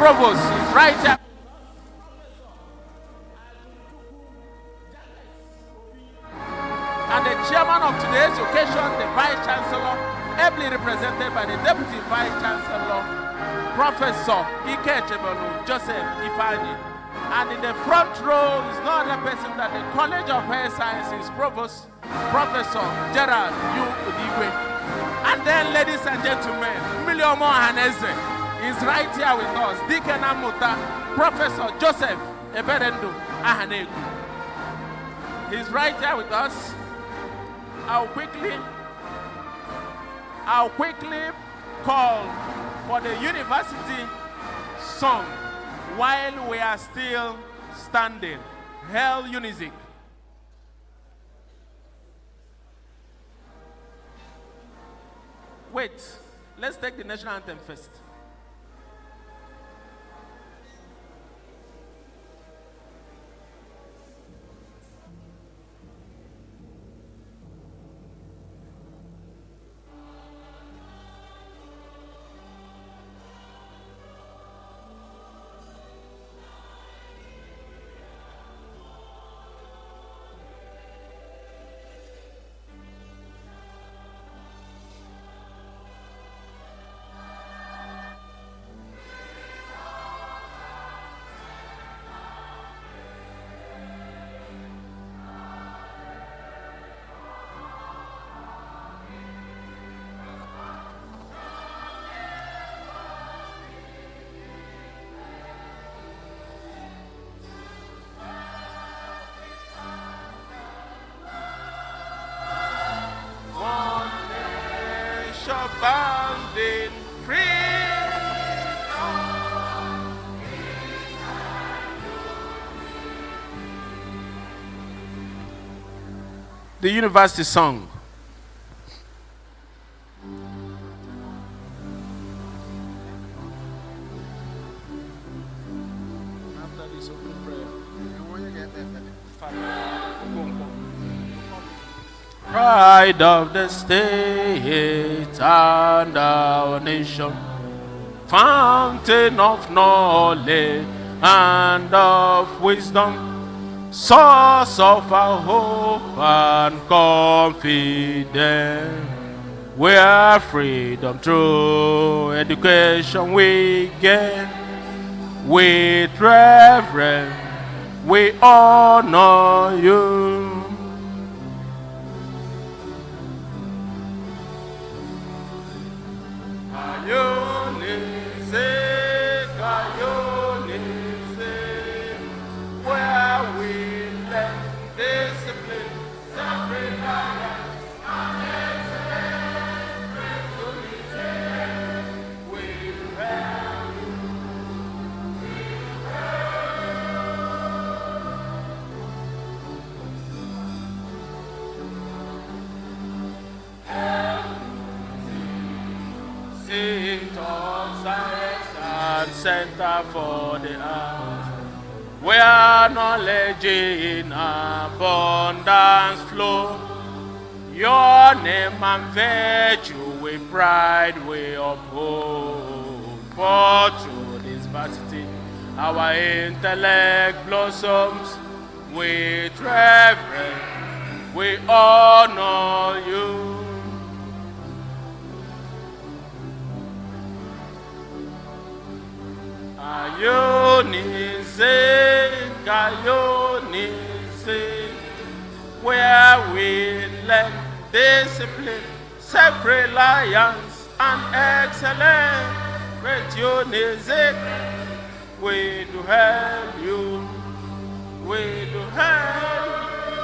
Provost is right here. And the chairman of today's occasion, the Vice Chancellor, ably represented by the Deputy Vice Chancellor, Professor Ikechebelu Joseph Ifani. And in the front row is no other person than the College of Health Sciences Provost, Professor Gerald U. Udigwe. And then, ladies and gentlemen, Miliomo Haneze is right here with us. Deacon Amuta, Professor Joseph Eberendo Ahanegu. He's right here with us. I'll quickly call for the university song while we are still standing. Hail Unizik. Wait, let's take the national anthem first. abounding freedom. The university song. After this open prayer, pride of the state and our nation, fountain of knowledge and of wisdom, source of our hope and confidence, where freedom through education we get. With reverence we honor you. Where we learn discipline, self-reliance, and excellence, we have seat of science and center for the arts, where knowledge in abundance flow. Your name and virtue with pride we uphold. For through this varsity our intellect blossoms. With reverence we honor you. Where we learn discipline, self-reliance, and excellence. We do help you. We do help you.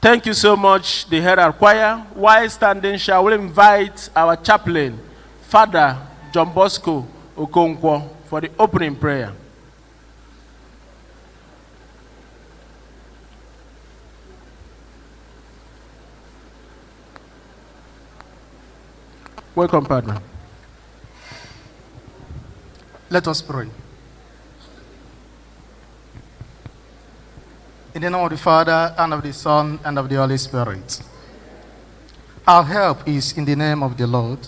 Thank you so much, the Herald Choir. While standing, shall we invite our chaplain, Father John Bosco Okonkwo, for the opening prayer. Welcome, partner. Let us pray. In the name of the Father, and of the Son, and of the Holy Spirit. Our help is in the name of the Lord.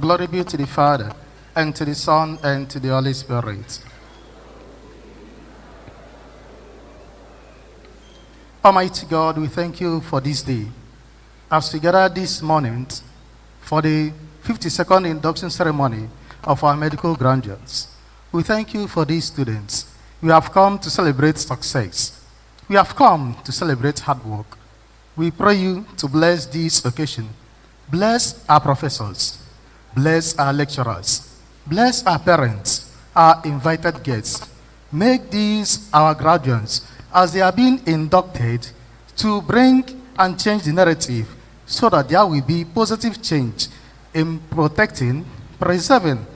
Glory be to the Father, and to the Son, and to the Holy Spirit. Almighty God, we thank you for this day. As we gather this morning for the 52nd induction ceremony of our medical graduates, we thank you for these students. We have come to celebrate success. We have come to celebrate hard work. We pray you to bless this occasion. Bless our professors. Bless our lecturers. Bless our parents, our invited guests. Make these our graduates as they are being inducted to bring and change the narrative so that there will be positive change in protecting, preserving,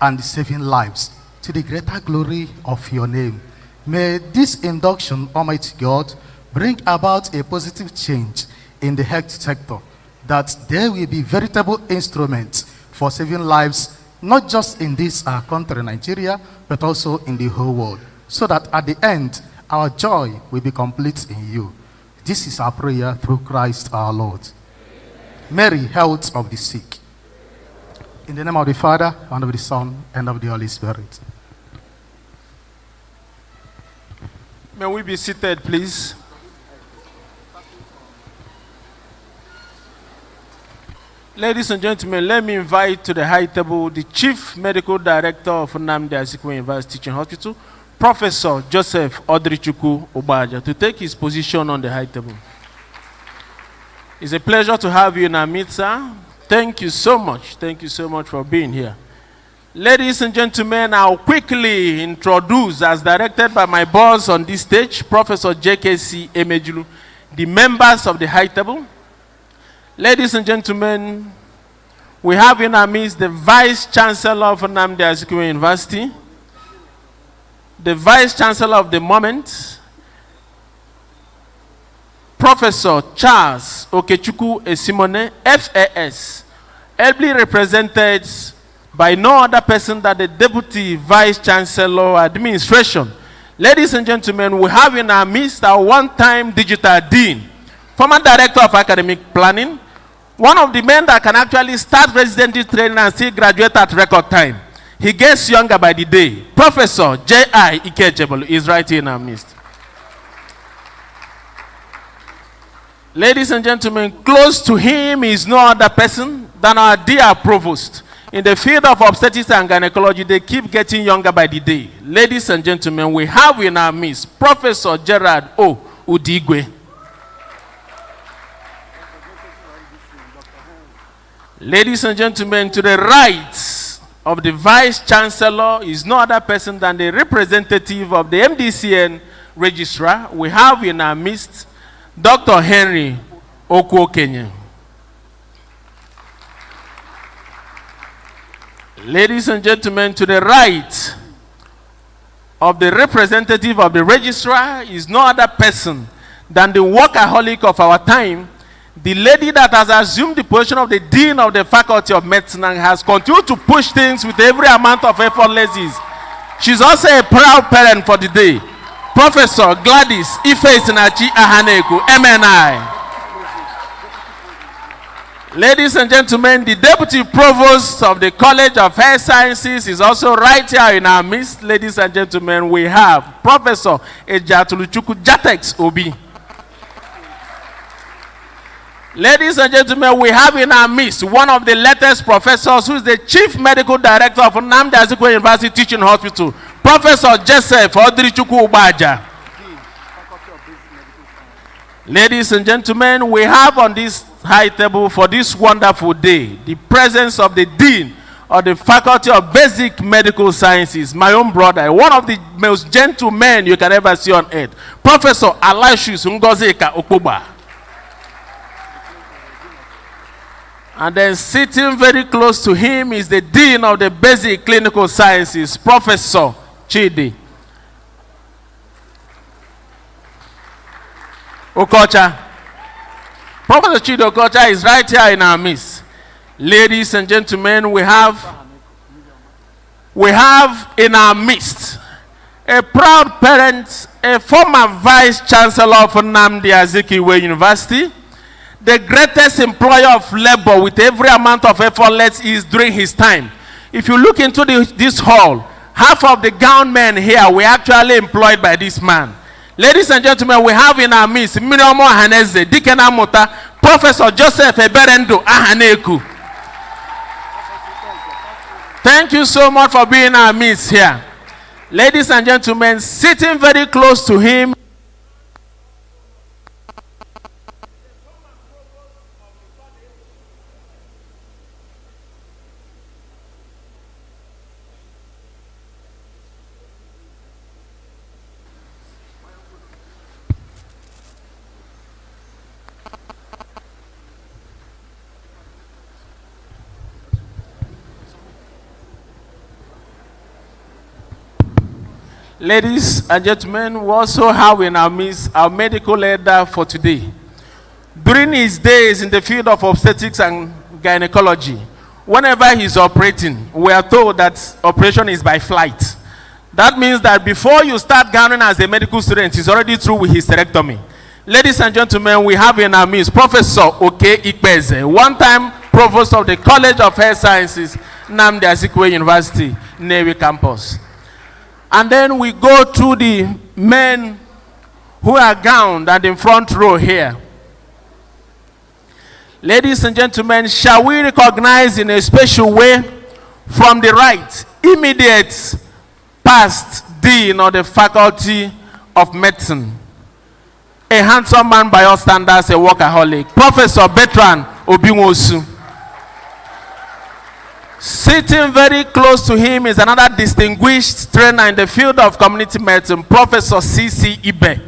and saving lives to the greater glory of your name. May this induction, Almighty God, bring about a positive change in the health sector, that there will be veritable instruments for saving lives, not just in this country, Nigeria, but also in the whole world, so that at the end, our joy will be complete in you. This is our prayer through Christ our Lord. Mary, health of the sick. In the name of the Father, and of the Son, and of the Holy Spirit. May we be seated, please? Ladies and gentlemen, let me invite to the high table the Chief Medical Director of Nnamdi Azikiwe University Teaching Hospital, Professor Joseph Odrichukwu Obaja, to take his position on the high table. It's a pleasure to have you in our midst, sir. Thank you so much. Thank you so much for being here. Ladies and gentlemen, I'll quickly introduce, as directed by my boss on this stage, Professor JKC Emejulu. the members of the high table. Ladies and gentlemen, we have in our midst the Vice Chancellor of Nnamdi Azikiwe University, the Vice Chancellor of the moment, Professor Charles Okechukwu Esimone, FAS, ably represented by no other person than the Deputy Vice Chancellor Administration. Ladies and gentlemen, we have in our midst our one-time digital dean, former director of academic planning, one of the men that can actually start residency training and still graduate at record time. He gets younger by the day. Professor J.I. Ikechebolu is right here in our midst. Ladies and gentlemen, close to him is no other person than our dear Provost. In the field of obstetrics and gynecology, they keep getting younger by the day. Ladies and gentlemen, we have in our midst Professor Gerard O. Udigwe. Ladies and gentlemen, to the right of the Vice Chancellor is no other person than the representative of the MDCN Registrar. We have in our midst Dr. Henry Okwokenye. Ladies and gentlemen, to the right of the representative of the registrar is no other person than the workaholic of our time, the lady that has assumed the position of the Dean of the Faculty of Medicine and has continued to push things with every amount of effortlessness. She's also a proud parent for the day. Professor Gladys Ife-Sinachi Ahaneku, MNI. Ladies and gentlemen, the Deputy Provost of the College of Health Sciences is also right here in our midst. Ladies and gentlemen, we have Professor Ejatuluchukwu Jatex Obi. Ladies and gentlemen, we have in our midst one of the latest professors who is the Chief Medical Director of Nnamdi Azikiwe University Teaching Hospital, Professor Joseph Odrichukwu Ubaja. Ladies and gentlemen, we have on this high table for this wonderful day the presence of the Dean of the Faculty of Basic Medical Sciences, my own brother, one of the most gentle men you can ever see on earth, Professor Aloysius Ngozika Okpoba. And then sitting very close to him is the Dean of the Basic Clinical Sciences, Professor Chidi Okocha. Professor Chidi Okocha is right here in our midst. Ladies and gentlemen, we have in our midst a proud parent, a former Vice Chancellor of Nnamdi Azikiwe University, the greatest employer of labor with every amount of effort is during his time. If you look into this hall, half of the gown men here were actually employed by this man. Ladies and gentlemen, we have in our midst Miriam Haneze, Deacon Amota, Professor Joseph Eberendo Ahaneku. Thank you so much for being in our midst here. Ladies and gentlemen, sitting very close to him, ladies and gentlemen, we also have in our midst our medical leader for today. During his days in the field of obstetrics and gynecology, whenever he's operating, we are told that operation is by flight. That means that before you start governing as a medical student, he's already through with hysterectomy. Ladies and gentlemen, we have in our midst Professor Oke Ikpeze, one-time Provost of the College of Health Sciences, Nnamdi Azikiwe University, Nnewi campus. And then we go to the men who are gowned at the front row here. Ladies and gentlemen, shall we recognize in a special way from the right, immediate past Dean of the Faculty of Medicine, a handsome man by all standards, a workaholic, Professor Bertrand Obinwosu. Sitting very close to him is another distinguished trainer in the field of community medicine, Professor C.C. Ibe.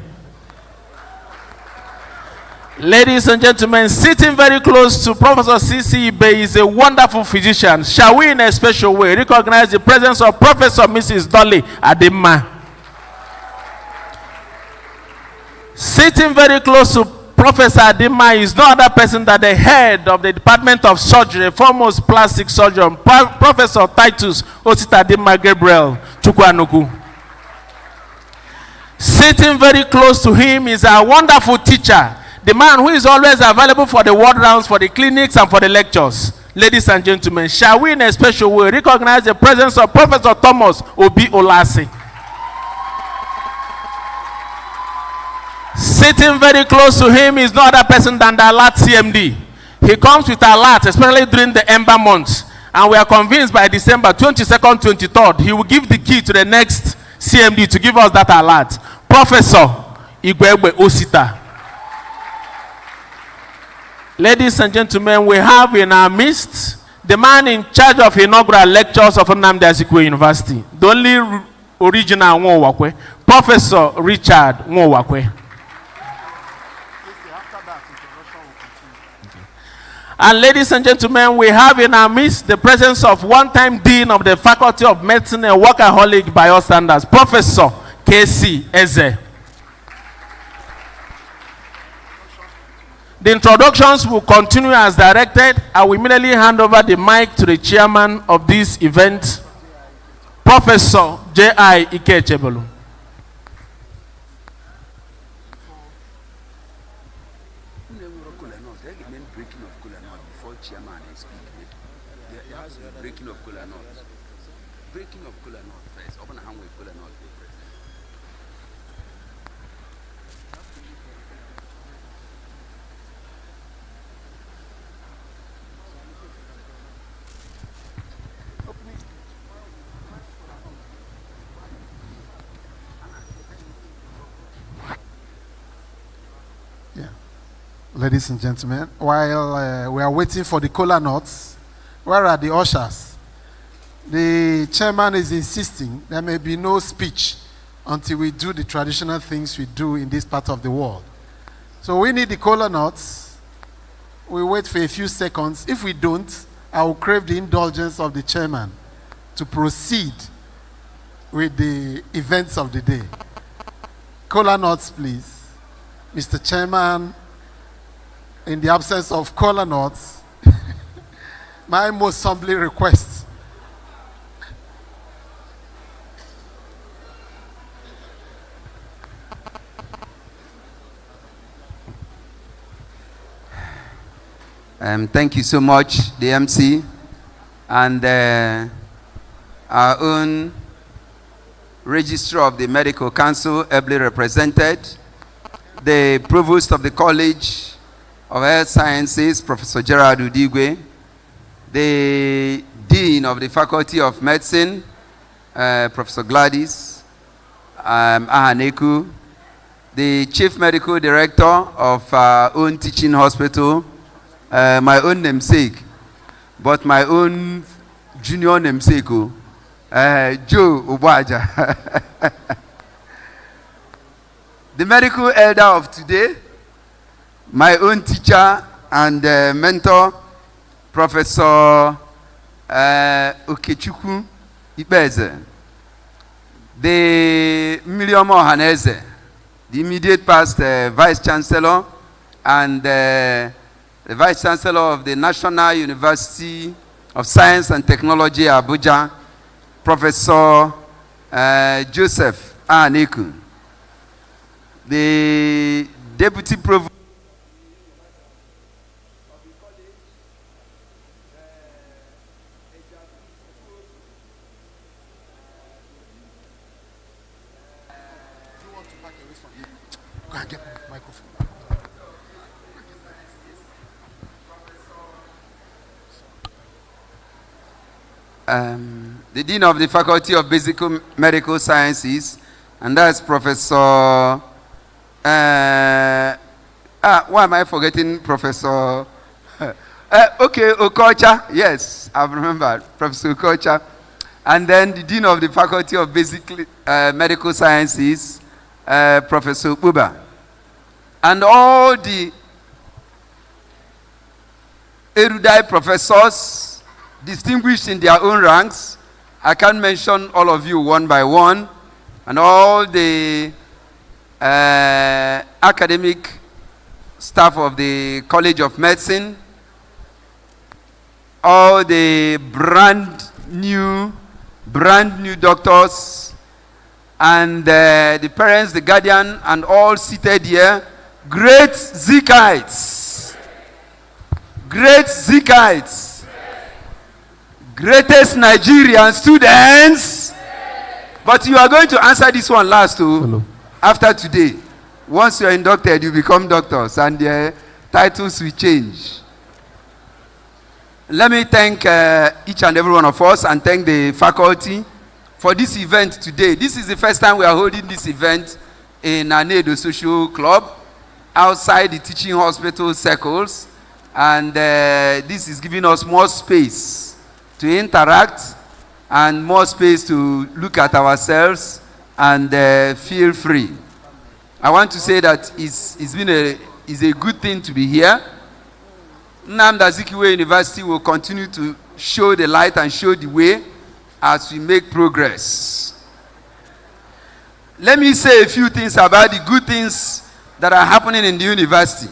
Ladies and gentlemen, sitting very close to Professor C.C. Ibe is a wonderful physician. Shall we in a special way recognize the presence of Professor Mrs. Dolly Adema? Sitting very close to Professor Adema is no other person than the head of the Department of Surgery, foremost plastic surgeon, Professor Titus Osita Adema Gabriel Chukwanuku. Sitting very close to him is a wonderful teacher, the man who is always available for the ward rounds, for the clinics, and for the lectures. Ladies and gentlemen, shall we in a special way recognize the presence of Professor Thomas Obi Olasi? Sitting very close to him is no other person than the alert CMD. He comes with alert, especially during the Ember months. And we are convinced by December 22nd, 23rd, he will give the key to the next CMD to give us that alert. Professor Igwegbe Osita. Ladies and gentlemen, we have in our midst the man in charge of inaugural lectures of Nnamdi Azikiwe University, the only original Nwowakwe, Professor Richard Nwowakwe. And ladies and gentlemen, we have in our midst the presence of one-time Dean of the Faculty of Medicine and Workaholic by all standards, Professor K.C. Eze. The introductions will continue as directed. I will immediately hand over the mic to the chairman of this event, Professor J.I. Ikechebolu. Ladies and gentlemen, while we are waiting for the cola nuts, where are the ushers? The chairman is insisting there may be no speech until we do the traditional things we do in this part of the world. So we need the cola nuts. We wait for a few seconds. If we don't, I will crave the indulgence of the chairman to proceed with the events of the day. Cola nuts, please. Mr. Chairman, in the absence of cola nuts, my most humbly request. Thank you so much, the MC, and our own Registrar of the Medical Council, ably represented, the Provost of the College of Health Sciences, Professor Gerard Udigwe, the Dean of the Faculty of Medicine, Professor Gladys Ahaneku, the Chief Medical Director of our own teaching hospital, my own namesake, but my own junior namesake, Joe Ubaja. The medical elder of today, my own teacher and mentor, Professor Okechukwu Ibeze, the Miriam Ohaneze, the immediate past Vice Chancellor and the Vice Chancellor of the National University of Science and Technology, Abuja, Professor Joseph Ahaneku, the Deputy Provost the Dean of the Faculty of Basic Medical Sciences, and that's Professor, why am I forgetting Professor, okay, Okocha, yes, I've remembered, Professor Okocha, and then the Dean of the Faculty of Basic Medical Sciences, Professor Buba, and all the erudite professors, distinguished in their own ranks. I can't mention all of you one by one, and all the academic staff of the College of Medicine, all the brand new doctors, and the parents, the guardian, and all seated here, great Zikites, greatest Nigerian students. But you are going to answer this one last too. Hello. After today. Once you are inducted, you become doctors, and their titles will change. Let me thank each and every one of us, and thank the faculty for this event today. This is the first time we are holding this event in Anedo Social Club, outside the teaching hospital circles, and this is giving us more space to interact and more space to look at ourselves and feel free. I want to say that it's a good thing to be here. Nnamdi Azikiwe University will continue to show the light and show the way as we make progress. Let me say a few things about the good things that are happening in the university.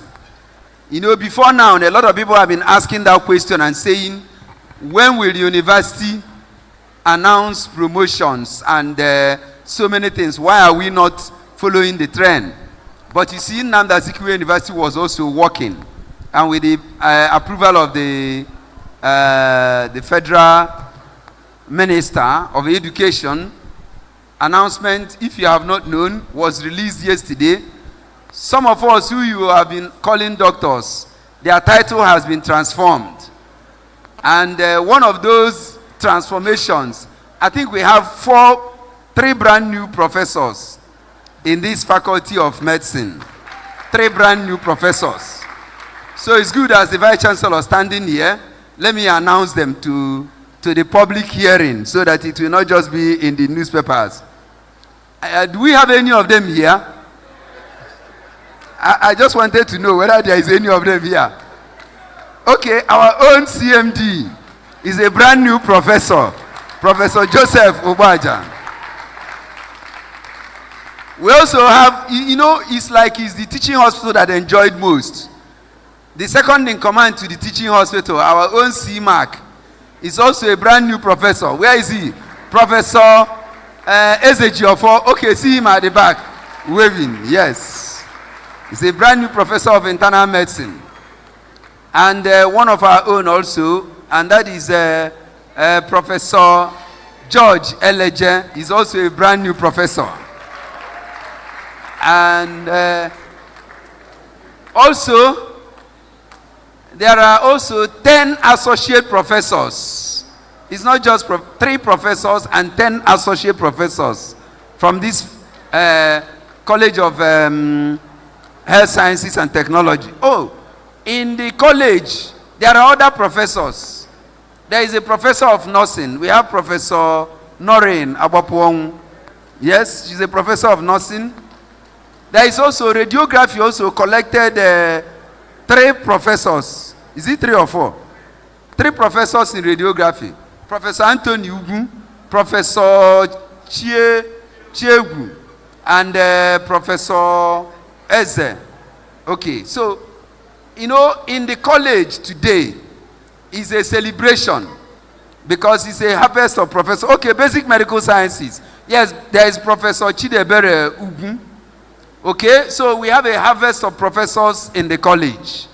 You know, before now, a lot of people have been asking that question and saying, when will the university announce promotions and so many things? Why are we not following the trend? But you see, Nnamdi Azikiwe University was also working, and with the approval of the Federal Minister of Education, announcement, if you have not known, was released yesterday. Some of us who you have been calling doctors, their title has been transformed. And one of those transformations, I think we have 3 brand new professors in this faculty of medicine. 3 brand new professors. So it's good, as the Vice Chancellor standing here, let me announce them to the public hearing, so that it will not just be in the newspapers. Do we have any of them here? I just wanted to know whether there is any of them here. Okay, our own CMD is a brand new professor, Professor Joseph Obaja. We also have, you know, it's like it's the teaching hospital that enjoyed most. The second in command to the teaching hospital, our own CMAC, is also a brand new professor. Where is he? Professor Ezejiofo. Okay, see him at the back, waving. Yes. He's a brand new professor of internal medicine. And one of our own also, and that is Professor George Eleje, is also a brand new professor. And also, there are also 10 associate professors. It's not just 3 professors and 10 associate professors from this College of Health Sciences and Technology. Oh, in the college, there are other professors. There is a professor of nursing. We have Professor Noreen Abapwong. Yes, she's a professor of nursing. There is also radiography, also collected 3 professors. Is it 3 or 4? 3 professors in radiography. Professor Anthony Ugu, Professor Chiegu, and Professor Eze. Okay, so, you know, in the college today is a celebration because it's a harvest of professors. Okay, basic medical sciences. Yes, there is Professor Chidebere Ugu. Okay, so we have a harvest of professors in the college.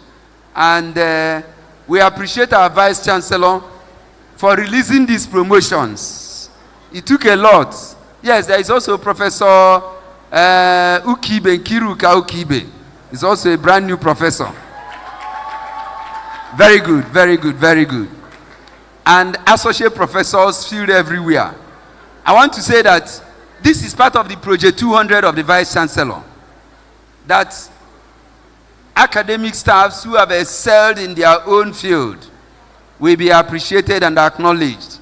And we appreciate our Vice Chancellor for releasing these promotions. It took a lot. Yes, there is also Professor Ukibe, Kiruka Ukibe. He's also a brand new professor. Very good, very good, very good. And associate professors filled everywhere. I want to say that this is part of the Project 200 of the Vice Chancellor. That academic staffs who have excelled in their own field will be appreciated and acknowledged.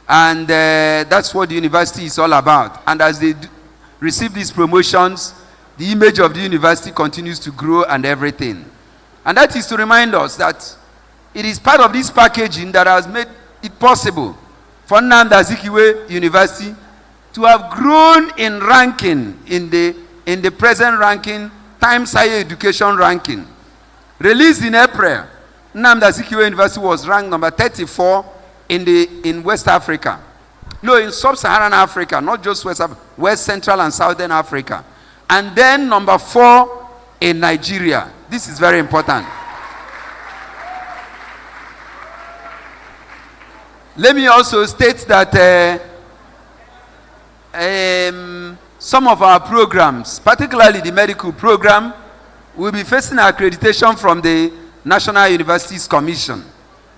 And that's what the university is all about. And as they receive these promotions, the image of the university continues to grow and everything. And that is to remind us that It is part of this packaging that has made it possible for Nnamdi Azikiwe University to have grown in ranking in the present ranking, Times Higher Education ranking. Released in April, Nnamdi Azikiwe University was ranked number 34 in West Africa. No, in Sub-Saharan Africa, not just West Central and Southern Africa. And then number 4 in Nigeria. This is very important. Let me also state that some of our programs, particularly the medical program, will be facing accreditation from the National Universities Commission.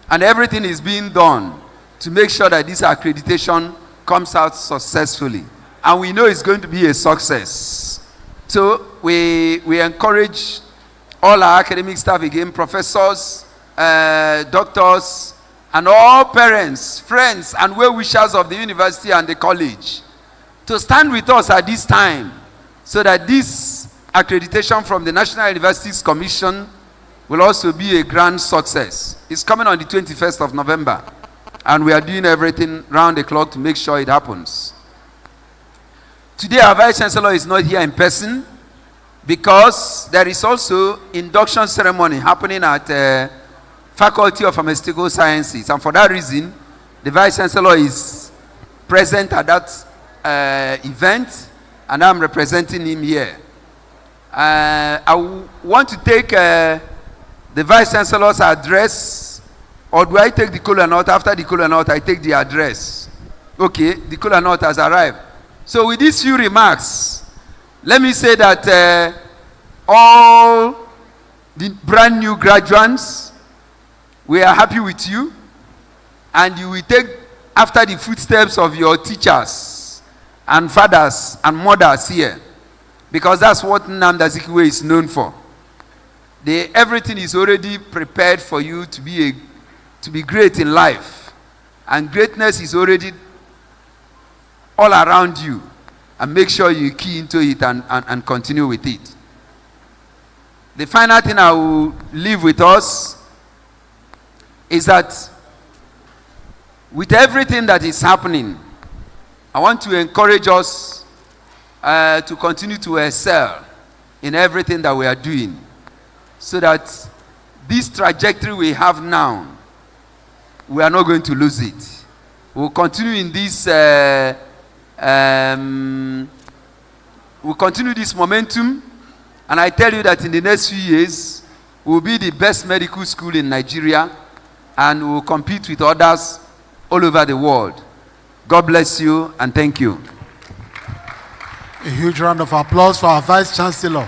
And everything is being done to make sure that this accreditation comes out successfully. And we know it's going to be a success. So we encourage all our academic staff again, professors, doctors, and all parents, friends, and well-wishers of the university and the college to stand with us at this time so that this accreditation from the National Universities Commission will also be a grand success. It's coming on the 21st of November, and we are doing everything round the clock to make sure it happens. Today, our Vice Chancellor is not here in person because there is also induction ceremony happening at Faculty of Pharmaceutical Sciences, and for that reason, the Vice Chancellor is present at that event, and I'm representing him here. I want to take the Vice Chancellor's address, or do I take the kola nut? After the kola nut, I take the address. Okay, the kola nut has arrived. So with these few remarks, let me say that all the brand new graduates, we are happy with you, and you will take after the footsteps of your teachers and fathers and mothers here, because that's what Nnamdi Azikiwe is known for. Everything is already prepared for you to be great in life, and greatness is already all around you, and make sure you key into it and continue with it. The final thing I will leave with us is that with everything that is happening, I want to encourage us to continue to excel in everything that we are doing, so that this trajectory we have now, we are not going to lose it. We'll continue in this, we'll continue this momentum, and I tell you that in the next few years, we'll be the best medical school in Nigeria, and we'll compete with others all over the world. God bless you, and thank you. A huge round of applause for our Vice Chancellor.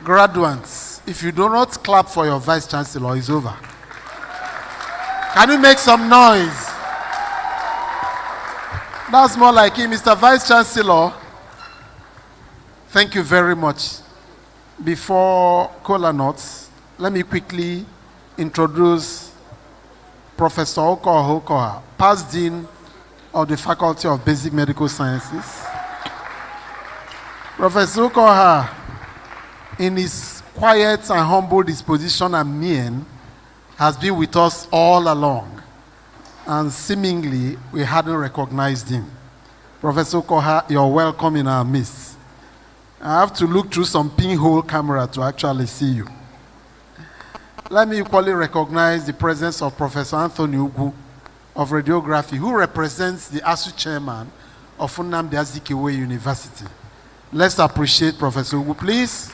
Graduates, if you do not clap for your Vice Chancellor, it's over. Can you make some noise? That's more like him. Mr. Vice Chancellor, thank you very much. Before cola nuts, let me quickly introduce Professor Awka, past Dean of the Faculty of Basic Medical Sciences. Professor Awka, in his quiet and humble disposition and mien, has been with us all along, and seemingly we hadn't recognized him. Professor Awka, you're welcome in our midst. I have to look through some pinhole camera to actually see you. Let me equally recognize the presence of Professor Anthony Ugu of Radiography, who represents the ASU chairman of Nnamdi Azikiwe University. Let's appreciate Professor Ugu, please.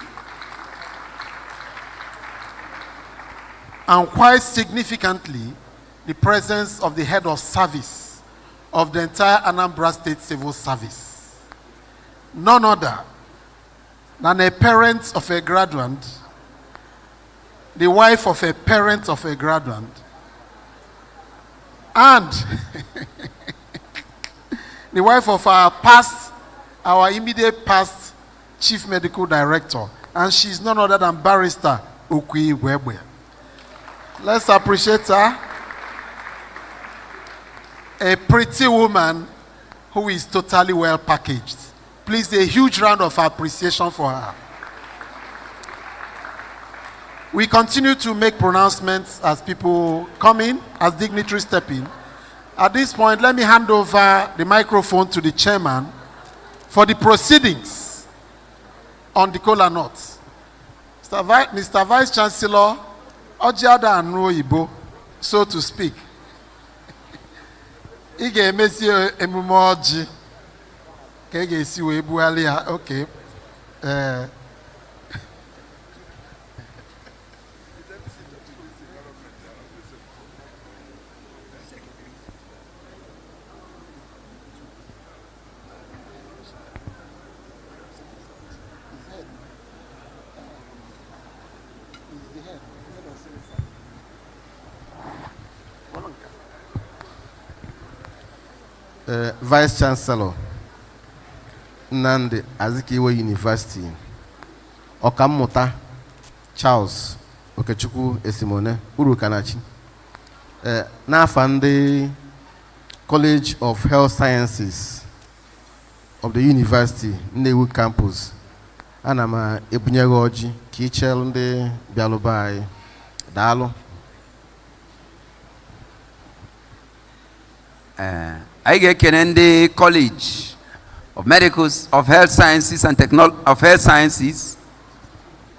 And quite significantly, the presence of the head of service of the entire Anambra State Civil Service. None other than a parent of a graduate, the wife of a parent of a graduate, and the wife of our immediate past chief medical director, and she's none other than Barrister Ukwi Webwe. Let's appreciate her. A pretty woman who is totally well packaged. Please, a huge round of appreciation for her. We continue to make pronouncements as people come in, as dignitaries step in. At this point, let me hand over the microphone to the chairman for the proceedings on the kola nuts. Mr. Vice Chancellor, Ojiada Anu Ibo, so to speak. Ige emesi emume ọjị ka ga-esi wee bugharị ya. Okay. Vice Chancellor, Nnamdi Azikiwe University, Ọkammụta Charles Okechukwu Esimone Urukanachi, n'afa ndị College of Health Sciences of the University Nnewi Campus, ana m ebunye gị ọjị ka ị chere ndị bịalụba anyị. Daalụ. I get the College of Health Sciences and of Health Sciences.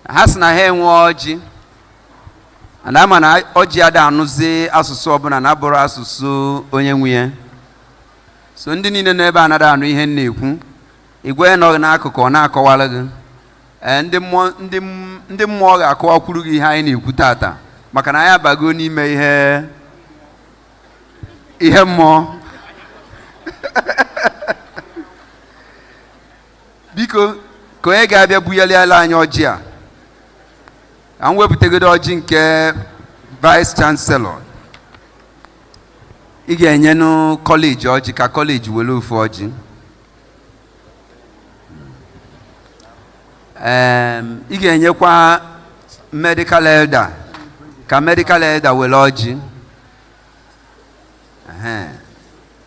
Hasna Henwaji. And I'm an Ojiada Anuze Asusoban and Abora Asusu Onyenwe. So Ndini never another Henry Neku. Igwen or Nako na Kowalagan. And the more Akwa Kurugi Haini Kutata. Makanaya Baguni may have. Ihe more. Biko ko e ga-abịa buyali ala anyị ọjị a. An wepụtagodo ọjị nke Vice Chancellor. Ị ga-enye nụ college ọjị ka college were ofu ọjị. Ị ga-enyekwa medical elder ka medical elder were ọjị.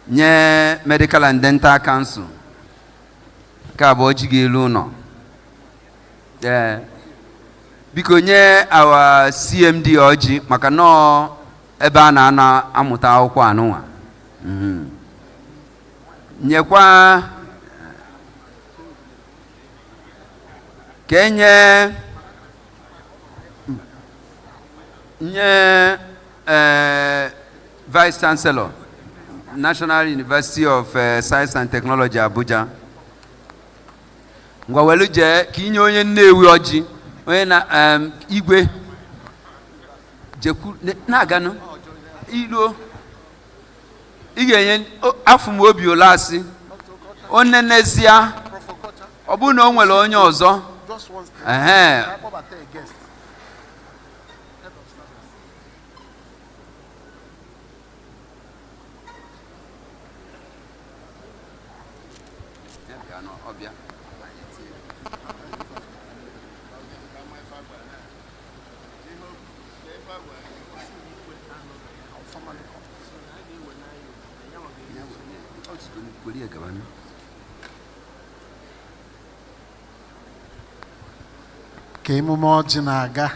Nye Medical and Dental Council ka bụ ọjị ga-elu ụnọ. Biko nye our CMD ọjị maka nọọ ebe a na-ana amụta akwụkwọ anụnwa. Nyekwa ka enye Vice Chancellor National University of Science and Technology Abuja. Ngwa welu je ka inye onye Nnewi ọjị onye na igwe jeku na-aga no ilo ị ga-enye afụ m obi olasị onye n'ezia ọ bụ na o nwere onye ọzọ ka emume ọjị na-aga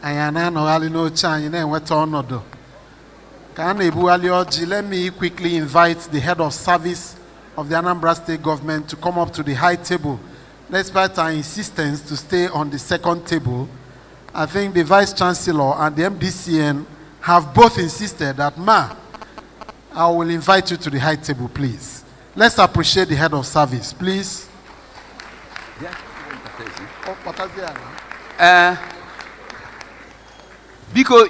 anyị na-anọghalị n'oche anyị na-enweta ọnọdụ ka a na-ebughalị ọjị. Let me quickly invite the head of service of the Anambra State government to come up to the high table despite our insistence to stay on the second table. I think the Vice Chancellor and the MDCN have both insisted that I will invite you to the high table, please. Let's appreciate the head of service, please. Biko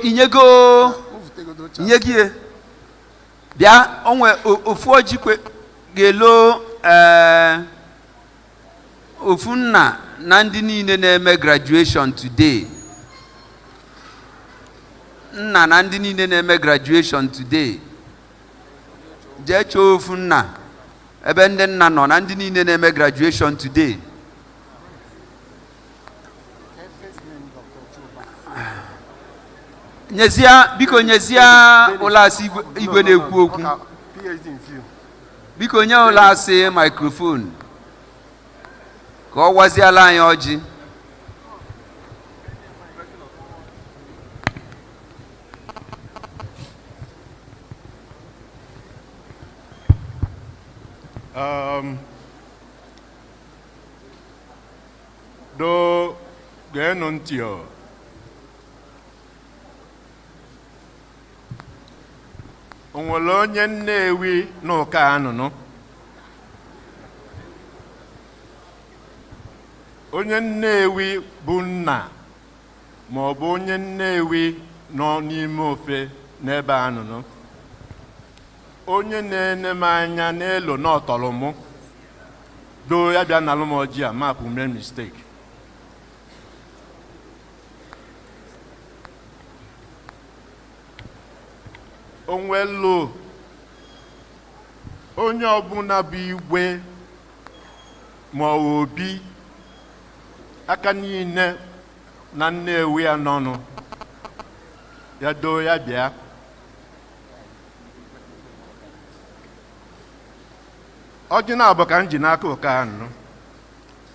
inyegie bịa onwe ofu ojikwe ga-elo ofu nna na ndị niile na-eme graduation today. Nna na ndị niile na-eme graduation today. Jee chọọ ofu nna ebe ndị nna nọ na ndị niile na-eme graduation today. Nyezia biko nyezia ụlọasị igwe na-ekwu okwu. Biko nye ụlọasị microphone ka ọ waziala anyị ọjị. Do geenụ ntị o. O nwere onye Nnewi n'ụka anụnụ? Onye Nnewi bụ nna ma ọ bụ onye Nnewi nọ n'ime ofe n'ebe anụnụ? Onye na-ene m anya n'elu n'ọtọrọ mụ do ya bịa n'alụ m ọjị a mapụ mee mistake. Onwelu onye ọbụla bụ igwe ma obi aka niile na Nnewi ya nọnụ ya do ya bịa. Ọjị na-abụ ka m ji n'aka ụka anụ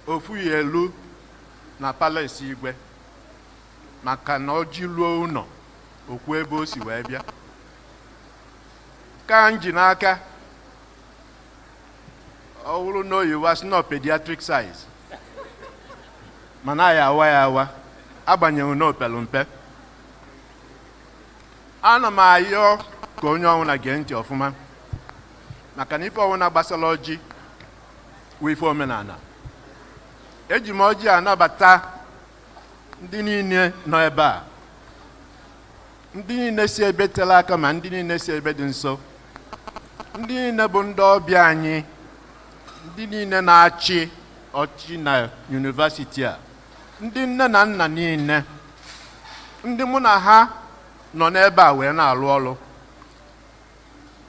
ofu ya elu na palace igwe maka na ọjị ruo ụlọ okwu ebe o si wee bịa. Ka m ji n'aka ọ bụrụ na oyiwu asị na pediatric size mana ya awa ya awa agbanyeghị na opelu mpe. Ana m ayọ ka onye ọbụla gee ntị ọfụma maka na ife ọbụla gbasara ọjị wụ ife omenala. Eji m ọjị anabata ndị niile nọ ebe a, ndị niile si ebe tere aka ma ndị niile si ebe dị nso, ndị niile bụ ndị ọbịa anyị, ndị niile na-achị ọchị na yunivasiti a, ndị nne na nna niile, ndị mụ na ha nọ n'ebe a wee na-alụ ọrụ.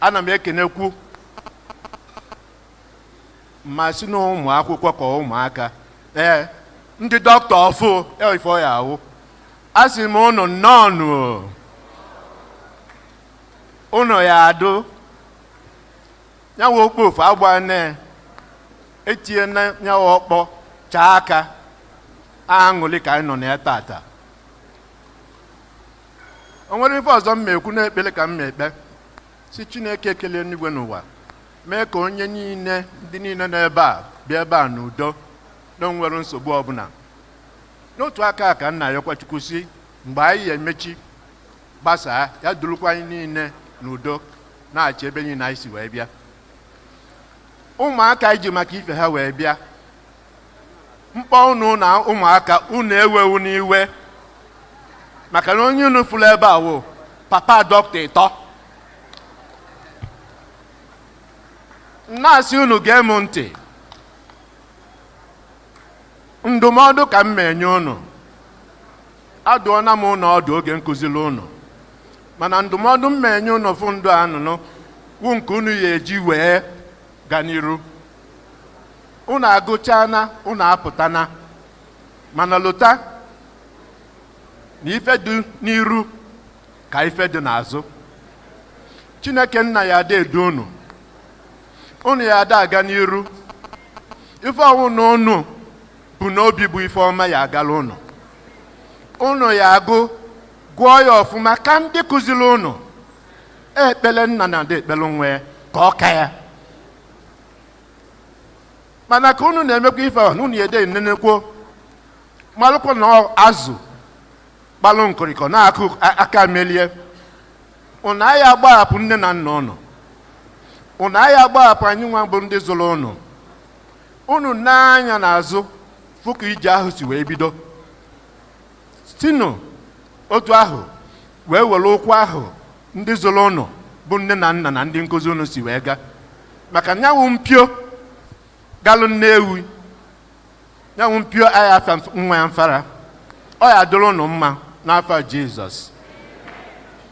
Ana m ekenekwu ma si na ụmụ akwụkwọ ka ụmụaka, ndị dọkịta ọfụ ife ya ahụ. A sị m unu nnọọ, unu ya adụ nyawa okpofu agba ne etinye na nyawa ọkpọ chaa aka aṅụlị ka anyị nọ na ya tata. O nwere ife ọzọ m ekwu n'ekpere ka m ekpe si Chineke ekele eluigwe n'ụwa mee ka onye niile ndị niile n'ebe a bịa ebe a n'udo na onwere nsogbu ọbụla. N'otu aka ka nna ya kwa Chukwu si mgbe anyị emechi gbasaa ya durukwa anyị niile n'udo na-achị ebe niile anyị si wee bịa. Ụmụaka iji maka ife ha wee bịa mkpọ unu na ụmụaka unu ewewu n'iwe maka na onye unu fụrụ ebe a wụ papa dọkịta ịtọ. Na-asị unu gee m ntị, ndụmọdụ ka m enye unu. Adụọna m unu ọdụ oge nkụziri unu, mana ndụmọdụ m enye unu fụ ndụ anụnụ wụ nke unu ya eji wee gaa n'iru. Unu agụchana, unu apụtana, mana lụta na ife dị n'iru ka ife dị n'azụ. Chineke nna ya ada edu unu, unu ya ada aga n'iru. Ife ọnwụ na unu bụ n'obi bụ ife ọma ya agala unu. Unu ya agụ gụọ ya ọfụma ka ndị kụziri unu. Ekpele nna na ada ekpele nwe ka ọ ka ya. Mana ka unu na-emekwa ife ahụ unu ede nenekwo malụkwa na azụ gbalụ nkụrịkọ na-akụ aka melie. Unu anyị agbahapụ nne na nna unu, unu anyị agbahapụ anyị nwa bụ ndị zụrụ unu. Unu n'anya n'azụ fụ ka ije ahụ si wee bido. Sinu otu ahụ wee were ụkwụ ahụ ndị zụrụ unu bụ nne na nna na ndị nkụzi unu si wee gaa. Maka nyanwụ mpio galụ Nnewi, nyanwụ mpio anyị afa nwa ya mfara, ọ ya dụrụ unu mma n'afọ Jizọs.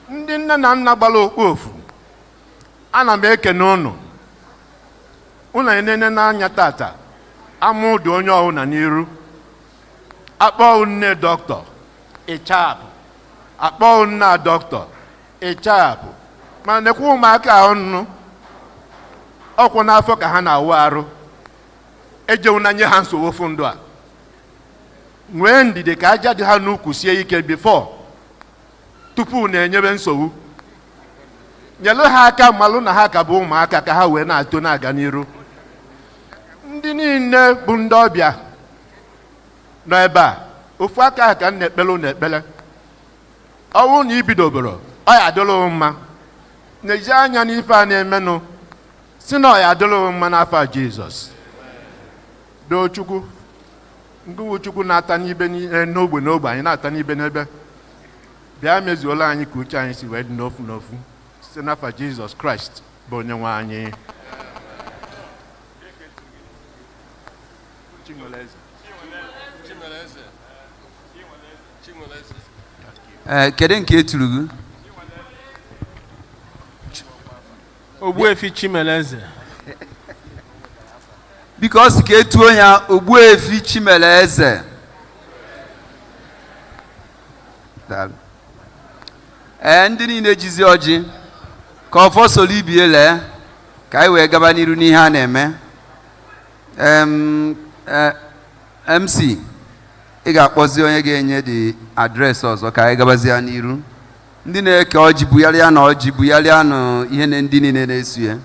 Ndị nne na nna gbara okpofu, ana m ekene unu. Unu enene n'anya tata amụ dị onye ọbụla n'iru. Akpọ nne dọkịta ịchapụ, akpọ nna dọkịta ịchapụ. Mana nekwa ụmụaka ahụ nnu ọkwụ n'afọ ka ha na-awụ arụ. Ejewu na nye ha nsogbu ofu ndụ a. Nwee ndidi ka aja dị ha n'ukwu sie ike bifọ tupu na-enyebe nsogbu. Nyelu ha aka malụ na ha ka bụ ụmụaka ka ha wee na-ato na-aga n'iru. ndị niile bụ ndị ọbịa nọ ebe a ofu aka ka m na-ekpele unu ekpele ọwụ na ibidoboro ọ ya adịlụ mma na-eji anya n'ife a na-emenụ si na ọ ya adịlụ mma n'afọ a Jizọs doo Chukwu ngụwu Chukwu na-ata n'ibe n'ogbe anyị na-ata n'ibe n'ebe bịa mezuola anyị ka uche anyị si wee dị n'ofu n'ofu site n'afọ Jizọs Kraịst bụ onye nwe anyị. Kedu nke eturu gị? Ogbuefi Chimeleze. Because ka etuo ya Ogbuefi Chimeleze. Ndị niile jizi ọjị ka ọfọ soro ibie lee ka anyị wee gaba n'iru n'ihe a na-eme. MC ị ga-akpọzi onye ga-enye dị adreesị ọzọ ka anyị gabazie n'iru. Ndị na-eke ọjị bugharịa na ọjị bugharịa na ihe ndị niile na-eso ya.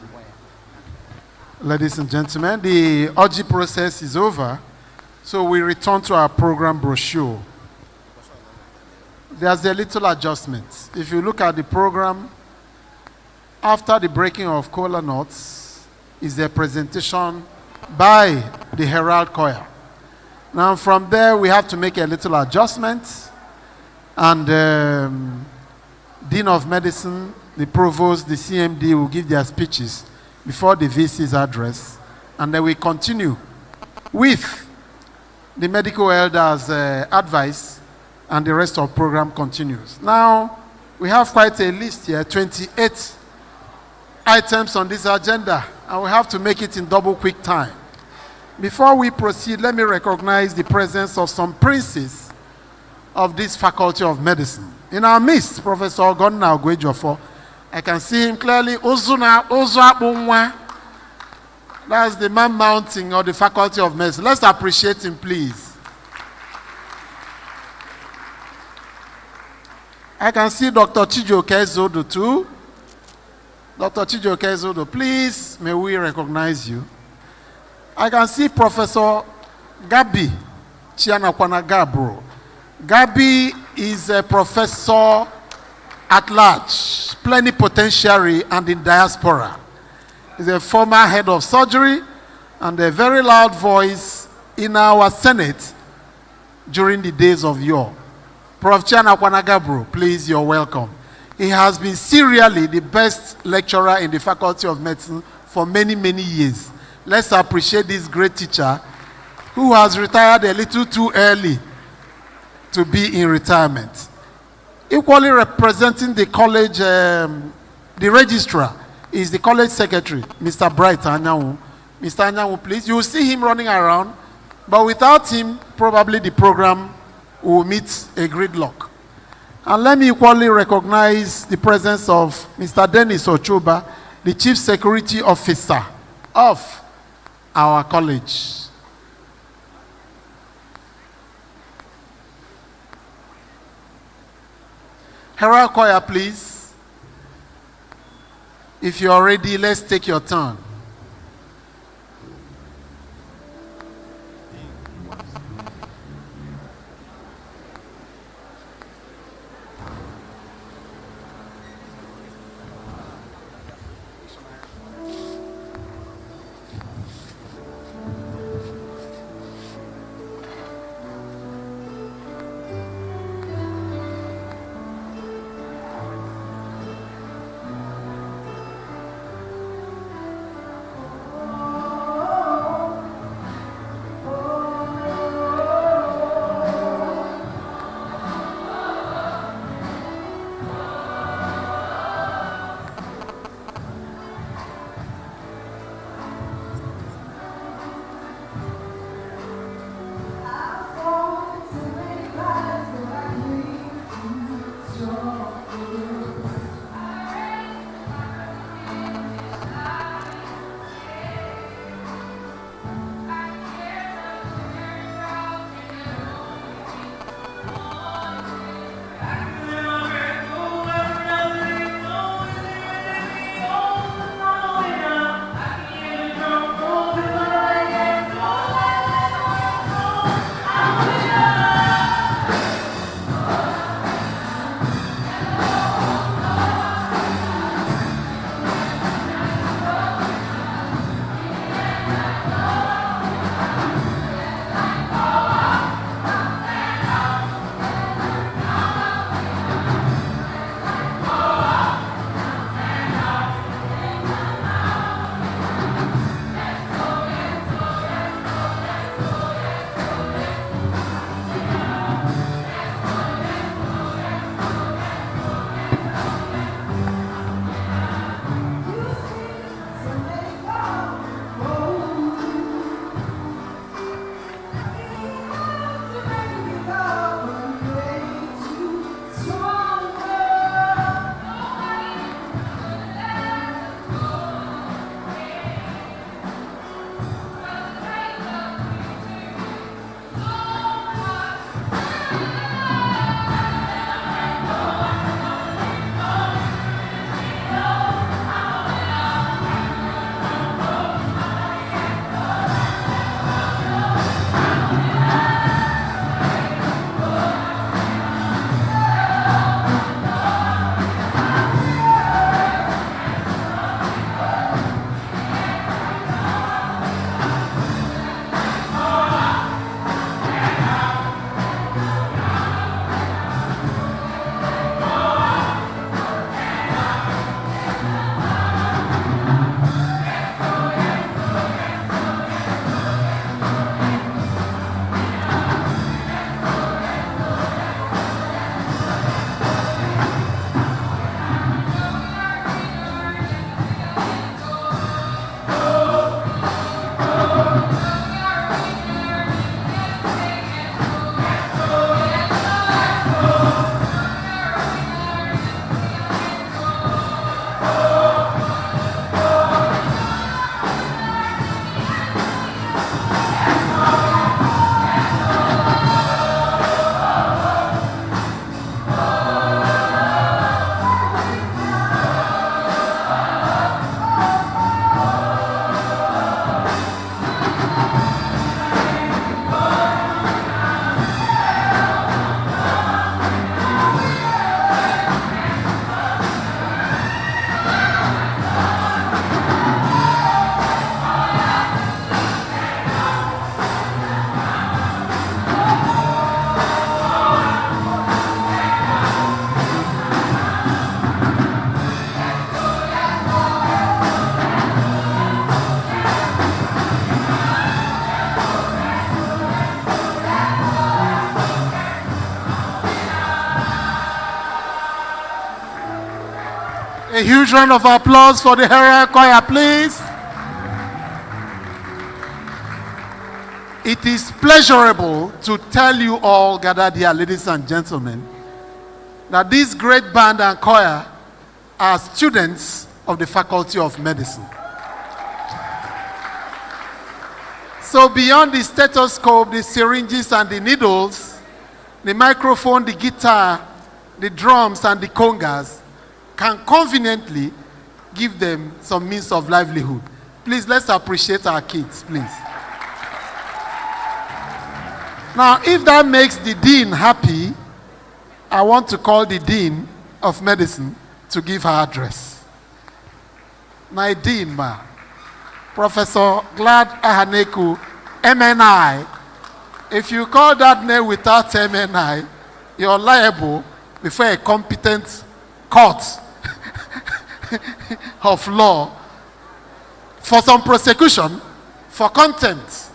Ladies and gentlemen, the orgy process is over, so we return to our program brochure. There's a little adjustment. If you look at the program, after the breaking of kola nuts is a presentation by the Herald Choir. Now from there, we have to make a little adjustment, and Dean of Medicine, the Provost, the CMD will give their speeches before the VC's address, and then we continue with the medical elders' advice, and the rest of the program continues. Now, we have quite a list here, 28 items on this agenda, and we have to make it in double quick time. Before we proceed, let me recognize the presence of some princes of this Faculty of Medicine. In our midst, Professor Nnamdi Azikiwe, I can see him clearly. That's the man mounting of the Faculty of Medicine. Let's appreciate him, please. I can see Dr. Chijoke Zodo too. Dr. Chijoke Zodo, please, may we recognize you. I can see Professor Gabi Chianakwana Gabro. Gabi is a professor at large, plenipotentiary, and in diaspora. He's a former head of surgery and a very loud voice in our Senate during the days of yore. Prof. Chianakwana Gabro, please, you're welcome. He has been serially the best lecturer in the Faculty of Medicine for many, many years. Let's appreciate this great teacher who has retired a little too early to be in retirement. Equally representing the college, the registrar is the college secretary, Mr. Bright Anyanwu. Mr. Anyanwu, please. You will see him running around, but without him, probably the program will meet a gridlock. And let me equally recognize the presence of Mr. Dennis Ochoba, the Chief Security Officer of our college. Herald Choir, please. If you're ready, let's take your turn. A huge round of applause for the Herald Choir, please. It is pleasurable to tell you all gathered here, ladies and gentlemen, that this great band and choir are students of the Faculty of Medicine. So beyond the stethoscope, the syringes and the needles, the microphone, the guitar, the drums and the congas can conveniently give them some means of livelihood. Please, let's appreciate our kids, please. Now, if that makes the dean happy, I want to call the dean of medicine to give her address. My dean, ma, Professor Glad Ahaneku, MNI. If you call that name without MNI, you're liable before a competent court of law for some prosecution for contempt.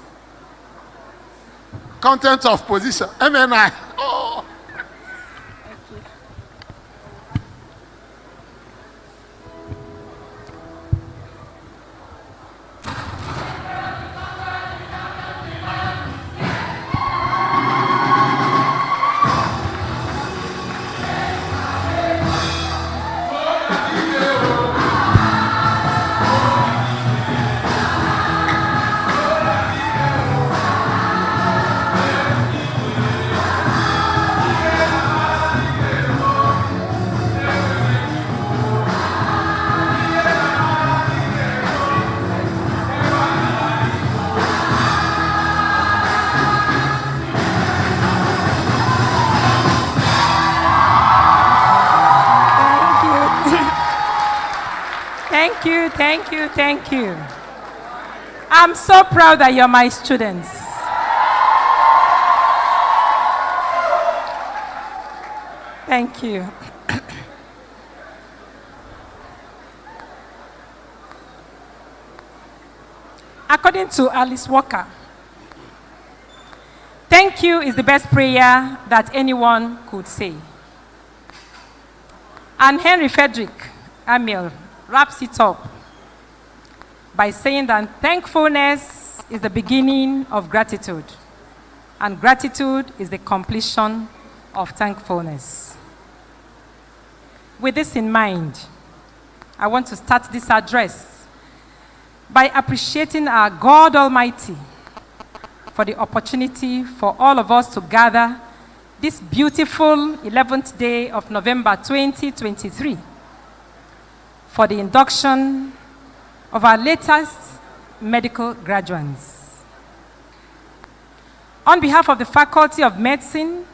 Contempt of position. MNI. Oh. Thank you. I'm so proud that you're my students. Thank you. According to Alice Walker, thank you is the best prayer that anyone could say. And Henry Frederick Amiel wraps it up by saying that thankfulness is the beginning of gratitude, and gratitude is the completion of thankfulness. With this in mind, I want to start this address by appreciating our God Almighty for the opportunity for all of us to gather this beautiful 11th day of November 2023 for the induction of our latest medical graduates. On behalf of the Faculty of Medicine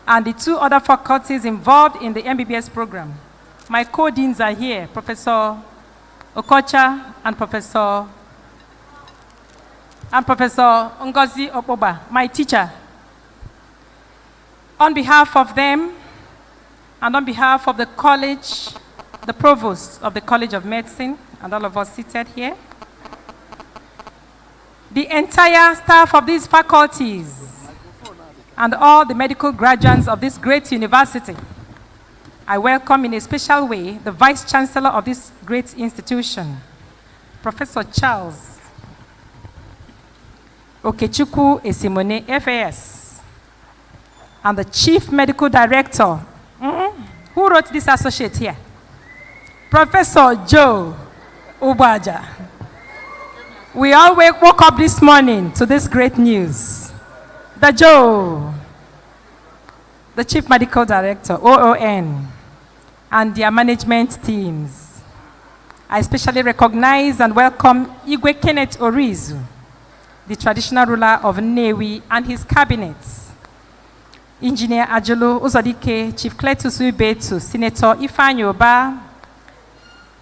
and the two other faculties involved in the MBBS program, my co-deans are here, Professor Okocha and Professor Ngozi Okpoba, my teacher. On behalf of them and on behalf of the college, the Provost of the College of Medicine, and all of us seated here, the entire staff of these faculties, and all the medical graduates of this great university, I welcome in a special way the Vice Chancellor of this great institution, Professor Charles Okechukwu Esimone, FAS, and the Chief Medical Director. Who wrote this associate here? Professor Joe Ubaja. We all woke up this morning to this great news. The Joe, the Chief Medical Director, OON, and their management teams. I especially recognize and welcome Igwe Kenneth Orizu, the traditional ruler of Nnewi, and his cabinet. Engineer Ajulu Uzodike, Chief Cletus Ubetu, Senator Ifeanyi Oba,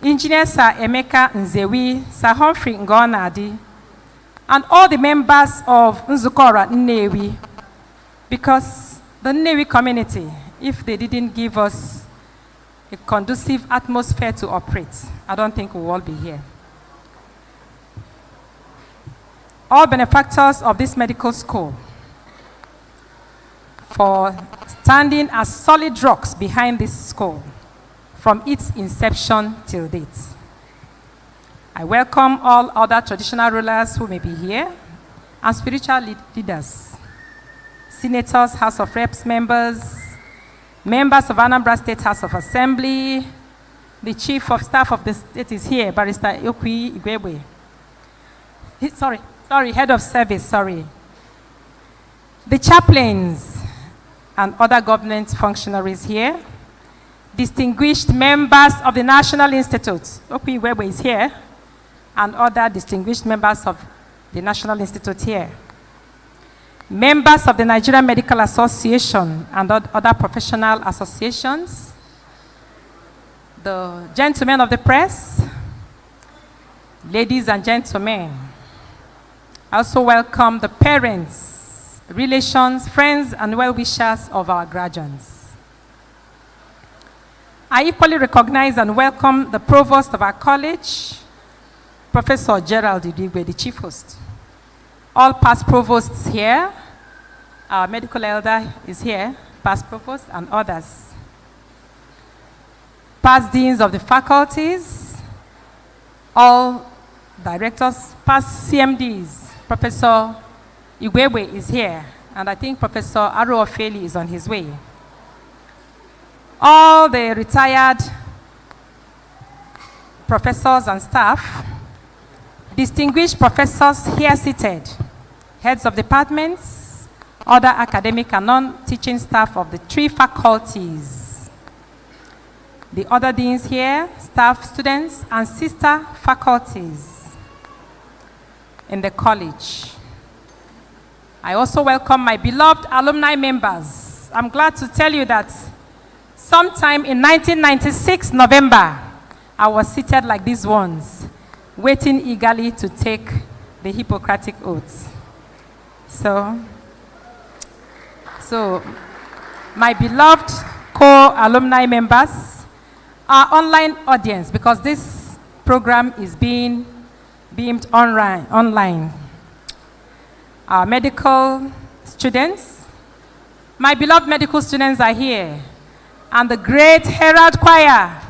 Engineer Sir Emeka Nzewi, Sir Humphrey Ngonadi, and all the members of Nzukora Nnewi, because the Nnewi community, if they didn't give us a conducive atmosphere to operate, I don't think we'll all be here. All benefactors of this medical school for standing as solid rocks behind this school from its inception till date. I welcome all other traditional rulers who may be here, and spiritual leaders, senators, House of Reps members, members of Anambra State House of Assembly. The Chief of Staff of the state is here, Barrister Okwi Igwebwe. Head of Service, sorry. The chaplains and other government functionaries here, distinguished members of the National Institute, Okwi Igwebwe is here, and other distinguished members of the National Institute here. Members of the Nigerian Medical Association and other professional associations, the gentlemen of the press, ladies and gentlemen. I also welcome the parents, relations, friends, and well-wishers of our graduates. I equally recognize and welcome the Provost of our college, Professor Gerald Idigwe, the Chief Host. All past provosts here, our medical elder is here, past provost and others. Past deans of the faculties, all directors, past CMDs. Professor Igwebwe is here, and I think Professor Aro Ofeli is on his way. All the retired professors and staff, distinguished professors here seated, heads of departments, other academic and non-teaching staff of the 3 faculties, the other deans here, staff, students, and sister faculties in the college. I also welcome my beloved alumni members. I'm glad to tell you that sometime in 1996, November, I was seated like these ones, waiting eagerly to take the Hippocratic oath. So my beloved co-alumni members, our online audience, because this program is being beamed online. Our medical students, my beloved medical students are here, and the great Herald Choir.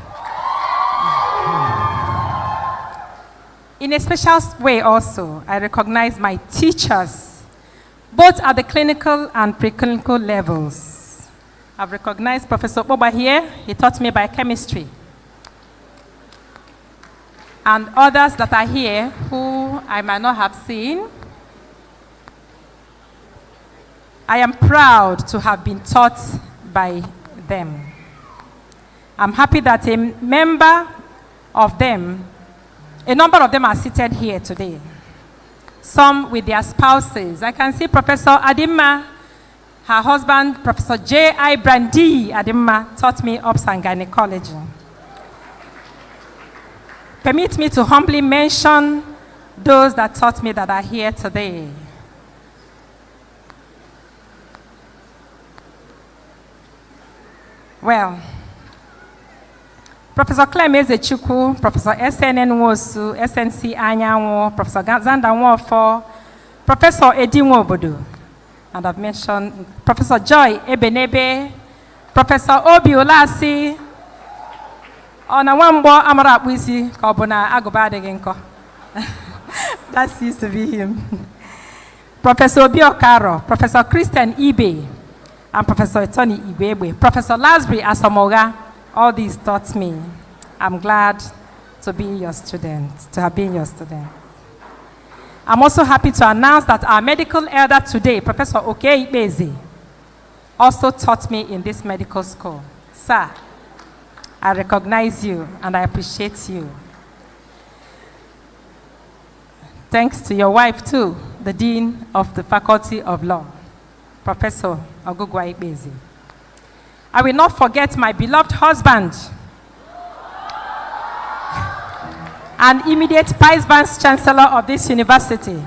In a special way also, I recognize my teachers, both at the clinical and preclinical levels. I've recognized Professor Boba here. He taught me biochemistry. And others that are here who I might not have seen. I am proud to have been taught by them. I'm happy that a number of them are seated here today. Some with their spouses. I can see Professor Adima, her husband, Professor J.I. Brandy Adima, taught me obs and gynecology. Permit me to humbly mention those that taught me that are here today. Well, Professor Clem Ezechukwu, Professor SNN Wosu, SNC Anyanwo, Professor Zanda Nwofo, Professor Edi Nwobodo, and I've mentioned Professor Joy Ebenebe, Professor Obi Olasi, Ona Wambo Amara Apwisi, Kobuna Agobade Genko. That used to be him. Professor Obi Okaro, Professor Christian Ibe, and Professor Tony Ibebe, Professor Lasbury Asamoga. All these taught me. I'm glad to be your student, to have been your student. I'm also happy to announce that our medical elder today, Professor Oke Ibeze, also taught me in this medical school. Sir, I recognize you and I appreciate you. Thanks to your wife too, the Dean of the Faculty of Law, Professor Ogugwa Ibeze. I will not forget my beloved husband and immediate Vice Chancellor of this university,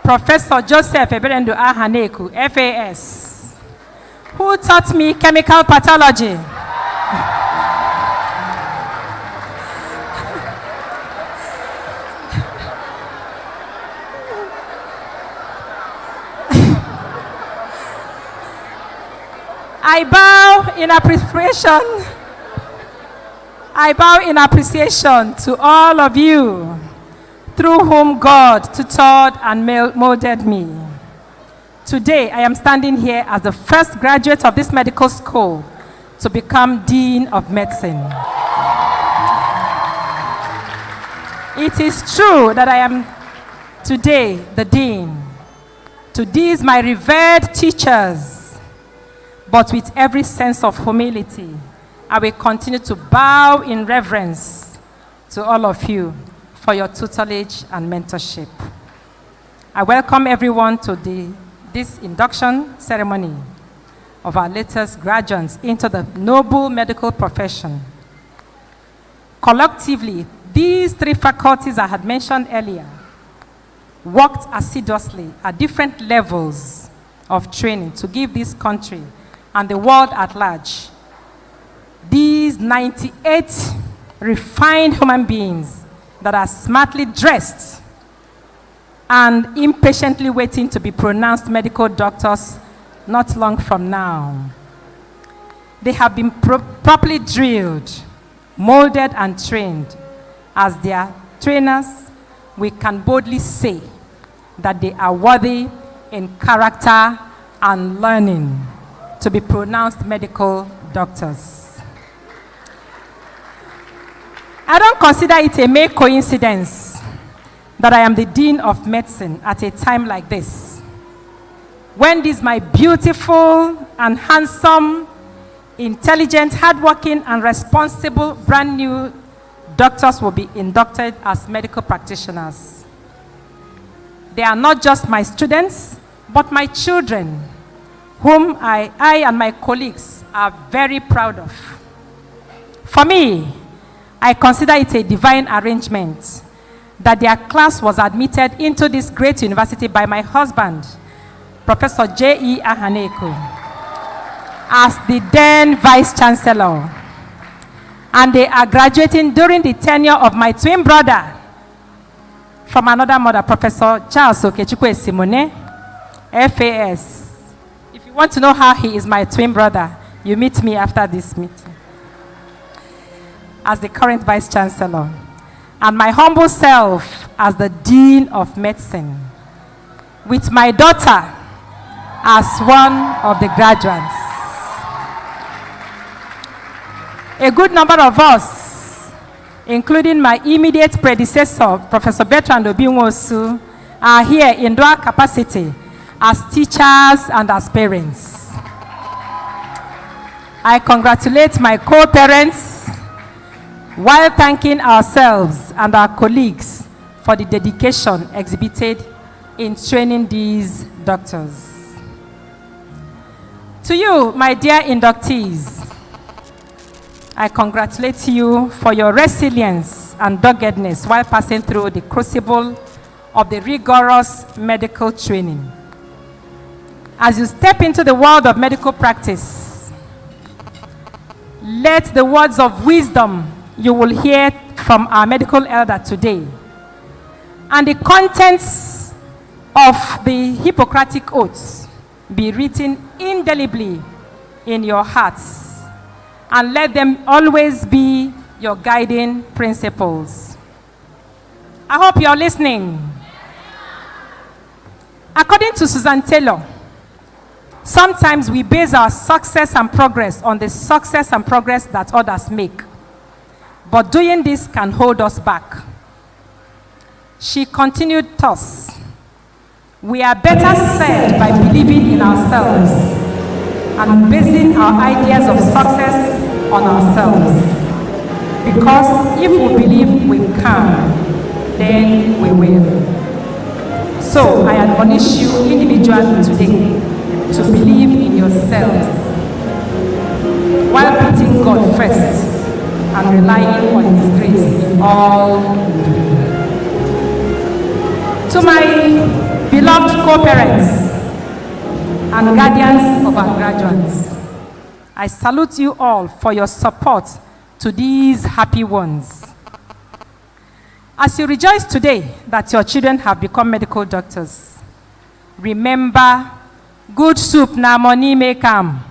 Professor Joseph Eberendo Ahaneku, FAS, who taught me chemical pathology. I bow in appreciation I bow in appreciation to all of you through whom God tutored and molded me. Today, I am standing here as the first graduate of this medical school to become Dean of Medicine. It is true that I am today the Dean to these my revered teachers, but with every sense of humility, I will continue to bow in reverence to all of you for your tutelage and mentorship. I welcome everyone to this induction ceremony of our latest graduates into the noble medical profession. Collectively, these three faculties I had mentioned earlier worked assiduously at different levels of training to give this country and the world at large these 98 refined human beings that are smartly dressed and impatiently waiting to be pronounced medical doctors not long from now. They have been properly drilled, molded, and trained. As their trainers, we can boldly say that they are worthy in character and learning to be pronounced medical doctors. I don't consider it a mere coincidence that I am the Dean of Medicine at a time like this, when these my beautiful and handsome, intelligent, hardworking, and responsible brand new doctors will be inducted as medical practitioners. They are not just my students, but my children, whom I and my colleagues are very proud of. For me, I consider it a divine arrangement that their class was admitted into this great university by my husband, Professor J.E. Ahaneko, as the then Vice Chancellor. And they are graduating during the tenure of my twin brother from another mother, Professor Charles Okechukwu Simone, FAS. If you want to know how he is my twin brother, you meet me after this meeting, as the current Vice Chancellor, and my humble self as the Dean of Medicine, with my daughter as one of the graduates. A good number of us, including my immediate predecessor, Professor Bertrand Obinwosu, are here in dual capacity as teachers and as parents. I congratulate my co-parents while thanking ourselves and our colleagues for the dedication exhibited in training these doctors. To you, my dear inductees, I congratulate you for your resilience and doggedness while passing through the crucible of the rigorous medical training. As you step into the world of medical practice, let the words of wisdom you will hear from our medical elder today and the contents of the Hippocratic Oaths be written indelibly in your hearts, and let them always be your guiding principles. I hope you're listening. According to Susan Taylor, sometimes we base our success and progress on the success and progress that others make. But doing this can hold us back. She continued thus: we are better served by believing in ourselves and basing our ideas of success on ourselves. Because if we believe we can, then we will. So I admonish you individually today to believe in yourselves while putting God first and relying on His grace in all you do. To my beloved co-parents and guardians of our graduates, I salute you all for your support to these happy ones. As you rejoice today that your children have become medical doctors, remember, good soup na money make am.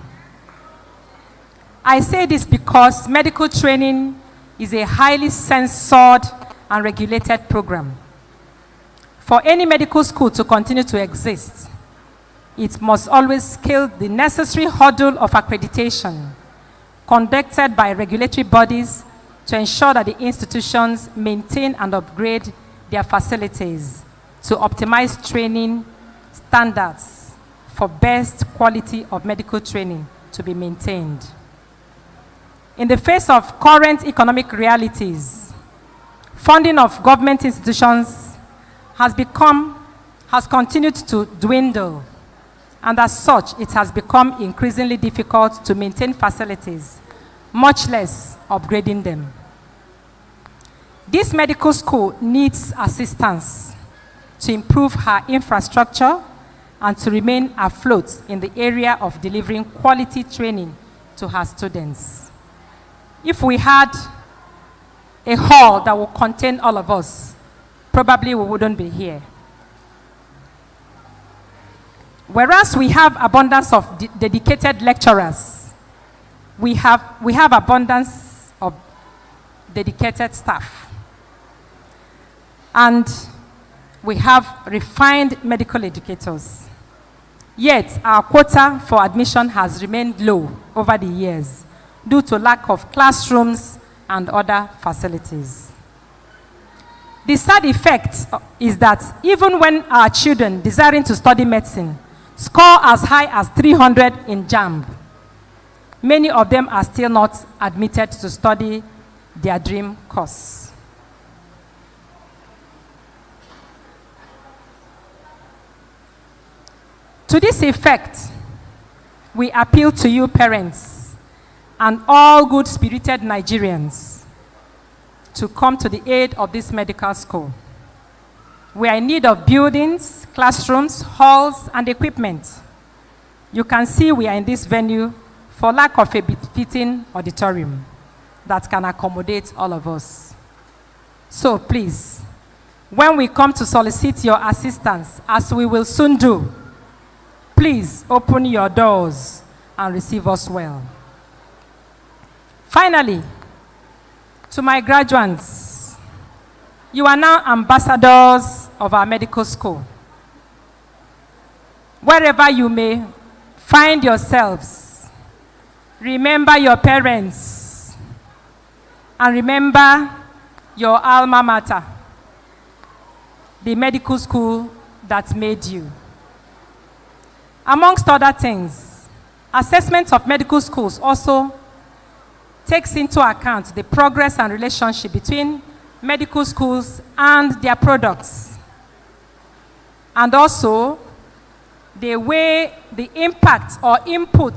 I say this because medical training is a highly censored and regulated program. For any medical school to continue to exist, it must always scale the necessary hurdle of accreditation conducted by regulatory bodies to ensure that the institutions maintain and upgrade their facilities to optimize training standards for best quality of medical training to be maintained. In the face of current economic realities, funding of government institutions has continued to dwindle, and as such, it has become increasingly difficult to maintain facilities, much less upgrading them. This medical school needs assistance to improve her infrastructure and to remain afloat in the area of delivering quality training to her students. If we had a hall that would contain all of us, probably we wouldn't be here. Whereas we have abundance of dedicated lecturers, we have abundance of dedicated staff. And we have refined medical educators. Yet, our quota for admission has remained low over the years due to lack of classrooms and other facilities. The sad effect is that even when our children desiring to study medicine score as high as 300 in JAMB, many of them are still not admitted to study their dream course. To this effect, we appeal to you parents and all good-spirited Nigerians to come to the aid of this medical school. We are in need of buildings, classrooms, halls, and equipment. You can see we are in this venue for lack of a befitting auditorium that can accommodate all of us. So please, when we come to solicit your assistance, as we will soon do, please open your doors and receive us well. Finally, to my graduates, you are now ambassadors of our medical school. Wherever you may find yourselves, remember your parents and remember your alma mater, the medical school that made you. Amongst other things, assessment of medical schools also takes into account the progress and relationship between medical schools and their products, and also the way the impact or input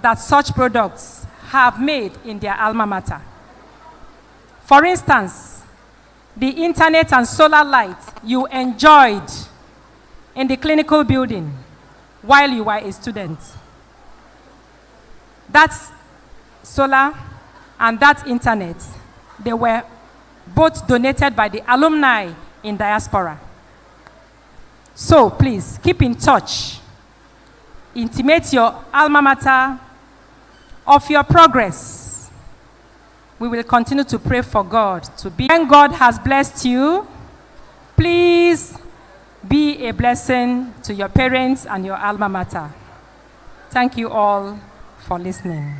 that such products have made in their alma mater. For instance, the internet and solar light you enjoyed in the clinical building while you were a student. That's solar and that internet, they were both donated by the alumni in diaspora. So please, keep in touch. Intimate your alma mater of your progress. We will continue to pray for God to be. When God has blessed you, please be a blessing to your parents and your alma mater. Thank you all for listening.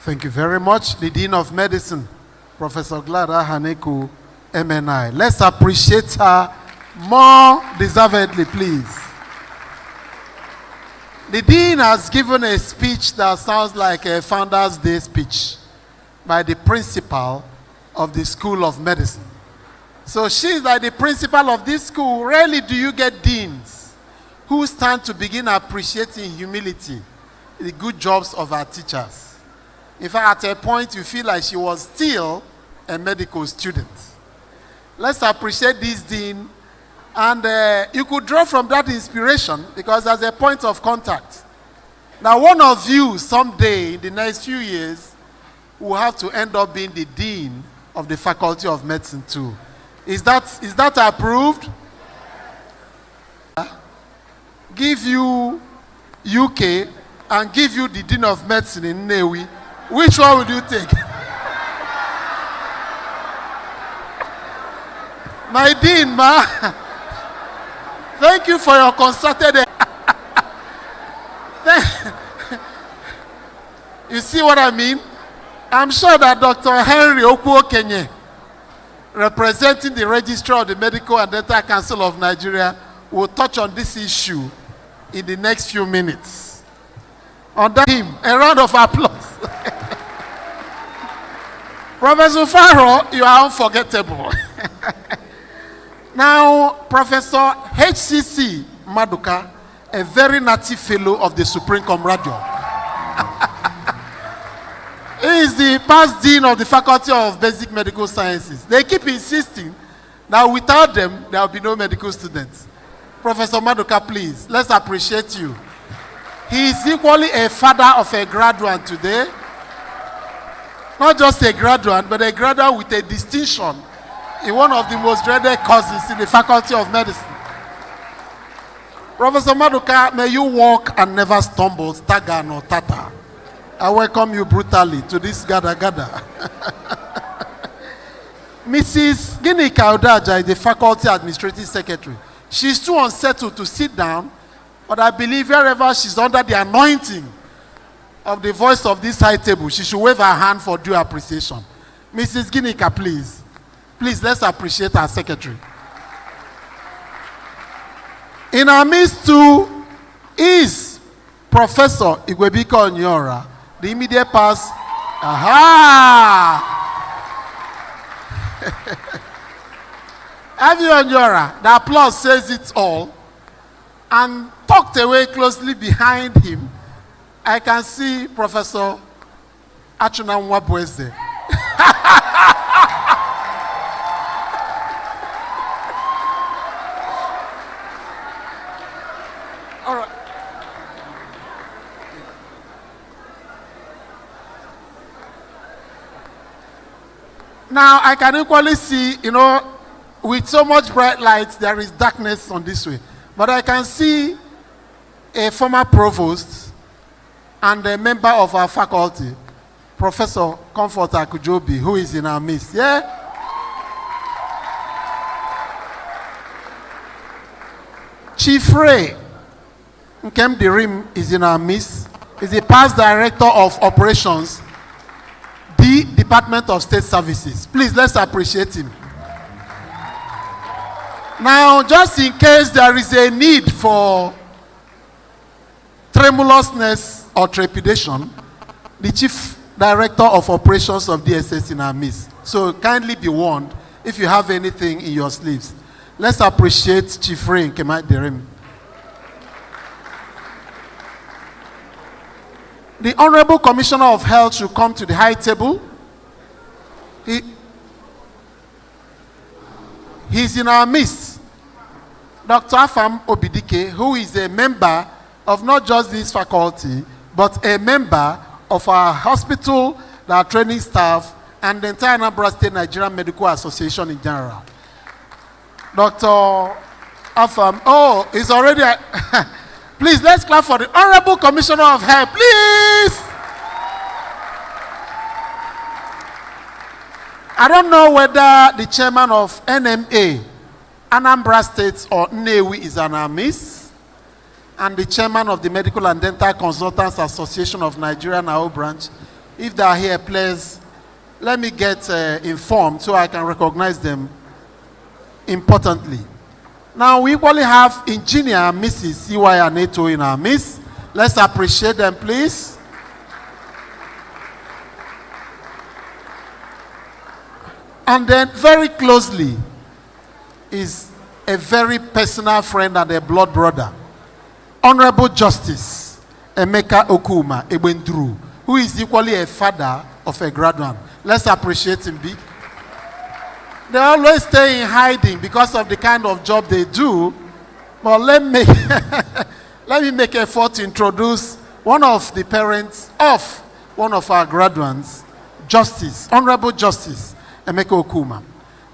Thank you very much, the Dean of Medicine, Professor Glada Haneku, MNI. Let's appreciate her more deservedly, please. The Dean has given a speech that sounds like a Founders' Day speech by the principal of the School of Medicine. So she's like the principal of this school. Rarely do you get deans who stand to begin appreciating humility, the good jobs of our teachers. In fact, at a point, you feel like she was still a medical student. Let's appreciate this dean. And you could draw from that inspiration because as a point of contact. Now, one of you someday in the next few years will have to end up being the dean of the Faculty of Medicine too. Is that approved? Give you UK and give you the Dean of Medicine in Nnewi, which one would you take? My Dean, ma. Thank you for your concerted. You see what I mean? I'm sure that Dr. Henry Okuokenye, representing the Registrar of the Medical and Dental Council of Nigeria, will touch on this issue in the next few minutes. Under him, a round of applause. Professor Faro, you are unforgettable. Now, Professor HCC Maduka, a very native fellow of the Supreme Comradio. He is the past dean of the Faculty of Basic Medical Sciences. They keep insisting that without them, there will be no medical students. Professor Maduka, please, let's appreciate you. He is equally a father of a graduate today. Not just a graduate, but a graduate with a distinction in one of the most dreaded courses in the Faculty of Medicine. Professor Maduka, may you walk and never stumble, stagger nor tatter. I welcome you brutally to this gada. Mrs. Ginika Odaja is the Faculty Administrative Secretary. She's too unsettled to sit down, but I believe wherever she's under the anointing of the voice of this high table, she should wave her hand for due appreciation. Mrs. Ginika, please. Please, let's appreciate our secretary. In our midst too is Professor Igwebika Onyora, the immediate past. Aha! Have you Onyora? The applause says it all. And tucked away closely behind him, I can see Professor Achuna Nwabweze. All right. Now I can equally see, with so much bright light, there is darkness on this way. But I can see a former provost and a member of our faculty, Professor Comfort Akujobi, who is in our midst. Yeah? Chief Ray Nkem Dirim is in our midst. He's the past director of operations, the Department of State Services. Please, let's appreciate him. Now, just in case there is a need for tremulousness or trepidation, the Chief Director of Operations of DSS in our midst. So kindly be warned if you have anything in your sleeves. Let's appreciate Chief Ray Nkema Derem. The Honorable Commissioner of Health should come to the high table. He's in our midst. Dr. Afam Obidike, who is a member of not just this faculty, but a member of our hospital, our training staff, and the entire Anambra State Nigerian Medical Association in general. Dr. Afam, he's already... Please, let's clap for the Honorable Commissioner of Health, please! I don't know whether the chairman of NMA, Anambra State, or Nnewi is in our midst, and the chairman of the Medical and Dental Consultants Association of Nigeria, Nao branch. If they are here, please, let me get informed so I can recognize them importantly. Now, we equally have Engineer Mrs. C.Y. Aneto in our midst. Let's appreciate them, please. And then very closely is a very personal friend and a blood brother, Honorable Justice Emeka Okuma Ebendru, who is equally a father of a graduate. Let's appreciate him big. They always stay in hiding because of the kind of job they do. But let me make an effort to introduce one of the parents of one of our graduates, Justice, Honorable Justice Emeka Okuma.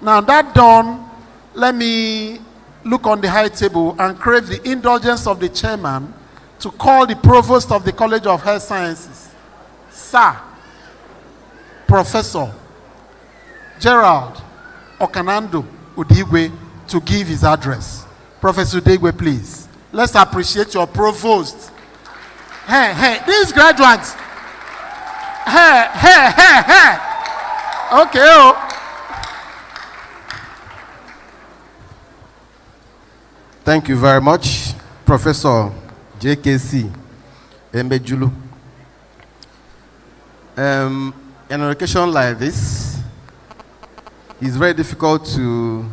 Now that done, let me look on the high table and crave the indulgence of the chairman to call the Provost of the College of Health Sciences, Sir, Professor Gerald Okanando Udigwe, to give his address. Professor Udigwe, please. Let's appreciate your Provost. Hey, these graduates. Hey. Okay. Oh. Thank you very much, Professor JKC Mbejulu. In an occasion like this, it's very difficult to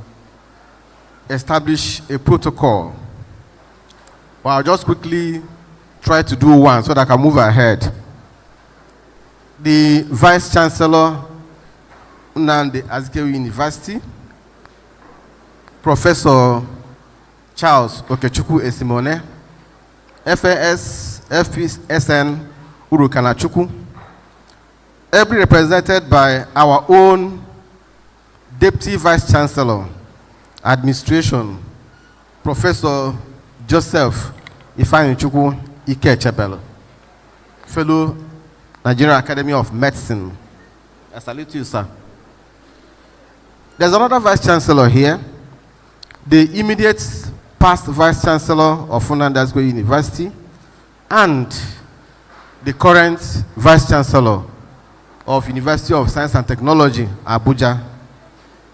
establish a protocol. But I'll just quickly try to do one so that I can move ahead. The Vice Chancellor, Nnamdi Azikiwe University, Professor Charles Okechukwu Esimone, FAS, FPSN Urukanachukwu, ably represented by our own Deputy Vice Chancellor, Administration, Professor Joseph Ifeanyichukwu Ikechebelu, fellow Nigerian Academy of Medicine. I salute you, sir. There's another Vice Chancellor here, the immediate past Vice Chancellor of Nnamdi Azikiwe University and the current Vice Chancellor of University of Science and Technology, Abuja,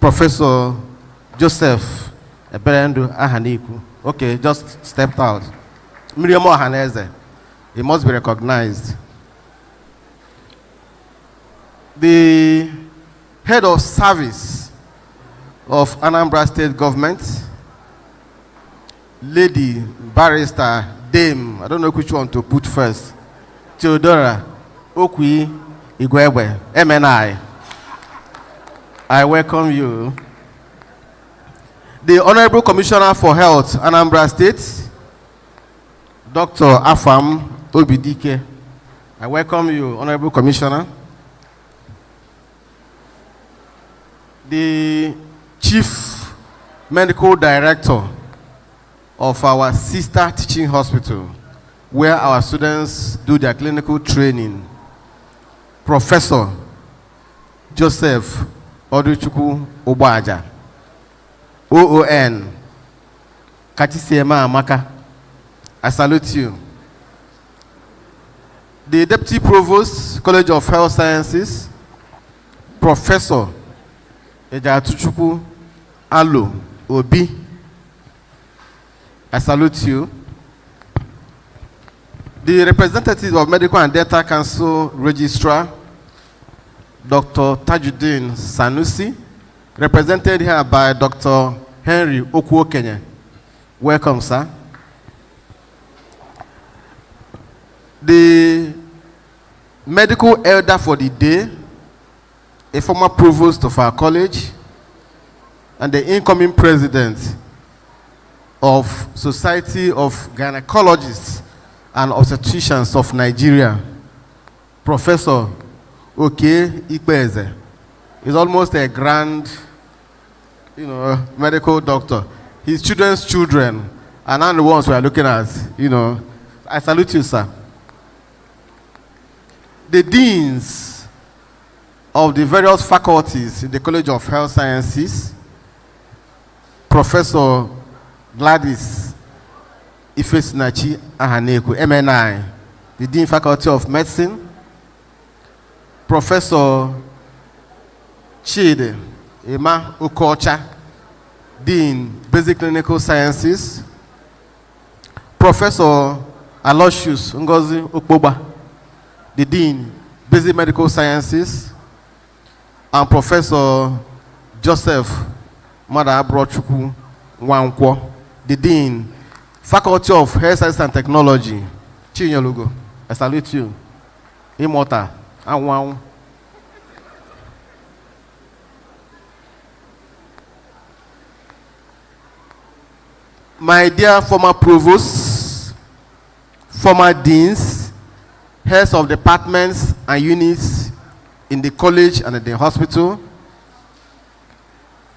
Professor Joseph Eberendu Ahaniku. Okay, just stepped out. Miriam Ohaneze, he must be recognized. The head of service of Anambra State Government, Lady Barrister Dame, I don't know which one to put first, Theodora Okwi Igwebe, MNI. I welcome you. The Honorable Commissioner for Health, Anambra State, Dr. Afam Obidike. I welcome you, Honorable Commissioner. The Chief Medical Director of our sister teaching hospital, where our students do their clinical training, Professor Joseph Oduchukwu Obaja, OON, Kachisiema Amaka. I salute you. The Deputy Provost, College of Health Sciences, Professor Ejatuchukwu Alo Obi. I salute you. The representative of Medical and Dental Council Registrar, Dr. Tajuddin Sanusi, represented here by Dr. Henry Okuokenye. Welcome, sir. The medical elder for the day, a former provost of our college, and the incoming president of Society of Gynecologists and Obstetricians of Nigeria, Professor Oke Ikpeze. He's almost a grand, medical doctor. His children's children are not the ones we are looking at, I salute you, sir. The deans of the various faculties in the College of Health Sciences, Professor Gladys Ifesinachi Ahaneku, MNI, the Dean Faculty of Medicine, Professor Chide Emma Okocha, Dean Basic Clinical Sciences, Professor Aloysius Ngozi Okpoba, the Dean Basic Medical Sciences, and Professor Joseph Madabrochukwu Nwankwo, the Dean Faculty of Health Science and Technology. Chinyolugo, I salute you. Immortal. My dear former provosts, former deans, heads of departments and units in the college and in the hospital,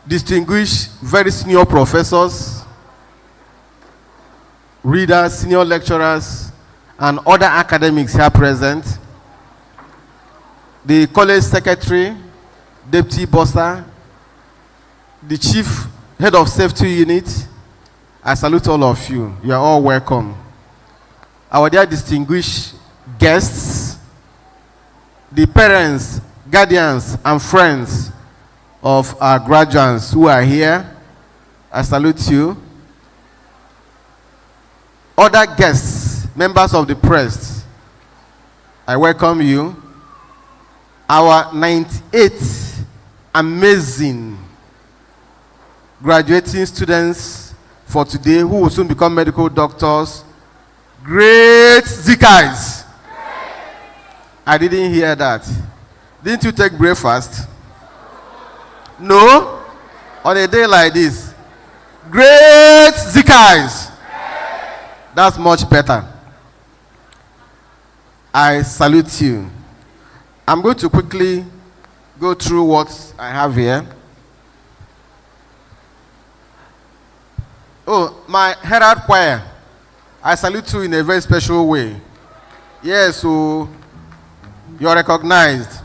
distinguished very senior professors, readers, senior lecturers, and other academics here present, the college secretary, deputy bursar, the chief head of safety unit, I salute all of you. You are all welcome. Our dear distinguished guests, the parents, guardians, and friends of our graduates who are here, I salute you. Other guests, members of the press, I welcome you. Our 98th amazing graduating students for today who will soon become medical doctors, great Zikas. I didn't hear that. Didn't you take breakfast? No? On a day like this, great Zikas. That's much better. I salute you. I'm going to quickly go through what I have here. Oh, my Herald Choir, I salute you in a very special way. Yes, so you're recognized.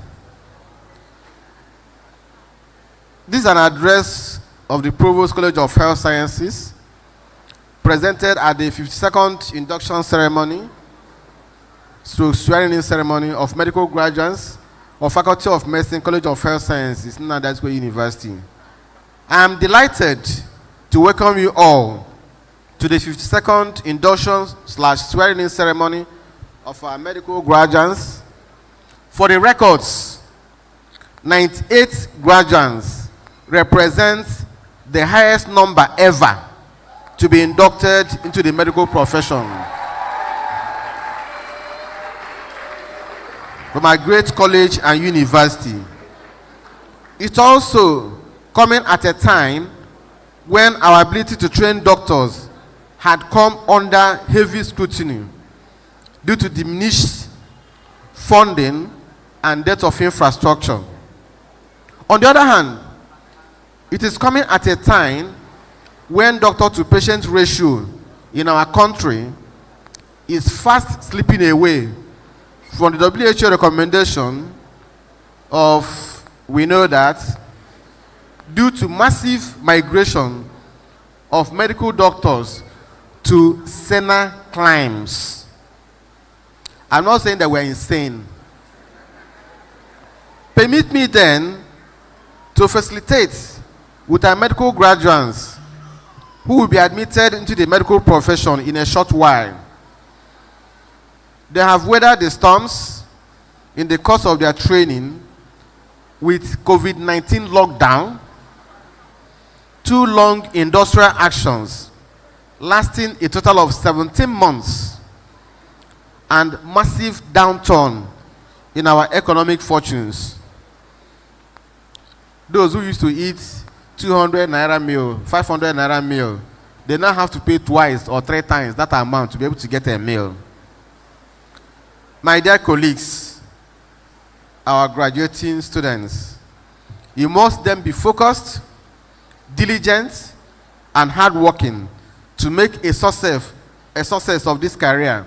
This is an address of the Provost College of Health Sciences, presented at the 52nd induction ceremony, swearing-in ceremony of medical graduates of Faculty of Medicine, College of Health Sciences, Nnamdi Azikiwe University. I am delighted to welcome you all to the 52nd induction / swearing-in ceremony of our medical graduates. For the records, 98 graduates represent the highest number ever to be inducted into the medical profession from a great college and university. It's also coming at a time when our ability to train doctors had come under heavy scrutiny due to diminished funding and dearth of infrastructure. On the other hand, it is coming at a time when doctor-to-patient ratio in our country is fast slipping away from the WHO recommendation of, we know that, due to massive migration of medical doctors to saner climes. I'm not saying that we're insane. Permit me then to facilitate with our medical graduates who will be admitted into the medical profession in a short while. They have weathered the storms in the course of their training with COVID-19 lockdown, 2 long industrial actions lasting a total of 17 months, and massive downturn in our economic fortunes. Those who used to eat 200 naira meal, 500 naira meal, they now have to pay twice or 3 times that amount to be able to get a meal. My dear colleagues, our graduating students, you must then be focused, diligent, and hardworking to make a success of this career,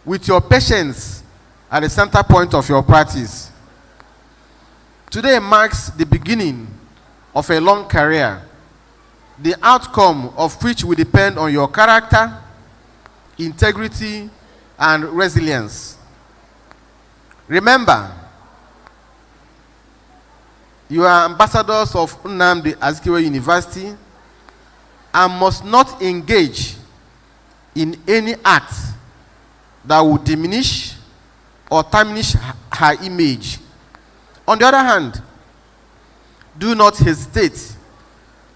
with your patience at the center point of your practice. Today marks the beginning of a long career, the outcome of which will depend on your character, integrity, and resilience. Remember, you are ambassadors of Nnamdi Azikiwe University and must not engage in any act that will diminish or tarnish her image. On the other hand, do not hesitate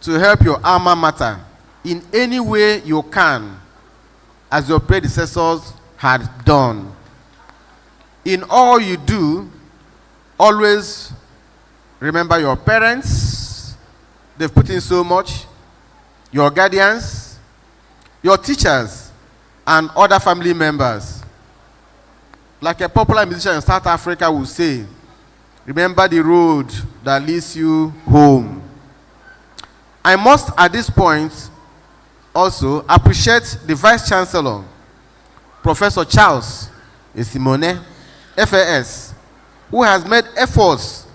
to help your alma mater in any way you can, as your predecessors had done. In all you do, always remember your parents, they've put in so much, your guardians, your teachers, and other family members. Like a popular musician in South Africa will say, remember the road that leads you home. I must at this point also appreciate the Vice Chancellor Professor Charles Esimone, FAS, who has made efforts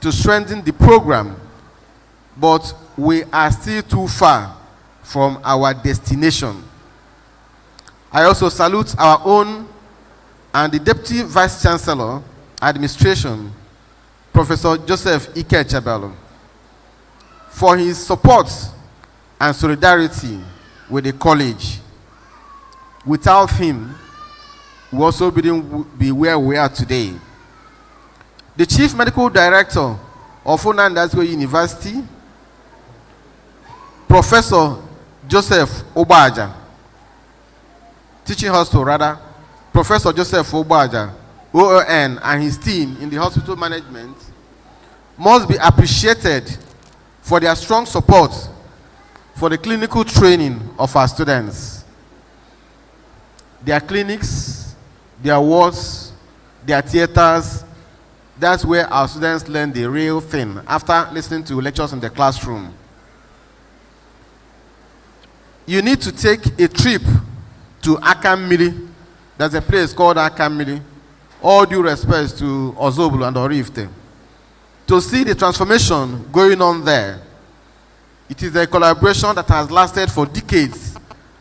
to strengthen the program, but we are still too far from our destination. I also salute our own and the Deputy Vice Chancellor, Administration, Professor Joseph Ike Chebelo, for his support and solidarity with the college. Without him, we also wouldn't be where we are today. The Chief Medical Director of Nnamdi Azikiwe University, Professor Joseph Obaja, teaching hospital rather, Professor Joseph Obaja, OON, and his team in the hospital management must be appreciated for their strong support for the clinical training of our students. Their clinics, their wards, their theaters, that's where our students learn the real thing after listening to lectures in the classroom. You need to take a trip to Akammili. There's a place called Akammili. All due respect to Ozobulu and Orifte, to see the transformation going on there. It is a collaboration that has lasted for decades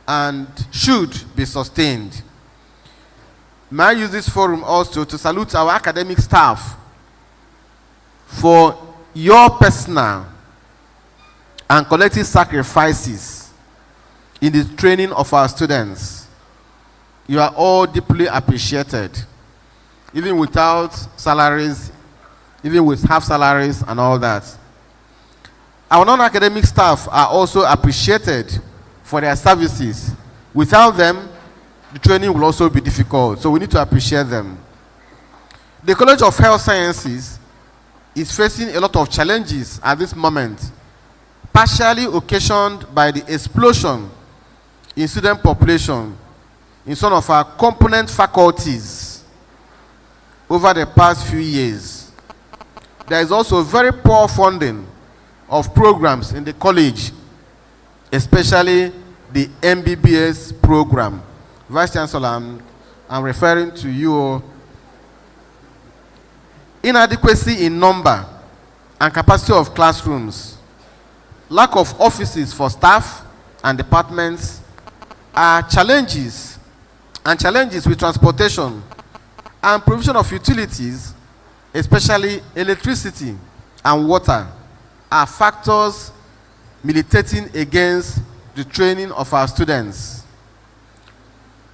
and should be sustained. May I use this forum also to salute our academic staff for your personal and collective sacrifices in the training of our students. You are all deeply appreciated, even without salaries, even with half salaries and all that. Our non-academic staff are also appreciated for their services. Without them, the training will also be difficult, so we need to appreciate them. The College of Health Sciences is facing a lot of challenges at this moment, partially occasioned by the explosion in student population in some of our component faculties over the past few years. There is also very poor funding of programs in the college, especially the MBBS program. Vice Chancellor, I'm referring to you. Inadequacy in number and capacity of classrooms, lack of offices for staff and departments are challenges, and challenges with transportation and provision of utilities, especially electricity and water, are factors militating against the training of our students.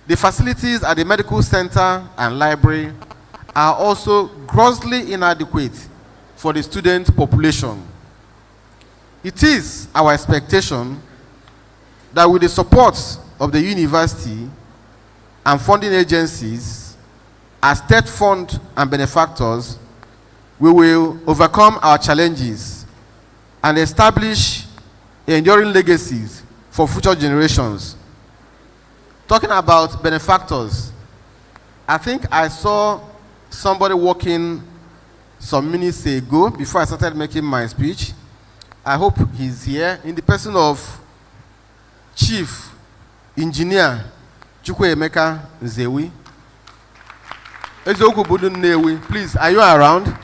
The facilities at the medical center and library are also grossly inadequate for the student population. It is our expectation that with the support of the university and funding agencies, as state fund and benefactors, we will overcome our challenges and establish enduring legacies for future generations. Talking about benefactors, I think I saw somebody walking some minutes ago before I started making my speech. I hope he's here in the person of Chief Engineer Chukwuemeka Nzewi. Please, are you around?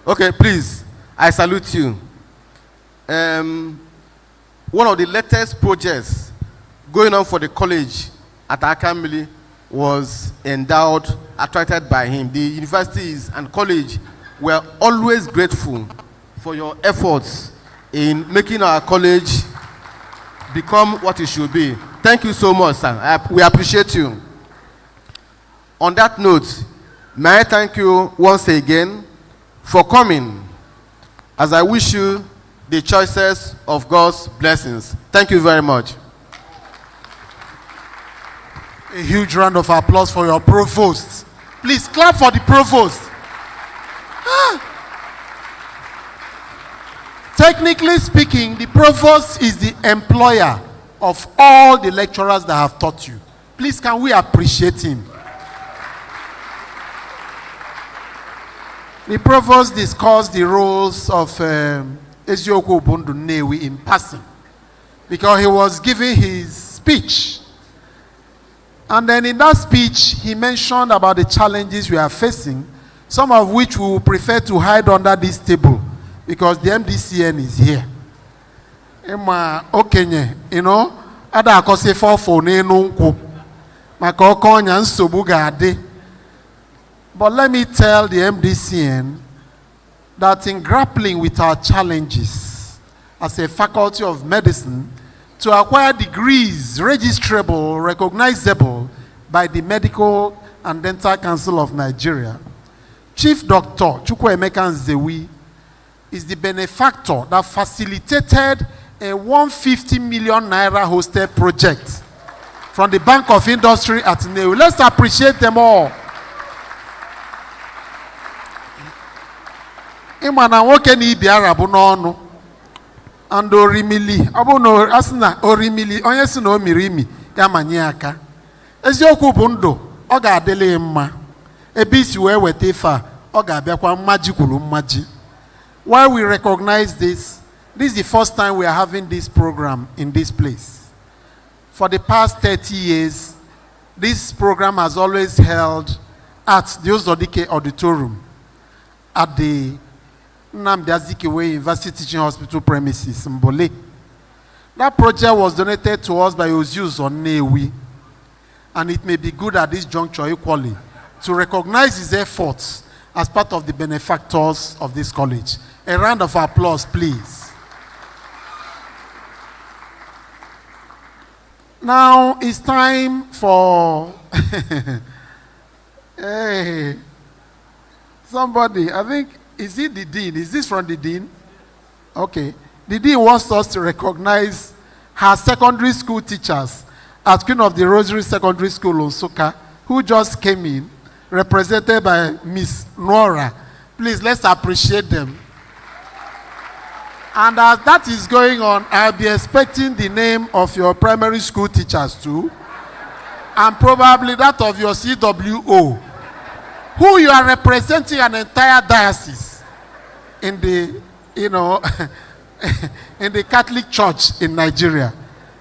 Okay, please, I salute you. One of the latest projects going on for the college at Akammili was endowed, attracted by him. The universities and college were always grateful for your efforts in making our college become what it should be. Thank you so much, sir. We appreciate you. On that note, may I thank you once again for coming, as I wish you the choicest of God's blessings. Thank you very much. A huge round of applause for your provost. Please clap for the provost. Technically speaking, the provost is the employer of all the lecturers that have taught you. Please, can we appreciate him? The provost discussed the roles of Eziokwu Obundu Nnewi in passing. because he was giving his speech. And then in that speech, he mentioned about the challenges we are facing, some of which we will prefer to hide under this table because the MDCN is here. Okenye, you know, ada akose for n'enu nkwụ maka ọkọ ọnya nsogbu ga-adị. But let me tell the MDCN that in grappling with our challenges as a faculty of medicine, to acquire degrees registrable, recognizable by the Medical and Dental Council of Nigeria, Chief Dr. Chukwuemeka Nzewi is the benefactor that facilitated a 150 million naira hosted project from the Bank of Industry at Neu. Let's appreciate them all. Imana nwoke na ibi Arabu n'ọnụ and orimili ọbụ na asịna orimili onye si na omirimi ya manye aka eziokwu bụ ndụ ọ ga-adịlị mma ebe isi wee weta ife a ọ ga-abịakwa mmaji kwuru mmaji. While we recognize this is the first time we are having this program in this place. For the past 30 years, this program has always held at the Ozodike Auditorium at the Nnamdi Azikiwe University Teaching Hospital premises in Mbole. That project was donated to us by Ozius Onewi, and it may be good at this juncture equally to recognize his efforts as part of the benefactors of this college. A round of applause, please. Now it's time for hey, somebody, I think, is it the dean? Is this from the dean? Okay. The dean wants us to recognize her secondary school teachers at Queen of the Rosary Secondary School, Onsuka, who just came in, represented by Miss Nora. Please, let's appreciate them. And as that is going on, I'll be expecting the name of your primary school teachers too, and probably that of your CWO, who you are representing an entire diocese in the, you know, in the Catholic Church in Nigeria.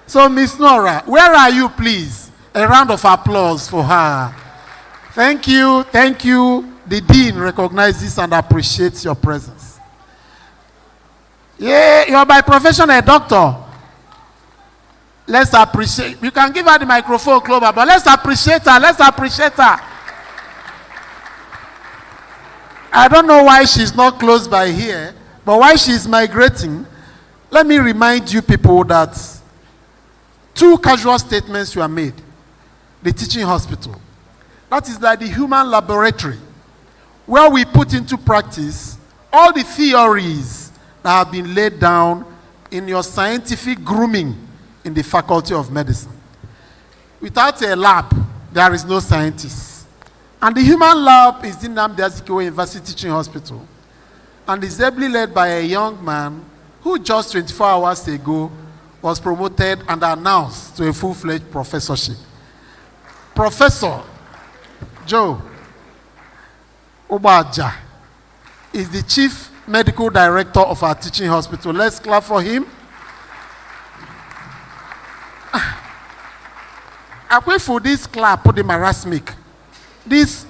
So, Miss Nora, where are you, please? A round of applause for her. Thank you, thank you. The dean recognizes and appreciates your presence. Yeah, you're by profession a doctor. Let's appreciate. You can give her the microphone, Clover, but let's appreciate her. Let's appreciate her. I don't know why she's not close by here, but while she's migrating, let me remind you people that 2 casual statements were made. The teaching hospital. That is like the human laboratory, where we put into practice all the theories that have been laid down in your scientific grooming in the Faculty of Medicine. Without a lab, there is no scientist. And the human lab is the Nnamdi Azikiwe University Teaching Hospital, and is ably led by a young man who just 24 hours ago was promoted and announced to a full-fledged professorship. Professor Joe Obaja is the chief medical director of our teaching hospital. Let's clap for him. I wait for this clap, put the marasmic. This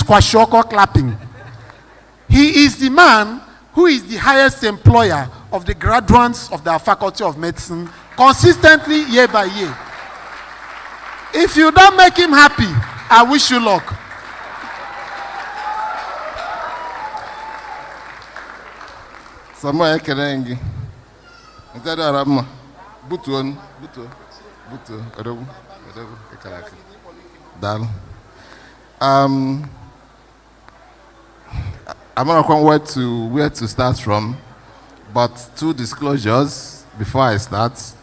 kwashoko clapping. He is the man who is the highest employer of the graduates of the Faculty of Medicine consistently year by year. If you don't make him happy, I wish you luck. Samuel Kerengi. Instead of Rama, Butuan, Butu, Adobu, Ekaraki. Dal. I'm not quite where to start from, but 2 disclosures before I start.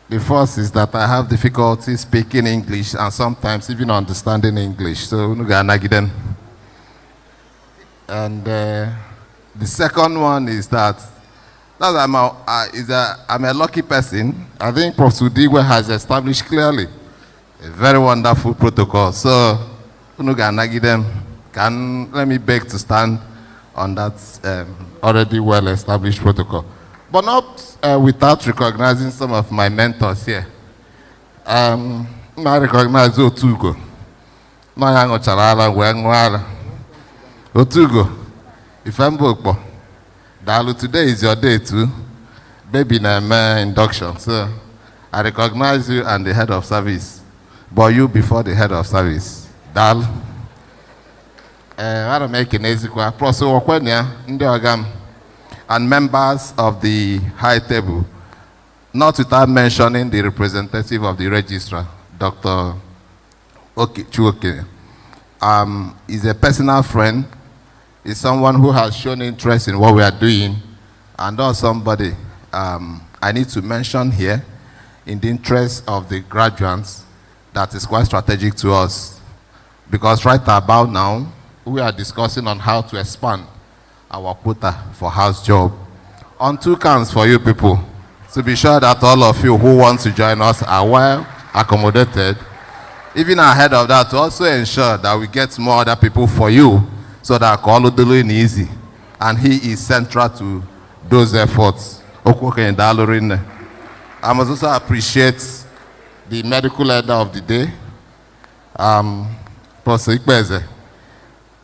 The first is that I have difficulty speaking English and sometimes even understanding English. So, and the second one is that I'm a lucky person. I think Prof. Udigwe has established clearly a very wonderful protocol. So, let me beg to stand on that already well-established protocol. but not without recognizing some of my mentors here. I recognize Otugo. Otugo, if I'm booked, Dalu, today is your day too. Baby name induction. So I recognize you and the head of service. But you before the head of service. Dal. I don't make an easy and members of the high table, not without mentioning the representative of the registrar, Dr. Chuoke. Is a personal friend, is someone who has shown interest in what we are doing, and also somebody I need to mention here in the interest of the graduates that is quite strategic to us. Because right about now, we are discussing on how to expand our quota for house job on 2 counts for you people, to be sure that all of you who want to join us are well accommodated. Even ahead of that, to also ensure that we get more other people for you, so that Koludulu is easy, and he is central to those efforts. I must also appreciate the medical leader of the day, Professor Ikpeze.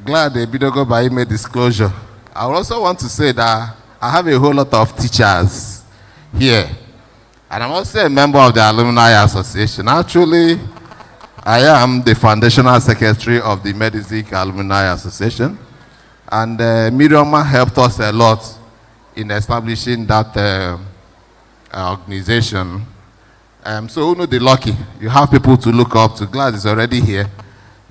Glad the Bidogo Bai made disclosure. I also want to say that I have a whole lot of teachers here, and I'm also a member of the Alumni Association. Actually, I am the foundational secretary of the Medizik Alumni Association, and Miriam helped us a lot in establishing that organization. So you know the lucky, you have people to look up to. Glad is already here.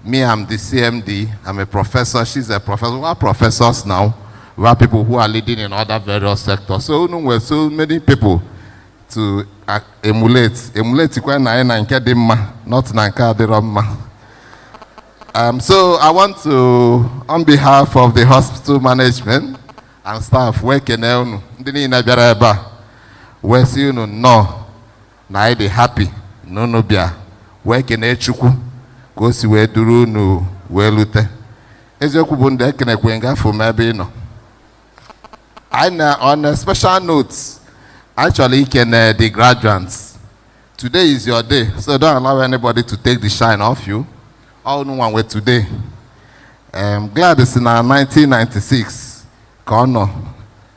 Me, I'm the CMD, I'm a professor, she's a professor. We are professors now. We have people who are leading in other various sectors. So you know, we're so many people to emulate not so I want to, on behalf of the hospital management and staff, working no na dey happy no bia working chukwu go si we duru no we lute ezekwu bu nde kenekwe ngafu mebe no. And on a special note, actually the graduates, today is your day, so don't allow anybody to take the shine off you. All no one with today. Glad it's in 1996, Kono,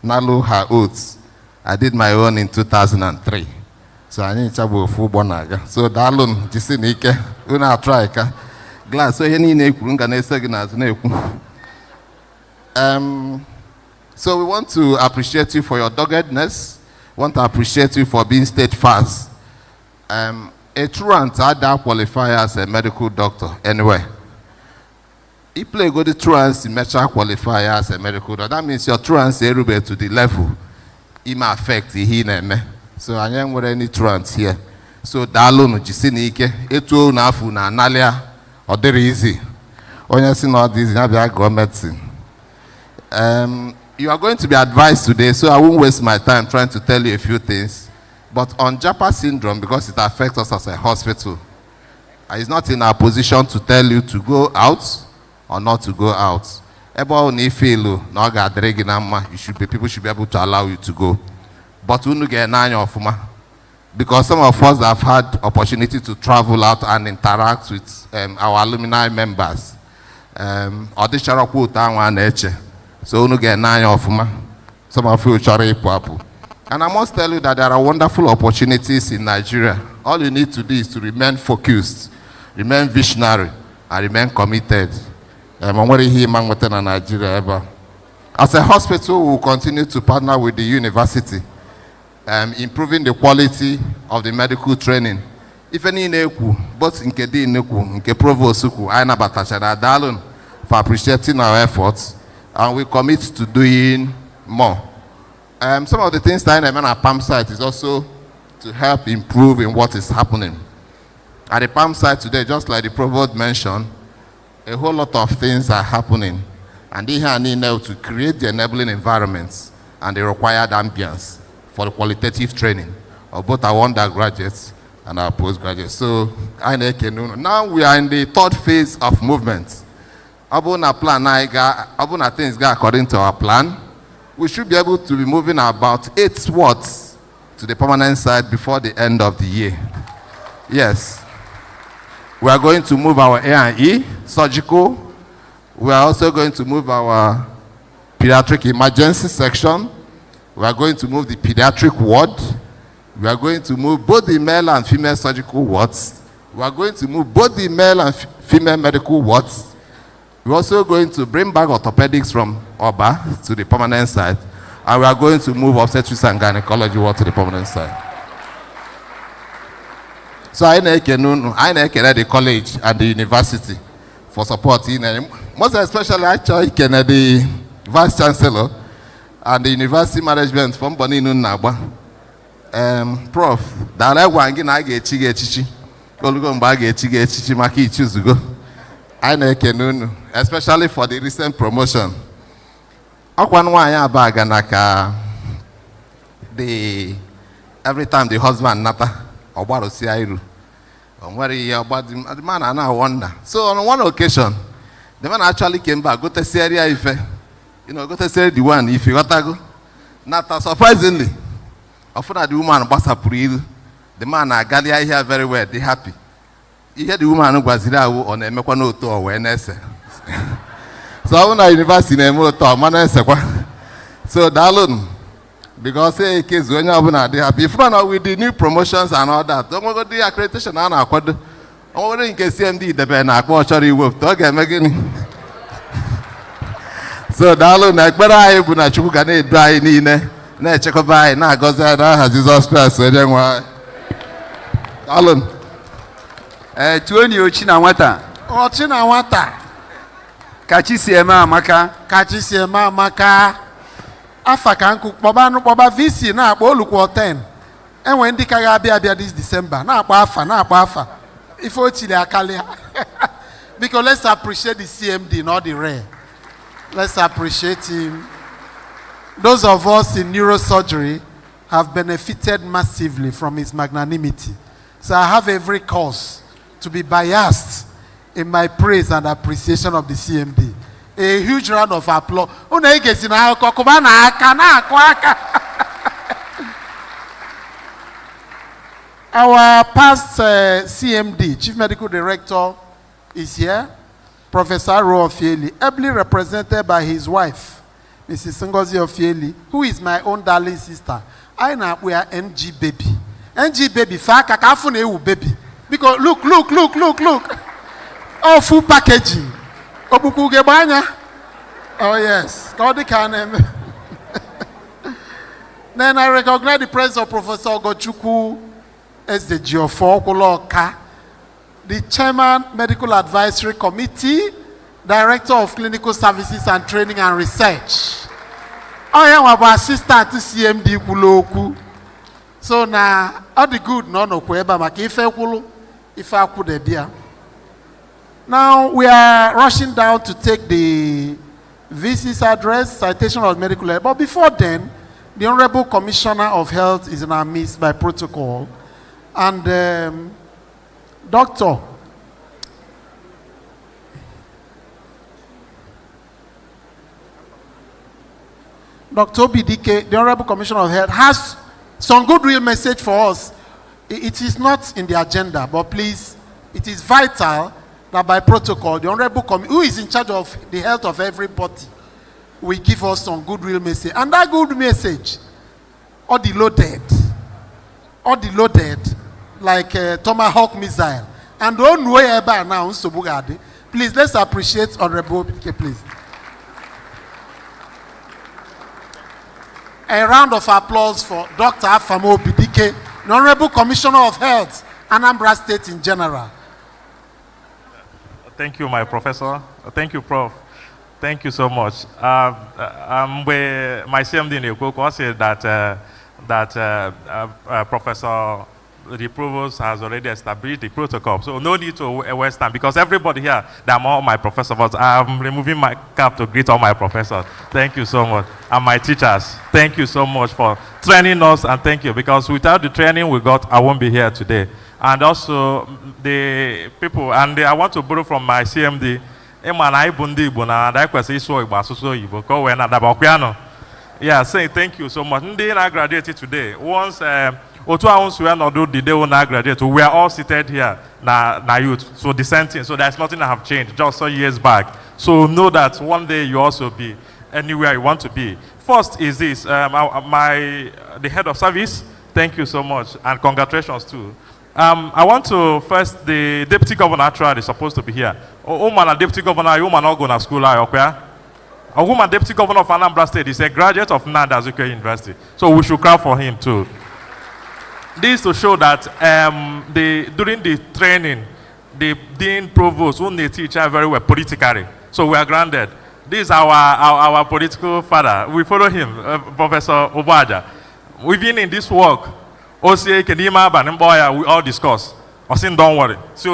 Nalu her oaths. I did my own in 2003. So I need to be full bonaga. So Dalun, Jisinike, Una Trika. Glad so any so we want to appreciate you for your doggedness. Want to appreciate you for being steadfast. A truant that qualify as a medical doctor anyway. He play good truants in medical qualify as a medical doctor. That means your truants are to the level it may affect he name. So I am with any truants here. So Dalun Jisinike, Etu Nafu na Nalia or there easy. Only see not this in medicine. You are going to be advised today, so I won't waste my time trying to tell you a few things. But on Japa syndrome, because it affects us as a hospital, it's not in our position to tell you to go out or not to go out. People should be able to allow you to go. But we don't get because some of us have had opportunity to travel out and interact with our alumni members. So you get 9 of them. Some of you are people. And I must tell you that there are wonderful opportunities in Nigeria. All you need to do is to remain focused, remain visionary, and remain committed. As a hospital, we will continue to partner with the university, improving the quality of the medical training. If any both in Provost, for appreciating our efforts. And we commit to doing more. Some of the things that I at PAM site is also to help improve in what is happening. At the PAM site today, just like the Provost mentioned, a whole lot of things are happening. And they need now to create the enabling environments and the required ambience for the qualitative training of both our undergraduates and our postgraduates. So now we are in the 3rd phase of movement. Abuna plan things go according to our plan. we should be able to be moving about 8 wards to the permanent side before the end of the year. Yes. We are going to move our A&E, surgical. We are also going to move our pediatric emergency section. We are going to move the pediatric ward. We are going to move both the male and female surgical wards. We are going to move both the male and female medical wards. We're also going to bring back orthopedics from Oba to the permanent side. And we are going to move obstetrics and gynecology ward to the permanent side. So I know the college and the university for supporting, most especially actually the Vice Chancellor and the University Management from Boninu Nagba. Prof, that I want to get chichi. I know, especially for the recent promotion. Every time the husband nata, the man and I wonder. So on one occasion, the man actually came back, go to Syria if go to Syria the one if you got to go. Nata surprisingly, often the woman was April, the man and Galia here very well, they happy. You hear the woman who was there on a Mekwano to awareness. So I went to university in Moto, so that alone. Because hey, kids, when you're happy, if not with the new promotions and all that, don't go to the accreditation and I could. I'm in case CMD the pen, I watch your work. Okay, Megan. So, Darlon, like, but I would not you can dry in a check of by now, because I have Jesus Christ. So, then why? Darlon, 20 Chinawata. Oh, Chinawata. Kachisiema Maka. Kachisiema Maka. Afa kanku baba VC na akpa olukwo 10 enwe ndị ka ga-abịa this December na akpa afa ife ochili akali because let's appreciate the CMD, not the rare. Let's appreciate him. Those of us in neurosurgery have benefited massively from his magnanimity, so I have every cause to be biased in my praise and appreciation of the CMD. A huge round of applause. Our past CMD, Chief Medical Director, is here. Professor Aro Ofieli, ably represented by his wife, Mrs. Ngozi Ofieli, who is my own darling sister. I know we are NG baby. NG baby, baby. Because look. Oh, full packaging. Oh yes, Then I recognize the presence of Professor Ogochukwu Ezejiofor, the Chairman, Medical Advisory Committee, Director of Clinical Services and Training and Research. I am our assistant to CMD Kuloku. So now, all the good no kweba makife kulu if I could dear. Now we are rushing down to take the VC's address, citation of medical aid. But before then, the Honorable Commissioner of Health is in our midst by protocol. And Dr. BDK, the Honorable Commissioner of Health, has some goodwill message for us. It is not in the agenda, but please, it is vital that by protocol, the Honorable who is in charge of the health of everybody, will give us some goodwill message. And that good message, all the loaded, like Tomahawk missile. And don't worry about now, please, let's appreciate Honorable BDK, please. A round of applause for Dr. Afamo BDK, the Honorable Commissioner of Health, Anambra State in general. Thank you, my professor. Thank you, Prof. Thank you so much. My CMD in Ekoko said that Professor the Provost has already established the protocol, so no need to waste time because everybody here, they're all my professors. I'm removing my cap to greet all my professors. Thank you so much. And my teachers, thank you so much for training us, and thank you, because without the training we got, I won't be here today. And also the people, and I want to borrow from my CMD. Yeah, say thank you so much. They are graduated today. Once Otu ounce we are not do the day when I graduate. We are all seated here na youth. So dissenting. So there's nothing that have changed just some years back. So know that one day you also be anywhere you want to be. First is this, the head of service, thank you so much, and congratulations too. I want to first, the deputy governor actually is supposed to be here. Woman, deputy governor, woman not going to school, okay? A woman deputy governor of Anambra State is a graduate of Nnamdi Azikiwe University. So we should clap for him too. This to show that during the training, the dean provost, who they teach very well politically. So we are grounded. This is our political father. We follow him, Professor Obaja. We've been in this work. OCA, Kedima, Banimboya, we all discuss. Osin, don't worry. He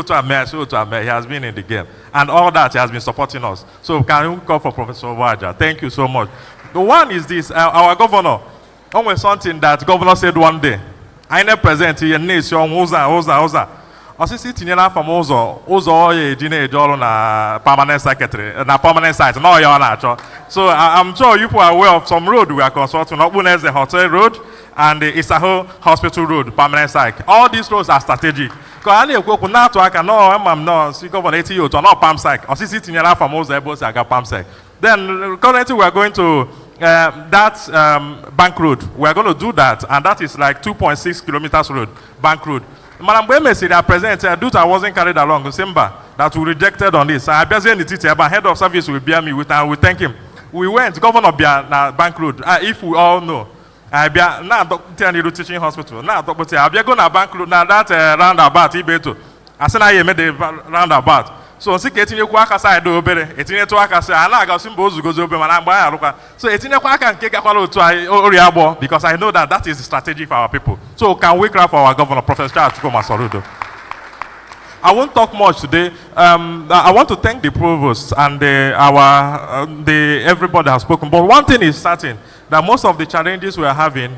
has been in the game. And all that, he has been supporting us. So can you call for Professor Obaja? Thank you so much. The one is this, our governor, always something that governor said one day. I never present here, nation, Oza. Osisi tinyela from Ozo ye jine ejolo na permanent secretary, na permanent site, no ya na. So I'm sure you are aware of some road we are consulting. Obunez the hotel road and the Isaho Hospital Road, permanent site. All these roads are strategic. Because I go na to aka no see governor 80 to no palm site. Osisi tinyela from Ozo ebo se aga palm site. Then currently we are going to bank road. We are going to do that, and that is like 2.6 kilometers road, bank road. Madam Beme said that president, due to I wasn't carried along, December, that we rejected on this. I present the teacher, but head of service will bear me with, and we thank him. We went, governor Bia na bank road, if we all know. I be now doctor teaching hospital. Now doctor, I be going to bank road now that roundabout. Ibeto. I said I made the roundabout. So si ketinye kwa aka side obere, etinye to aka side, ana aga simbo ozugozi obe mana agba ya aruka. So etinye kwa aka nke gakwala otu oriabo, because I know that is the strategy for our people. So can we clap for our governor, Professor Chancellor? I won't talk much today. I want to thank the provost and everybody has spoken. But one thing is certain, that most of the challenges we are having,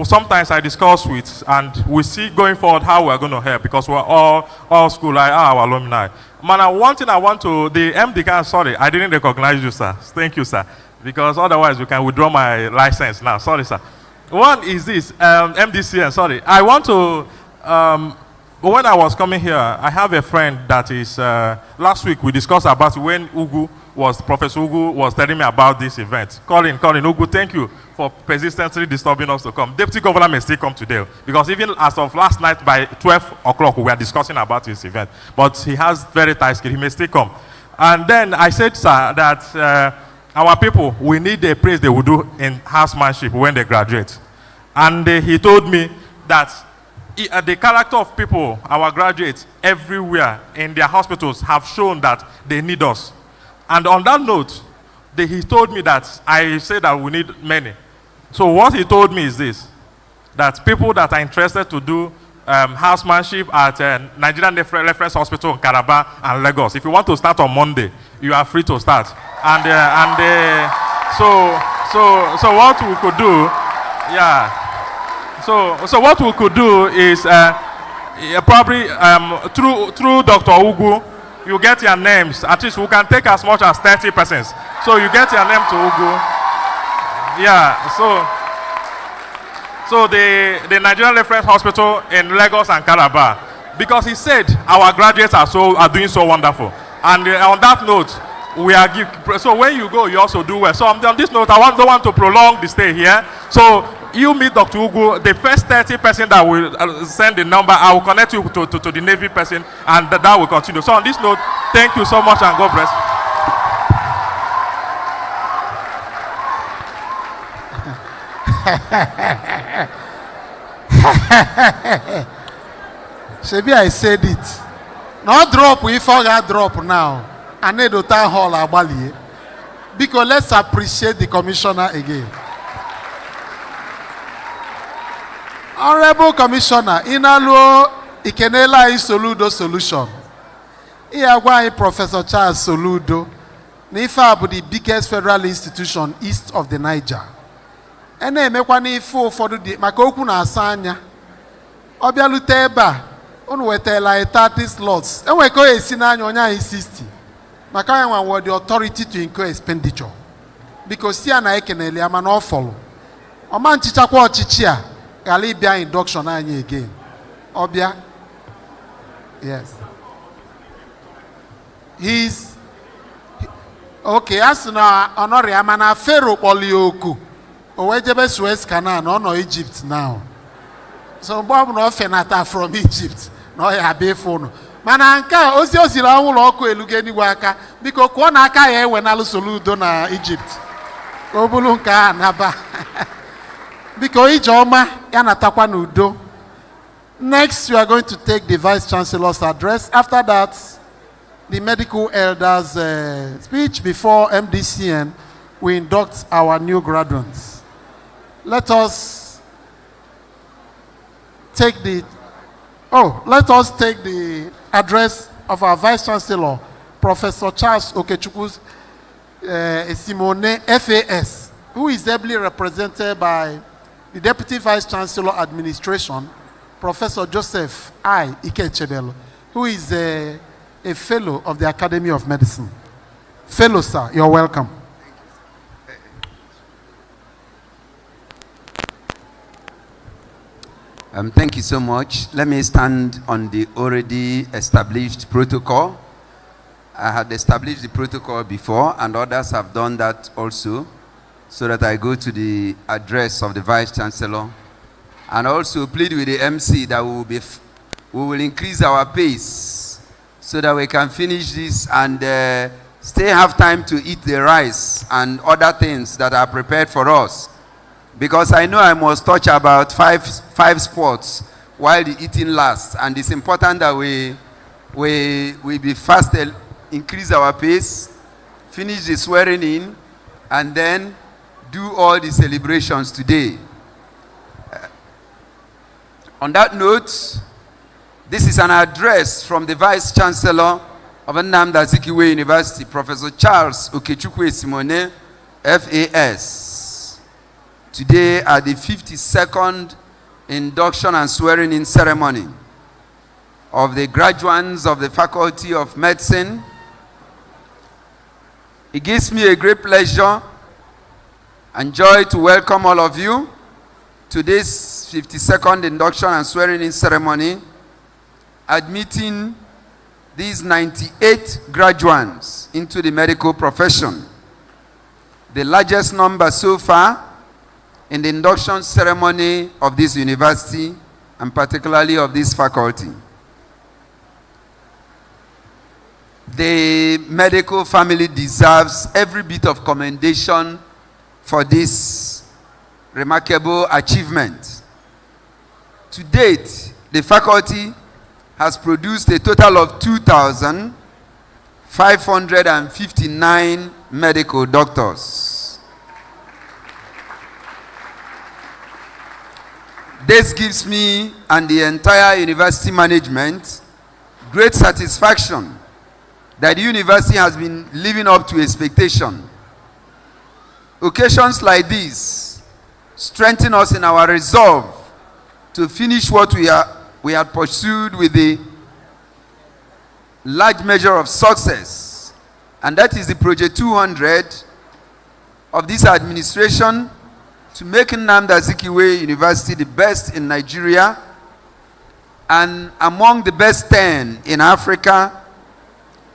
sometimes I discuss with, and we see going forward how we are going to help, because we're all school, like our alumni. Man, one thing I want to, the MD, sorry, I didn't recognize you, sir. Thank you, sir. Because otherwise we can withdraw my license now. Sorry, sir. One is this, MDCN, sorry. I want to, when I was coming here, I have a friend that is, last week we discussed about when Professor Ugu was telling me about this event. Colin, Ugu, thank you for persistently disturbing us to come. Deputy Governor may still come today, because even as of last night by 12 o'clock, we were discussing about this event. But he has very tight schedule, he may still come. And then I said, sir, that our people, we need a praise they will do in housemanship when they graduate. And he told me that the character of people, our graduates, everywhere in their hospitals have shown that they need us. And on that note, he told me that I said that we need many. So what he told me is this, that people that are interested to do housemanship at Nigerian Reference Hospital in Calabar and Lagos, if you want to start on Monday, you are free to start. So what we could do, yeah. So what we could do is probably through Dr. Ugu, you get your names. At least we can take as much as 30 persons. So you get your name to Ugu. Yeah. So the Nigerian Reference Hospital in Lagos and Calabar, because he said our graduates are doing so wonderful. And on that note, we are so when you go, you also do well. So on this note, I don't want to prolong the stay here. So you meet Dr. Ugu, the first 30 person that will send the number, I will connect you to the Navy person, and that will continue. So on this note, thank you so much, and God bless. Shebi, I said it. No drop, if I got drop now. I need to town hall Abali. Because let's appreciate the commissioner again. Honorable Commissioner, Inalo Ikenela Soludo solution. Iagwa Professor Charles Soludo. Nifa the biggest federal institution east of the Niger. Ene mekwani ifo fodu di makoku na asanya. Obialute eba unwetela 30 slots. Enweko esina anyonya 60. Makaya wa the authority to incur expenditure. Because here na ekenele ama no follow. Oman chichakwa chichia. Galibia induction anyị again. Obia. Yes. He's okay, as na honor amana Pharaoh Polioku. Owejebe Suez Canal, no Egypt now. So Bob no fenata from Egypt. No ya be phone. Mana nka ozi ozira anwụlọ ọkụ elugeni waka biko kwọ na aka ya ewe na soludo na Egypt. Obulu nka anaba. Biko ijeoma ya natakwa n'udo. Next, we are going to take the Vice Chancellor's address. After that, the medical elders' speech before MDCN, we induct our new graduates. Let us take the address of our Vice Chancellor, Professor Charles Okechukwu Simone, FAS, who is ably represented by the Deputy Vice Chancellor Administration, Professor Joseph I. Ikechebelo, who is a fellow of the Academy of Medicine. Fellow, sir, you're welcome. Thank you so much. Let me stand on the already established protocol. I had established the protocol before, and others have done that also, so that I go to the address of the Vice Chancellor. And also plead with the MC that we will increase our pace so that we can finish this and still have time to eat the rice and other things that are prepared for us. Because I know I must touch about five spots while the eating lasts. And it's important that we be fast, increase our pace, finish the swearing in, and then do all the celebrations today. On that note, this is an address from the Vice Chancellor of Nnamdi Azikiwe University, Professor Charles Okechukwu Simone, FAS. Today at the 52nd induction and swearing in ceremony of the graduates of the Faculty of Medicine. It gives me a great pleasure and joy to welcome all of you to this 52nd induction and swearing in ceremony, admitting these 98 graduates into the medical profession, the largest number so far in the induction ceremony of this university, and particularly of this faculty. The medical family deserves every bit of commendation for this remarkable achievement. To date, the faculty has produced a total of 2,559 medical doctors. This gives me and the entire university management great satisfaction that the university has been living up to expectation. Occasions like these strengthen us in our resolve to finish what we had pursued with a large measure of success. And that is the Project 200 of this administration to make Nnamdi Azikiwe University the best in Nigeria and among the best 10 in Africa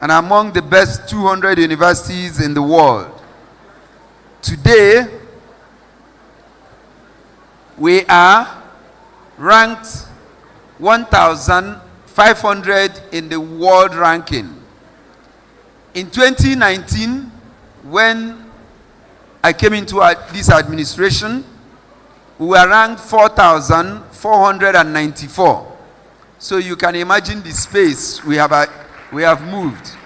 and among the best 200 universities in the world. Today, we are ranked 1,500 in the world ranking. In 2019, when I came into this administration, we were ranked 4,494. So you can imagine the space we have moved.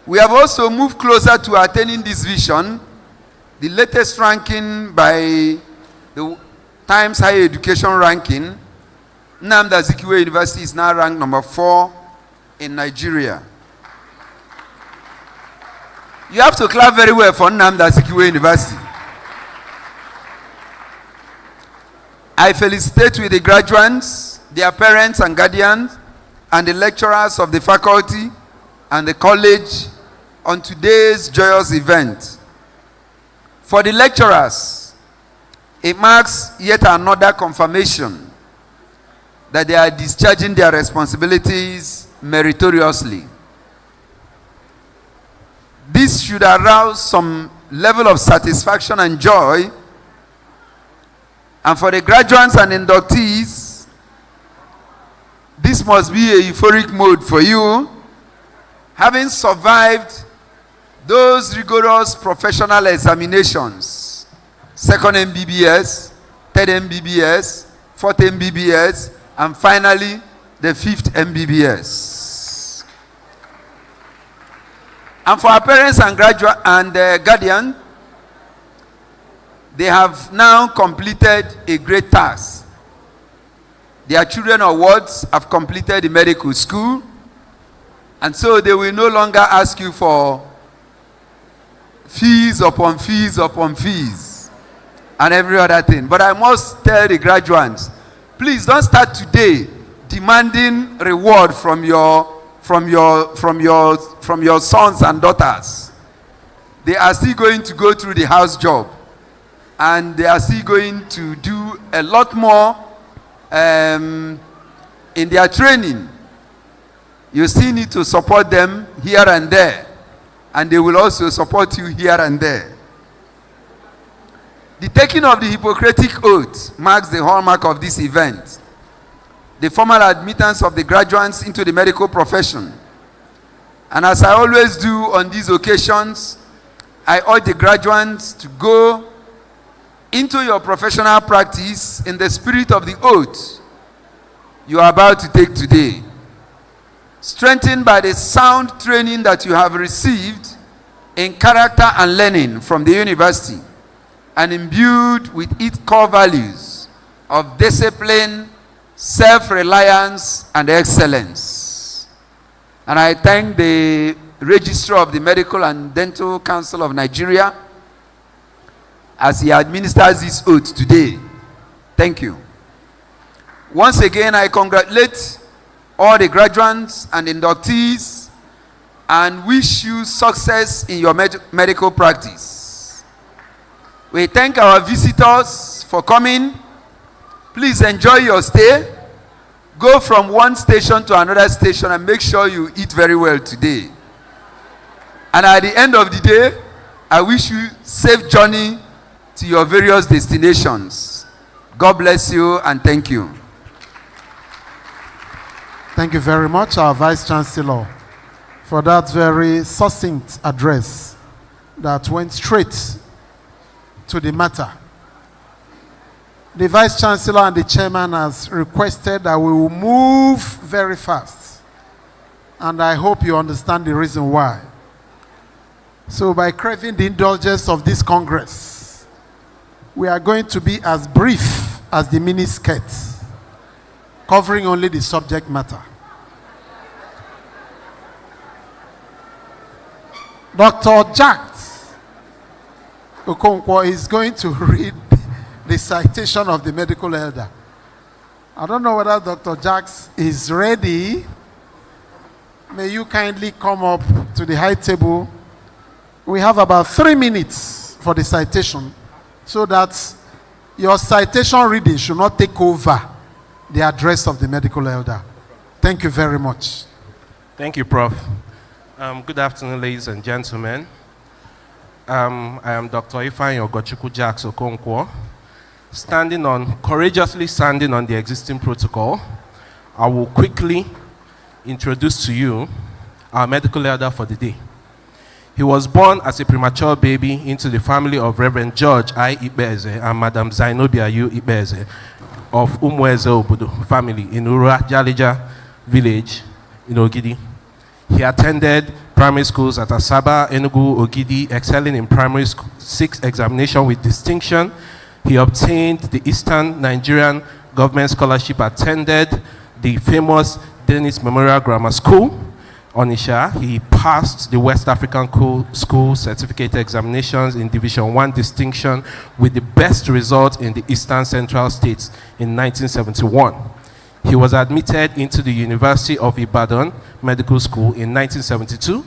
We have also moved closer to attaining this vision. The latest ranking by the Times Higher Education ranking, Nnamdi Azikiwe University is now ranked number 4 in Nigeria. You have to clap very well for Nnamdi Azikiwe University. I felicitate with the graduates, their parents and guardians, and the lecturers of the faculty and the college on today's joyous event. For the lecturers, it marks yet another confirmation that they are discharging their responsibilities meritoriously. This should arouse some level of satisfaction and joy. And for the graduates and inductees, this must be a euphoric mode for you, having survived those rigorous professional examinations, 2nd MBBS, 3rd MBBS, 4th MBBS, and finally the 5th MBBS. And for our parents and guardian, they have now completed a great task. Their children or wards have completed the medical school, and so they will no longer ask you for fees upon fees upon fees and every other thing. But I must tell the graduates, please don't start today demanding reward from your sons and daughters. They are still going to go through the house job, and they are still going to do a lot more in their training. You still need to support them here and there, and they will also support you here and there. The taking of the Hippocratic Oath marks the hallmark of this event, the formal admittance of the graduates into the medical profession. And as I always do on these occasions, I urge the graduates to go into your professional practice in the spirit of the oath you are about to take today, strengthened by the sound training that you have received in character and learning from the university, and imbued with its core values of discipline, self-reliance, and excellence. And I thank the Registrar of the Medical and Dental Council of Nigeria as he administers this oath today. Thank you. Once again, I congratulate all the graduates and inductees and wish you success in your medical practice. We thank our visitors for coming. Please enjoy your stay. Go from one station to another station and make sure you eat very well today. And at the end of the day, I wish you safe journey to your various destinations. God bless you and thank you. Thank you very much, our Vice Chancellor, for that very succinct address that went straight to the matter. The Vice Chancellor and the Chairman has requested that we will move very fast. And I hope you understand the reason why. So by craving the indulgence of this Congress, we are going to be as brief as the miniskirt, covering only the subject matter. Dr. Jax Okonkwo is going to read the citation of the medical elder. I don't know whether Dr. Jax is ready. May you kindly come up to the high table. We have about 3 minutes for the citation, so that your citation reading should not take over the address of the medical elder. Thank you very much. Thank you, Prof. Good afternoon, ladies and gentlemen. I am Dr. Ifeanyi Ogochukwu Jax Okonkwo. Courageously standing on the existing protocol, I will quickly introduce to you our medical elder for the day. He was born as a premature baby into the family of Reverend George I. Ikpeeze and Madam Zainobia U. Ikpeeze of Umueze Obodo family in Ura Jalija village in Ogidi. He attended primary schools at Asaba, Enugu, Ogidi, excelling in primary 6 examination with distinction. He obtained the Eastern Nigerian Government Scholarship, attended the famous Dennis Memorial Grammar School, Onisha. He passed the West African School Certificate Examinations in Division 1 distinction with the best result in the Eastern Central States in 1971. He was admitted into the University of Ibadan Medical School in 1972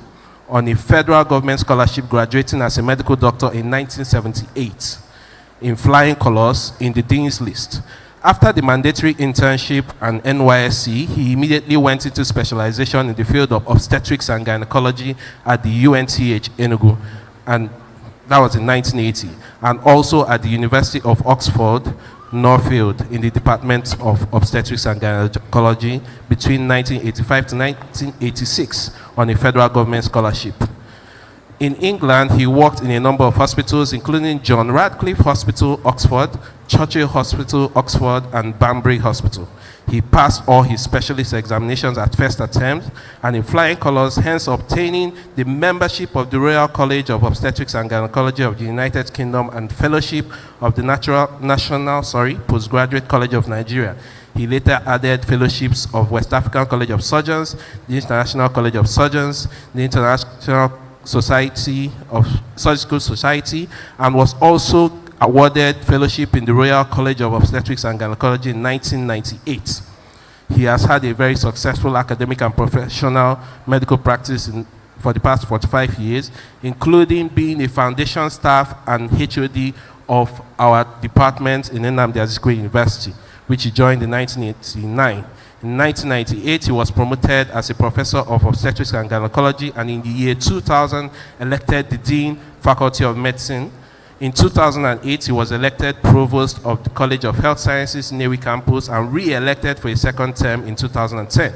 on a federal government scholarship, graduating as a medical doctor in 1978 in flying colors in the Dean's List. After the mandatory internship and NYSC, he immediately went into specialization in the field of obstetrics and gynecology at the UNTH Enugu, and that was in 1980, and also at the University of Oxford, Northfield, in the Department of Obstetrics and Gynecology between 1985 to 1986 on a federal government scholarship. In England, he worked in a number of hospitals, including John Radcliffe Hospital, Oxford, Churchill Hospital, Oxford, and Banbury Hospital. He passed all his specialist examinations at first attempt and in flying colors, hence obtaining the membership of the Royal College of Obstetrics and Gynecology of the United Kingdom and fellowship of the National Postgraduate College of Nigeria. He later added fellowships of West African College of Surgeons, the International College of Surgeons, the International Society of Surgical Society, and was also awarded fellowship in the Royal College of Obstetrics and Gynecology in 1998. He has had a very successful academic and professional medical practice for the past 45 years, including being a foundation staff and HOD of our department in Nnamdi Azikiwe University, which he joined in 1989. In 1998, he was promoted as a professor of obstetrics and gynecology, and in the year 2000, elected the Dean, Faculty of Medicine. In 2008, he was elected Provost of the College of Health Sciences, Nnewi Campus, and re-elected for a second term in 2010.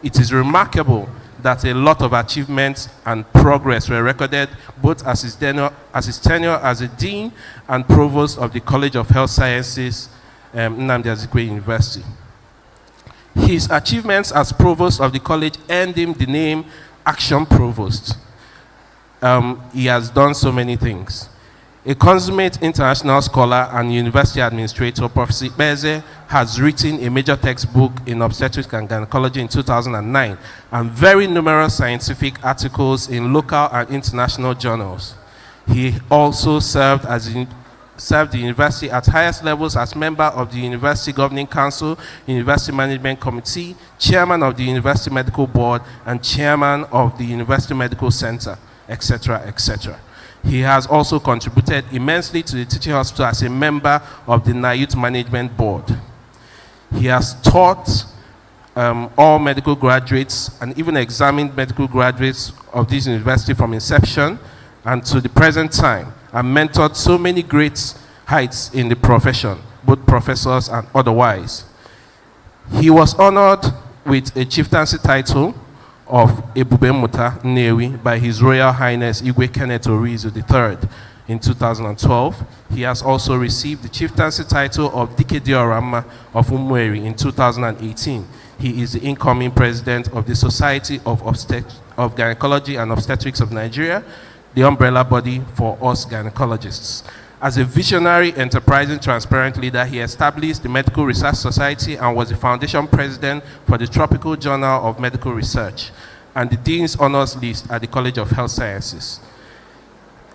It is remarkable that a lot of achievements and progress were recorded both as his tenure as a Dean and Provost of the College of Health Sciences, Nnamdi Azikiwe University. His achievements as Provost of the college earned him the name Action Provost. He has done so many things. A consummate international scholar and university administrator, Professor Beze has written a major textbook in obstetrics and gynecology in 2009, and very numerous scientific articles in local and international journals. He also served the university at highest levels as member of the University Governing Council, University Management Committee, chairman of the University Medical Board, and chairman of the University Medical Center, etc., etc. He has also contributed immensely to the teaching hospital as a member of the NIUT Management Board. He has taught all medical graduates and even examined medical graduates of this university from inception and to the present time, and mentored so many great heights in the profession, both professors and otherwise. He was honored with a chieftaincy title of Ebube Muta Nnewi by His Royal Highness Igwe Kenneth Orizu III in 2012. He has also received the chieftaincy title of Dike Diorama of Umueri in 2018. He is the incoming president of the Society of Gynecology and Obstetrics of Nigeria, the umbrella body for us gynecologists. As a visionary, enterprising, transparent leader, he established the Medical Research Society and was the foundation president for the Tropical Journal of Medical Research and the Dean's Honors List at the College of Health Sciences.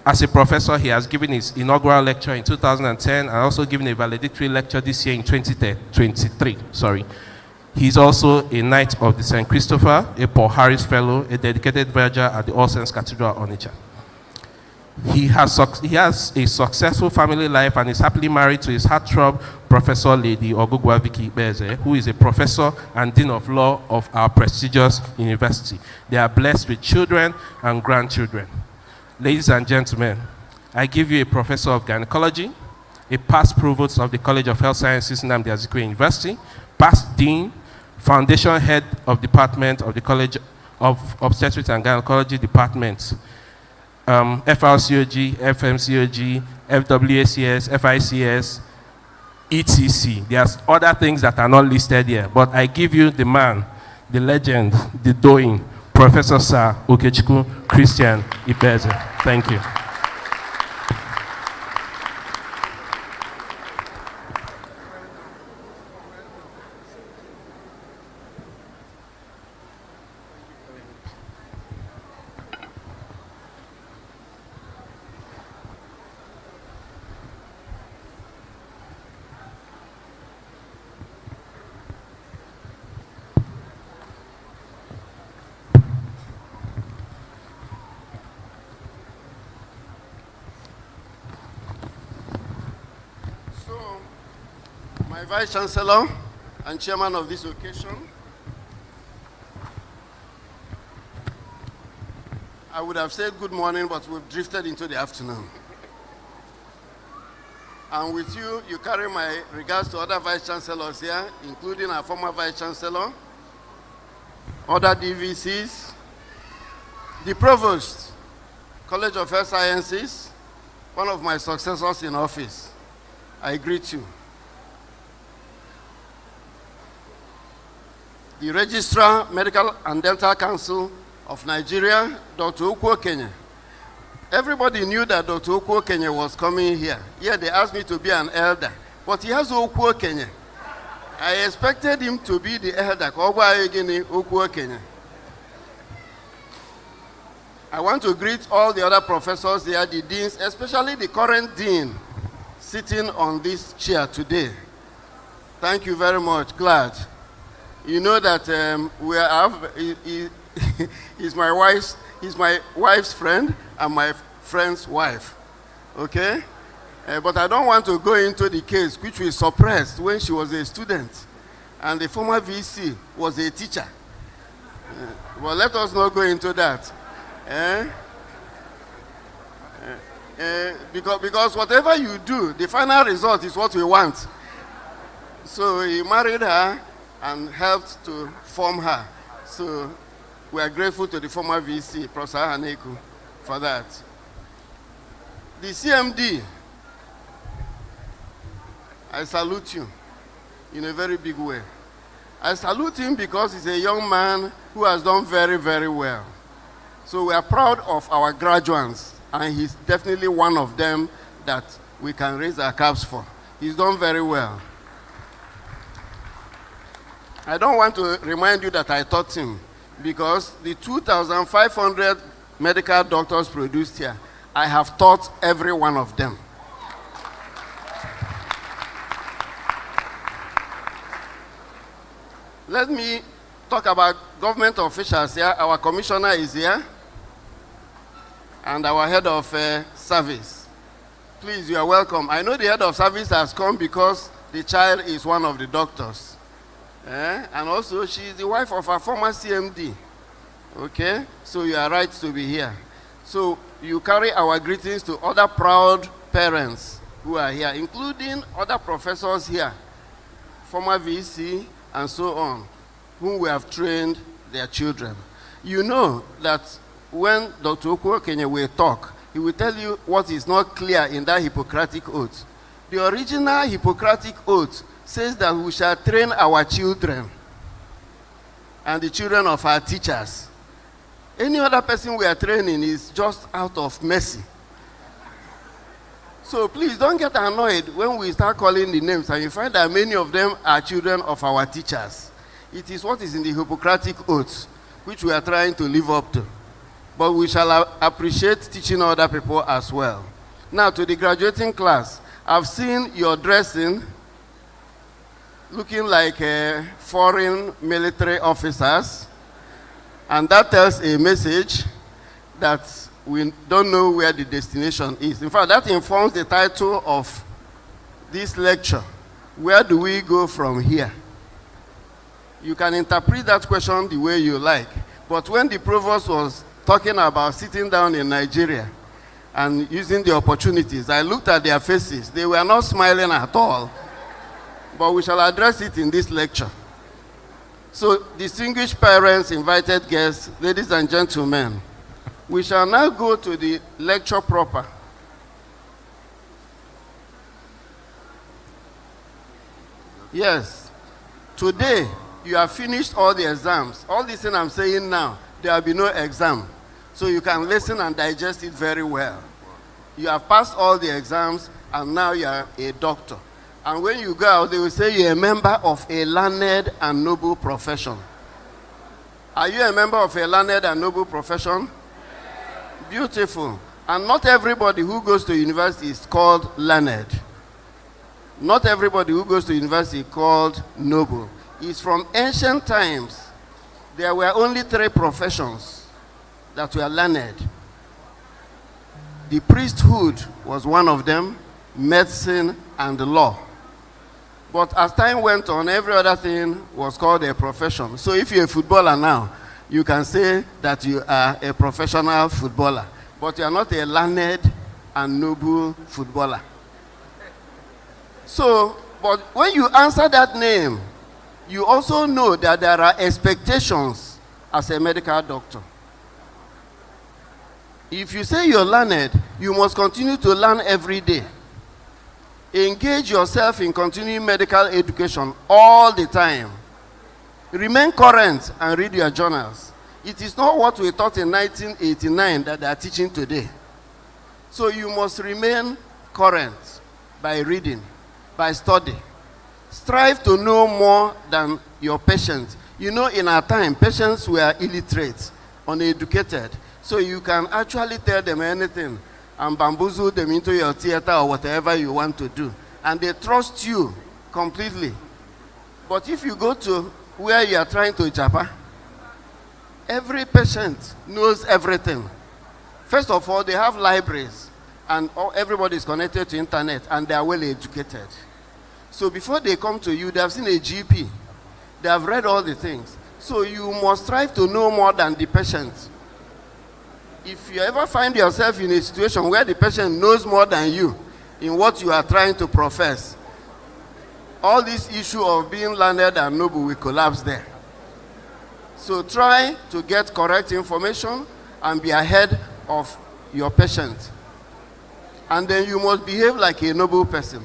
As a professor, he has given his inaugural lecture in 2010 and also given a valedictory lecture this year in 2023. He is also a Knight of the St. Christopher, a Paul Harris Fellow, a dedicated verger at the All Saints Cathedral, Onitsha. He has a successful family life and is happily married to his heartthrob, Professor Lady Ogugwa Vicky Beze, who is a professor and Dean of Law of our prestigious university. They are blessed with children and grandchildren. Ladies and gentlemen, I give you a professor of gynecology, a past provost of the College of Health Sciences, Nnamdi Azikiwe University, past dean, foundation head of department of the College of Obstetrics and Gynecology Department, FRCOG, FMCOG, FWACS, FICS, ETC. There's other things that are not listed here, but I give you the man, the legend, the doing, Professor Sir Okechukwu Christian Ibeze. Thank you. my Vice Chancellor and Chairman of this occasion, I would have said good morning, but we've drifted into the afternoon. And with you, you carry my regards to other Vice Chancellors here, including our former Vice Chancellor, other DVCs, the Provost, College of Health Sciences, one of my successors in office. I greet you. The Registrar, Medical and Dental Council of Nigeria, Dr. Ukwu Kenya. Everybody knew that Dr. Ukwu Kenya was coming here. Yeah, they asked me to be an elder, but he has Ukwu Kenya. I expected him to be the elder. Ukwu Kenya. I want to greet all the other professors there, the deans, especially the current dean sitting on this chair today. Thank you very much. Glad. You know that he's my wife's friend and my friend's wife. Okay? But I don't want to go into the case which we suppressed when she was a student and the former VC was a teacher. Well, let us not go into that. Because whatever you do, the final result is what we want. So he married her and helped to form her. So we are grateful to the former VC, Professor Haneku, for that. The CMD, I salute you in a very big way. I salute him because he's a young man who has done very, very well. So we are proud of our graduates, and he's definitely one of them that we can raise our caps for. He's done very well. I don't want to remind you that I taught him, because the 2,500 medical doctors produced here, I have taught every one of them. Let me talk about government officials here. Our commissioner is here, and our head of service. Please, you are welcome. I know the head of service has come because the child is one of the doctors. And also, she is the wife of our former CMD. Okay? So you are right to be here. So you carry our greetings to other proud parents who are here, including other professors here, former VC, and so on, whom we have trained their children. You know that when Dr. Ukwu Kenya will talk, he will tell you what is not clear in that Hippocratic oath. The original Hippocratic oath says that we shall train our children and the children of our teachers. Any other person we are training is just out of mercy. So please don't get annoyed when we start calling the names and you find that many of them are children of our teachers. It is what is in the Hippocratic oath, which we are trying to live up to. But we shall appreciate teaching other people as well. Now to the graduating class, I've seen your dressing looking like foreign military officers, and that tells a message that we don't know where the destination is. In fact, that informs the title of this lecture. Where do we go from here? You can interpret that question the way you like. But when the provost was talking about sitting down in Nigeria and using the opportunities, I looked at their faces. They were not smiling at all. But we shall address it in this lecture. So, distinguished parents, invited guests, ladies and gentlemen, we shall now go to the lecture proper. Yes, today you have finished all the exams. All this thing I'm saying now, there will be no exam. So you can listen and digest it very well. You have passed all the exams and now you are a doctor. And when you go out, they will say you're a member of a learned and noble profession. Are you a member of a learned and noble profession? Beautiful. And not everybody who goes to university is called learned. Not everybody who goes to university is called noble. It's from ancient times. There were only 3 professions that were learned. The priesthood was one of them, medicine and law. But as time went on, every other thing was called a profession. So if you're a footballer now, you can say that you are a professional footballer, but you are not a learned and noble footballer. So, but when you answer that name, you also know that there are expectations as a medical doctor. If you say you're learned, you must continue to learn every day. Engage yourself in continuing medical education all the time. Remain current and read your journals. It is not what we taught in 1989 that they are teaching today. So you must remain current by reading, by study. Strive to know more than your patients. You know, in our time, patients were illiterate, uneducated. So you can actually tell them anything and bamboozle them into your theater or whatever you want to do. And they trust you completely. But if you go to where you are trying to japa, every patient knows everything. First of all, they have libraries, and everybody is connected to internet, and they are well educated. So before they come to you, they have seen a GP. They have read all the things. So you must strive to know more than the patient. If you ever find yourself in a situation where the patient knows more than you in what you are trying to profess, all this issue of being learned and noble will collapse there. So try to get correct information and be ahead of your patient. And then you must behave like a noble person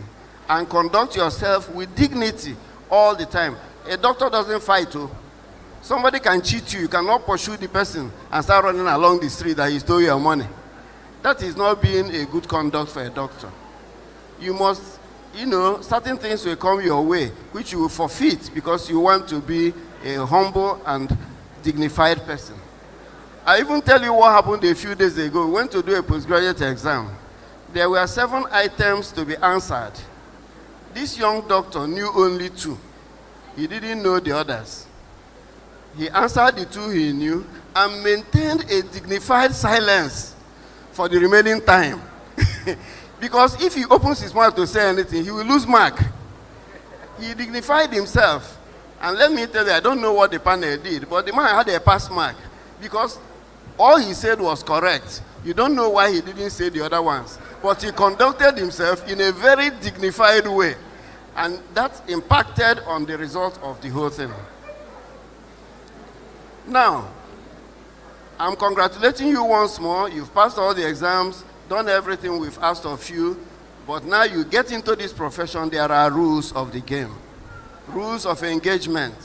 and conduct yourself with dignity all the time. A doctor doesn't fight. Somebody can cheat you. You cannot pursue the person and start running along the street that he stole your money. That is not being a good conduct for a doctor. You must, certain things will come your way, which you will forfeit because you want to be a humble and dignified person. I even tell you what happened a few days ago. We went to do a postgraduate exam. There were 7 items to be answered. This young doctor knew only 2. He didn't know the others. He answered the 2 he knew and maintained a dignified silence for the remaining time. Because if he opens his mouth to say anything, he will lose mark. He dignified himself. And let me tell you, I don't know what the panel did, but the man had a pass mark because all he said was correct. You don't know why he didn't say the other ones. But he conducted himself in a very dignified way. And that impacted on the result of the whole thing. Now, I'm congratulating you once more. You've passed all the exams, done everything we've asked of you. But now you get into this profession, there are rules of the game. Rules of engagement.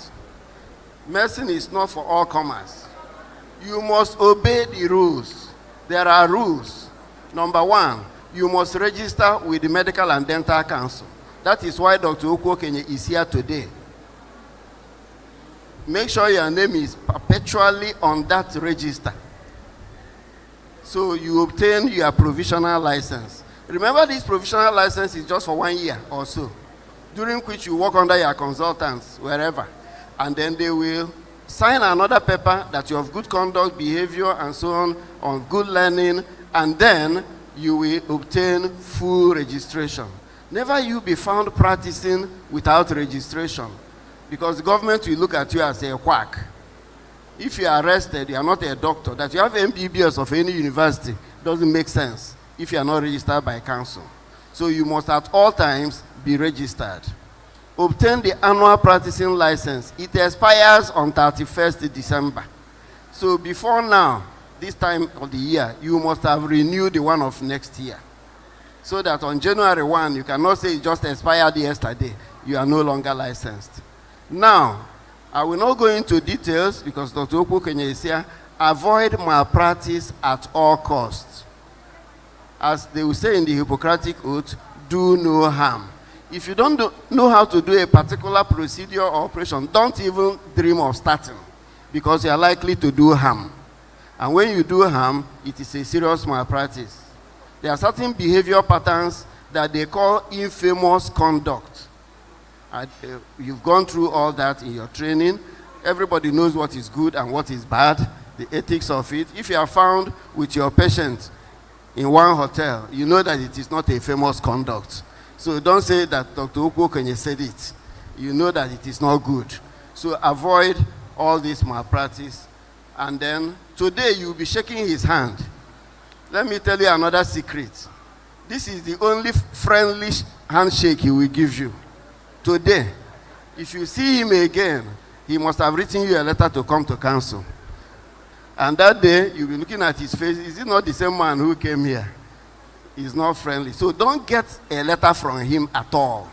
Medicine is not for all comers. You must obey the rules. There are rules. Number 1, you must register with the Medical and Dental Council. That is why Dr. Okwokenye is here today. Make sure your name is perpetually on that register. So you obtain your provisional license. Remember, this provisional license is just for 1 year or so, during which you work under your consultants, wherever. And then they will sign another paper that you have good conduct, behavior, and so on good learning, and then you will obtain full registration. Never you be found practicing without registration, because the government will look at you as a quack. If you are arrested, you are not a doctor. That you have MBBS of any university doesn't make sense if you are not registered by council. So you must at all times be registered. Obtain the annual practicing license. It expires on 31st December. So before now, this time of the year, you must have renewed the one of next year. So that on January 1, you cannot say it just expired yesterday. You are no longer licensed. Now, I will not go into details because Dr. Okwokenye is here. Avoid malpractice at all costs. As they will say in the Hippocratic Oath, do no harm. If you don't know how to do a particular procedure or operation, don't even dream of starting because you are likely to do harm. And when you do harm, it is a serious malpractice. There are certain behavior patterns that they call infamous conduct. You've gone through all that in your training. Everybody knows what is good and what is bad, the ethics of it. If you are found with your patient in one hotel, you know that it is not a famous conduct. So don't say that Dr. Ukwokenye said it. You know that it is not good. So avoid all this malpractice. And then today you'll be shaking his hand. Let me tell you another secret. This is the only friendly handshake he will give you. Today, if you see him again, he must have written you a letter to come to council. And that day, you'll be looking at his face. Is it not the same man who came here? He's not friendly. So don't get a letter from him at all.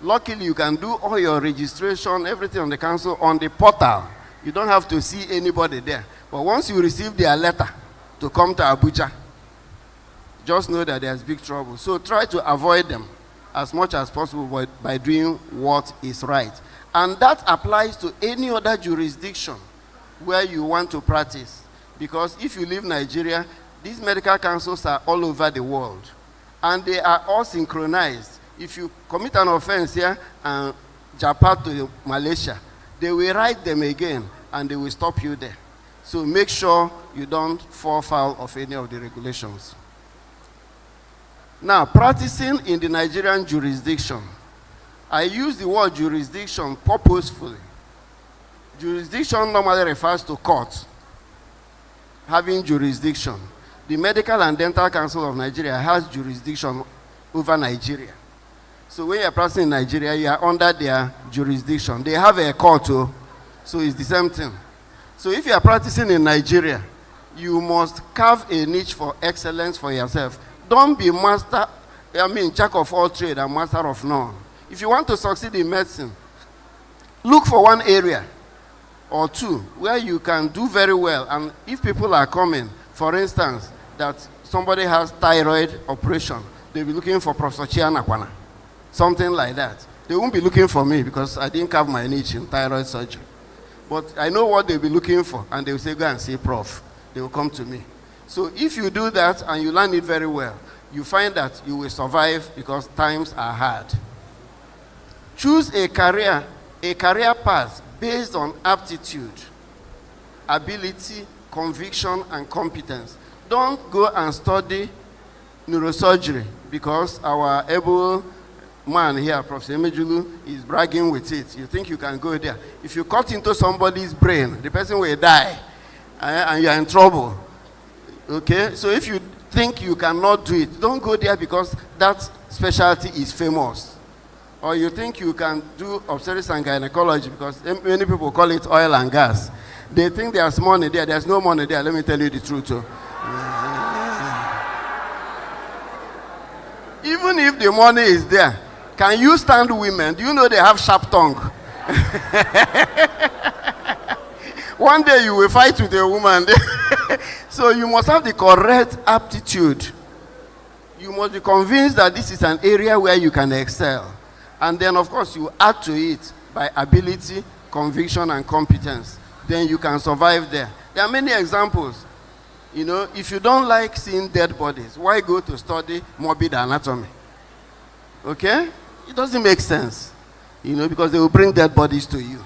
Luckily, you can do all your registration, everything on the council on the portal. You don't have to see anybody there. But once you receive their letter to come to Abuja, just know that there's big trouble. So try to avoid them as much as possible by doing what is right. And that applies to any other jurisdiction where you want to practice. Because if you leave Nigeria, these medical councils are all over the world. And they are all synchronized. If you commit an offense here and Japan to Malaysia, they will write them again and they will stop you there. So make sure you don't fall foul of any of the regulations. Now, practicing in the Nigerian jurisdiction, I use the word jurisdiction purposefully. Jurisdiction normally refers to court having jurisdiction. The Medical and Dental Council of Nigeria has jurisdiction over Nigeria. So when you're practicing in Nigeria, you are under their jurisdiction. They have a court too, so it's the same thing. So if you are practicing in Nigeria, you must carve a niche for excellence for yourself. Don't be jack of all trade and master of none. If you want to succeed in medicine, look for one area or two where you can do very well. And if people are coming, for instance, that somebody has thyroid operation, they'll be looking for Professor Chianakwana, something like that. They won't be looking for me because I didn't carve my niche in thyroid surgery. But I know what they'll be looking for, and they will say, go and see Prof. They will come to me. So if you do that and you learn it very well, you find that you will survive because times are hard. Choose a career path based on aptitude, ability, conviction, and competence. Don't go and study neurosurgery because our able man here, Professor Emejulu, is bragging with it. You think you can go there. If you cut into somebody's brain, the person will die and you are in trouble. Okay? So if you think you cannot do it, don't go there because that specialty is famous. Or you think you can do obstetrics and gynecology because many people call it oil and gas. They think there's money there. There's no money there. Let me tell you the truth. Even if the money is there, can you stand women? Do you know they have sharp tongue? One day you will fight with a woman. So you must have the correct aptitude. You must be convinced that this is an area where you can excel. And then, of course, you add to it by ability, conviction, and competence. Then you can survive there. There are many examples. You know, if you don't like seeing dead bodies, why go to study morbid anatomy? Okay? It doesn't make sense. You know, because they will bring dead bodies to you.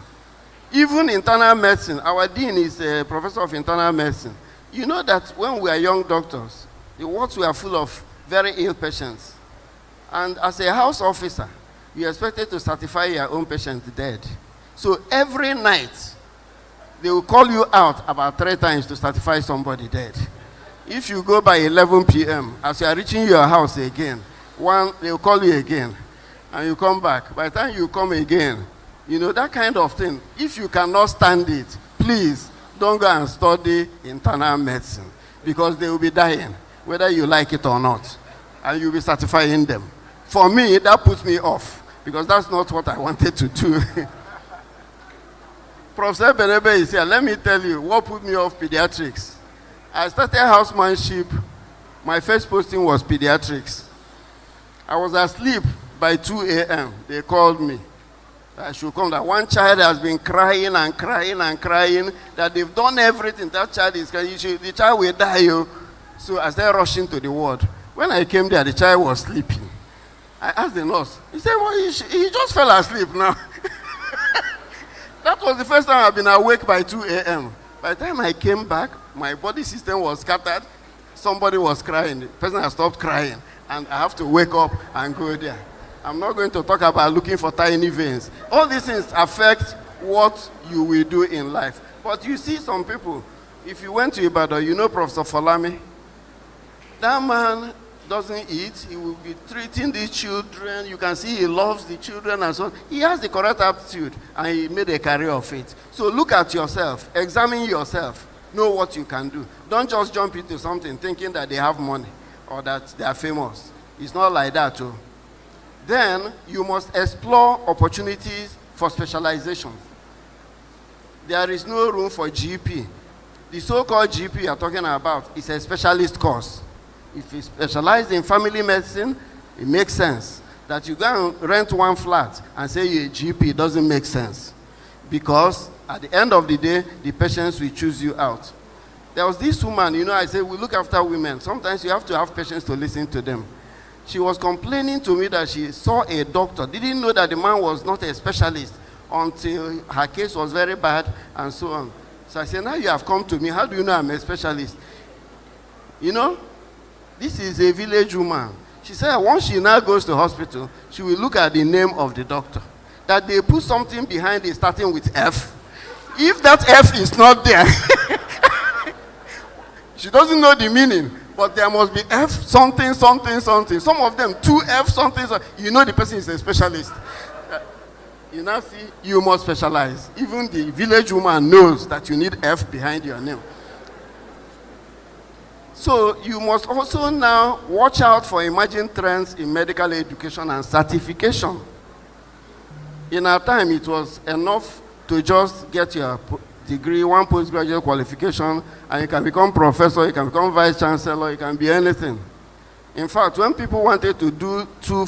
Even internal medicine, our dean is a professor of internal medicine. You know that when we are young doctors, the wards were full of very ill patients. And as a house officer, you're expected to certify your own patient dead. So every night, they will call you out about 3 times to certify somebody dead. If you go by 11 p.m., as you are reaching your house again, they will call you again, and you come back. By the time you come again, you know, that kind of thing. If you cannot stand it, please don't go and study internal medicine because they will be dying, whether you like it or not, and you'll be certifying them. For me, that puts me off because that's not what I wanted to do. Professor Benebe is here. Let me tell you what put me off pediatrics. I started housemanship. My first posting was pediatrics. I was asleep by 2 a.m. They called me. I should come. That one child has been crying and crying and crying. That they've done everything. That child is crying. The child will die. So I started rushing to the ward. When I came there, the child was sleeping. I asked the nurse. He said, well, he just fell asleep now. That was the first time I've been awake by 2 a.m. By the time I came back, my body system was scattered. Somebody was crying. The person had stopped crying. And I have to wake up and go there. I'm not going to talk about looking for tiny veins. All these things affect what you will do in life. But you see some people, if you went to Ibadan, you know Professor Folami, that man doesn't eat, he will be treating the children, you can see he loves the children and so on. He has the correct attitude and he made a career of it. So look at yourself, examine yourself, know what you can do. Don't just jump into something thinking that they have money or that they are famous. It's not like that too. Then you must explore opportunities for specialization. There is no room for GP. The so-called GP you're talking about is a specialist course. If you specialize in family medicine, it makes sense. That you go and rent one flat and say you're a GP, it doesn't make sense. Because at the end of the day, the patients will choose you out. There was this woman, you know, I said we look after women. Sometimes you have to have patience to listen to them. She was complaining to me that she saw a doctor, didn't know that the man was not a specialist until her case was very bad and so on. So I said, now you have come to me, how do you know I'm a specialist? You know, this is a village woman. She said once she now goes to hospital, she will look at the name of the doctor. That they put something behind it starting with F. If that F is not there, she doesn't know the meaning, but there must be F something, something, something. Some of them 2F something, something. You know the person is a specialist. You now see, you must specialize. Even the village woman knows that you need F behind your name. So you must also now watch out for emerging trends in medical education and certification. In our time, it was enough to just get your degree, one postgraduate qualification, and you can become professor, you can become vice chancellor, you can be anything. In fact, when people wanted to do two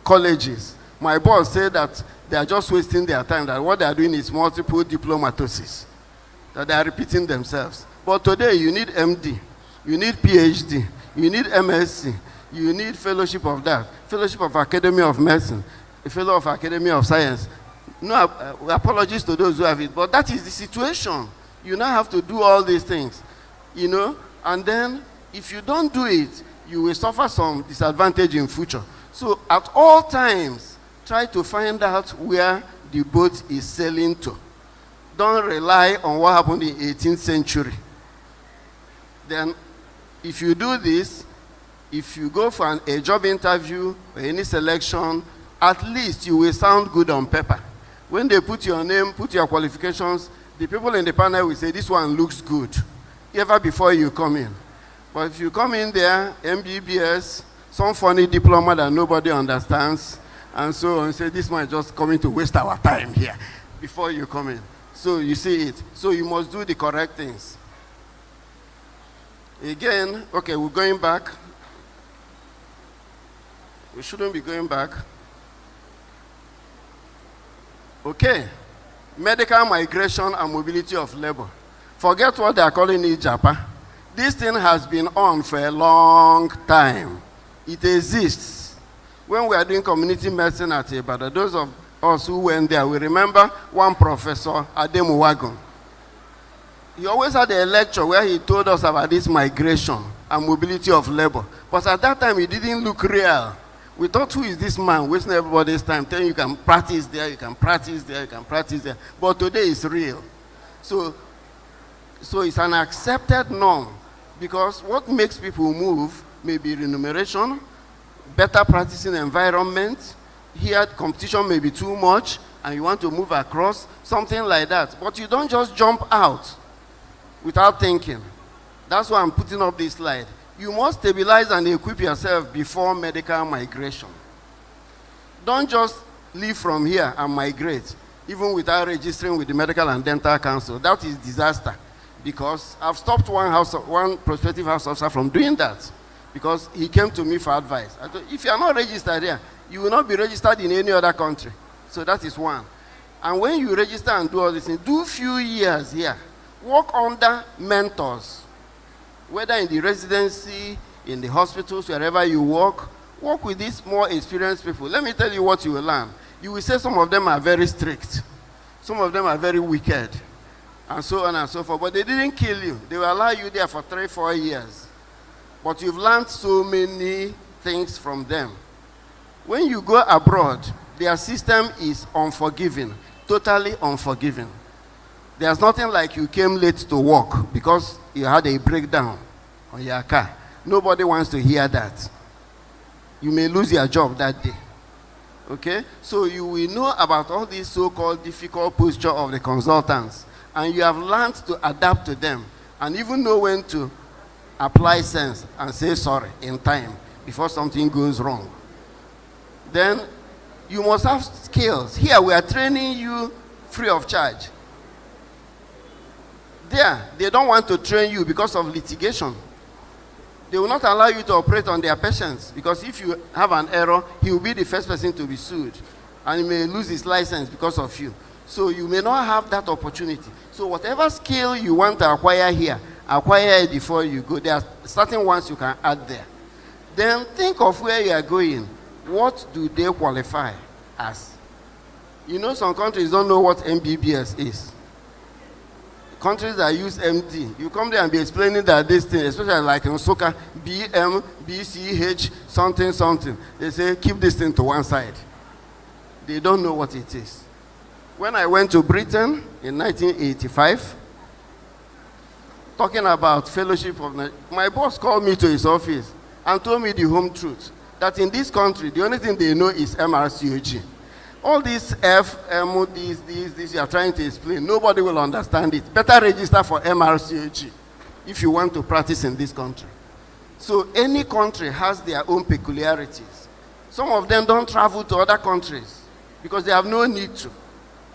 colleges, my boss said that they are just wasting their time, that what they are doing is multiple diplomatosis, that they are repeating themselves. But today, you need MD, you need PhD, you need MSc, you need fellowship of that, fellowship of Academy of Medicine, a fellow of Academy of Science. No apologies to those who have it, but that is the situation. You now have to do all these things, you know, and then if you don't do it, you will suffer some disadvantage in future. So at all times, try to find out where the boat is sailing to. Don't rely on what happened in the 18th century. Then, if you do this, if you go for a job interview or any selection, at least you will sound good on paper. When they put your name, put your qualifications, the people in the panel will say, this one looks good, ever before you come in. But if you come in there, MBBS, some funny diploma that nobody understands, and so on, say, this one is just coming to waste our time here before you come in. So you see it. So you must do the correct things. Again, okay, we're going back. We shouldn't be going back. Okay, medical migration and mobility of labor. Forget what they are calling it, Japan. This thing has been on for a long time. It exists. When we are doing community medicine at Ibadan, those of us who went there, we remember one professor, Ademu Wagon. He always had a lecture where he told us about this migration and mobility of labor. But at that time, it didn't look real. We thought, who is this man wasting everybody's time, telling you can practice there, you can practice there, you can practice there. But today it's real. So it's an accepted norm, because what makes people move may be remuneration, better practicing environment. Here competition may be too much and you want to move across, something like that. But you don't just jump out without thinking. That's why I'm putting up this slide. You must stabilize and equip yourself before medical migration. Don't just leave from here and migrate, even without registering with the Medical and Dental Council. That is disaster, because I've stopped one prospective house officer from doing that, because he came to me for advice. I thought, if you are not registered here, you will not be registered in any other country. So that is one. And when you register and do all these things, do few years here. Work under mentors, whether in the residency, in the hospitals, wherever you work with these more experienced people. Let me tell you what you will learn. You will say some of them are very strict. Some of them are very wicked, and so on and so forth. But they didn't kill you. They will allow you there for 3-4 years. But you've learned so many things from them. When you go abroad, their system is unforgiving, totally unforgiving. There's nothing like you came late to work because you had a breakdown on your car. Nobody wants to hear that. You may lose your job that day. Okay? So you will know about all these so-called difficult posture of the consultants, and you have learned to adapt to them and even know when to apply sense and say sorry in time before something goes wrong. Then you must have skills. Here we are training you free of charge. There, they don't want to train you because of litigation. They will not allow you to operate on their patients, because if you have an error, he will be the first person to be sued, and he may lose his license because of you. So you may not have that opportunity. So whatever skill you want to acquire here, acquire it before you go. There are certain ones you can add there. Then think of where you are going. What do they qualify as? You know, some countries don't know what MBBS is. Countries that use MD, you come there and be explaining that this thing, especially like in Soka, BM, BCH, something, something. They say, keep this thing to one side. They don't know what it is. When I went to Britain in 1985, talking about fellowship of, my boss called me to his office and told me the home truth, that in this country, the only thing they know is MRCOG. All this this, you are trying to explain, nobody will understand it. Better register for MRCOG if you want to practice in this country. So any country has their own peculiarities. Some of them don't travel to other countries because they have no need to.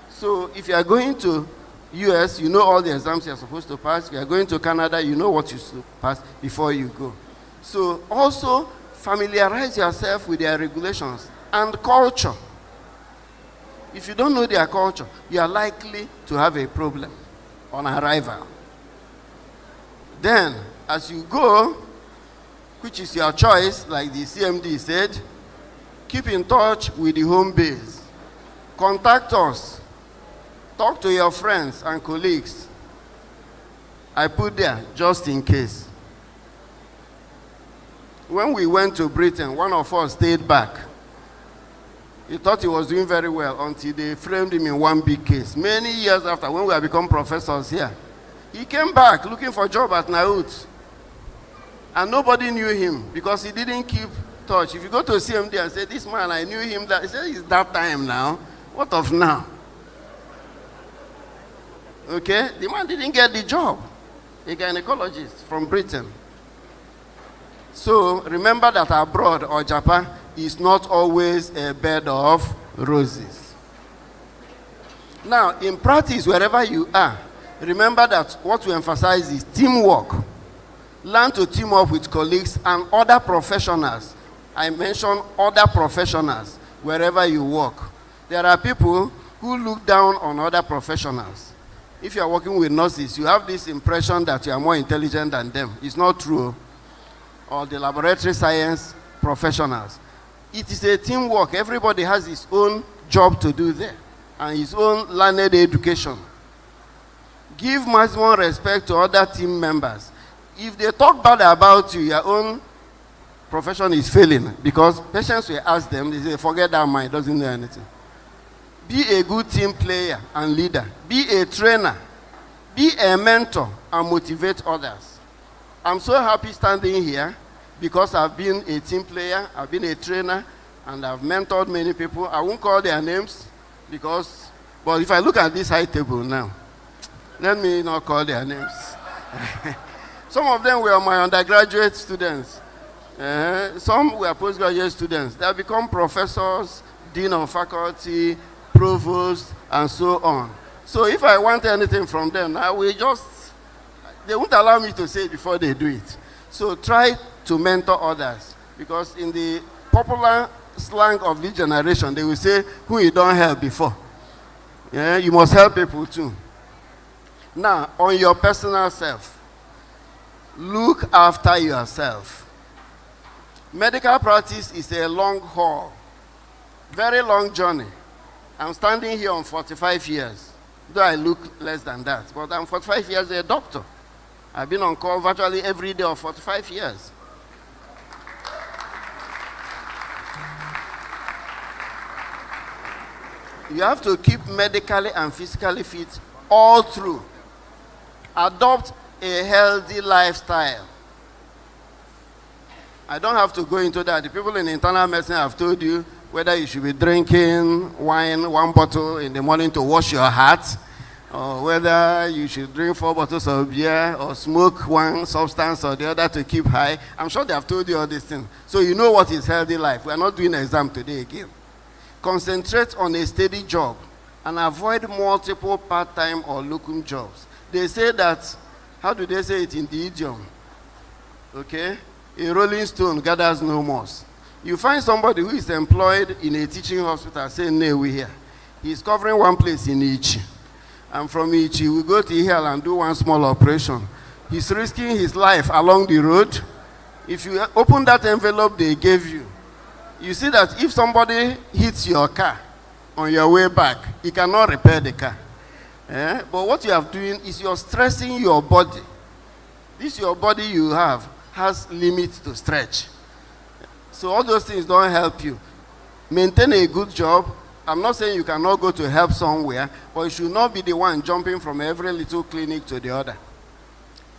So if you are going to US, you know all the exams you are supposed to pass. If you are going to Canada, you know what you should pass before you go. So also familiarize yourself with their regulations and culture. If you don't know their culture, you are likely to have a problem on arrival. Then, as you go, which is your choice, like the CMD said, keep in touch with the home base. Contact us. Talk to your friends and colleagues. I put there just in case. When we went to Britain, one of us stayed back. He thought he was doing very well until they framed him in one big case. Many years after, when we had become professors here, he came back looking for a job at Naut. And nobody knew him because he didn't keep touch. If you go to CMD and say, this man, I knew him, he said, it's that time now. What of now? Okay? The man didn't get the job. A gynecologist from Britain. So remember that abroad or Japan is not always a bed of roses. Now, in practice, wherever you are, remember that what we emphasize is teamwork. Learn to team up with colleagues and other professionals. I mentioned other professionals wherever you work. There are people who look down on other professionals. If you are working with nurses, you have this impression that you are more intelligent than them. It's not true. Or the laboratory science professionals. It is a teamwork. Everybody has his own job to do there and his own learned education. Give maximum respect to other team members. If they talk bad about you, your own profession is failing, because patients will ask them, they say, forget that man, doesn't know anything. Be a good team player and leader. Be a trainer. Be a mentor and motivate others. I'm so happy standing here because I've been a team player, I've been a trainer, and I've mentored many people. I won't call their names because, but if I look at this high table now, let me not call their names. Some of them were my undergraduate students. Some were postgraduate students. They have become professors, dean of faculty, provost, and so on. So if I want anything from them, I will just, they won't allow me to say it before they do it. So try to mentor others, because in the popular slang of this generation, they will say, who you don't help before. Yeah, you must help people too. Now, on your personal self, look after yourself. Medical practice is a long haul, very long journey. I'm standing here on 45 years, though I look less than that, but I'm 45 years a doctor. I've been on call virtually every day of 45 years. You have to keep medically and physically fit all through. Adopt a healthy lifestyle. I don't have to go into that. The people in internal medicine have told you whether you should be drinking wine, 1 bottle in the morning to wash your heart, or whether you should drink 4 bottles of beer or smoke one substance or the other to keep high. I'm sure they have told you all these things. So you know what is healthy life. We are not doing an exam today again. Concentrate on a steady job and avoid multiple part-time or locum jobs. They say that, how do they say it in the idiom? Okay? A rolling stone gathers no moss. You find somebody who is employed in a teaching hospital saying, no, we're here. He's covering one place in Ichi. And from Ichi, we go to Ihel and do one small operation. He's risking his life along the road. If you open that envelope they gave you, you see that if somebody hits your car on your way back, he cannot repair the car. But what you are doing is you're stressing your body. This your body you have has limits to stretch. So all those things don't help you. Maintain a good job. I'm not saying you cannot go to help somewhere, but you should not be the one jumping from every little clinic to the other.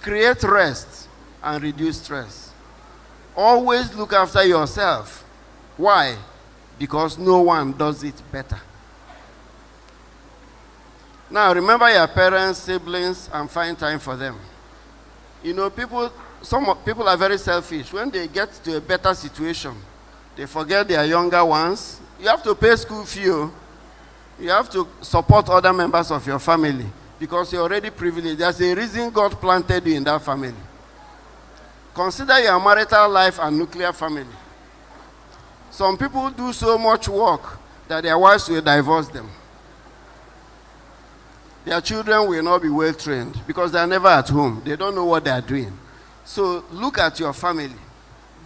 Create rest and reduce stress. Always look after yourself. Why? Because no one does it better. Now remember your parents, siblings, and find time for them. You know, some people are very selfish. When they get to a better situation, they forget their younger ones. You have to pay school fee. You have to support other members of your family because you're already privileged. There's a reason God planted you in that family. Consider your marital life and nuclear family. Some people do so much work that their wives will divorce them. Their children will not be well trained because they are never at home. They don't know what they are doing. So look at your family.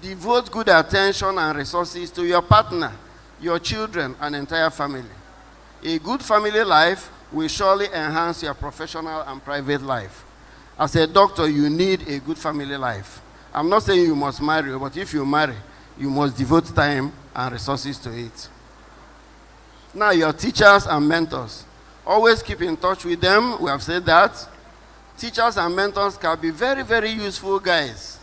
Devote good attention and resources to your partner, your children, and entire family. A good family life will surely enhance your professional and private life. As a doctor, you need a good family life. I'm not saying you must marry, but if you marry, you must devote time and resources to it. Now, your teachers and mentors. Always keep in touch with them. We have said that. Teachers and mentors can be very, very useful guys.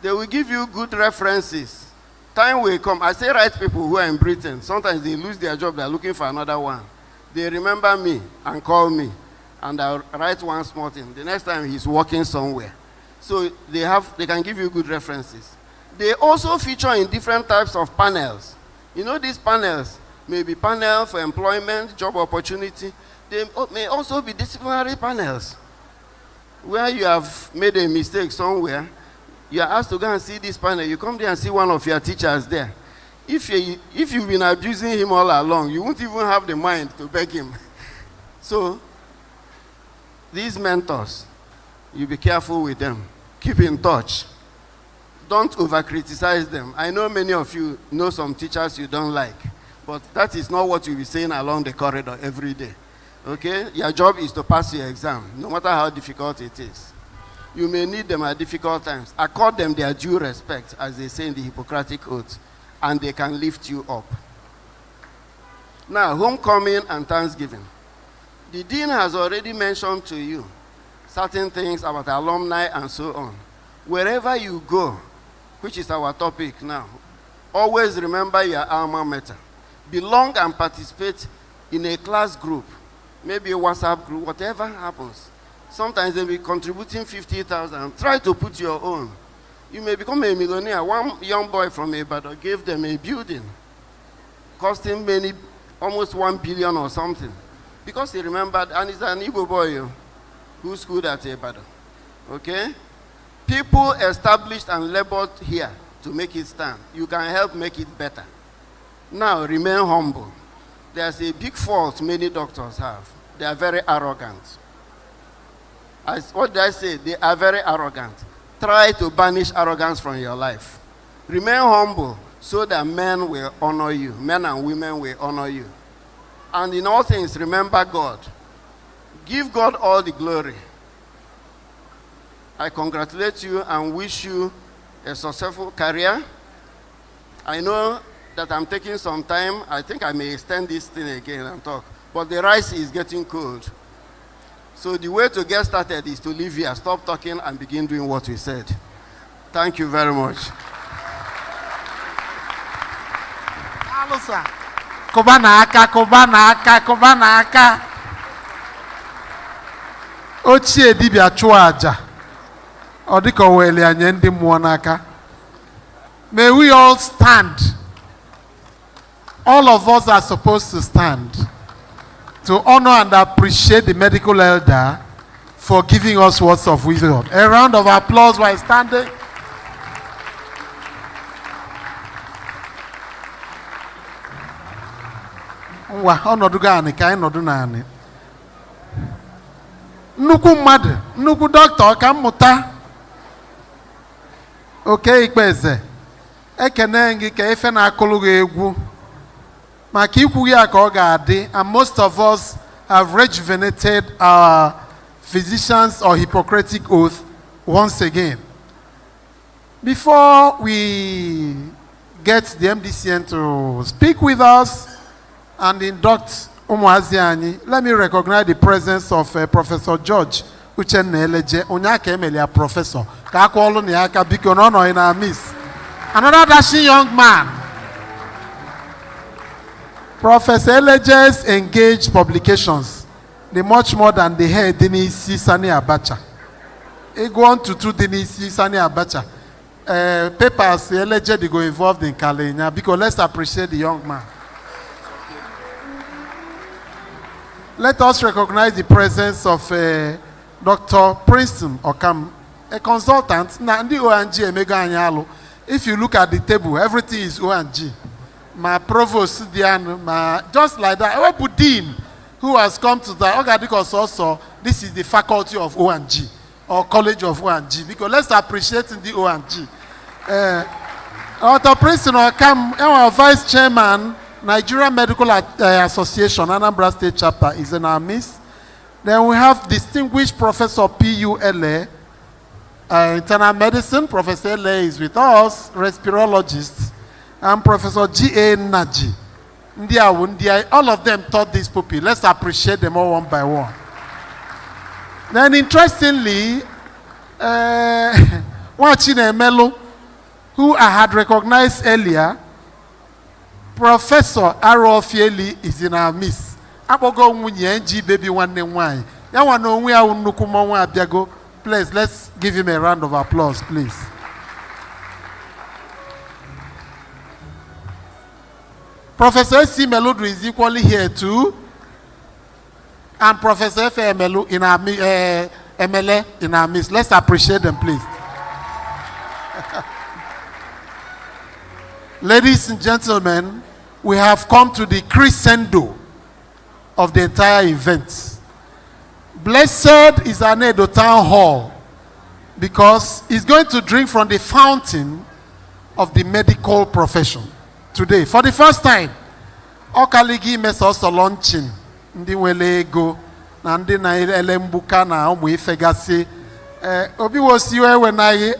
They will give you good references. Time will come. I say right people who are in Britain, sometimes they lose their job, they're looking for another one. They remember me and call me, and I'll write one small thing. The next time he's working somewhere. So they can give you good references. They also feature in different types of panels. You know these panels may be panel for employment, job opportunity. They may also be disciplinary panels where you have made a mistake somewhere. You are asked to go and see this panel. You come there and see one of your teachers there. If you've been abusing him all along, you won't even have the mind to beg him. So, these mentors, you be careful with them. Keep in touch. Don't over-criticize them. I know many of you know some teachers you don't like, but that is not what you'll be saying along the corridor every day. Okay? Your job is to pass your exam, no matter how difficult it is. You may need them at difficult times. Accord them their due respect, as they say in the Hippocratic Oath, and they can lift you up. Now, homecoming and Thanksgiving. The dean has already mentioned to you certain things about alumni and so on. Wherever you go, which is our topic now, always remember your alma mater. Belong and participate in a class group, maybe a WhatsApp group, whatever happens. Sometimes they'll be contributing 50,000. Try to put your own. You may become a millionaire. One young boy from Ibadan gave them a building, costing almost 1 billion or something. Because he remembered, and he's an Igbo boy who schooled at Ibadan. Okay? People established and labored here to make it stand. You can help make it better. Now, remain humble. There's a big fault many doctors have. They are very arrogant. What did I say? They are very arrogant. Try to banish arrogance from your life. Remain humble so that men will honor you. Men and women will honor you. And in all things, remember God. Give God all the glory. I congratulate you and wish you a successful career. I know that I'm taking some time. I think I may extend this thing again and talk. But the rice is getting cold. So the way to get started is to leave here, stop talking, and begin doing what we said. Thank you very much. Kubanaka. Ochie dibia chụọ aja. Ọ dịka o weli anya ndị mmụọ n'aka. May we all stand. All of us are supposed to stand to honor and appreciate the medical elder for giving us words of wisdom. A round of applause while standing. Nwa ọnọdụ ga anị ka anyị nọdụ naanị. Nnukwu mmadụ, nnukwu dọkịta ọka mmụta. Oke Ikpeze, ekene gị ka ife na-akụlụ gị egwu. Maka ikwu ya ka ọ ga-adị, and most of us have rejuvenated our physicians or Hippocratic oath once again. Before we get the MDCN to speak with us and induct Umuaziani, let me recognize the presence of Professor George Uchenne Eleje, Onyaka Emelia Professor. Kakwolo Niaka Biko no in our midst. Another dashing young man. Professor Eleje's engaged publications, they much more than the head Denisi Sani Abacha. They go on to two Denisi Sani Abacha. Papers Eleje they go involved in Kalenya because let's appreciate the young man. Let us recognize the presence of Dr. Princeton Okam, a consultant. Nnamdi ONG Emega Anyalo. If you look at the table, everything is ONG. My provost, just like that. Our dean, who has come to the Ogadikos also, this is the faculty of ONG or college of ONG because let's appreciate the ONG. Dr. Princeton Okam, our vice chairman. Nigerian Medical Association, Anambra State Chapter, is in our midst. Then we have distinguished Professor P.U.L.A., internal medicine. Professor L.A. is with us, respirologist, and Professor G.A. Naji. All of them taught this puppy. Let's appreciate them all one by one. Then interestingly, Wachine Melo, who I had recognized earlier, Professor Arofieli is in our midst. Abogo Munye NG baby one name wine. Yawano we are Nukumawa Abiago. Please, let's give him a round of applause, please. Professor S.C. Melodu is equally here too. And Professor F.A. Melu in our MLA in our midst. Let's appreciate them, please. Ladies and gentlemen, we have come to the crescendo of the entire event. Blessed is Anedo Town Hall because he's going to drink from the fountain of the medical profession today. For the first time, Okaligi mesos launching ndi wele ego na ndi na elembuka na umu ifegasi obi wosiwe wenaye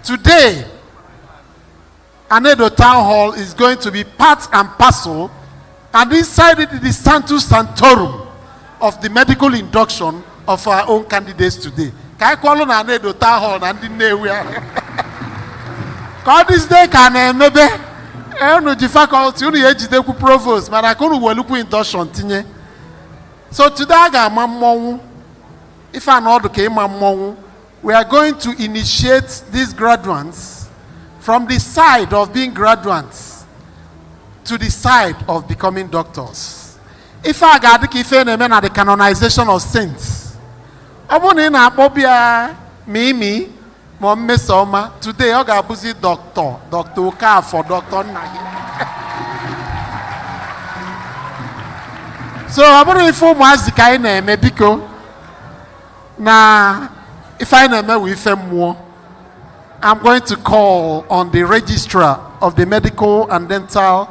Today, Anedo Town Hall is going to be part and parcel, and inside it is the Santus Santorum of the medical induction of our own candidates today. Can I call on Anedo Town Hall and the Newe? God this day can maybe the faculty only the provost, but I couldn't look induction. So today I got my if I know the came we are going to initiate these graduates from the side of being graduates to the side of becoming doctors. If I got the the canonization of saints, I want to know Mimi, Mom Soma. Today I got busy Dr. Awka for Dr. Nagi. So I want to inform Azikiwe name because now. If I know with them more, I'm going to call on the registrar of the Medical and Dental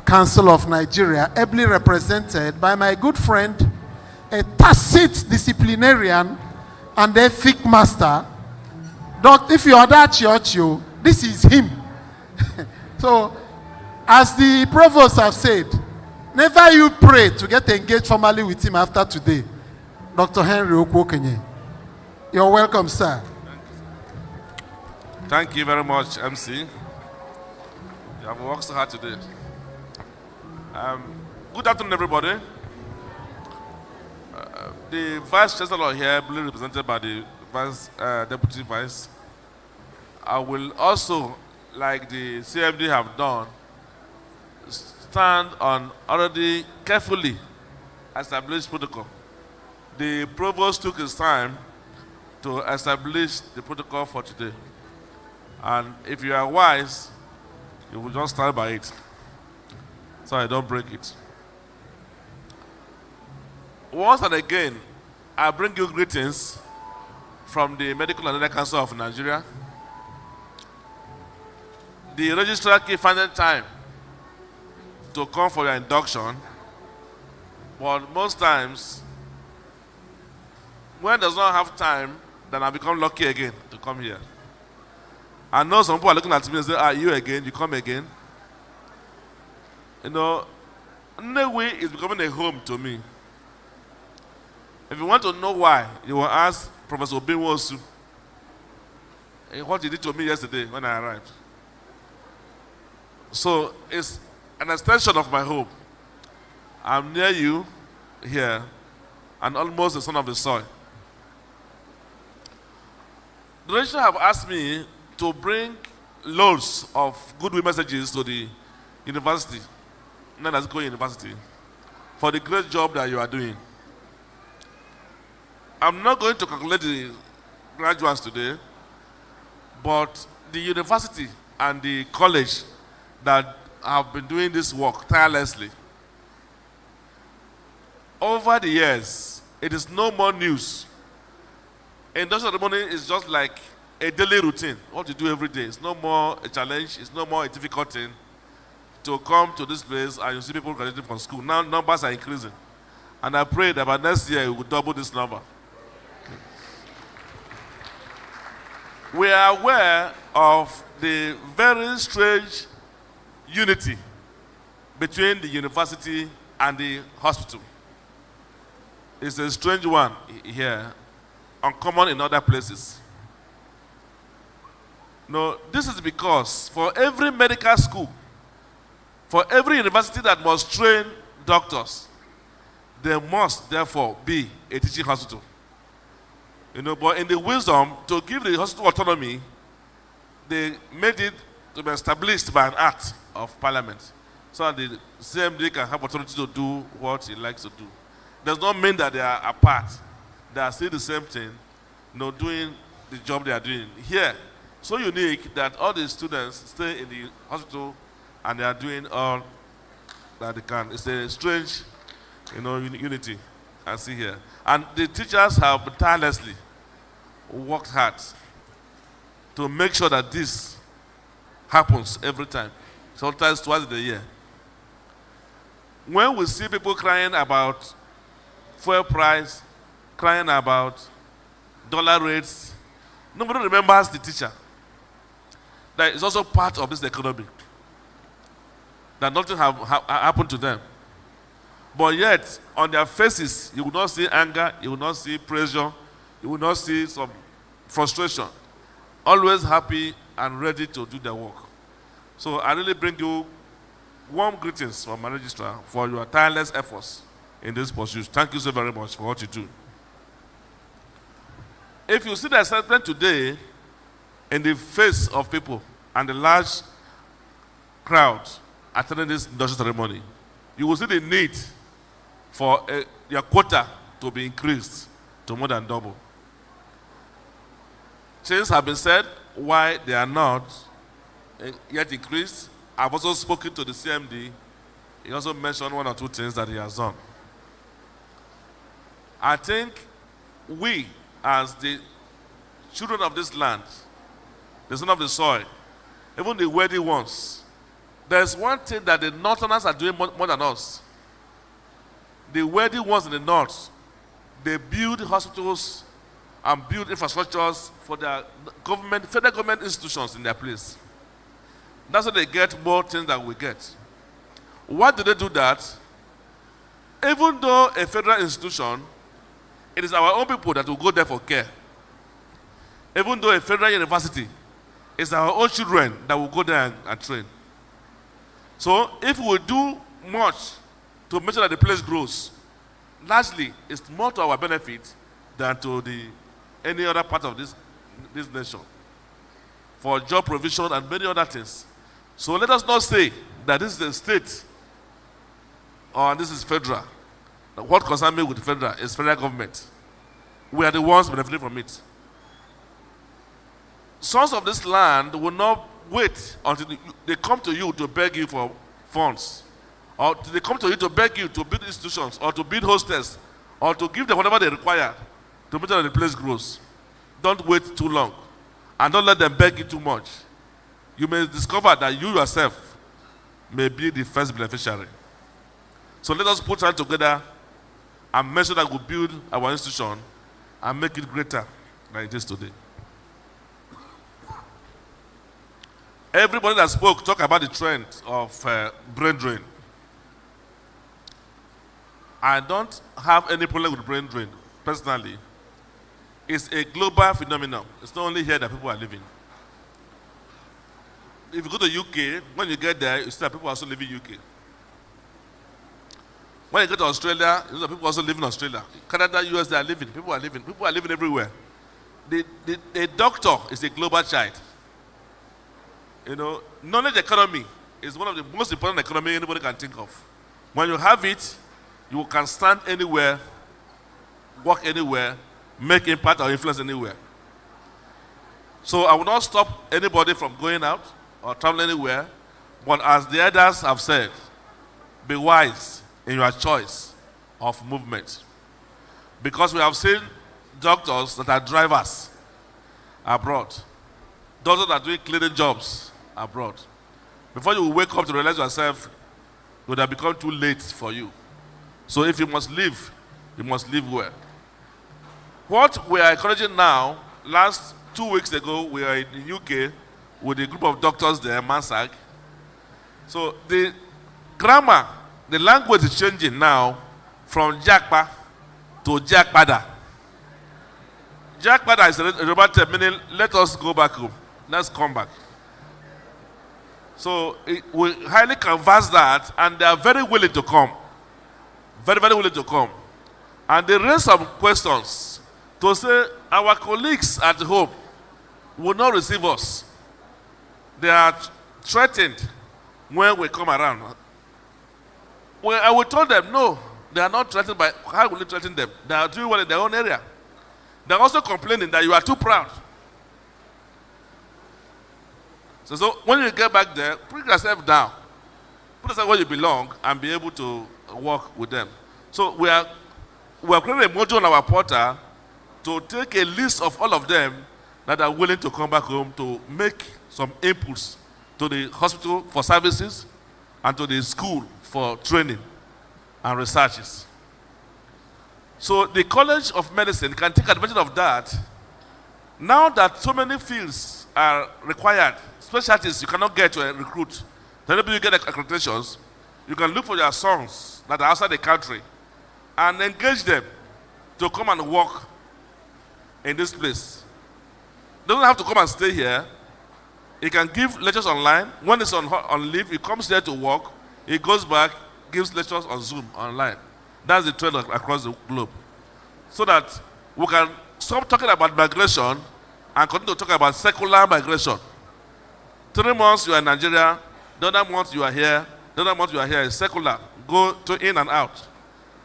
Council of Nigeria, ably represented by my good friend, a tacit disciplinarian and ethic master, If you are that church, this is him. So, as the provost have said, never you pray to get engaged formally with him after today. Dr. Henry Okwokenye. You're welcome, sir. Thank you very much, MC. You have worked so hard today. Good afternoon, everybody. The Vice Chancellor here, represented by the Deputy Vice. I will also, like the CMD have done, stand on already carefully established protocol. The Provost took his time to establish the protocol for today. And if you are wise, you will just stand by it, so I don't break it. Once and again, I bring you greetings from the Medical and Dental Council of Nigeria. The registrar keeps finding time to come for your induction, but most times, when does not have time, then I become lucky again to come here. I know some people are looking at me and say, "Are you again? You come again?" You know, Nnewi is becoming a home to me. If you want to know why, you will ask Professor Obinwosu what he did to me yesterday when I arrived. So it's an extension of my home. I'm near you here and almost the son of the soil. The registrar have asked me to bring loads of goodwill messages to the university, Nnamdi Azikiwe University, for the great job that you are doing. I'm not going to calculate the graduates today, but the university and the college that have been doing this work tirelessly. Over the years, it is no more news. Induction ceremony is just like a daily routine, what you do every day. It's no more a challenge, it's no more a difficult thing to come to this place and you see people graduating from school. Now numbers are increasing. And I pray that by next year we will double this number. We are aware of the very strange unity between the university and the hospital. It's a strange one here, uncommon in other places. No, this is because for every medical school, for every university that must train doctors, there must therefore be a teaching hospital. You know, but in the wisdom to give the hospital autonomy, they made it to be established by an act of parliament, so that the CMD can have authority to do what he likes to do. Does not mean that they are apart. They are still the same thing, you know, doing the job they are doing. Here, so unique that all the students stay in the hospital and they are doing all that they can. It's a strange, you know, unity I see here. And the teachers have tirelessly worked hard to make sure that this happens every time, sometimes twice in a year. When we see people crying about fuel price, crying about dollar rates, nobody remembers the teacher. That is also part of this economy. That nothing have happened to them. But yet, on their faces, you will not see anger, you will not see pressure, you will not see some frustration. Always happy and ready to do their work. So I really bring you warm greetings from my registrar for your tireless efforts in this pursuit. Thank you so very much for what you do. If you see the excitement today in the face of people and the large crowd attending this induction ceremony, you will see the need for your quota to be increased to more than double. Things have been said why they are not yet increased. I've also spoken to the CMD. He also mentioned one or two things that he has done. I think we, as the children of this land, the son of the soil, even the worthy ones, there's one thing that the northerners are doing more than us. The worthy ones in the north, they build hospitals and build infrastructures for their government, federal government institutions in their place. That's how they get more things than we get. Why do they do that? Even though a federal institution, it is our own people that will go there for care. Even though a federal university, it's our own children that will go there and train. So if we do much to make sure that the place grows, largely it's more to our benefit than to any other part of this nation for job provision and many other things. So let us not say that this is a state or this is federal. What concerns me with the federal is federal government. We are the ones benefiting from it. Sons of this land will not wait until they come to you to beg you for funds, or they come to you to beg you to build institutions, or to build hostels, or to give them whatever they require to make sure that the place grows. Don't wait too long, and don't let them beg you too much. You may discover that you yourself may be the first beneficiary. So let us put hands together and make sure that we build our institution and make it greater than it is today. Everybody that spoke talked about the trend of brain drain. I don't have any problem with brain drain, personally. It's a global phenomenon. It's not only here that people are living. If you go to UK, when you get there, you see that people also live in UK. When you go to Australia, you see that people also live in Australia. Canada, US, they are living. People are living. People are living everywhere. A doctor is a global child. You know, knowledge economy is one of the most important economy anybody can think of. When you have it, you can stand anywhere, work anywhere, make impact or influence anywhere. So I will not stop anybody from going out or traveling anywhere, but as the others have said, be wise in your choice of movement. Because we have seen doctors that are drivers abroad, doctors that are doing cleaning jobs abroad. Before you wake up to realize yourself, it would have become too late for you. So if you must live well. What we are encouraging now, last 2 weeks ago, we are in the UK with a group of doctors there, Mansag. So the grammar, the language is changing now from Jakpa to Jakpada. Jakpada is a Yoruba term meaning let us go back home, let's come back. So we highly canvass that, and they are very willing to come. Very, very willing to come. And they raise some questions to say our colleagues at home will not receive us. They are threatened when we come around. Well, I will tell them, no, they are not threatened by, how will you threaten them? They are doing well in their own area. They are also complaining that you are too proud. So when you get back there, put yourself down. Put yourself where you belong and be able to work with them. So we are creating a module on our portal to take a list of all of them that are willing to come back home to make some inputs to the hospital for services and to the school for training and researches. So the College of Medicine can take advantage of that. Now that so many fields are required, specialties you cannot get to recruit. Then you get accreditations, you can look for your sons that are outside the country and engage them to come and work in this place. They don't have to come and stay here. He can give lectures online. When he's on leave, he comes here to work. He goes back, gives lectures on Zoom online. That's the trend across the globe. So that we can stop talking about migration and continue to talk about secular migration. 3 months you are in Nigeria, the other month you are here, the other month you are here is secular. Go to in and out.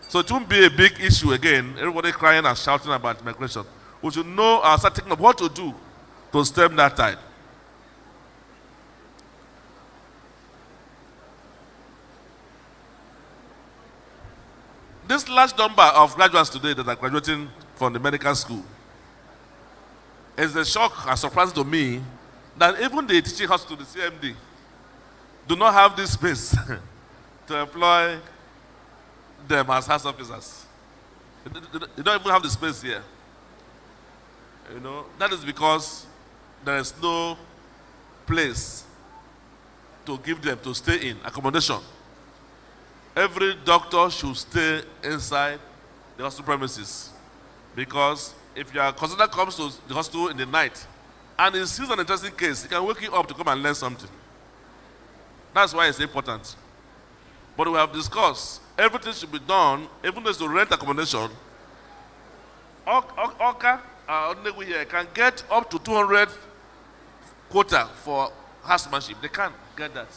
So it won't be a big issue again, everybody crying and shouting about migration. We should know our thinking of what to do to stem that tide. This large number of graduates today that are graduating from the medical school is a shock and surprise to me that even the teaching hospital, the CMD, do not have this space to employ them as house officers. They don't even have the space here. You know, that is because there is no place to give them to stay in, accommodation. Every doctor should stay inside the hospital premises. Because if your consultant comes to the hospital in the night and he sees an interesting case, he can wake you up to come and learn something. That's why it's important. But we have discussed, everything should be done, even though it's to rent accommodation. Awka, here can get up to 200 quota for housemanship. They can't get that.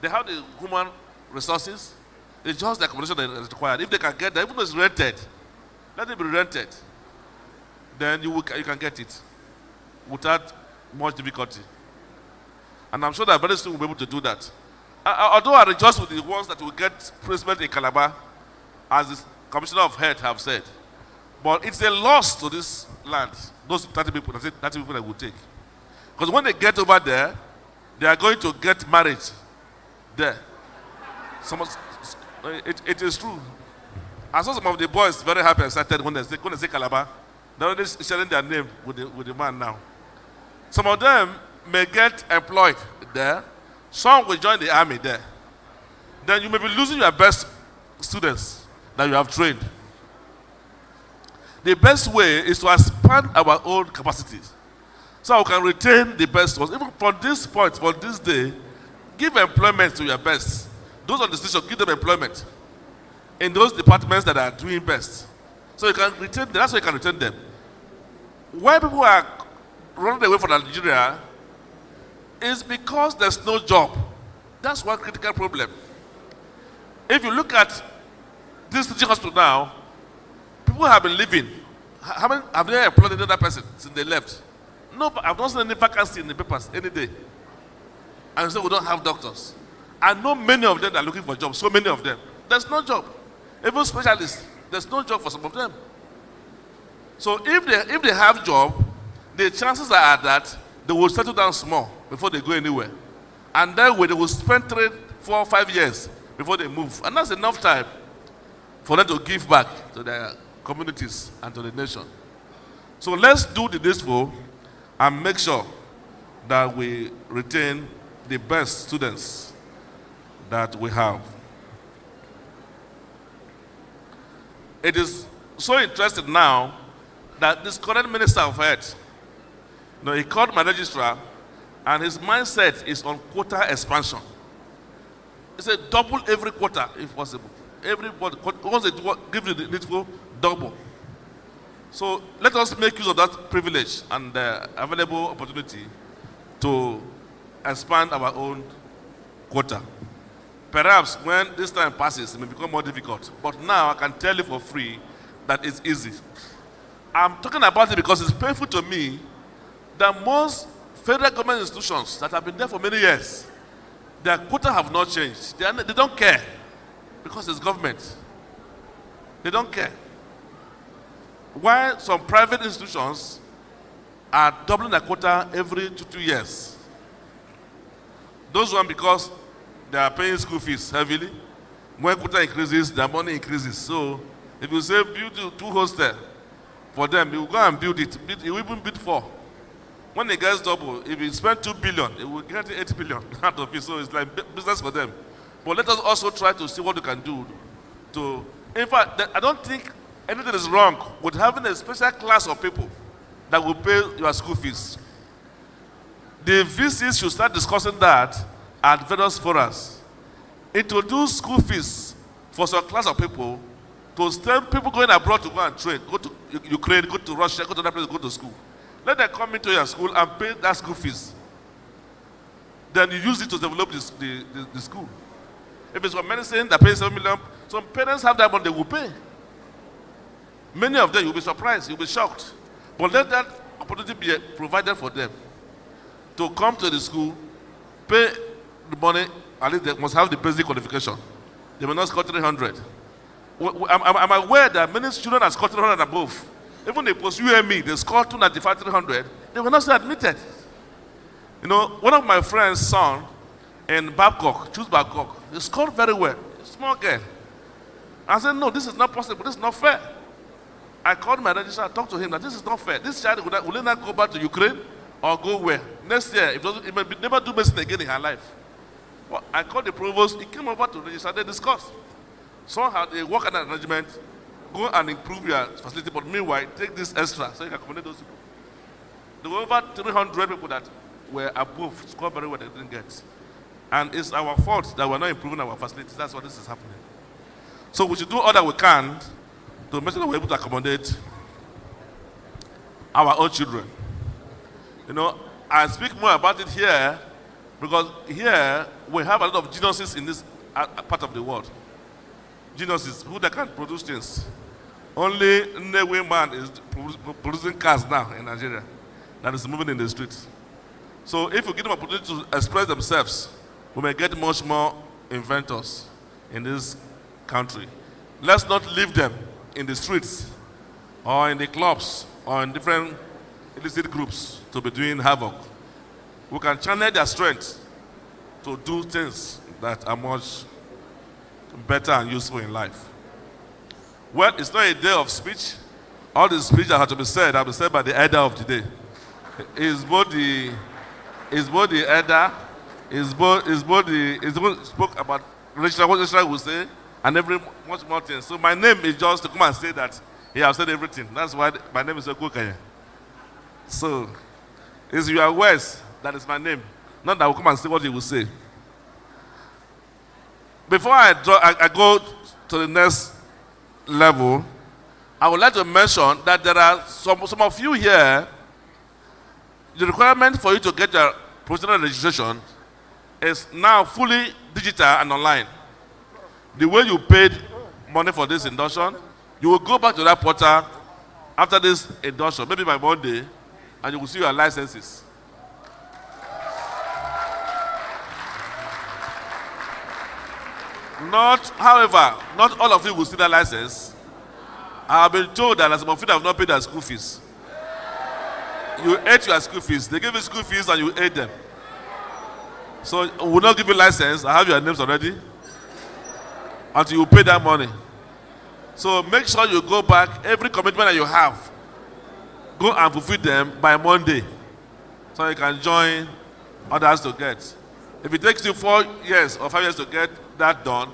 They have the human resources. It's just the accommodation that is required. If they can get that, even though it's rented, let it be rented. Then you can get it without much difficulty. And I'm sure that very soon we'll be able to do that. Although I rejoice with the ones that will get placement in Calabar, as the Commissioner of Health have said. But it's a loss to this land, those 30 people that will take. Because when they get over there, they are going to get married there. It is true. I saw some of the boys very happy and excited when they say Calabar. They're already sharing their name with the man now. Some of them may get employed there. Some will join the army there. Then you may be losing your best students that you have trained. The best way is to expand our own capacities so we can retain the best ones. Even from this point, for this day, give employment to your best. Those on the station, give them employment in those departments that are doing best. So you can retain them. That's how you can retain them. Why people are running away from Nigeria is because there's no job. That's one critical problem. If you look at this teaching hospital now, people have been living. Have they employed another person since they left? No, I've not seen any vacancy in the papers any day. And so we don't have doctors. I know many of them that are looking for jobs, so many of them. There's no job. Even specialists, there's no job for some of them. So if they have job, the chances are that they will settle down small before they go anywhere. And that way they will spend 3, 4, 5 years before they move. And that's enough time for them to give back to their communities and to the nation. So let's do the needful and make sure that we retain the best students that we have. It is so interesting now that this current Minister of Health, he called my registrar, and his mindset is on quota expansion. He said double every quarter if possible. Everybody, once they give you the needful, double. So let us make use of that privilege and available opportunity to expand our own quota. Perhaps when this time passes, it may become more difficult. But now I can tell you for free that it's easy. I'm talking about it because it's painful to me that most federal government institutions that have been there for many years, their quota have not changed. They don't care because it's government. They don't care. While some private institutions are doubling their quota every 2 years. Those ones because they are paying school fees heavily. When quota increases, their money increases. So if you say build 2 hostels for them, you will go and build it. You will even build 4. When it gets double, if you spend 2 billion, it will get 8 billion out of it. So it's like business for them. But let us also try to see what we can do to. In fact, I don't think anything is wrong with having a special class of people that will pay your school fees. The VCs should start discussing that at various forums. Introduce school fees for some class of people to stem people going abroad to go and train, go to Ukraine, go to Russia, go to that place, go to school. Let them come into your school and pay that school fees. Then you use it to develop the school. If it's for medicine that pays 7 million, some parents have that money, they will pay. Many of them, you'll be surprised, you'll be shocked. But let that opportunity be provided for them to come to the school, pay the money, at least they must have the basic qualification. They may not score 300. I'm aware that many students have scored 300 and above. Even they post UME, they score 295, 300, they were not still admitted. One of my friend's son in Babcock, he scored very well, small girl. I said, no, this is not possible, this is not fair. I called my registrar, I talked to him that this is not fair. This child will not go back to Ukraine or go where? Next year, it may never do medicine again in her life. Well, I called the provost, he came over to register, they discussed. Somehow they work at an arrangement, go and improve your facility, but meanwhile, take this extra so you can accommodate those people. There were over 300 people that were above, scored very well, they didn't get. And it's our fault that we're not improving our facilities. That's why this is happening. So we should do all that we can to make sure that we're able to accommodate our own children. You know, I speak more about it here because here we have a lot of geniuses in this part of the world. Geniuses who that can produce things. Only Nnewi man is producing cars now in Nigeria that is moving in the streets. So if we give them an opportunity to express themselves, we may get much more inventors in this country. Let's not leave them in the streets or in the clubs or in different illicit groups to be doing havoc. We can channel their strength to do things that are much better and useful in life. Well, it's not a day of speech. All the speech that have to be said have been said by the elder of the day. It's both the elder, it's both spoke about what Registrar will say, and much more things. So my name is just to come and say that he has said everything. That's why my name is Okukaya. So it's your words that is my name, not that I will come and say what he will say. Before I go to the next level, I would like to mention that there are some of you here, the requirement for you to get your professional registration is now fully digital and online. The way you paid money for this induction, you will go back to that portal after this induction, maybe by Monday, and you will see your licenses. However, not all of you will see that license. I have been told that some of you have not paid their school fees. You ate your school fees. They give you school fees and you ate them. So we will not give you license. I have your names already. Until you pay that money. So make sure you go back. Every commitment that you have, go and fulfill them by Monday. So you can join others to get. If it takes you 4 years or 5 years to get that done,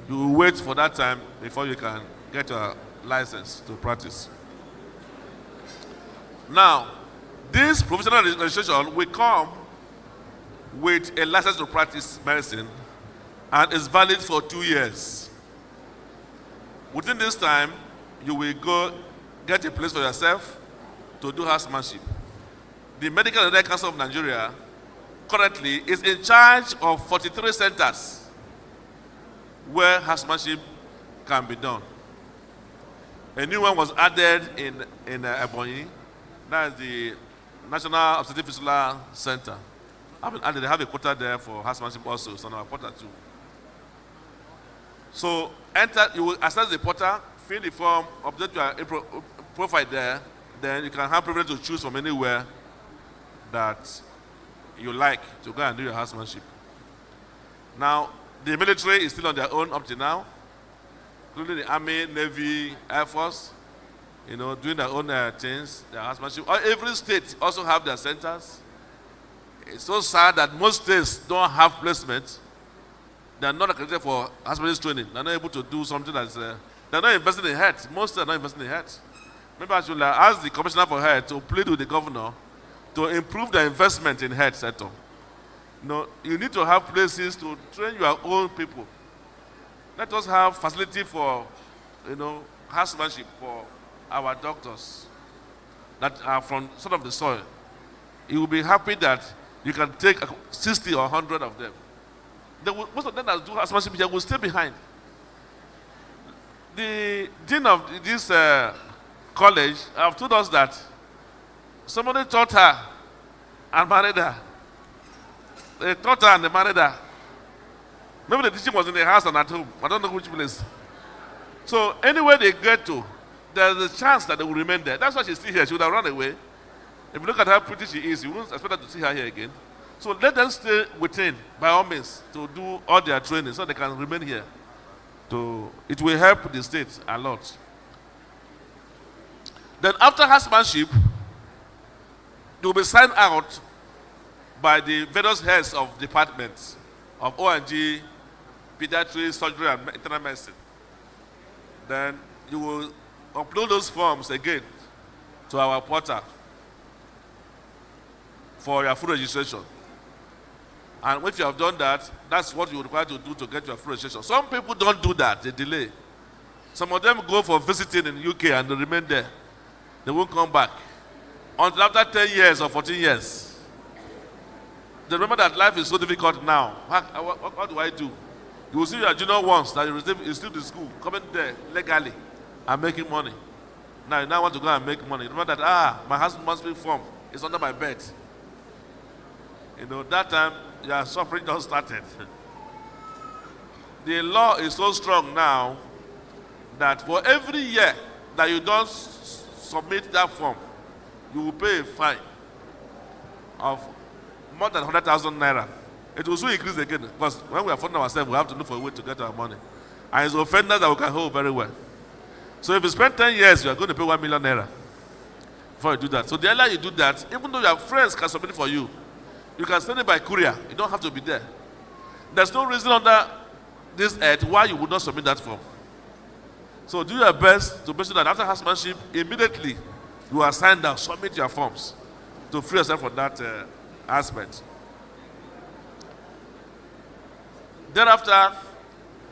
you will wait for that time before you can get a license to practice. Now, this professional registration will come with a license to practice medicine and is valid for 2 years. Within this time, you will go get a place for yourself to do housemanship. The Medical and Dental Council of Nigeria currently is in charge of 43 centers where housemanship can be done. A new one was added in Ebonyi. That is the National Obstetric Fistula Center. They have a quota there for housemanship also, so now a quota too. So you will access the portal, fill the form, update your profile there, then you can have privilege to choose from anywhere that you like to go and do your housemanship. Now, the military is still on their own up to now, including the Army, Navy, Air Force, doing their own things, their housemanship. Every state also have their centers. It's so sad that most states don't have placement. They are not accredited for housemanship training. They're not able to do something that's, they're not investing in health. Most states are not investing in health. Maybe I should ask the Commissioner for Health to plead with the governor to improve the investment in health sector. You need to have places to train your own people. Let us have facility for, housemanship for our doctors that are from sort of the soil. You will be happy that you can take 60 or 100 of them. Most of them that do housemanship here will stay behind. The dean of this college have told us that somebody taught her and married her. They taught her and they married her. Maybe the teaching was in the house and at home. I don't know which place. So anywhere they get to, there's a chance that they will remain there. That's why she's still here. She would have run away. If you look at how pretty she is, you wouldn't expect her to see her here again. So let them stay within, by all means, to do all their training so they can remain here. It will help the state a lot. Then after housemanship, you will be signed out by the various heads of departments of O&G, pediatrics, surgery, and internal medicine. Then you will upload those forms again to our portal for your full registration. And if you have done that, that's what you require to do to get your full registration. Some people don't do that, they delay. Some of them go for visiting in the UK and they remain there. They won't come back until after 10 years or 14 years. They remember that life is so difficult now. What do I do? You will see your junior ones that you still in school, coming there legally and making money. Now you now want to go and make money. Remember that, my husband must be formed. It's under my bed. You know, that time, your suffering just started. The law is so strong now that for every year that you don't submit that form, you will pay a fine of more than 100,000 naira. It will soon increase again because when we are funding ourselves, we have to look for a way to get our money. And it's offenders that we can hold very well. So if you spend 10 years, you are going to pay 1 million naira before you do that. So the earlier you do that, even though your friends can submit it for you, you can send it by courier. You don't have to be there. There's no reason under this earth why you would not submit that form. So do your best to make sure that after housemanship, immediately you are signed out, submit your forms to free yourself from that aspect. Thereafter,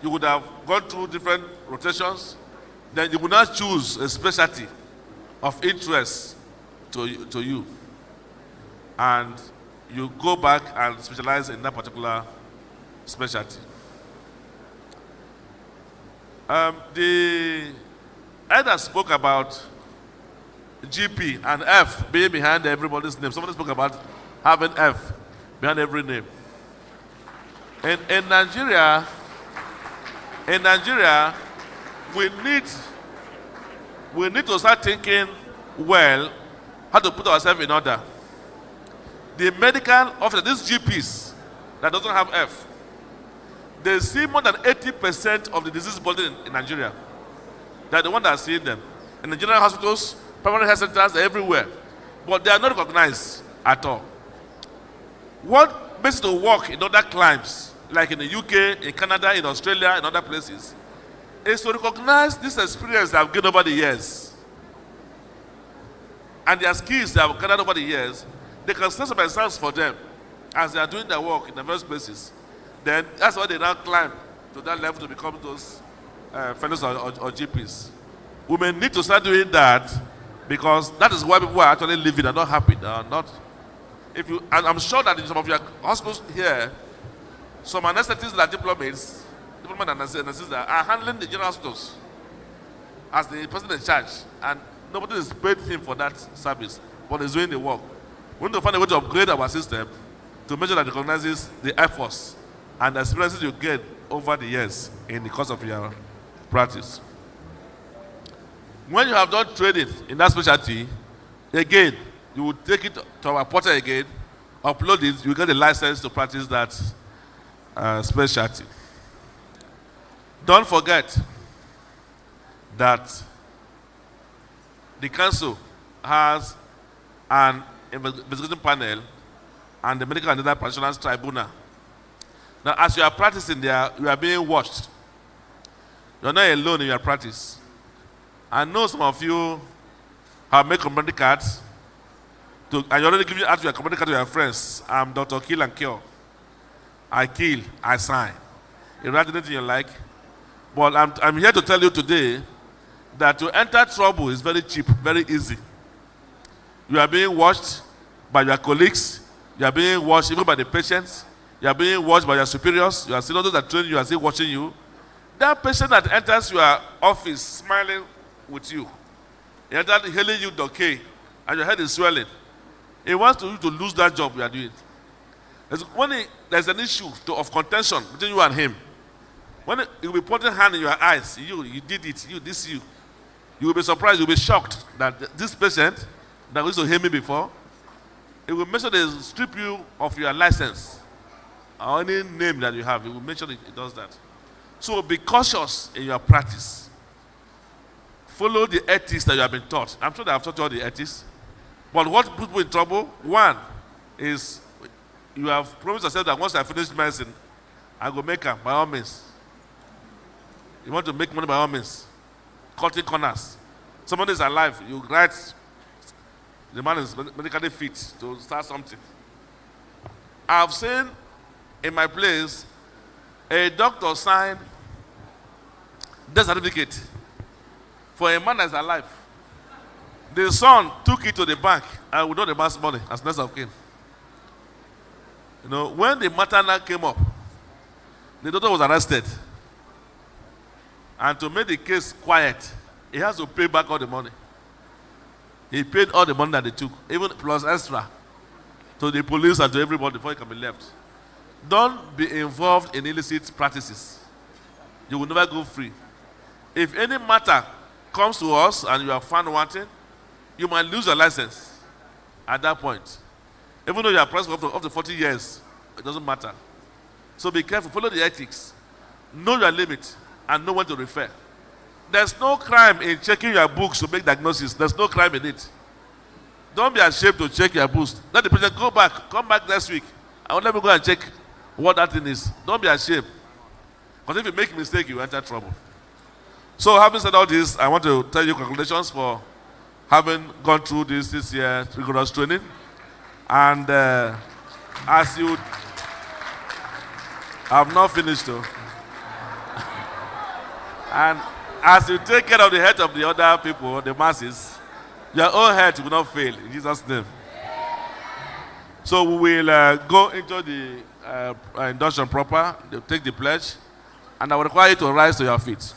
you would have gone through different rotations. Then you would not choose a specialty of interest to you. And you go back and specialize in that particular specialty. The elder spoke about GP and F being behind everybody's name. Somebody spoke about having F behind every name. In Nigeria, we need to start thinking well how to put ourselves in order. The medical officer, these GPs that doesn't have F, they see more than 80% of the disease burden in Nigeria. They're the ones that are seeing them. In the general hospitals, primary health centers, they're everywhere. But they are not recognized at all. What makes it to work in other climes, like in the UK, in Canada, in Australia, and other places, is to recognize this experience they have gained over the years. And their skills they have gathered over the years, they can set some examples for them as they are doing their work in the various places. Then that's why they now climb to that level to become those fellows or GPs. We may need to start doing that because that is why people are actually living and not happy. And I'm sure that in some of your hospitals here, some anesthetists that diplomats and anesthetists are handling the general hospitals as the person in charge, and nobody is paid him for that service, but he's doing the work. We need to find a way to upgrade our system to make sure that it recognizes the efforts and the experiences you get over the years in the course of your practice. When you have done training in that specialty, again, you will take it to our portal again, upload it, you get a license to practice that specialty. Don't forget that the council has an investigation panel and the medical and dental practitioners tribunal. Now, as you are practicing there, you are being watched. You are not alone in your practice. I know some of you have made community cards, and you're already giving out your community card to your friends. I'm Dr. Kill and Cure. I kill, I sign. You write anything you like. But I'm here to tell you today that to enter trouble is very cheap, very easy. You are being watched by your colleagues. You are being watched even by the patients. You are being watched by your superiors. You are seeing those that train you are still watching you. That patient that enters your office smiling with you, he enters hailing you, Dr. and your head is swelling. He wants you to lose that job you are doing. When there's an issue of contention between you and him, when he will be putting hand in your eyes, you did it, you will be surprised, you will be shocked that this patient that used to hear me before, it will make sure they strip you of your license or any name that you have. It will make sure it does that. So be cautious in your practice. follow the ethics that you have been taught. I'm sure that I've taught you all the ethics. But what puts people in trouble, one, is you have promised yourself that once I finish medicine, I go make her by all means. You want to make money by all means. Cutting corners. Somebody is alive, you write, the man is medically fit to start something. I've seen in my place a doctor sign death certificate for a man that's alive. The son took it to the bank and withdrew the man's money as next of kin. You know, when the matter now came up, the doctor was arrested. And to make the case quiet, he has to pay back all the money. He paid all the money that they took, even plus extra, to the police and to everybody before he can be left. Don't be involved in illicit practices. You will never go free. If any matter comes to us and you are found wanting, you might lose your license at that point. Even though you are present up to 40 years, it doesn't matter. So be careful, follow the ethics. Know your limit and know when to refer. There's no crime in checking your books to make diagnosis. There's no crime in it. Don't be ashamed to check your books. Let the patient go back, come back next week. And let me go and check what that thing is. Don't be ashamed. Because if you make a mistake, you enter trouble. So having said all this, I want to tell you congratulations for having gone through this year rigorous training. And as you have not finished though. And as you take care of the head of the other people, the masses, your own head will not fail in Jesus' name. So we will go into the induction proper, they'll take the pledge, and I will require you to rise to your feet.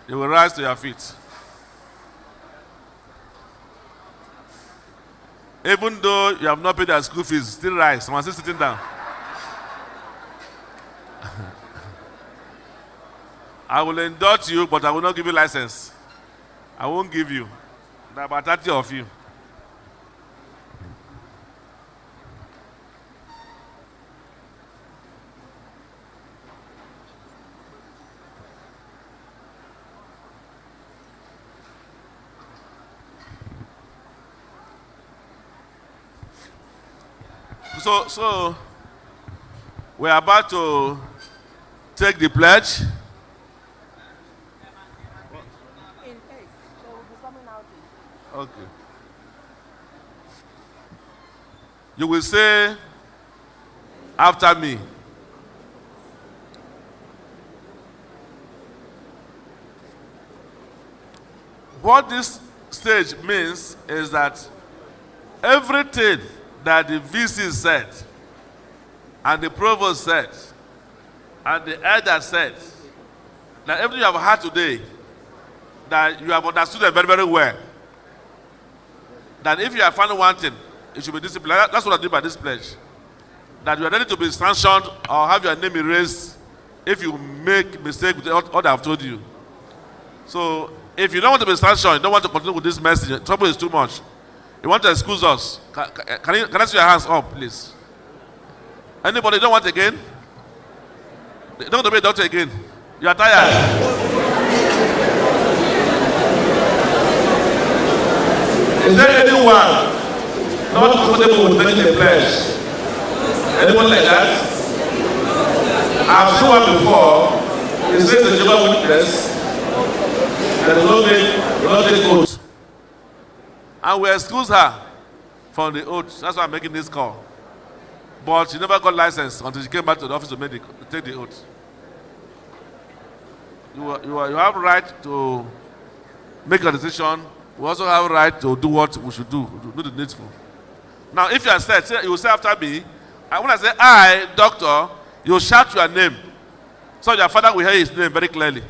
You will rise to your feet. Even though you have not paid their school fees, still rise. Someone still sitting down. I will indult you, but I will not give you license. I won't give you. There are about 30 of you. So we are about to take the pledge. Okay. You will say after me. What this stage means is that everything that the VC said, and the Provost said, and the elder said, that everything you have heard today, that you have understood it very, very well. That if you are found wanting, it should be disciplined. That's what I do by this pledge. That you are ready to be sanctioned or have your name erased if you make mistake with all that I've told you. So if you don't want to be sanctioned, you don't want to continue with this message, trouble is too much. You want to excuse us. Can I see your hands up, please? Anybody don't want again? Don't want to be a doctor again. You are tired. Is there anyone not comfortable with making a pledge? Anyone like that? I've seen one before. It says the Jehovah's Witness that will not take oath. And we excuse her from the oath. That's why I'm making this call. But she never got licensed until she came back to the office to take the oath. You have right to make a decision. We also have a right to do what we should do the needful. Now, if you are said, you will say after me, and when I say I, doctor, you shout your name. So your father will hear his name very clearly.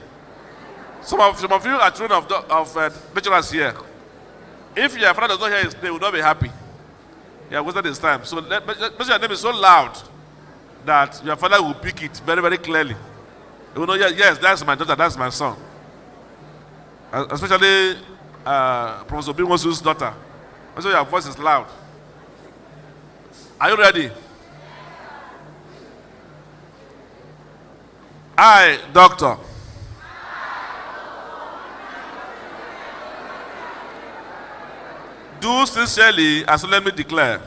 Some of you are children of lecturers here. If your father does not hear his name, he will not be happy. He has wasted his time. So make your name is so loud that your father will pick it very, very clearly. He will know, yes, that's my daughter, that's my son. Especially Professor Bimosu's daughter. So your voice is loud. Are you ready? I, doctor, do sincerely and solemnly declare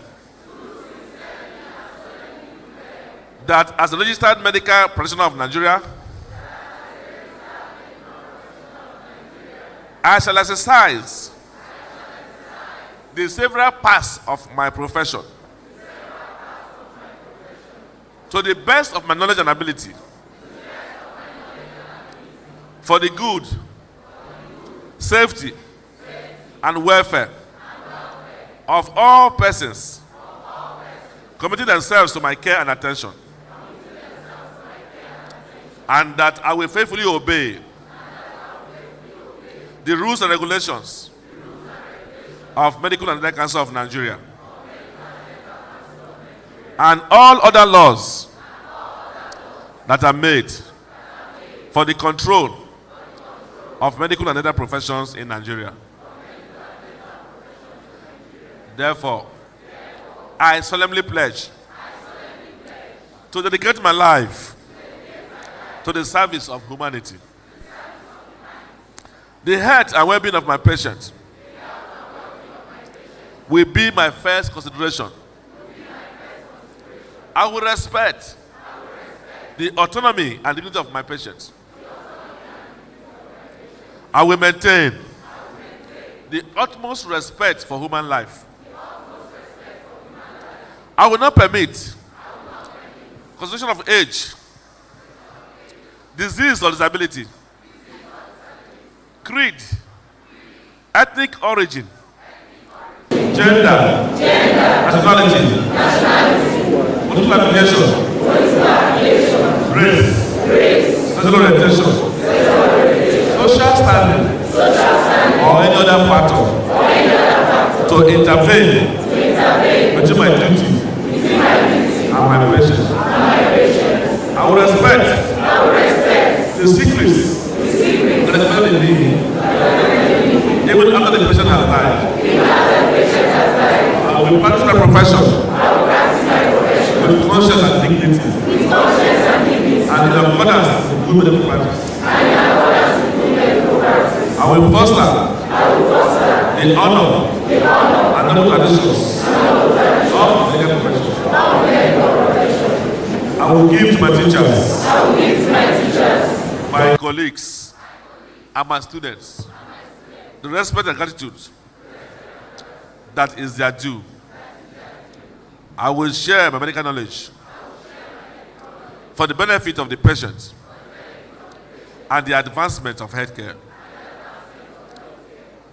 that as a registered medical practitioner of Nigeria, I shall exercise the several parts of my profession to the best of my knowledge and ability for the good, safety, and welfare of all persons committing themselves to my care and attention, and that I will faithfully obey the rules and regulations of Medical and Dental Council of Nigeria and all other laws that are made for the control of medical and dental professions in Nigeria. Therefore, I solemnly pledge to dedicate my life to the service of humanity. The health and well-being of my patients will be my first consideration. I will respect the autonomy and dignity of my patients. I will maintain the utmost respect for human life. I will not permit consideration of age, disease or disability, creed, ethnic origin, gender, nationality, political affiliation, race, sexual orientation, social standing, or any other factor to intervene between my duty and my patients. I will respect the secrets that is found in me, even after the patient has died. I will practice my profession with conscience and dignity, and in accordance with good medical practice. I will foster the honor and noble traditions of the medical profession. I will give to my teachers, my colleagues, and my students the respect and gratitude that is their due. I will share my medical knowledge for the benefit of the patient and the advancement of healthcare.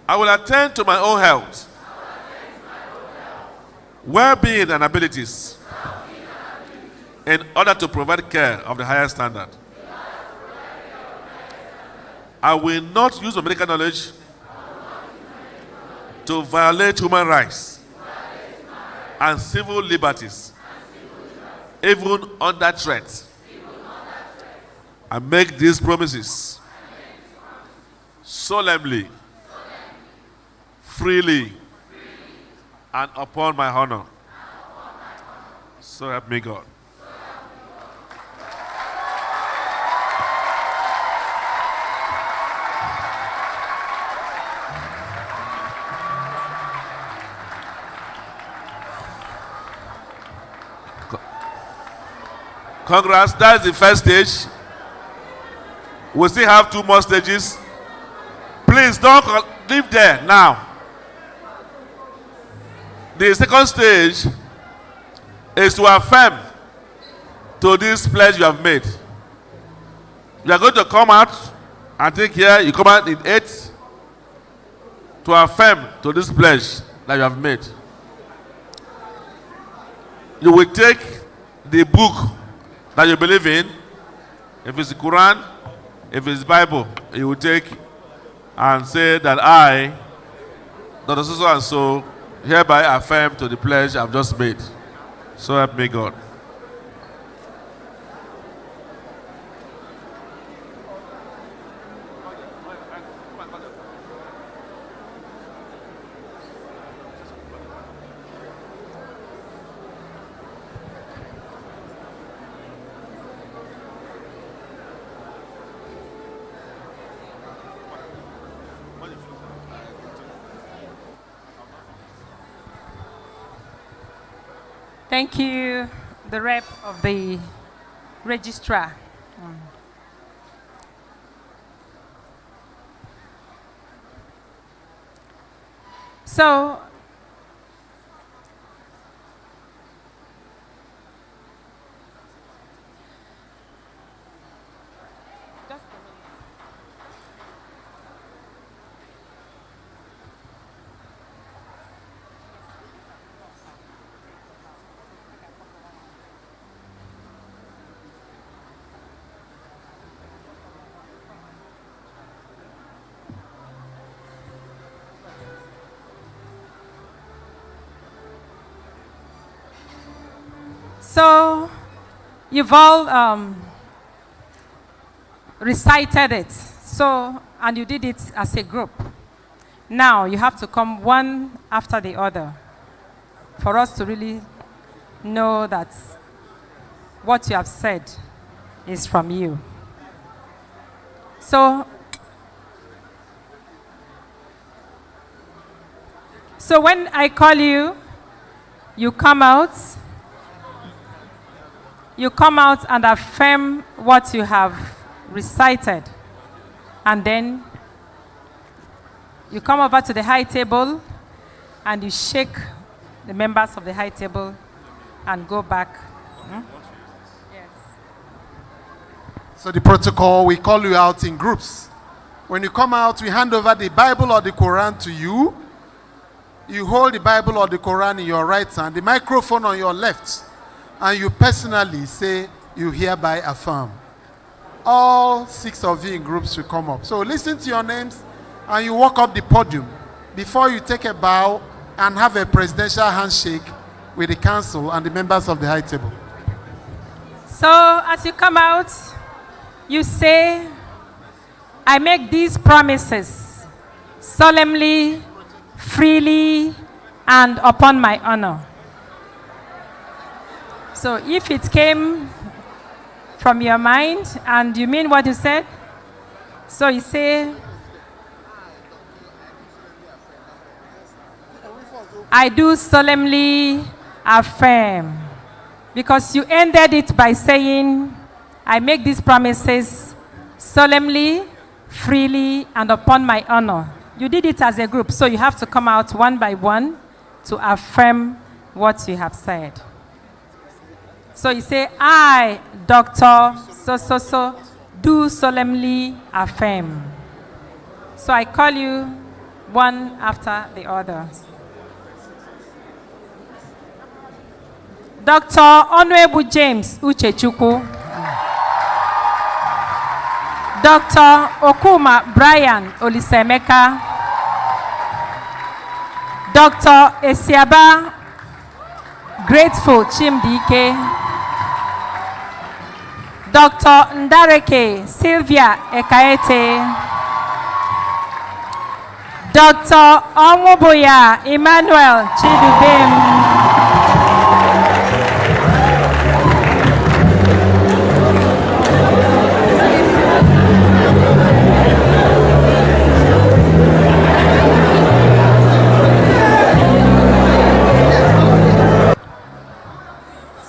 I will attend to my own health, well-being, and abilities in order to provide care of the highest standard. I will not use my medical knowledge to violate human rights and civil liberties, even under threat. I make these promises solemnly, freely, and upon my honor. So help me God. Congrats, that's the first stage. We still have 2 more stages. Please don't leave there now. The second stage is to affirm to this pledge you have made. You are going to come out, I think here you come out in 8 to affirm to this pledge that you have made. You will take the book that you believe in. If it's the Quran, if it's the Bible, you will take and say that I, Dr. So and so, hereby affirm to the pledge I've just made. So help me God. Thank you, the rep of the registrar. So, So, you've all recited it. So, and you did it as a group. Now, you have to come one after the other for us to really know that what you have said is from you. So when I call you, you come out. You come out and affirm what you have recited. And then you come over to the high table and you shake the members of the high table and go back. Yes. So the protocol, we call you out in groups. When you come out, we hand over the Bible or the Quran to you. You hold the Bible or the Quran in your right hand, the microphone on your left. And you personally say, you hereby affirm. All 6 of you in groups will come up. So listen to your names and you walk up the podium before you take a bow and have a presidential handshake with the council and the members of the high table. So as you come out, you say, I make these promises solemnly, freely, and upon my honor. So if it came from your mind and you mean what you said, so you say, I do solemnly affirm. Because you ended it by saying, I make these promises solemnly, freely, and upon my honor. You did it as a group, so you have to come out one by one to affirm what you have said. So you say, I, Dr. So, do solemnly affirm. So I call you one after the others. Dr. Honorable James Uchechukwu. Dr. Okuma Brian Olisemeka. Dr. Esiaba Grateful Chimdike. Dr. Ndareke Sylvia Ekaete. Dr. Onwoboya Emmanuel Chidubem.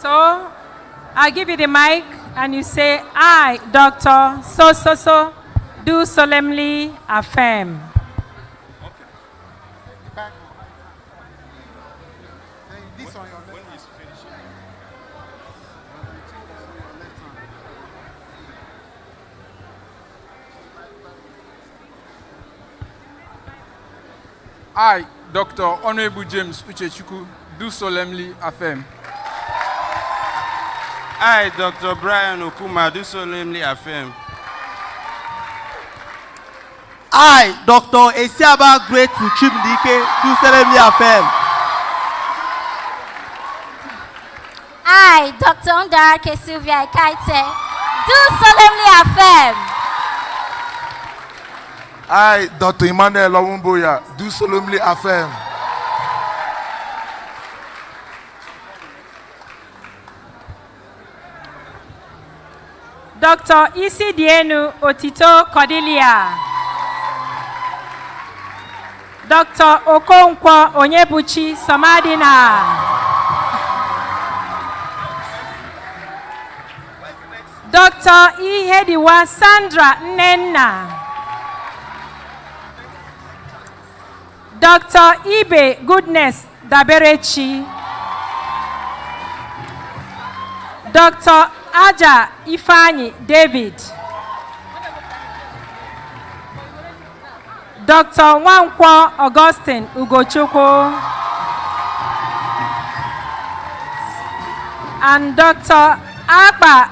So, I'll give you the mic and you say, I, Dr. So, do solemnly affirm. I, Dr. Honorable James Uchechukwu, do solemnly affirm. I, Dr. Brian Okuma, do solemnly affirm. I, Dr. Esiaba Grateful Chimdike, do solemnly affirm. I, Dr. Ndareke Sylvia Ekaete, do solemnly affirm. I, Dr. Emmanuel Owumboya, do solemnly affirm. Dr. Isidienu Otito Cordelia. Dr. Okonkwo Onyebuchi Somadina. Dr. Ihediwa Sandra Nnenna. Dr. Ibe Goodness Daberechi. Dr. Aja Ifani David. Dr. Nwankwo Augustine Ugochukwu. And Dr. Akpa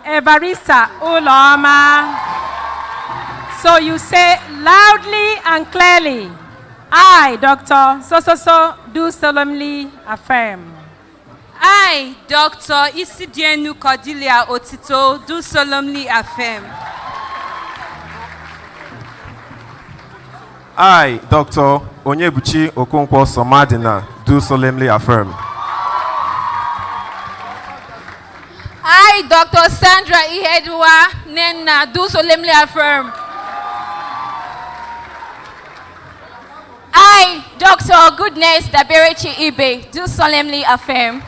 Evarista Uloma. So you say loudly and clearly, I, Dr. So, do solemnly affirm. I, Dr. Isidienu Cordelia Otito, do solemnly affirm. I, Dr. Onyebuchi Okonkwo Somadina, do solemnly affirm. I, Dr. Sandra Ihediwa Nnenna, do solemnly affirm. I, Dr. Goodness Daberechi Ibe, do solemnly affirm.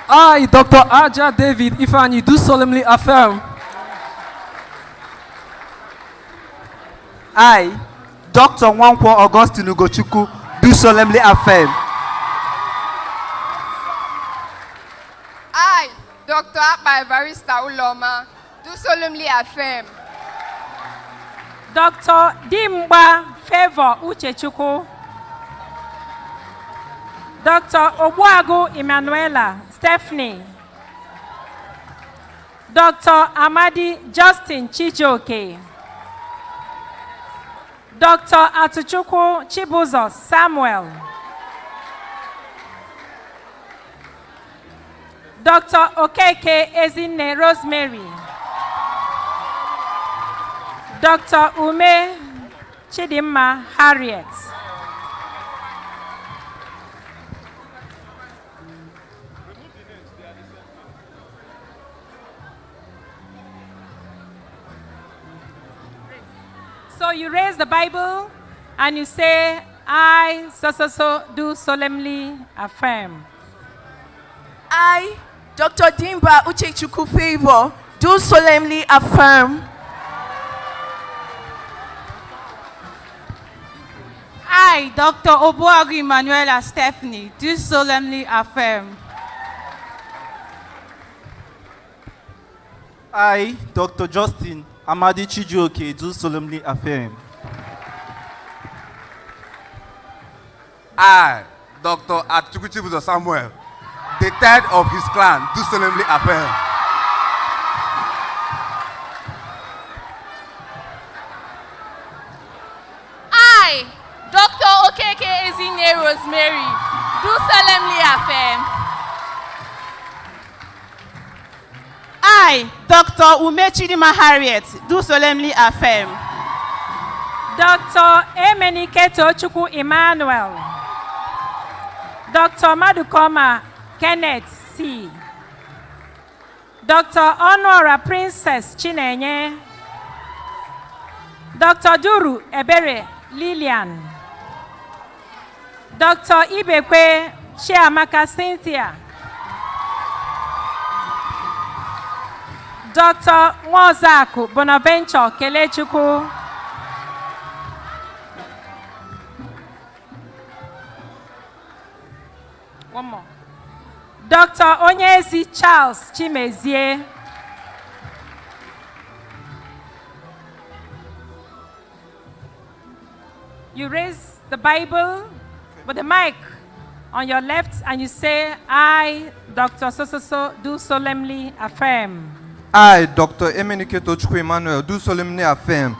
I, Dr. Aja David Ifani, do solemnly affirm. I, Dr. Nwankwo Augustine Ugochukwu, do solemnly affirm. I, Dr. Akpa Evarista Uloma, do solemnly affirm. Dr. Dimba Favor Uchechukwu. Dr. Obuagu Emanuela Stephanie. Dr. Amadi Justin Chijoke. Dr. Atuchukwu Chibuzo Samuel. Dr. Okeke Ezinne Rosemary. Dr. Ume Chidimma Harriet. So you raise the Bible and you say, I, so, do solemnly affirm. I, Dr. Dimba Uchechukwu Favor, do solemnly affirm. I, Dr. Obuagu Emanuela Stephanie, do solemnly affirm. I, Dr. Justin Amadi Chijoke, do solemnly affirm. I, Dr. Atuchukwu Chibuzo Samuel, the third of his clan, do solemnly affirm. I, Dr. Okeke Ezinne Rosemary, do solemnly affirm. I, Dr. Ume Chidimma Harriet, do solemnly affirm. Dr. Emenike Tochukwu Emmanuel. Dr. Madukoma Kenneth C. Dr. Honora Princess Chinenye. Dr. Duru Ebere Lillian. Dr. Ibekwe Chiamaka Cynthia. Dr. Nwozaku Bonaventure Kelechukwu. One more. Dr. Onyezi Charles Chimezie. You raise the Bible with the mic on your left and you say, I, Dr. So, do solemnly affirm. I, Dr. Emenike Tochukwu Emmanuel, do solemnly affirm.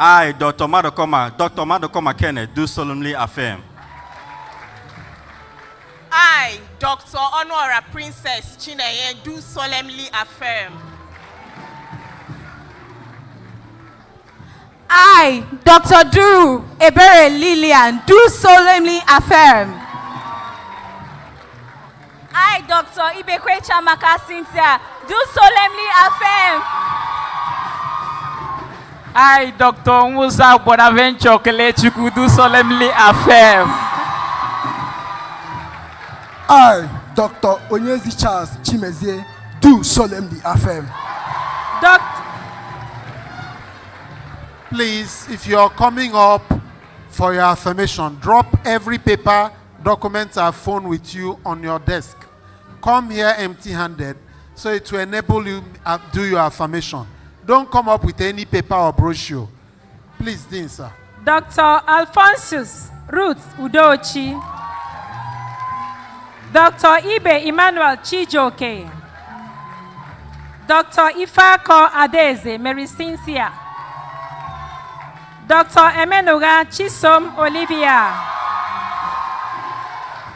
I, Dr. Madukoma Kenneth, do solemnly affirm. I, Dr. Honora Princess Chinenye, do solemnly affirm. I, Dr. Duru Ebere Lillian, do solemnly affirm. I, Dr. Ibekwe Chiamaka Cynthia, do solemnly affirm. I, Dr. Musa Bonaventure Kelechukwu, do solemnly affirm. I, Dr. Onyezi Charles Chimezie, do solemnly affirm. Please, if you are coming up for your affirmation, drop every paper, document, or phone with you on your desk. Come here empty-handed, so it will enable you to do your affirmation. Don't come up with any paper or brochure. Please, Dean, sir. Dr. Alphonsus Ruth Udochi. Dr. Ibe Emmanuel Chijoke. Dr. Ifako Adeze Mary Cynthia. Dr. Emenuga Chisom Olivia.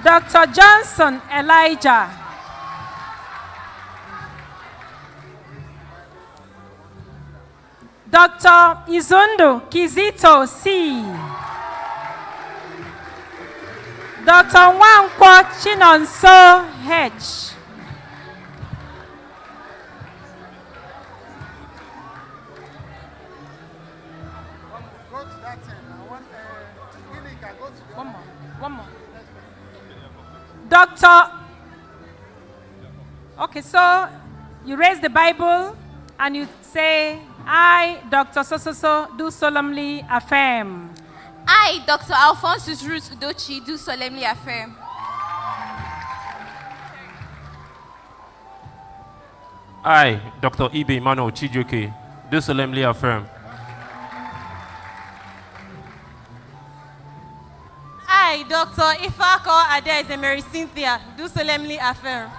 Dr. Johnson Elijah. Dr. Izundu Kizito C. Dr. Nwankwo Chinonso H. One more. Doctor. Okay, so you raise the Bible and you say, I, Dr. So, do solemnly affirm. I, Dr. Alphonsus Ruth Udochi, do solemnly affirm. I, Dr. Ibe Emmanuel Chijoke, do solemnly affirm. I, Dr. Ifako Adeze Mary Cynthia, do solemnly affirm.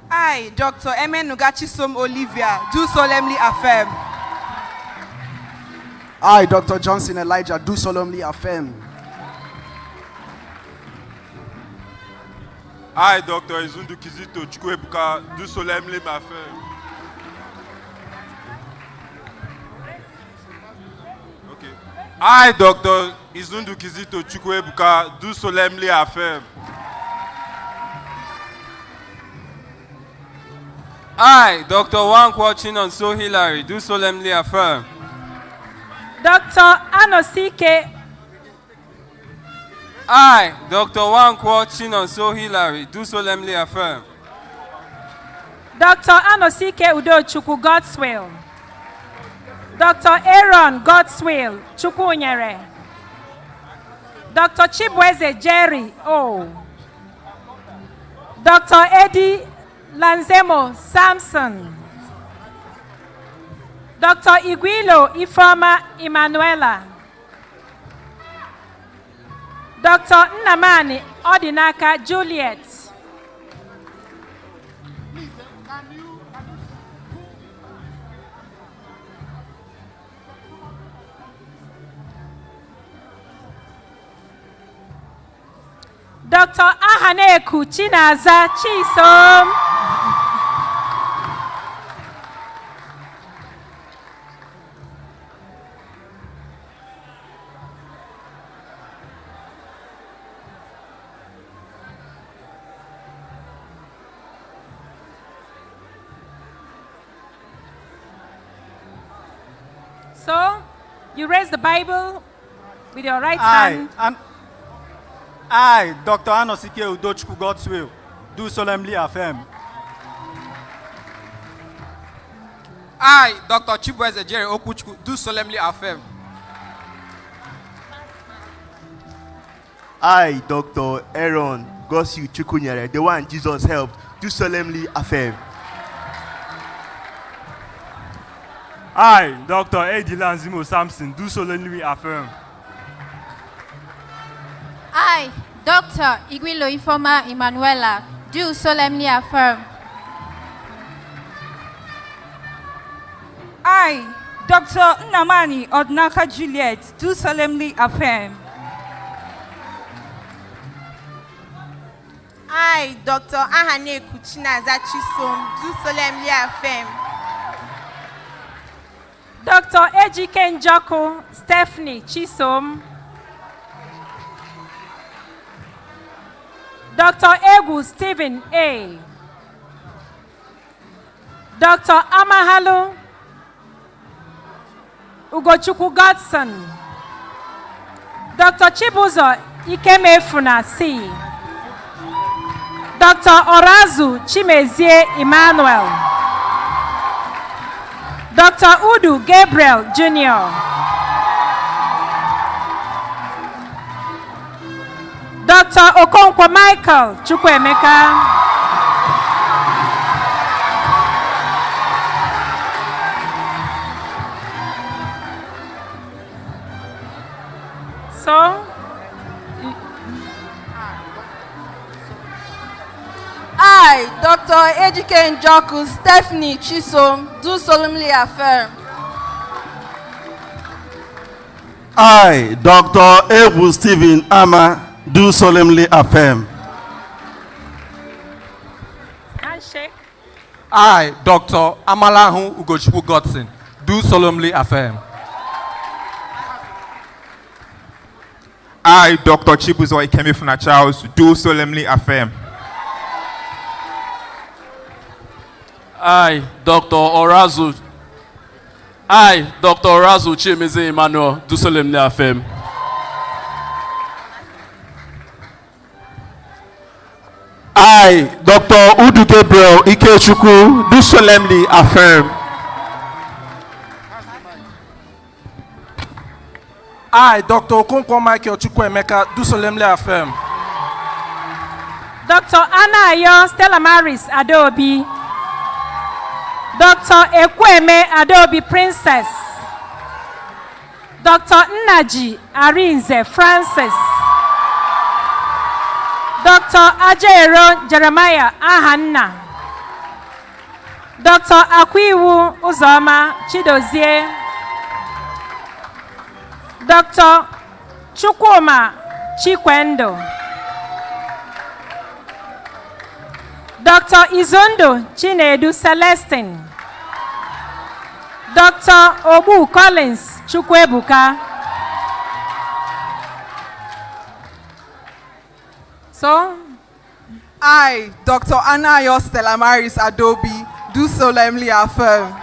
I, Dr. Emenuga Chisom Olivia, do solemnly affirm. I, Dr. Johnson Elijah, do solemnly affirm. I, Dr. Izundu Kizito Chukwuebuka, do solemnly affirm. Okay. I, Dr. Izundu Kizito Chukwuebuka, do solemnly affirm. I, Dr. Nwankwo Chinonso Hilary, do solemnly affirm. Dr. Anosike. I, Dr. Nwankwo Chinonso Hilary, do solemnly affirm. Dr. Anosike Udochukwu, God's will. Dr. Aaron, God's will, Chukwunyere. Dr. Chibweze Jerry, O. Dr. Eddie Lanzemo Samson. Dr. Iguilo Ifoma Emanuela. Dr. Nnamani Odinaka Juliet. Dr. Ahaneku Chinaza Chisom. So, you raise the Bible with your right hand. I, Dr. Anosike Udochukwu, God's will, do solemnly affirm. I, Dr. Chibweze Jerry Okuchukwu, do solemnly affirm. I, Dr. Aaron Gosi Chukwunyere, the one Jesus helped, do solemnly affirm. I, Dr. Eddie Lanzimo Samson, do solemnly affirm. I, Dr. Iguilo Ifoma Emanuela, do solemnly affirm. I, Dr. Nnamani Odinaka Juliet, do solemnly affirm. I, Dr. Ahaneku Chinaza Chisom, do solemnly affirm. Dr. Ejike Njoko Stephanie Chisom. Dr. Egu Stephen A. Dr. Amahalu Ugochukwu Godson, Dr. Chibuzo Ikemefuna C, Dr. Orazu Chimezie Emmanuel, Dr. Udu Gabriel Jr., Dr. Okonkwo Michael Chukwuemeka, I, Dr. Ejike Njoku Stephanie Chisom, do solemnly affirm. I, Dr. Ebu Stephen Ama, do solemnly affirm. Handshake. I, Dr. Amalahu Ugochukwu Godson, do solemnly affirm. I, Dr. Chibuzo Ikemefuna Charles, do solemnly affirm. I, Dr. Orazu Chimeze Emmanuel, do solemnly affirm. I, Dr. Udu Gabriel Ikechukwu, do solemnly affirm. I, Dr. Okonkwo Michael Chukwuemeka, do solemnly affirm. Dr. Anna Ayo Stella Maris Adobe, Dr. Ekweme Adobe Princess, Dr. Nnaji Arinze Francis, Dr. Ajero Jeremiah Ahanna, Dr. Akwiwu Uzoma Chidozie, Dr. Chukwuma Chikwendo, Dr. Izondo Chinedu Celestine, Dr. Obu Collins Chukwebuka. So, I, Dr. Anayo Stella Maris Adobe, do solemnly affirm.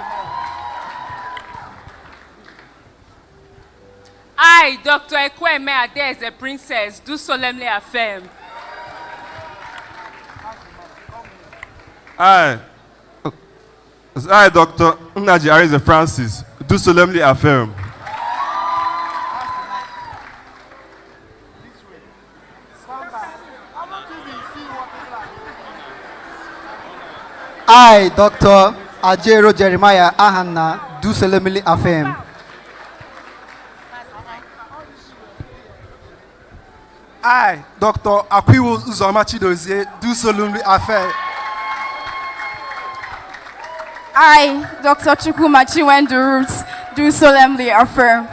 I, Dr. Ekweme Adeze Princess, do solemnly affirm. I, Dr. Nnaji Arinze Francis, do solemnly affirm. I, Dr. Ajero Jeremiah Ahanna, do solemnly affirm. I, Dr. Akwiwu Uzoma Chidozie, do solemnly affirm. I, Dr. Chukwuma Chiwendu Roots, do solemnly affirm.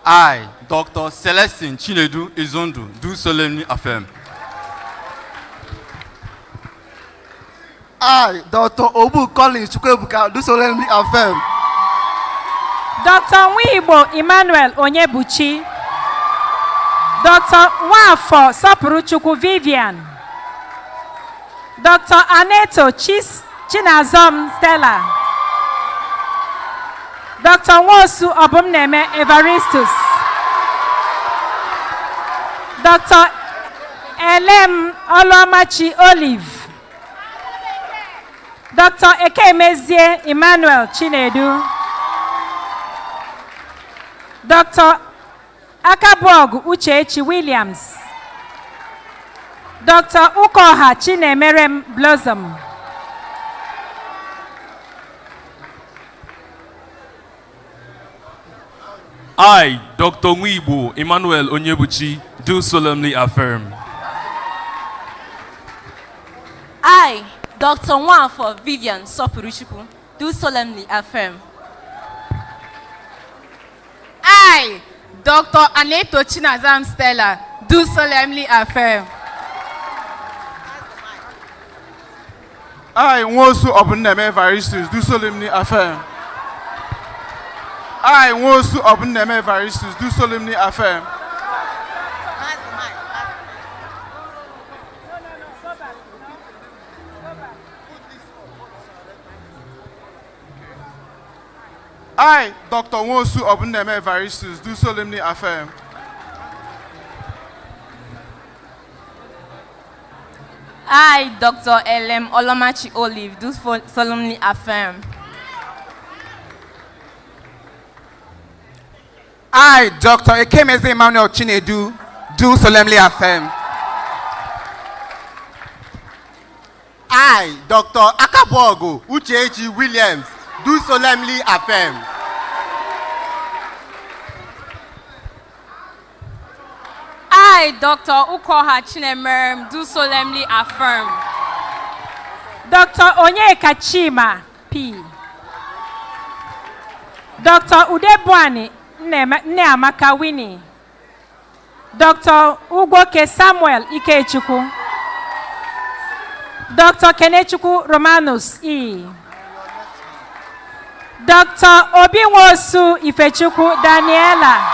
I, Dr. Celestine Chinedu Izondo, do solemnly affirm. I, Dr. Obu Collins Chukwebuka, do solemnly affirm. Dr. Nwibo Emmanuel Onyebuchi, Dr. Nwafo Sopuruchukwu Vivian, Dr. Aneto Chinazom Stella, Dr. Nwosu Obumneme Evaristus, Dr. Elem Olomachi Olive, Dr. Ekemezie Emmanuel Chinedu, Dr. Akabog Uchechi Williams, Dr. Ukoha Chinemerem Blossom, I, Dr. Nwibo Emmanuel Onyebuchi, do solemnly affirm. I, Dr. Nwafo Vivian Sopuruchukwu, do solemnly affirm. I, Dr. Aneto Chinazam Stella, do solemnly affirm. I, Nwosu Obuneme Evaristus, do solemnly affirm. I, Nwosu Obuneme Evaristus, do solemnly affirm. I, Dr. Nwosu Obuneme Evaristus, do solemnly affirm. I, Dr. L.M. Olomachi Olive, do solemnly affirm. I, Dr. Ekemeze Emmanuel Chinedu, do solemnly affirm. I, Dr. Akabogo Uchechi Williams, do solemnly affirm. I, Dr. Ukoha Chinemerem, do solemnly affirm. Dr. Onyeka Chima, P. Dr. Udebwani Nneamaka Winnie. Dr. Ugoke Samuel Ikechukwu. Dr. Kenechukwu Romanus E. Dr. Obinwosu Ifechukwu Daniela.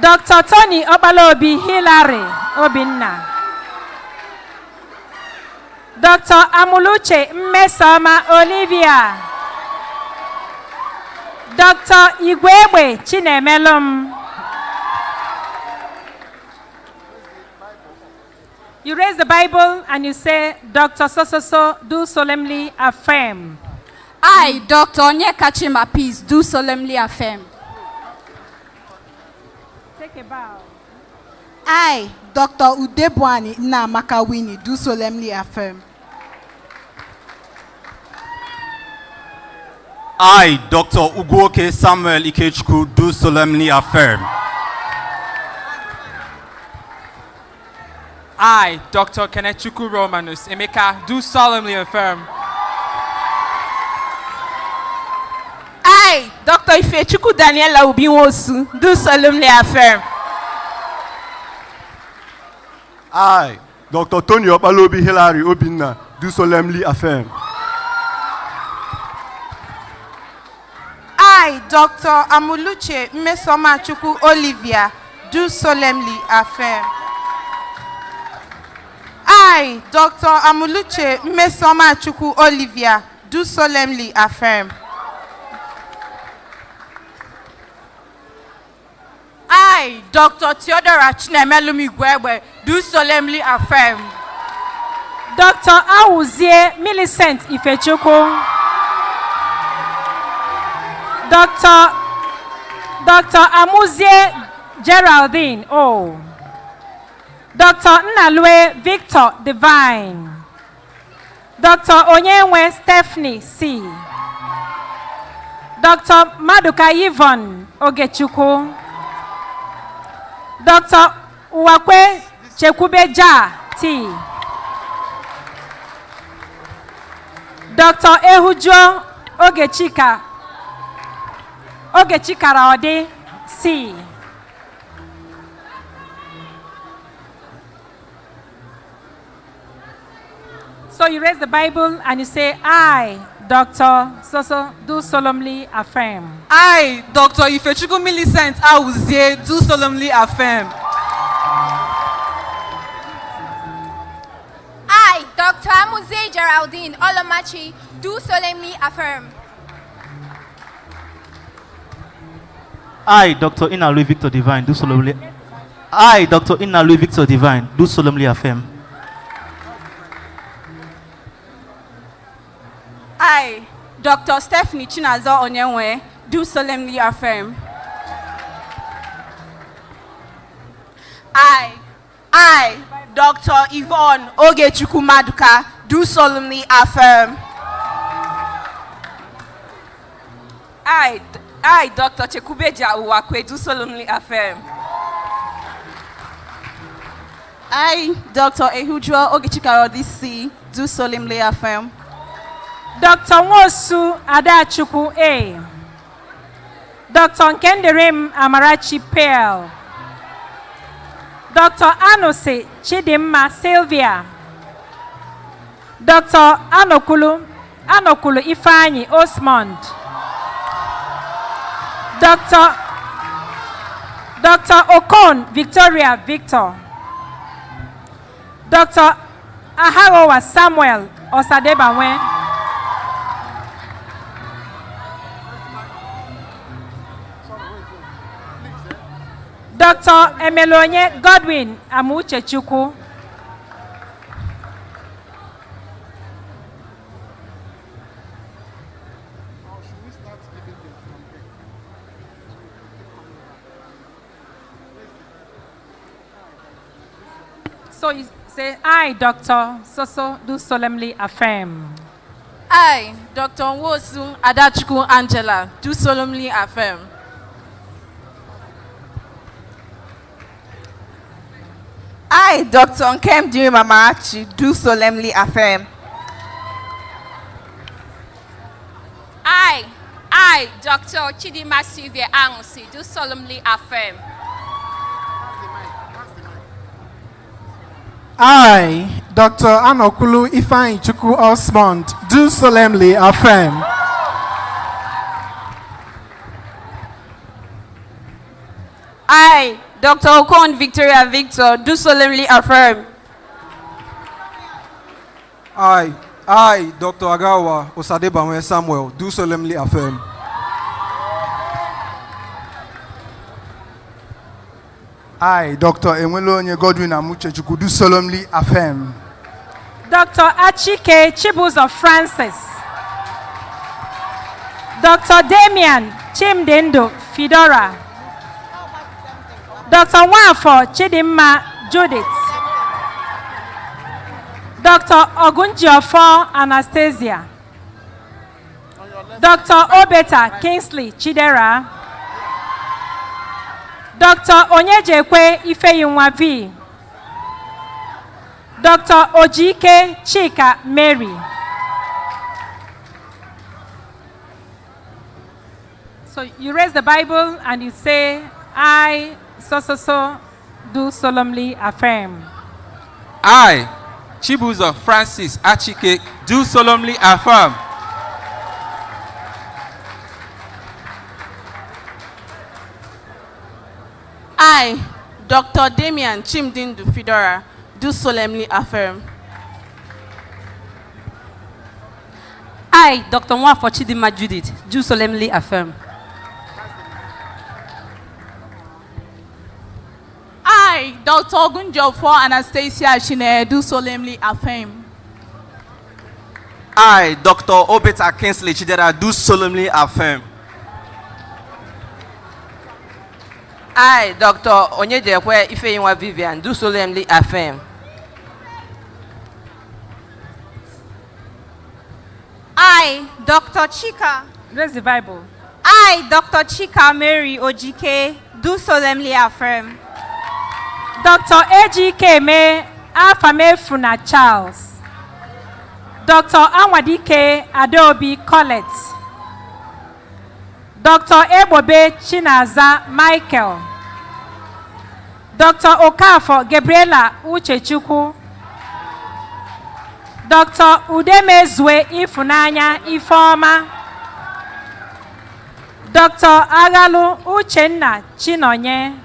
Dr. Tony Obalobi Hilary Obinna. Dr. Amuluche Mmesoma Olivia. Dr. Igwegbe Chinemelum. You raise the Bible and you say, Dr. So do solemnly affirm. I, Dr. Onyeka Chima Peace, do solemnly affirm. Take a bow. I, Dr. Udebwani Nnamaka Winnie, do solemnly affirm. I, Dr. Ugoke Samuel Ikechukwu, do solemnly affirm. I, Dr. Kenechukwu Romanus Emeka, do solemnly affirm. I, Dr. Ifechukwu Daniela Ubinwosu, do solemnly affirm. I, Dr. Tony Obalobi Hilary Obinna, do solemnly affirm. I, Dr. Amuluche Mmesoma Chukwu Olivia, do solemnly affirm. I, Dr. Amuluche Mmesoma Chukwu Olivia, do solemnly affirm. I, Dr. Theodora Chinemelum Igwegbe, do solemnly affirm. Dr. Awuzie Millicent Ifechukwu. Dr. Amuzie Geraldine O. Dr. Nnalwe Victor Divine. Dr. Onyenwe Stephanie C. Dr. Maduka Yvonne Ogechukwu. Dr. Uwakwe Chekubeja T. Dr. Ehujo Ogechikara Ode C. So you raise the Bible and you say, I, Dr. So do solemnly affirm. I, Dr. Ifechukwu Millicent Awuzie, do solemnly affirm. I, Dr. Amuzie Geraldine Olomachi, do solemnly affirm. I, Dr. Nnalwe Victor Divine, do solemnly. I, Dr. Nnalwe Victor Divine, do solemnly affirm. I, Dr. Stephanie Chinazo Onyenwe, do solemnly affirm. I, Dr. Yvonne Ogechukwu Maduka, do solemnly affirm. I, Dr. Chekubeja Uwakwe, do solemnly affirm. I, Dr. Ehujo Ogechikara DC, do solemnly affirm. Dr. Nwosu Adachukwu A. Dr. Nkenderem Amarachi Pearl. Dr. Anose Chidimma Sylvia. Dr. Anokulu Ifeanyi Osmond. Dr. Okon Victoria Victor. Dr. Aharowa Samuel Osadebawen. Dr. Emelonye Godwin Amuchechukwu. So you say, I, Dr. So do solemnly affirm. I, Dr. Nwosu Adachukwu Angela, do solemnly affirm. I, Dr. Nkemdi Mamachi, do solemnly affirm. I, Dr. Chidima Sylvia Angusi, do solemnly affirm. I, Dr. Anokulu Ifeanyi Chukwu Osmond, do solemnly affirm. I, Dr. Okon Victoria Victor, do solemnly affirm. I, Dr. Agawa Osadebamwe Samuel, do solemnly affirm. I, Dr. Enwelonye Godwin Amuchechukwu, do solemnly affirm. Dr. Achike Chibuzo Francis. Dr. Damian Chimdendo Fidora. Dr. Nwafo Chidimma Judith. Dr. Ogunjiofo Anastasia. Dr. Obeta Kingsley Chidera. Dr. Onyejekwe Ifeyinwa V. Dr. Ojike Chika Mary. So you raise the Bible and you say, I, so, do solemnly affirm. I, Chibuzo Francis Achike, do solemnly affirm. I, Dr. Damian Chimdindu Fidora, do solemnly affirm. I, Dr. Nwafo Chidimma Judith, do solemnly affirm. I, Dr. Ogunjofo Anastasia Shine, do solemnly affirm. I, Dr. Obeta Kingsley Chidera, do solemnly affirm. I, Dr. Onyejekwe Ifeyinwa Vivian, do solemnly affirm. I, Dr. Chika. Raise the Bible. I, Dr. Chika Mary Ojike, do solemnly affirm. Dr. Ejike Me Afamefuna Charles. Dr. Anwadike Adobe Colette. Dr. Ebobe Chinaza Michael. Dr. Okafo Gabriela Uchechukwu. Dr. Udemezwe Ifunanya Ifeoma. Dr. Agalu Uchenna Chinonye.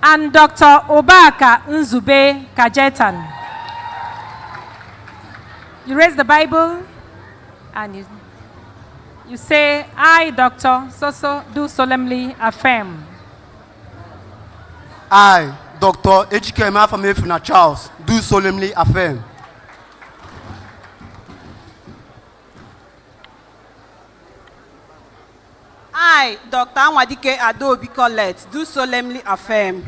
And Dr. Obaka Nzube Kajetan. You raise the Bible and you say, I, Dr. So, do solemnly affirm. I, Dr. Ejikeme Afamefuna Charles, do solemnly affirm. I, Dr. Anwadike Adobe Colette, do solemnly affirm.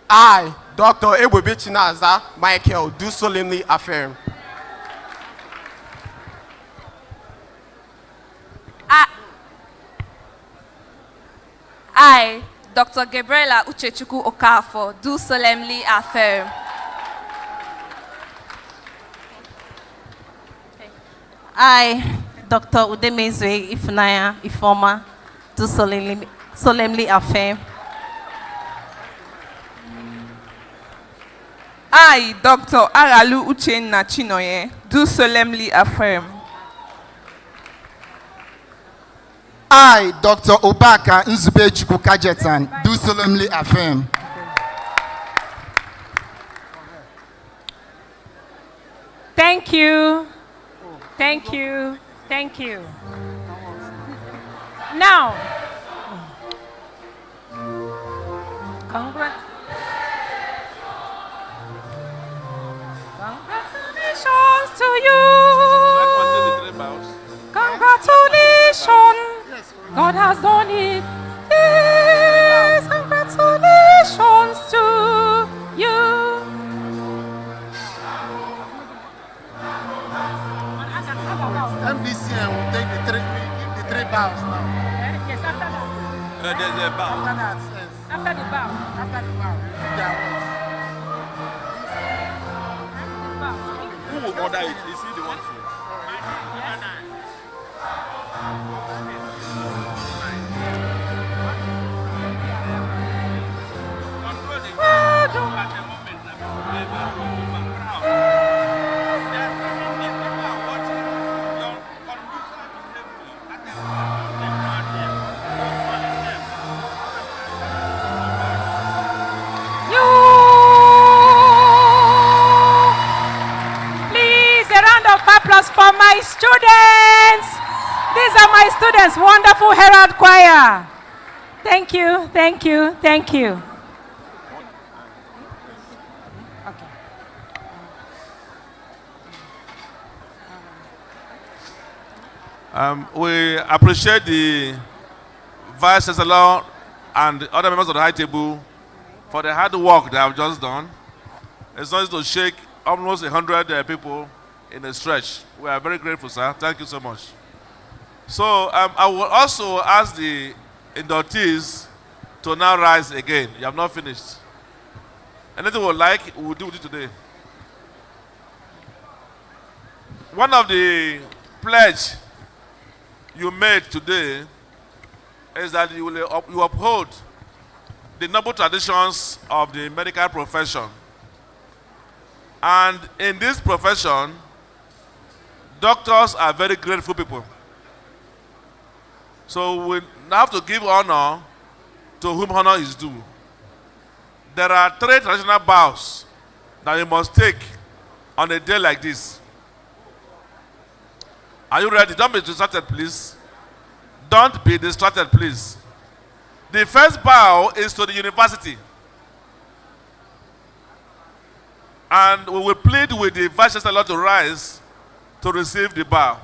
I, Dr. Ebobe Chinaza Michael, do solemnly affirm. I, Dr. Gabriela Uchechukwu Okafo, do solemnly affirm. I, Dr. Udemezwe Ifunanya Ifeoma, do solemnly affirm. I, Dr. Agalu Uchenna Chinoye, do solemnly affirm. I, Dr. Obaka Nzube Chukwu Kajetan, do solemnly affirm. Thank you. Thank you. Thank you. Now, congratulations to you. Congratulations. God has done it. Yes, congratulations to you. MDCN will take the three bows now. Yes, after that. There's a bow. After that, yes. After the bow. After the bow. Who will order it? Is he the one to? Applause for my students. These are my students, wonderful Herald Choir. Thank you, thank you, thank you. We appreciate the Vice Chancellor and the other members of the high table for the hard work they have just done. It's not easy to shake almost 100 people in a stretch. We are very grateful, sir. Thank you so much. So I will also ask the inductees to now rise again. You have not finished. Anything we would like, we will do with it today. One of the pledge you made today is that you uphold the noble traditions of the medical profession. And in this profession, doctors are very grateful people. So we have to give honor to whom honor is due. There are 3 traditional bows that you must take on a day like this. Are you ready? Don't be distracted, please. Don't be distracted, please. The first bow is to the university. And we will plead with the Vice Chancellor to rise to receive the bow.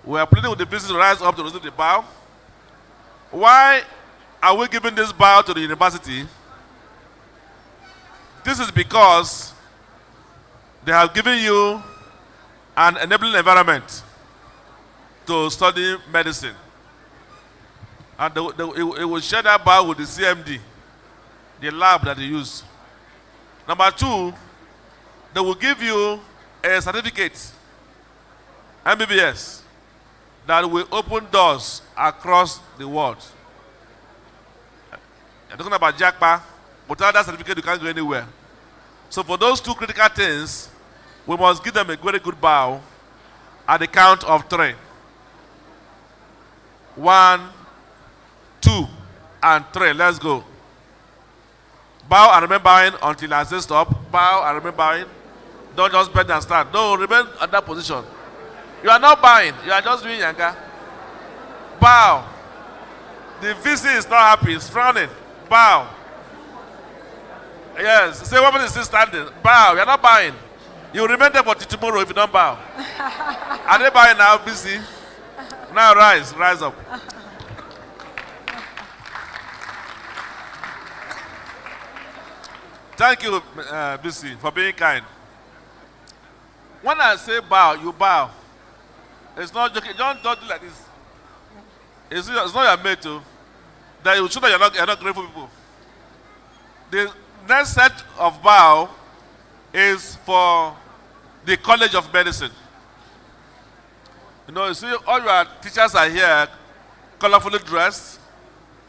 We are pleading with the business to rise up to receive the bow. Why are we giving this bow to the university? This is because they have given you an enabling environment to study medicine. And it will share that bow with the CMD, the lab that they use. Number 2, they will give you a certificate, MBBS, that will open doors across the world. You're talking about JACPA. Without that certificate, you can't go anywhere. So for those 2 critical things, we must give them a very good bow at the count of 3. 1, 2, and 3. Let's go. Bow and remain bowing until I say stop. Bow and remain bowing. Don't just bend and stand. No, remain at that position. You are not bowing. You are just doing yanga. Bow. The VC is not happy. He's frowning. Bow. Yes. Say what is still standing. Bow. You are not bowing. You will remain there for tomorrow if you don't bow. Are they bowing now, VC? Now rise. Rise up. Thank you, BC, for being kind. When I say bow, you bow. It's not joking. Don't do like this. It's not your mate, too. That you show that you're not grateful people. The next set of bow is for the College of Medicine. You know, you see, all your teachers are here, colorfully dressed.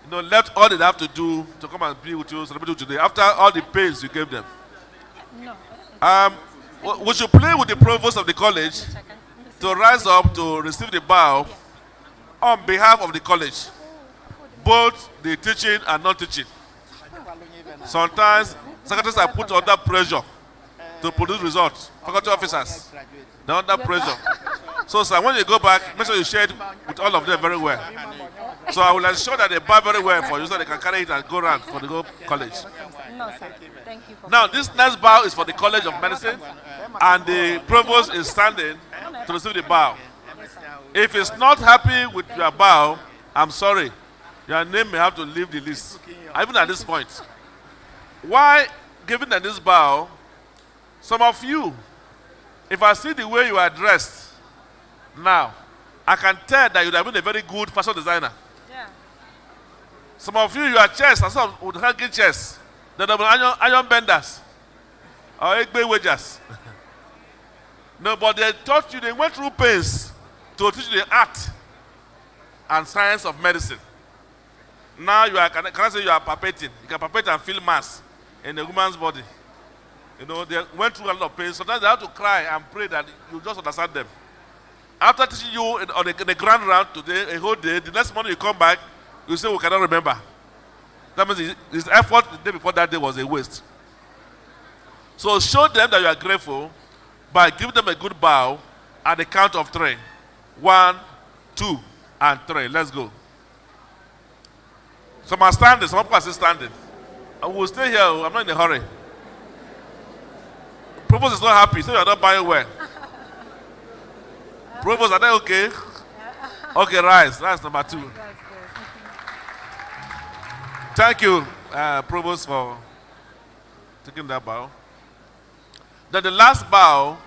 You know, left all they have to do to come and be with you, celebrate with you today, after all the pains you gave them. We should play with the provost of the college to rise up to receive the bow on behalf of the college, both the teaching and non-teaching. Sometimes secretaries are put under pressure to produce results. Faculty officers, they're under pressure. So, sir, when you go back, make sure you share it with all of them very well. So I will ensure that they buy very well for you so they can carry it and go around for the whole college. No, sir. Thank you. Now, this next bow is for the College of Medicine, and the Provost is standing to receive the bow. If he's not happy with your bow, I'm sorry. Your name may have to leave the list, even at this point. Why giving them this bow? Some of you, if I see the way you are dressed now, I can tell that you would have been a very good fashion designer. Yeah. Some of you, your chest, and some would have good chest. Then there will be iron benders or egg wagers. No, but they taught you, they went through pains to teach you the art and science of medicine. Now you are, can I say you are palpating? You can palpate and feel mass in a woman's body. You know, they went through a lot of pain. Sometimes they have to cry and pray that you just understand them. After teaching you on the grand round today, a whole day, the next morning you come back, you say, we cannot remember. That means his effort the day before that day was a waste. So show them that you are grateful by giving them a good bow at the count of 3. 1, 2, and 3. Let's go. Some are standing, some people are still standing. I will stay here, I'm not in a hurry. Provost is not happy, so you are not buying well. Provost, are they okay? Okay, rise. That's number 2. Thank you, Provost, for taking that bow. Then the last bow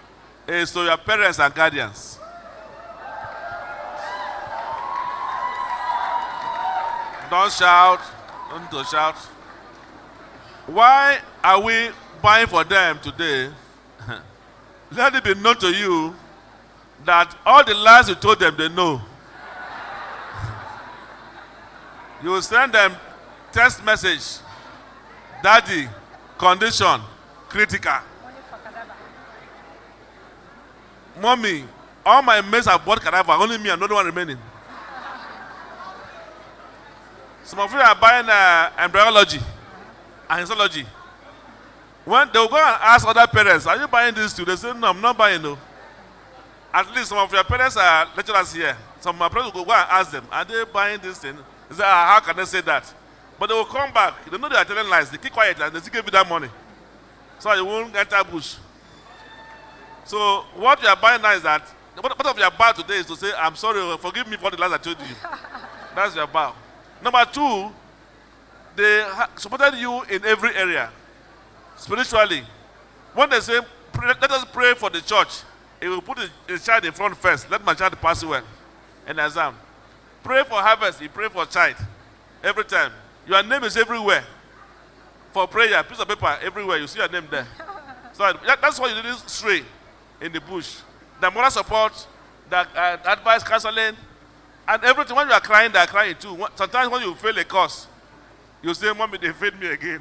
is to your parents and guardians. Don't shout. Don't need to shout. Why are we buying for them today? Let it be known to you that all the lies you told them, they know. You will send them text message. Daddy, condition, critical. Mommy, all my mates have bought cadaver, only me and no one remaining. Some of you are buying embryology and histology. When they will go and ask other parents, are you buying this too? They say, no, I'm not buying no. At least some of your parents are lecturers here. Some of my parents will go and ask them, are they buying this thing? They say, how can they say that? But they will come back. They know they are telling lies. They keep quiet and they still give you that money. So you won't enter bush. So what you are buying now is that, part of your bow today is to say, I'm sorry, forgive me for the lies I told you. That's your bow. Number 2, they supported you in every area. Spiritually. When they say, let us pray for the church, he will put the child in front first. Let my child pass well in the exam. Pray for harvest, he pray for child. Every time. Your name is everywhere. For prayer, piece of paper everywhere, you see your name there. So that's why you didn't stray in the bush. The moral support, the advice, counseling, and everything. When you are crying, they are crying too. Sometimes when you fail a course, you say, Mommy, they failed me again.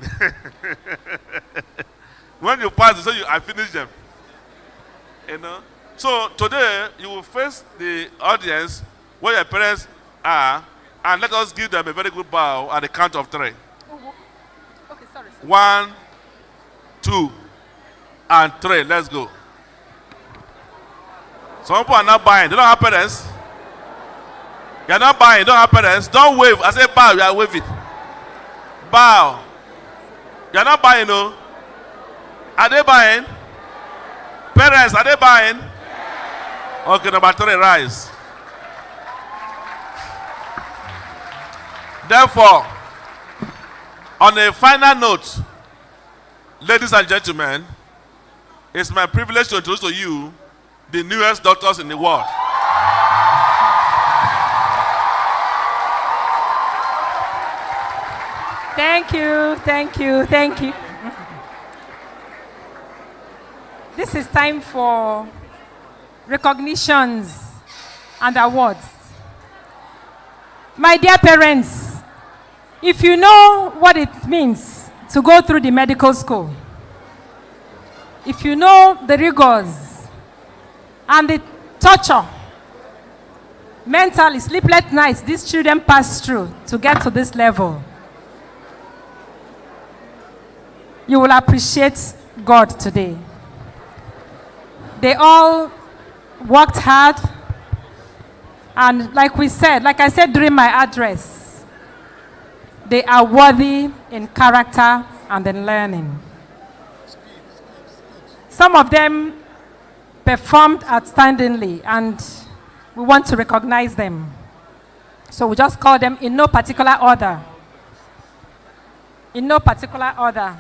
When you pass, you say, I finished them. You know? So today, you will face the audience where your parents are, and let us give them a very good bow at the count of 3. Okay, sorry. 1, 2, and 3. Let's go. Some people are not buying. They don't have parents. You're not buying. You don't have parents. Don't wave. I say bow. You are waving. Bow. You're not buying, no? Are they buying? Parents, are they buying? Okay, number 3, rise. Therefore, on a final note, ladies and gentlemen, it's my privilege to introduce to you the newest doctors in the world. Thank you, thank you, thank you. This is time for recognitions and awards. My dear parents, if you know what it means to go through the medical school, if you know the rigors and the torture, mentally, sleepless nights these children pass through to get to this level, you will appreciate God today. They all worked hard, And like I said during my address, they are worthy in character and in learning. Some of them performed outstandingly, and we want to recognize them. So we just call them in no particular order. In no particular order.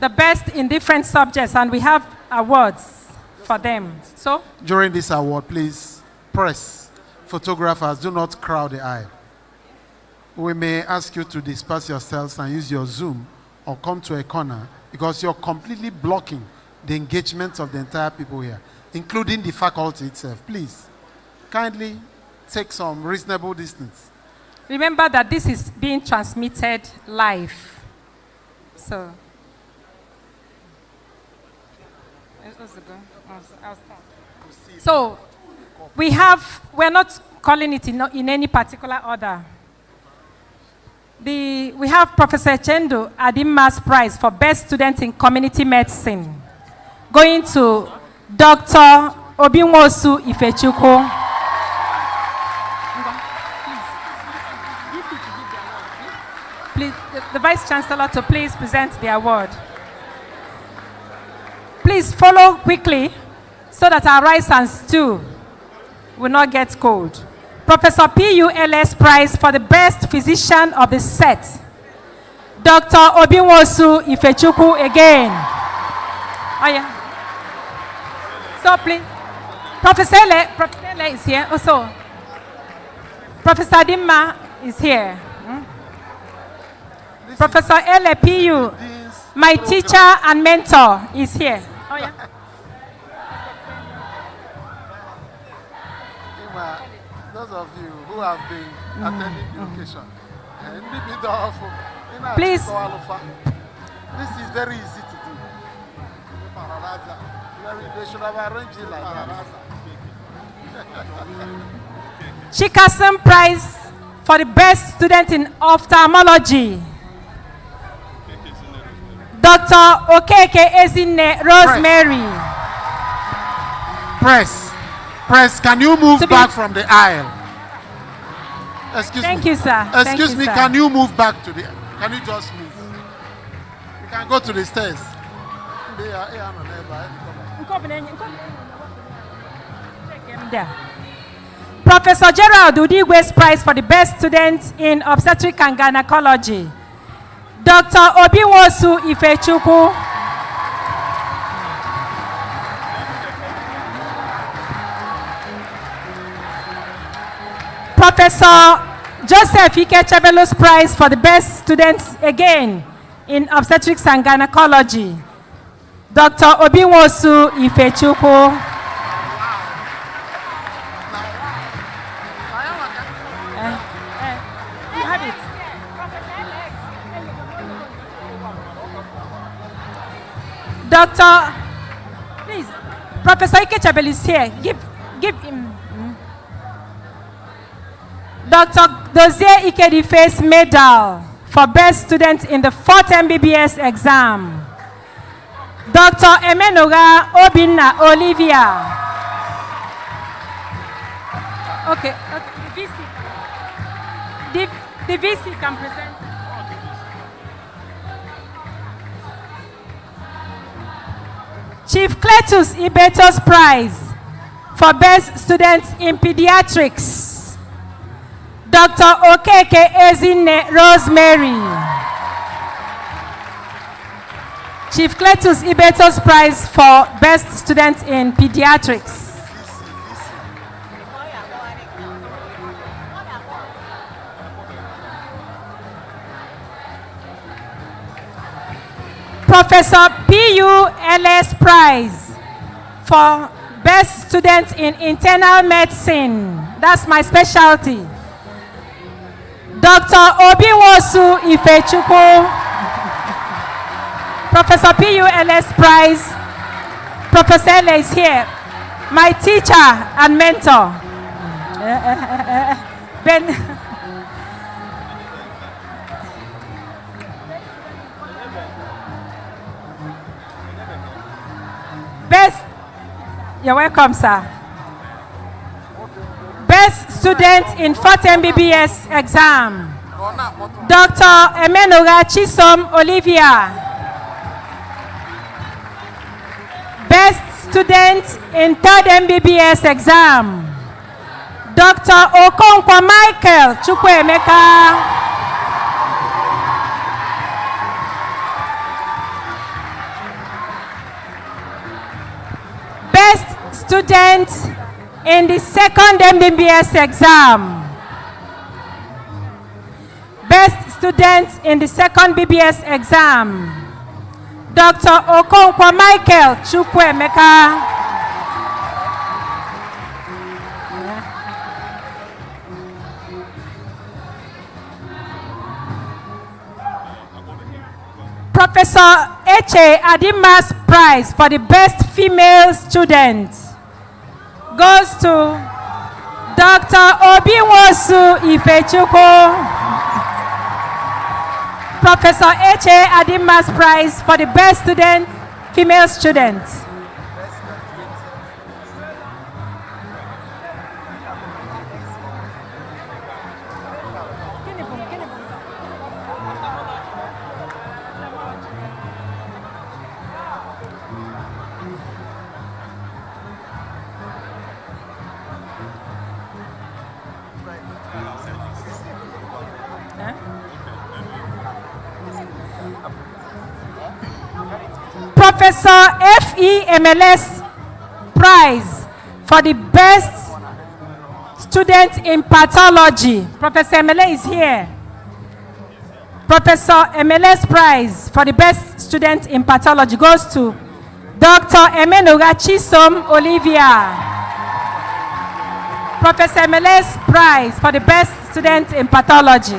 The best in different subjects, and we have awards for them. So During this award, please, press, photographers, do not crowd the aisle. We may ask you to disperse yourselves and use your Zoom or come to a corner because you're completely blocking the engagement of the entire people here, including the faculty itself. Please, kindly take some reasonable distance. remember that this is being transmitted live. So. So, we're not calling it in any particular order. We have Professor Chendu Adimma's Prize for Best Student in Community Medicine, going to Dr. Obinwosu Ifechukwu. Please, the Vice Chancellor to please present the award. Please follow quickly so that our rice and stew will not get cold. Professor P.U.L.S. Prize for the Best Physician of the Set. Dr. Obinwosu Ifechukwu again. Oh yeah. So please, Professor Ele is here also. Professor Adimma is here. Professor Ele P.U., my teacher and mentor, is here. Oh yeah. Those of you who have been attending the occasion, please. This is very easy to do. They should have arranged it like that. Chikasen Prize for the Best Student in Ophthalmology. Dr. Okeke Ezinne Rosemary. Press, can you move back from the aisle? Excuse me. Thank you, sir. Excuse me, can you move back to the, can you just move? You can go to the stairs. Professor Gerald Udigwe's Prize for the Best Student in Obstetric and Gynecology. Dr. Obinwosu Ifechukwu. Professor Joseph Ike-Chebelu's Prize for the Best Students again in Obstetrics and Gynecology. Dr. Obinwosu Ifechukwu. Doctor, please, Professor Ike-Chebelu is here. Give him. Dr. Dozie Ikedife's Medal for Best Student in the 4th MBBS exam. Dr. Emenoga Obinna Olivia. Okay, the VC can present. Chief Cletus Ibeto's Prize for Best Students in Pediatrics. Dr. Okeke Ezinne Rosemary. Chief Cletus Ibeto's Prize for Best Student in Pediatrics. Professor P.U.L.S. Prize for Best Student in Internal Medicine. That's my specialty. Dr. Obinwosu Ifechukwu. Professor P.U.L.S. Prize. Professor Ele is here. My teacher and mentor. Ben. Best, you're welcome, sir. Best student in 4th MBBS exam, Dr. Emenoga Chisom Olivia. Best student in 3rd MBBS exam, Dr. Okonkwo Michael Chukwuemeka. Best student in the 2nd MBBS exam, best student in the 2nd BBS exam, Dr. Okonkwo Michael Chukwuemeka. Professor Eche Adimas Prize for the best female student goes to Dr. Obinwosu Ifechukwu. Professor Eche Adimas Prize for the best student, female student. Professor F.E. MLS Prize for the best student in pathology. Professor Emele is here. Professor MLS Prize for the best student in pathology goes to Dr. Emenoga Chisom Olivia. Professor MLS Prize for the best student in pathology.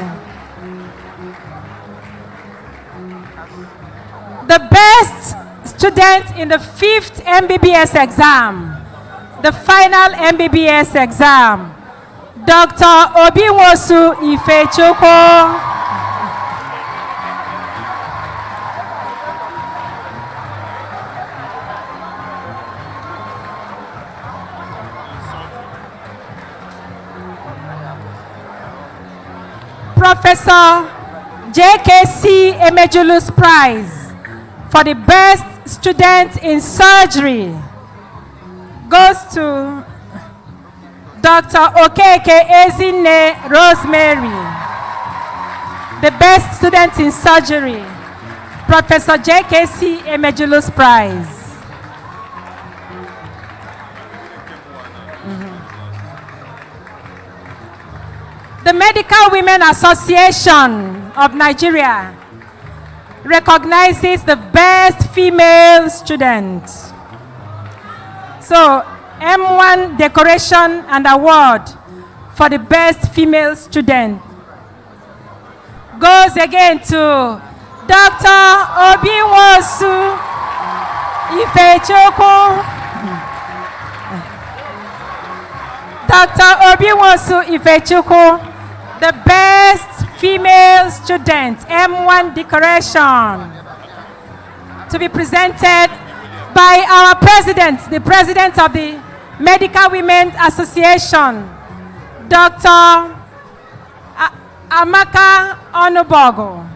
The best student in the 5th MBBS exam, the final MBBS exam, Dr. Obinwosu Ifechukwu. Professor JKC Emejulu's Prize for the best student in surgery goes to Dr. Okeke Ezine Rosemary. The best student in surgery, Professor JKC Emejulu's Prize. The Medical Women Association of Nigeria recognizes the best female student. So, M1 decoration and award for the best female student goes again to Dr. Obinwosu Ifechukwu. Dr. Obinwosu Ifechukwu, the best female student, M1 decoration, to be presented by our president, the president of the Medical Women Association, Dr. Amaka Onubogo.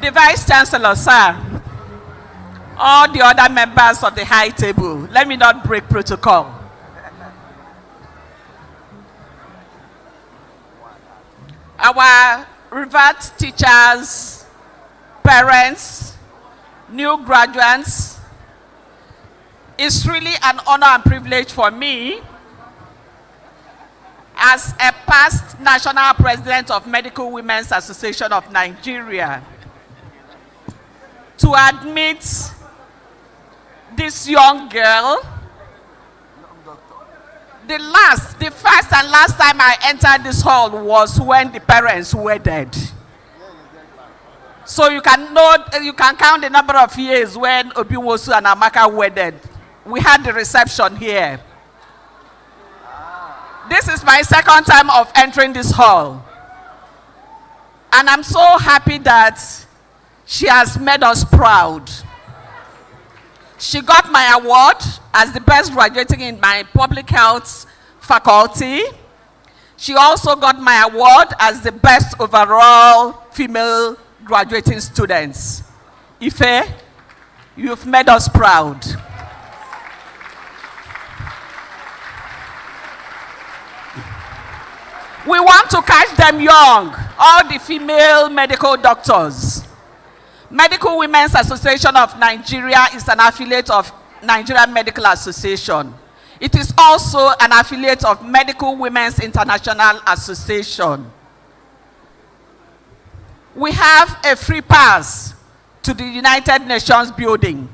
The Vice Chancellor, sir, all the other members of the high table, let me not break protocol. Our revered teachers, parents, new graduates, it's really an honor and privilege for me as a past national president of Medical Women's Association of Nigeria to admit this young girl. The first and last time I entered this hall was when the parents were dead. So you can count the number of years when Obinwosu and Amaka were dead. We had the reception here. This is my second time of entering this hall. And I'm so happy that she has made us proud. She got my award as the best graduating in my public health faculty. She also got my award as the best overall female graduating students. Ife, you've made us proud. We want to catch them young, all the female medical doctors. Medical Women's Association of Nigeria is an affiliate of Nigerian Medical Association. It is also an affiliate of Medical Women's International Association. We have a free pass to the United Nations building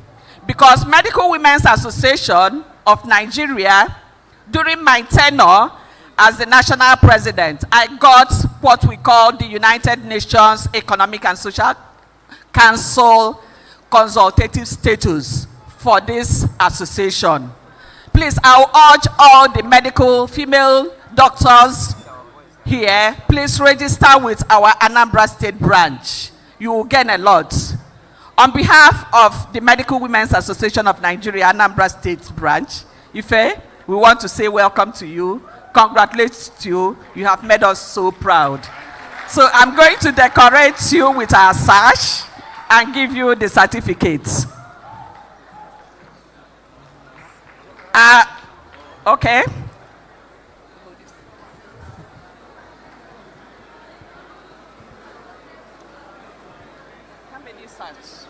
because Medical Women's Association of Nigeria, during my tenure as the national president, I got what we call the United Nations Economic and Social Council consultative status for this association. Please, I'll urge all the medical female doctors here, please register with our Anambra State branch. You will gain a lot. On behalf of the Medical Women's Association of Nigeria, Anambra State branch, Ife, we want to say welcome to you. Congratulate you. You have made us so proud. So I'm going to decorate you with our sash and give you the certificates. Okay. How many sacks?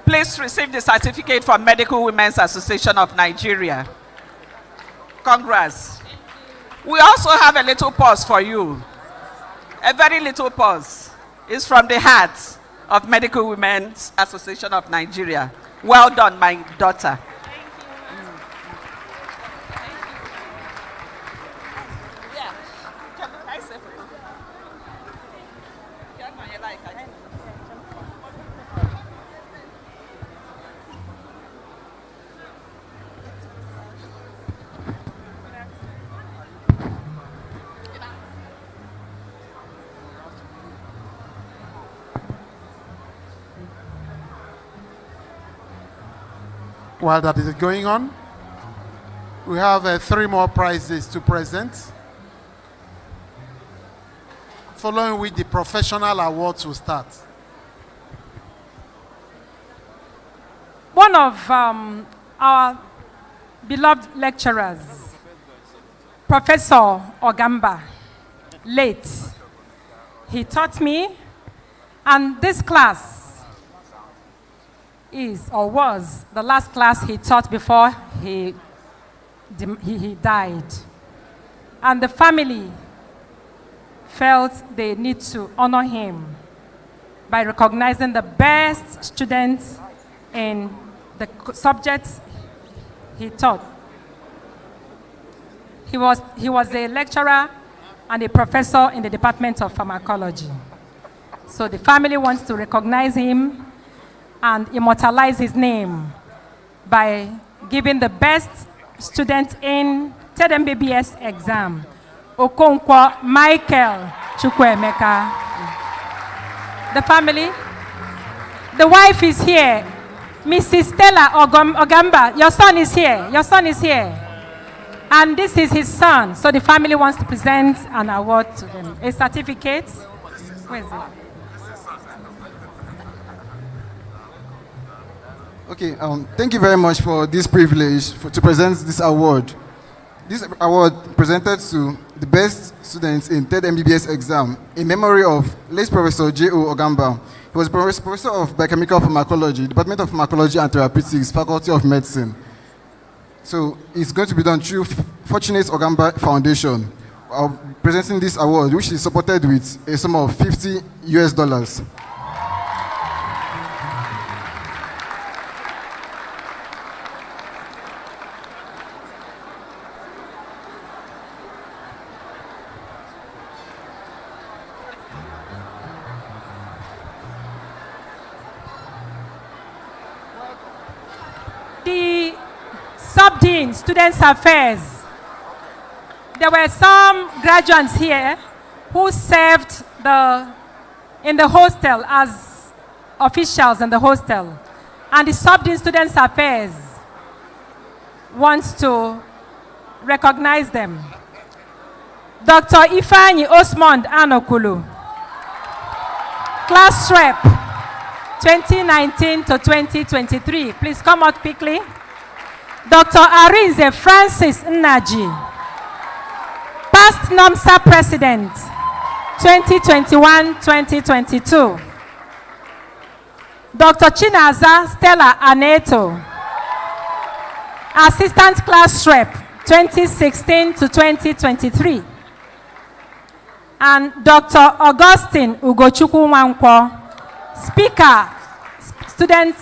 Please receive the certificate from Medical Women's Association of Nigeria. Congrats. We also have a little pause for you. A very little pause. It's from the heart of Medical Women's Association of Nigeria. Well done, my daughter. While that is going on, we have 3 more prizes to present, following which the professional awards will start. One of our beloved lecturers, Professor Ogamba, late, he taught me, and this class is or was the last class he taught before he died. And the family felt they need to honor him by recognizing the best students in the subjects he taught. He was a lecturer and a professor in the Department of Pharmacology. So the family wants to recognize him and immortalize his name by giving the best student in TED MBBS exam, Okonkwo Michael Chukwuemeka. The family, the wife is here, Mrs. Stella Ogamba. Your son is here. Your son is here. And this is his son. So the family wants to present an award to them. A certificate. Where is it? Okay, thank you very much for this privilege to present this award. This award presented to the best students in TED MBBS exam in memory of late Professor J.O. Ogamba. He was Professor of Biochemical Pharmacology, Department of Pharmacology and Therapeutics, Faculty of Medicine. So it's going to be done through Fortunate Ogamba Foundation, presenting this award, which is supported with a sum of $50. The Dean, Students Affairs. There were some graduates here who served in the hostel as officials in the hostel. And the Sub-Dean Students Affairs wants to recognize them. Dr. Ifeanyi Osmond Anokulu, Class Rep 2019 to 2023. Please come out quickly. Dr. Arinze Francis Nnaji, Past NOMSA President 2021-2022. Dr. Chinaza Stella Aneto, Assistant Class Rep 2016 to 2023. And Dr. Augustine Ugochukwu Nwankwo, Speaker, Student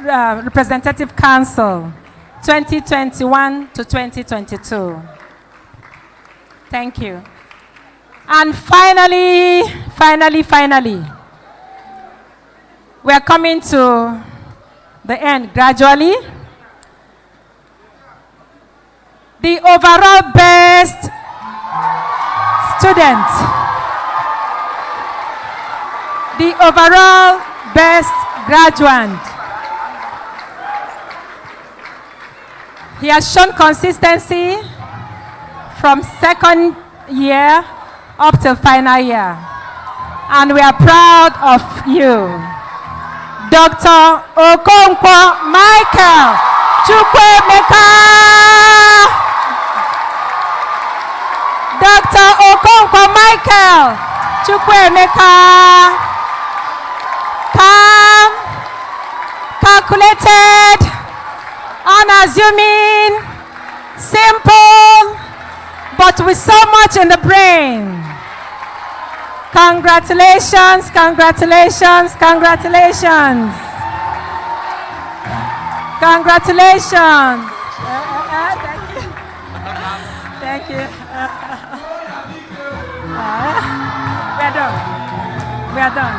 Representative Council 2021 to 2022. Thank you. And finally, we are coming to the end gradually. The overall best student, the overall best graduate. He has shown consistency from second year up to final year. And we are proud of you. Dr. Okonkwo Michael Chukwuemeka. Dr. Okonkwo Michael Chukwuemeka. Calm, calculated, unassuming, simple, but with so much in the brain. Congratulations, congratulations, congratulations. Congratulations. Thank you. We are done. We are done.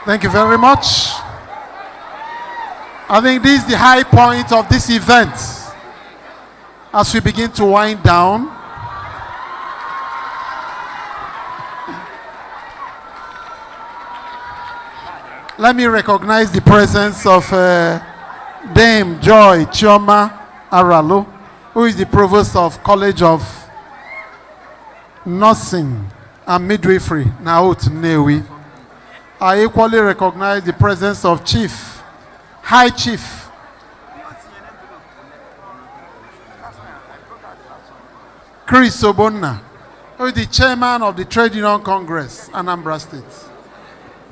Thank you very much. I think this is the high point of this event. As we begin to wind down, let me recognize the presence of Dame Joy Chioma Aralu, who is the Provost of College of Nursing and Midwifery, Naut Newi. I equally recognize the presence of High Chief Chris Obonna, who is the Chairman of the Trade Union Congress, Anambra State.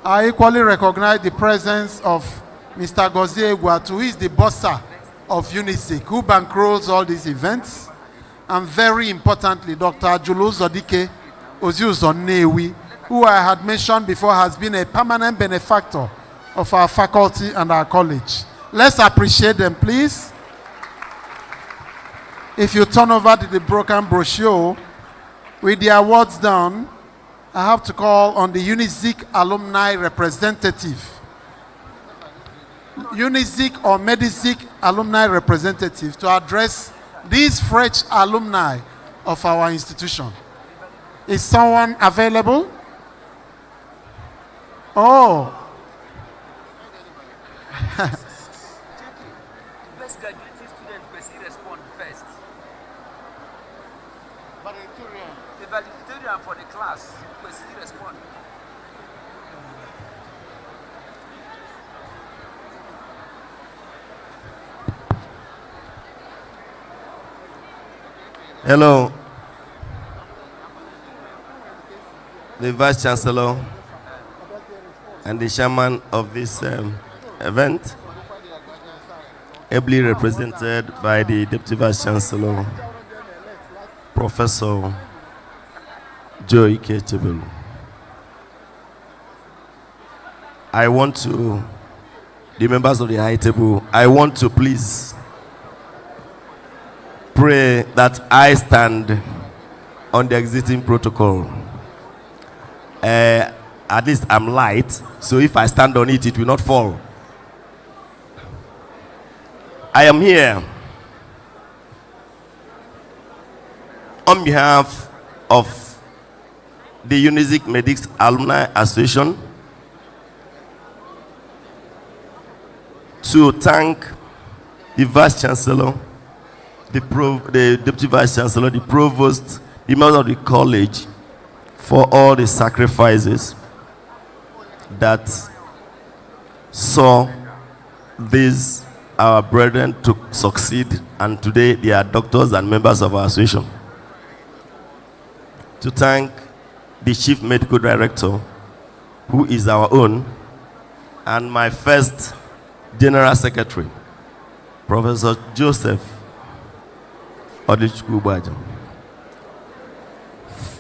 I equally recognize the presence of Mr. Gozie Egwatu, who is the bossa of UNISIC, who bankrolls all these events. And very importantly, Dr. Ajulu Zodike Oziuzonewi, who I had mentioned before has been a permanent benefactor of our faculty and our college. Let's appreciate them, please. If you turn over to the broken brochure, with the awards done, I have to call on the UNISIC alumni representative. UNISIC or MEDISIC alumni representative to address these fresh alumni of our institution. Is someone available? Oh. Best graduating student person respond first. Valedictorian. The valedictorian for the class person respond. Hello. The Vice Chancellor and the chairman of this event, ably represented by the Deputy Vice Chancellor, Professor Joy Ketebelu. I want to, the members of the high table, I want to please pray that I stand on the existing protocol. At least I'm light, so if I stand on it, it will not fall. I am here on behalf of the Unizik Medics Alumni Association to thank the Vice Chancellor, the Deputy Vice Chancellor, the Provost, the members of the college for all the sacrifices that saw these our brethren to succeed, and today they are doctors and members of our association. To thank the Chief Medical Director, who is our own, and my first General Secretary, Professor Joseph Odichukwu,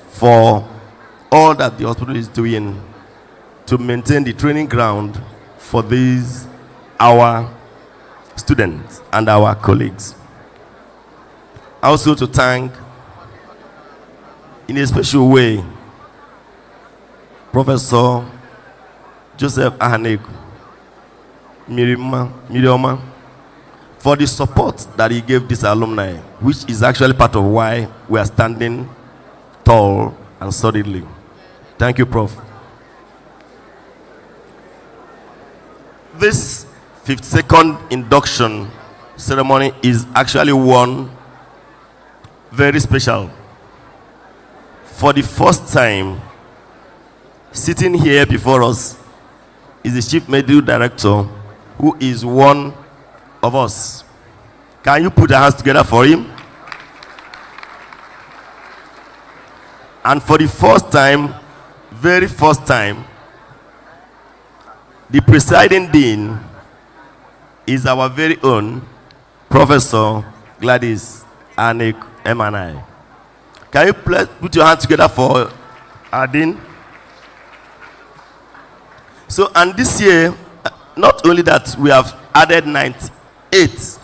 for all that the hospital is doing to maintain the training ground for these our students and our colleagues. Also to thank in a special way Professor Joseph Ahaneku Mirioma for the support that he gave this alumni, which is actually part of why we are standing tall and solidly. Thank you, Prof. This 52nd induction ceremony is actually one very special. For the first time, sitting here before us is the Chief Medical Director, who is one of us. Can you put your hands together for him? And for the first time, very first time, the presiding dean is our very own Professor Gladys Anek Emanai. Can you please put your hands together for our dean? So, and this year, not only that, we have added 98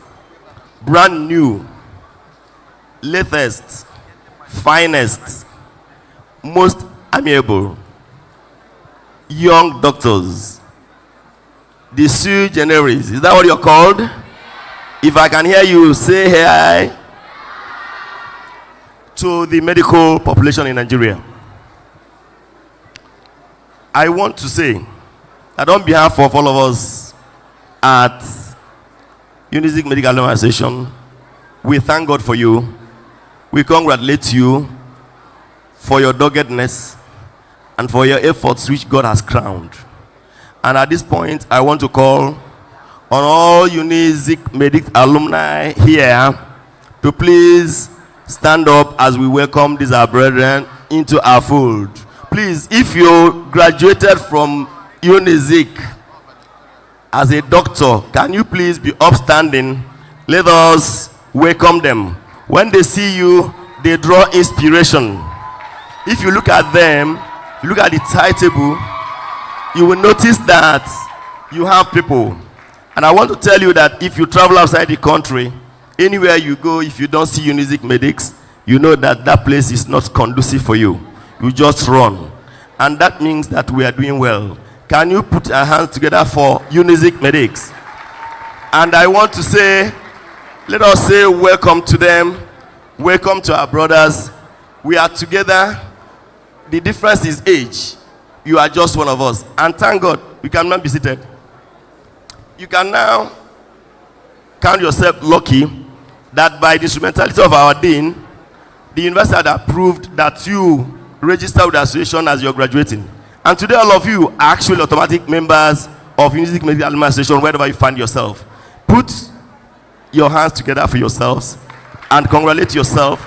brand new, latest, finest, most amiable young doctors, the sui generis. Is that what you're called? If I can hear you say hi to the medical population in Nigeria. I want to say that on behalf of all of us at Unizik Medical Alumni Association, we thank God for you. We congratulate you for your doggedness and for your efforts which God has crowned. And at this point, I want to call on all Unizik Medical alumni here to please stand up as we welcome these our brethren into our fold. Please, if you graduated from Unizik as a doctor, can you please be upstanding? Let us welcome them. When they see you, they draw inspiration. If you look at them, you look at the timetable, you will notice that you have people. And I want to tell you that if you travel outside the country, anywhere you go, if you don't see Unizik Medics, you know that that place is not conducive for you. You just run. And that means that we are doing well. Can you put our hands together for Unizik Medics? And I want to say, let us say welcome to them. Welcome to our brothers. We are together. The difference is age. You are just one of us. And thank God, you cannot be seated. You can now count yourself lucky that by the instrumentality of our dean, the university had approved that you register with the association as you're graduating. And today all of you are actually automatic members of Unizik Medical Alumni Association wherever you find yourself. Put your hands together for yourselves and congratulate yourself.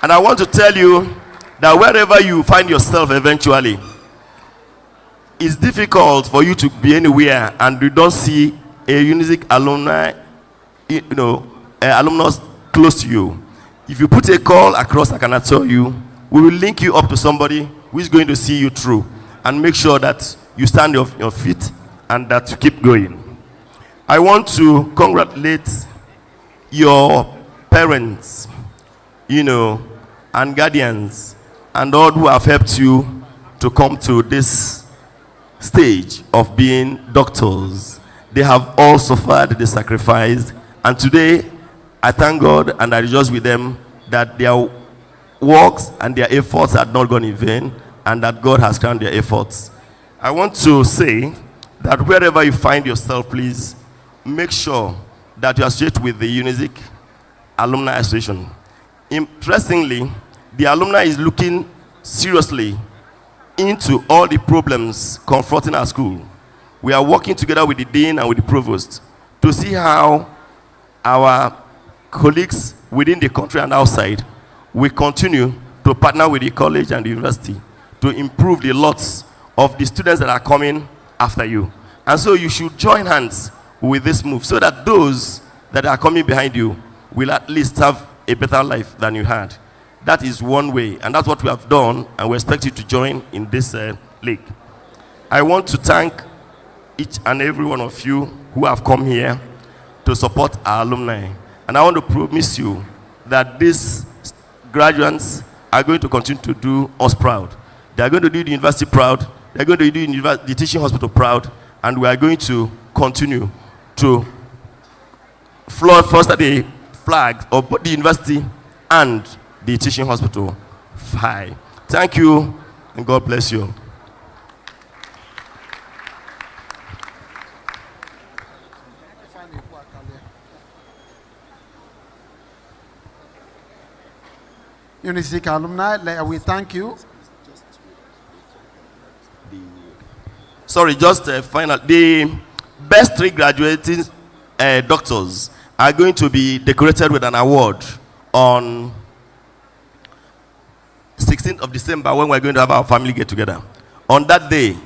And I want to tell you that wherever you find yourself eventually, it's difficult for you to be anywhere and you don't see a Unizik alumni, alumnus close to you. If you put a call across, I cannot tell you, we will link you up to somebody who is going to see you through and make sure that you stand on your feet and that you keep going. I want to congratulate your parents, and guardians, and all who have helped you to come to this stage of being doctors. They have all suffered the sacrifice, and today I thank God and I rejoice with them that their works and their efforts had not gone in vain, and that God has crowned their efforts. I want to say that wherever you find yourself, please make sure that you associate with the UNIZIK Alumni Association. Interestingly, the alumni is looking seriously into all the problems confronting our school. We are working together with the dean and with the provost to see how our colleagues within the country and outside will continue to partner with the college and the university to improve the lots of the students that are coming after you. And so you should join hands with this move so that those that are coming behind you will at least have a better life than you had. That is one way, and that's what we have done, and we expect you to join in this league. I want to thank each and every one of you who have come here to support our alumni. And I want to promise you that these graduates are going to continue to do us proud. They are going to do the university proud. They are going to do the teaching hospital proud. And we are going to continue to foster the flag of both the university and the teaching hospital high. Thank you, and God bless you. UNIZIK alumni, we thank you. Sorry, just final. The best 3 graduating doctors are going to be decorated with an award on 16th of December when we're going to have our family get together. On that day,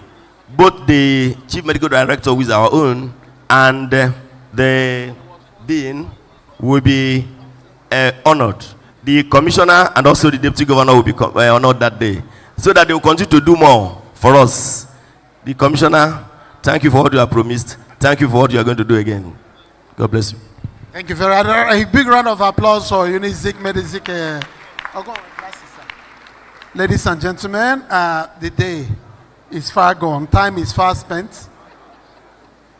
both the chief medical director, who is our own, and the dean will be honored. The commissioner and also the deputy governor will be honored that day, so that they will continue to do more for us. The commissioner, thank you for what you have promised. Thank you for what you are going to do again. God bless you. Thank you very much. A big round of applause for UNIZIK, Medizik. Ladies and gentlemen, the day is far gone. Time is far spent.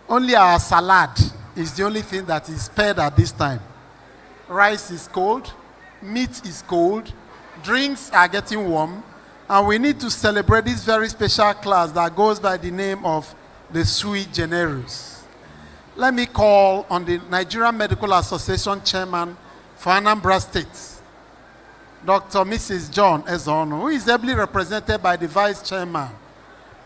Only our salad is the only thing that is spared at this time. Rice is cold. Meat is cold. Drinks are getting warm. And we need to celebrate this very special class that goes by the name of the Sui Generis. Let me call on the Nigerian Medical Association Chairman for Anambra State, Dr. Mrs. John Ezono, who is ably represented by the Vice Chairman,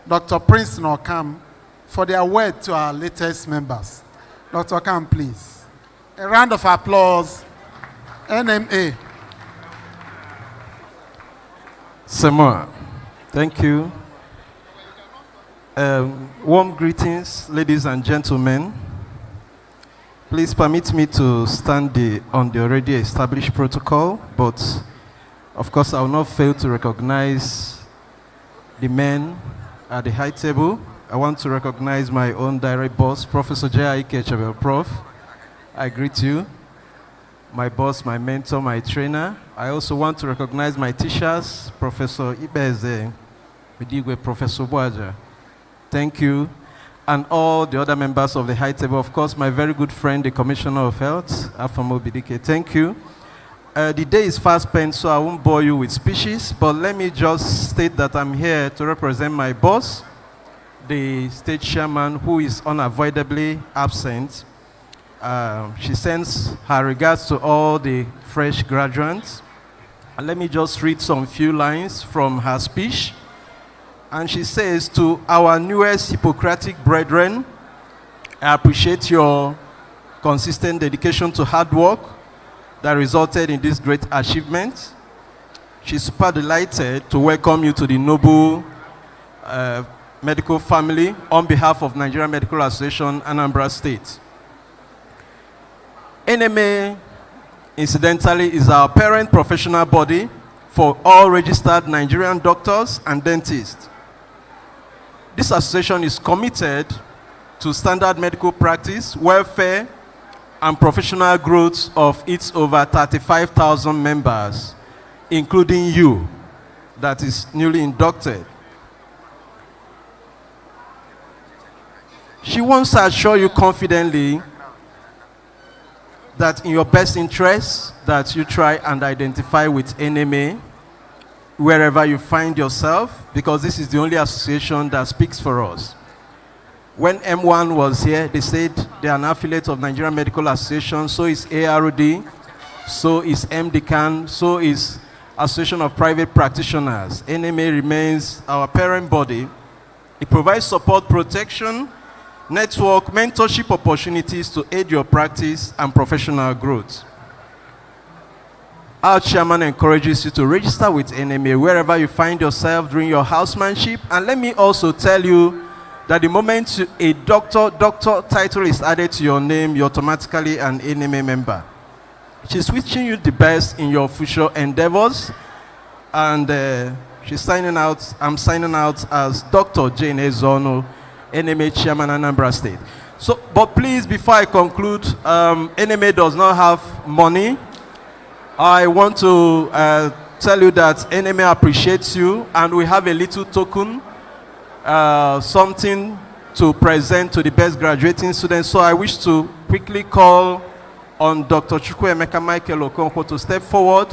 Dr. Prince Nokam, for their word to our latest members. Dr. Okam, please. A round of applause. NMA. Samoa, thank you. Warm greetings, ladies and gentlemen. Please permit me to stand on the already established protocol, but of course I will not fail to recognize the men at the high table. I want to recognize my own direct boss, Professor J.I.K. Prof. I greet you. My boss, my mentor, my trainer. I also want to recognize my teachers, Professor Ibeze, Udigwe, Professor Boaja. Thank you. And all the other members of the high table. Of course, my very good friend, the Commissioner of Health, Afamo Bidike. Thank you. The day is fast spent, so I won't bore you with speeches, but let me just state that I'm here to represent my boss, the state chairman, who is unavoidably absent. She sends her regards to all the fresh graduates. And let me just read some few lines from her speech. And she says, to our newest Hippocratic brethren, I appreciate your consistent dedication to hard work that resulted in this great achievement. She's super delighted to welcome you to the noble medical family on behalf of Nigerian Medical Association, Anambra State. NMA, incidentally, is our parent professional body for all registered Nigerian doctors and dentists. This association is committed to standard medical practice, welfare, and professional growth of its over 35,000 members, including you, that is newly inducted. She wants to assure you confidently that in your best interest, that you try and identify with NMA wherever you find yourself, because this is the only association that speaks for us. When M1 was here, they said they are an affiliate of Nigerian Medical Association, so is ARD, so is MDCAN, so is Association of Private Practitioners. NMA remains our parent body. It provides support, protection, network, mentorship opportunities to aid your practice and professional growth. Our chairman encourages you to register with NMA wherever you find yourself during your housemanship. And let me also tell you that the moment a doctor title is added to your name, you're automatically an NMA member. She's wishing you the best in your future endeavors. And she's signing out, I'm signing out as Dr. Jane Ezono, NMA Chairman, Anambra State. So, but please, before I conclude, NMA does not have money. I want to tell you that NMA appreciates you, and we have a little token, something to present to the best graduating students. So I wish to quickly call on Dr. Chukwuemeka Michael Okonkwo to step forward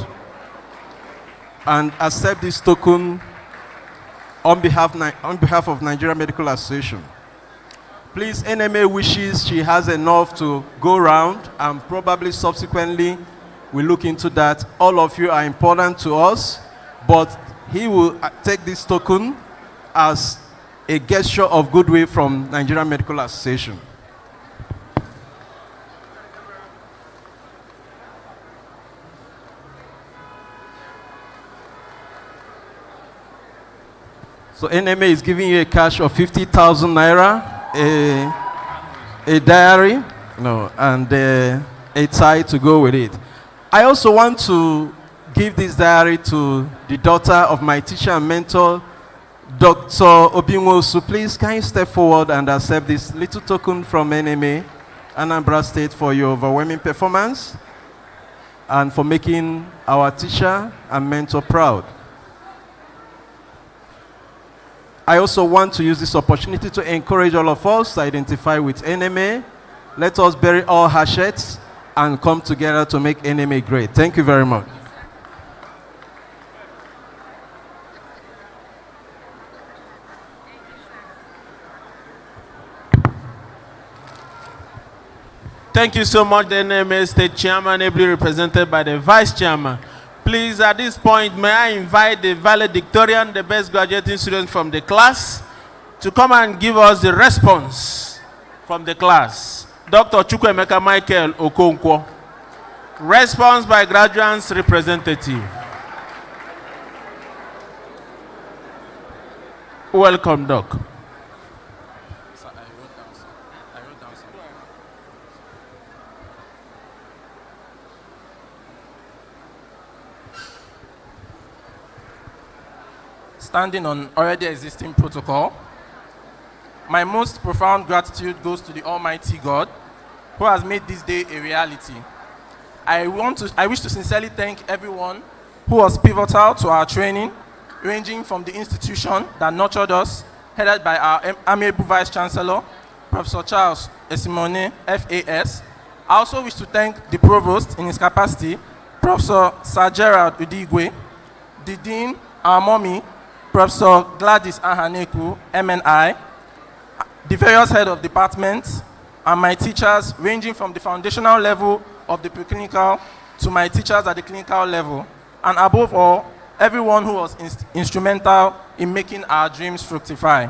and accept this token on behalf of Nigeria Medical Association. Please, NMA wishes she has enough to go around, and probably subsequently we'll look into that. All of you are important to us, but he will take this token as a gesture of goodwill from Nigeria Medical Association. So NMA is giving you a cash of 50,000 naira, a diary, and a tie to go with it. I also want to give this diary to the daughter of my teacher and mentor, Dr. Obinwosu. Please, can you step forward and accept this little token from NMA, Anambra State, for your overwhelming performance and for making our teacher and mentor proud. I also want to use this opportunity to encourage all of us to identify with NMA. Let us bury all hatchets and come together to make NMA great. Thank you very much. Thank you so much, the NMA State Chairman, ably represented by the Vice Chairman. Please, at this point, may I invite the valedictorian, the best graduating student from the class, to come and give us the response from the class. Dr. Chukwuemeka Michael Okonkwo. Response by graduates representative. Welcome, Doc. Standing on already existing protocol, my most profound gratitude goes to the Almighty God, who has made this day a reality. I wish to sincerely thank everyone who was pivotal to our training, ranging from the institution that nurtured us, headed by our amiable Vice Chancellor, Professor Charles Esimone, FAS. I also wish to thank the Provost in his capacity, Professor Sir Gerald Udigwe, the Dean, our mommy, Professor Gladys Ahaneku, MNI, the various heads of departments, and my teachers, ranging from the foundational level of the preclinical to my teachers at the clinical level, and above all, everyone who was instrumental in making our dreams fructify.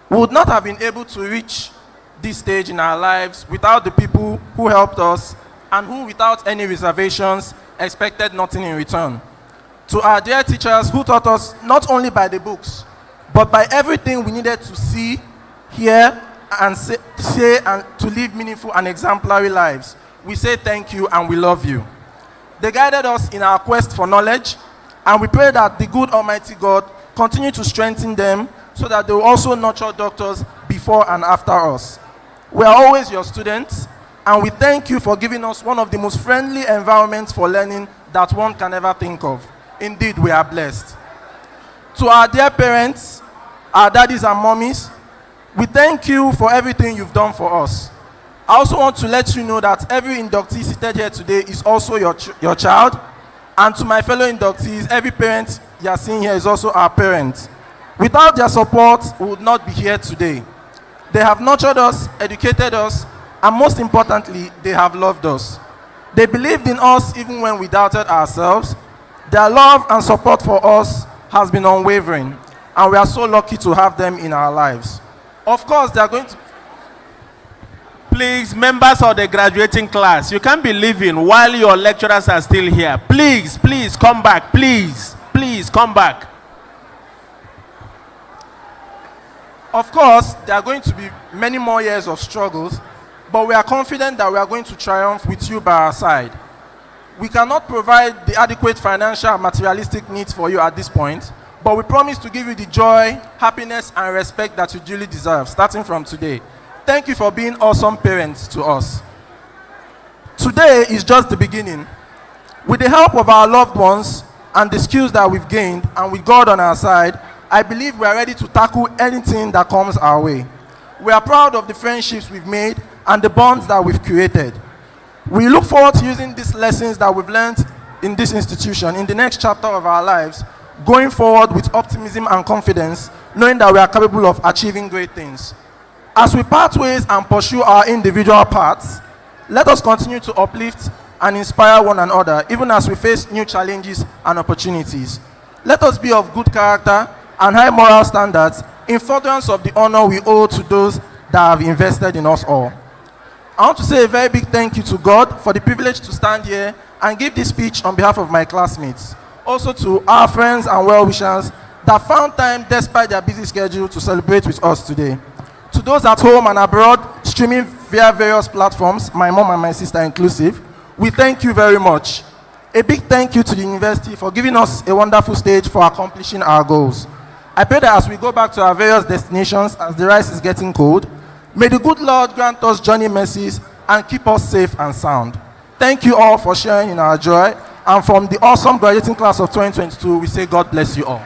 We would not have been able to reach this stage in our lives without the people who helped us and who, without any reservations, expected nothing in return. To our dear teachers who taught us not only by the books, but by everything we needed to see, hear, and say and to live meaningful and exemplary lives, we say thank you and we love you. They guided us in our quest for knowledge, And we pray that the good Almighty God continue to strengthen them so that they will also nurture doctors before and after us. We are always your students, and we thank you for giving us one of the most friendly environments for learning that one can ever think of. Indeed, we are blessed. To our dear parents, our daddies and mommies, we thank you for everything you've done for us. I also want to let you know that every inductee seated here today is also your child. And to my fellow inductees, every parent you are seeing here is also our parent. Without their support, we would not be here today. They have nurtured us, educated us, and most importantly, they have loved us. They believed in us even when we doubted ourselves. Their love and support for us has been unwavering, and we are so lucky to have them in our lives. Of course, they are going to... Please, members of the graduating class, you can't be leaving while your lecturers are still here. Please, please come back. Please, please come back. Of course, there are going to be many more years of struggles, but we are confident that we are going to triumph with you by our side. We cannot provide the adequate financial and materialistic needs for you at this point, but we promise to give you the joy, happiness, and respect that you duly deserve, starting from today. Thank you for being awesome parents to us. Today is just the beginning. With the help of our loved ones and the skills that we've gained, and with God on our side, I believe we are ready to tackle anything that comes our way. We are proud of the friendships we've made and the bonds that we've created. We look forward to using these lessons that we've learned in this institution in the next chapter of our lives, going forward with optimism and confidence, knowing that we are capable of achieving great things. As we part ways and pursue our individual paths, let us continue to uplift and inspire one another, even as we face new challenges and opportunities. Let us be of good character and high moral standards in furtherance of the honor we owe to those that have invested in us all. I want to say a very big thank you to God for the privilege to stand here and give this speech on behalf of my classmates. Also to our friends and well-wishers that found time despite their busy schedule to celebrate with us today. To those at home and abroad streaming via various platforms, my mom and my sister inclusive, we thank you very much. A big thank you to the university for giving us a wonderful stage for accomplishing our goals. I pray that as we go back to our various destinations as the rice is getting cold, may the good Lord grant us journey mercies and keep us safe and sound. Thank you all for sharing in our joy, and from the awesome graduating class of 2022, we say God bless you all.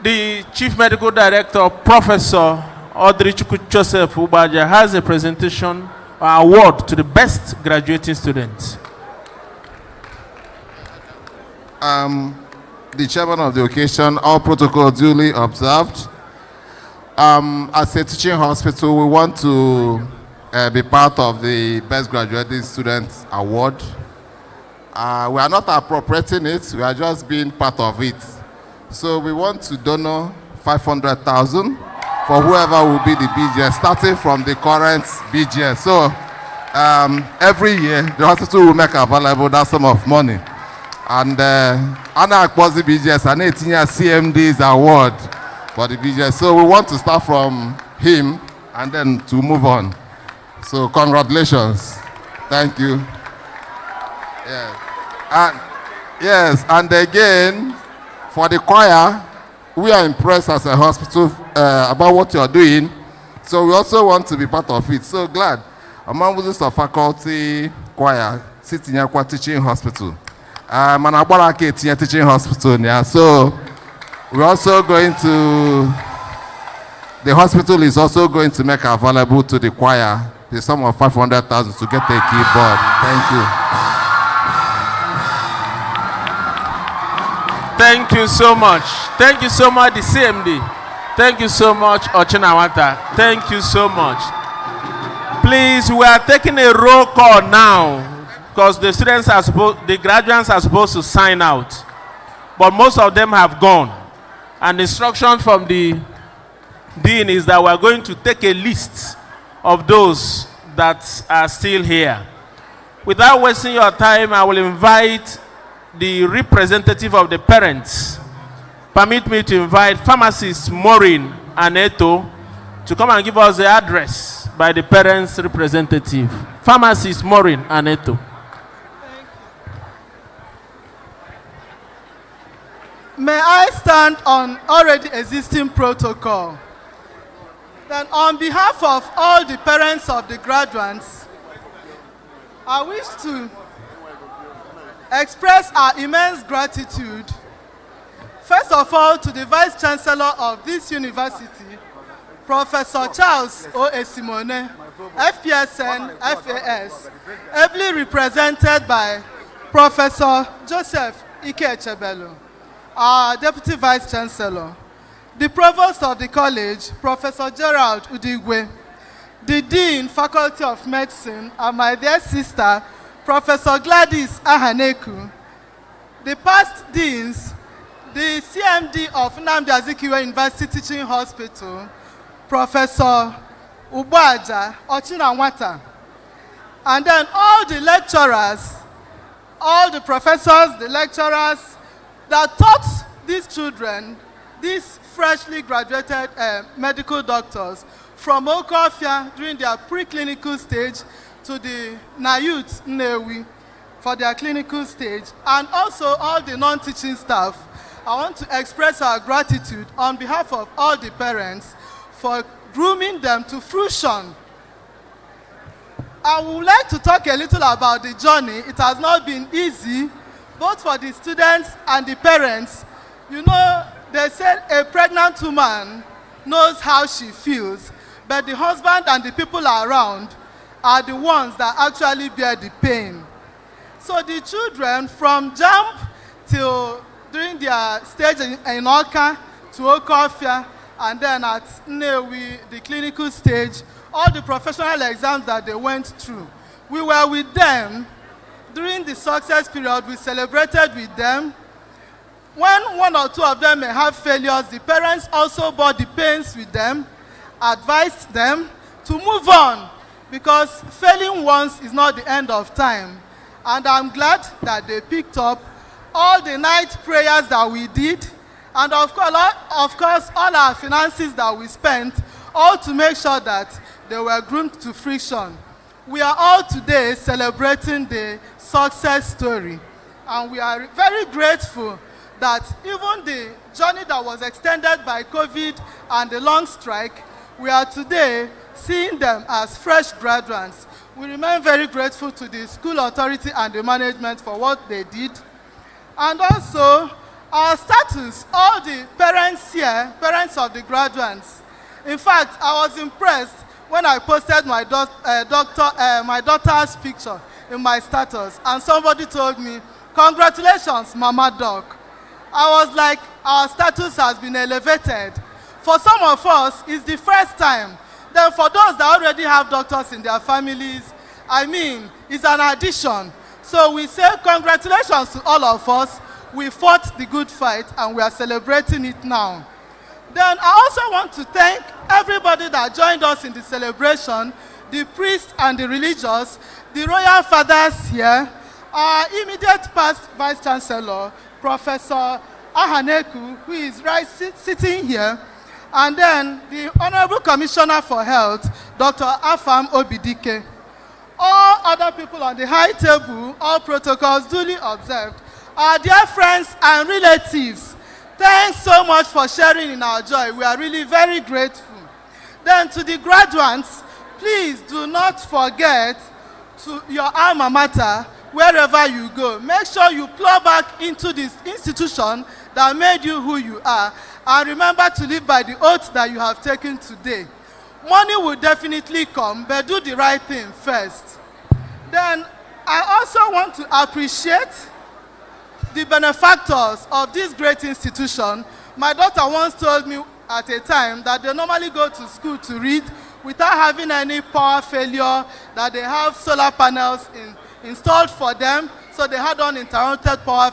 The Chief Medical Director, Professor Odrichukwu Joseph Ubaja, has a presentation or award to the best graduating students. The chairman of the occasion, all protocol duly observed. As a teaching hospital, we want to be part of the Best Graduating Students Award. We are not appropriating it, we are just being part of it. So we want to donate 500,000 for whoever will be the BGS, starting from the current BGS. So every year, the hospital will make available that sum of money. And Anna Akpozi BGS and 18-year CMD's award for the BGS. So we want to start from him and then to move on. So congratulations. Thank you. Yes, and again, for the choir, we are impressed as a hospital about what you are doing. So we also want to be part of it. So glad. Among members of faculty choir, sitting in a teaching hospital. Manabarake teaching hospital. Yeah. So we're also going to, the hospital is also going to make available to the choir the sum of 500,000 to get a keyboard. Thank you. Thank you so much. Thank you so much, the CMD. Thank you so much, Ochinawata. Thank you so much. Please, we are taking a roll call now because the students are supposed, the graduates are supposed to sign out. But most of them have gone. And the instruction from the dean is that we are going to take a list of those that are still here. Without wasting your time, I will invite the representative of the parents. Permit me to invite pharmacists Maureen and Eto to come and give us the address by the parents' representative. Pharmacist Maureen Aneto. May I stand on already existing protocol? Then on behalf of all the parents of the graduates, I wish to express our immense gratitude, first of all, to the Vice Chancellor of this university, Professor Charles O. Esimone, FPSN, FAS, ably represented by Professor Joseph Ike Echebelu, our Deputy Vice Chancellor, the Provost of the College, Professor Gerald Udigwe, the Dean, Faculty of Medicine, and my dear sister, Professor Gladys Ahaneku, the past Deans, the CMD of Nnamdi Azikiwe University Teaching Hospital, Professor Ubaja Ochinanwata, and then all the lecturers, all the professors, the lecturers that taught these children, these freshly graduated medical doctors from Okofia during their preclinical stage to the NAYUT Nnewi for their clinical stage, and also all the non-teaching staff. I want to express our gratitude on behalf of all the parents for grooming them to fruition. I would like to talk a little about the journey. It has not been easy, both for the students and the parents. You know, they said a pregnant woman knows how she feels, but the husband and the people around are the ones that actually bear the pain. So the children, from jump till during their stage in Awka to Okofia, and then at Nnewi, the clinical stage, all the professional exams that they went through, we were with them. During the success period, we celebrated with them. When one or two of them may have failures, the parents also bore the pains with them, advised them to move on, because failing once is not the end of time. And I'm glad that they picked up all the night prayers that we did, and of course, all our finances that we spent, all to make sure that they were groomed to fruition. We are all today celebrating the success story, and we are very grateful that even the journey that was extended by COVID and the long strike, we are today seeing them as fresh graduates. We remain very grateful to the school authority and the management for what they did. And also, our status, all the parents here, parents of the graduates. In fact, I was impressed when I posted my daughter's picture in my status, and somebody told me, "Congratulations, Mama Doc." I was like, our status has been elevated. For some of us, it's the first time. Then for those that already have doctors in their families, I mean, it's an addition. So we say congratulations to all of us. We fought the good fight and we are celebrating it now. Then I also want to thank everybody that joined us in the celebration, the priests and the religious, the royal fathers here, our immediate past Vice Chancellor, Professor Ahaneku, who is sitting here, and then the Honorable Commissioner for Health, Dr. Afam Obidike. All other people on the high table, all protocols duly observed. Our dear friends and relatives, thanks so much for sharing in our joy. We are really very grateful. Then to the graduates, please do not forget to your alma mater wherever you go. Make sure you plow back into this institution that made you who you are, and remember to live by the oath that you have taken today. Money will definitely come, but do the right thing first. Then I also want to appreciate the benefactors of this great institution. My daughter once told me at a time that they normally go to school to read without having any power failure, that they have solar panels installed for them, so they had uninterrupted power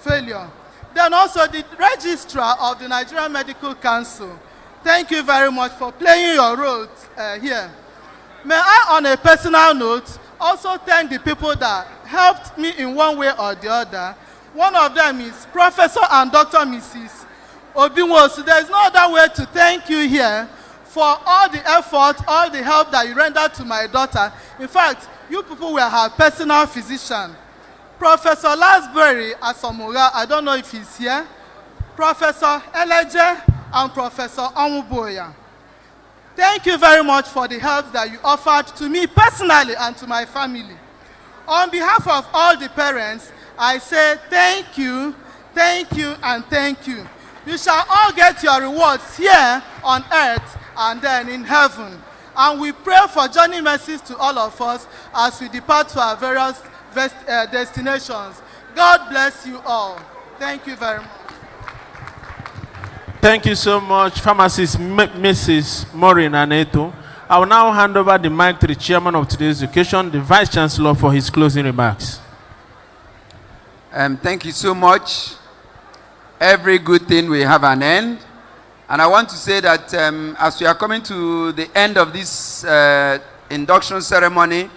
failure. Then also the registrar of the Nigerian Medical Council, thank you very much for playing your role here. May I, on a personal note, also thank the people that helped me in one way or the other. One of them is Professor and Dr. Mrs. Obinwosu. There is no other way to thank you here for all the effort, all the help that you rendered to my daughter. In fact, you people were her personal physician. Professor Lasbury Asomura, I don't know if he's here, Professor Eleje, and Professor Amuboya. Thank you very much for the help that you offered to me personally and to my family. On behalf of all the parents, I say thank you, and thank you. You shall all get your rewards here on earth and then in heaven. And we pray for journey mercies to all of us as we depart to our various destinations. God bless you all. Thank you very much. Thank you so much, Pharmacist Mrs. Maureen Aneto. I will now hand over the mic to the chairman of today's occasion, the Vice Chancellor, for his closing remarks. Thank you so much. Every good thing will have an end. And I want to say that as we are coming to the end of this induction ceremony,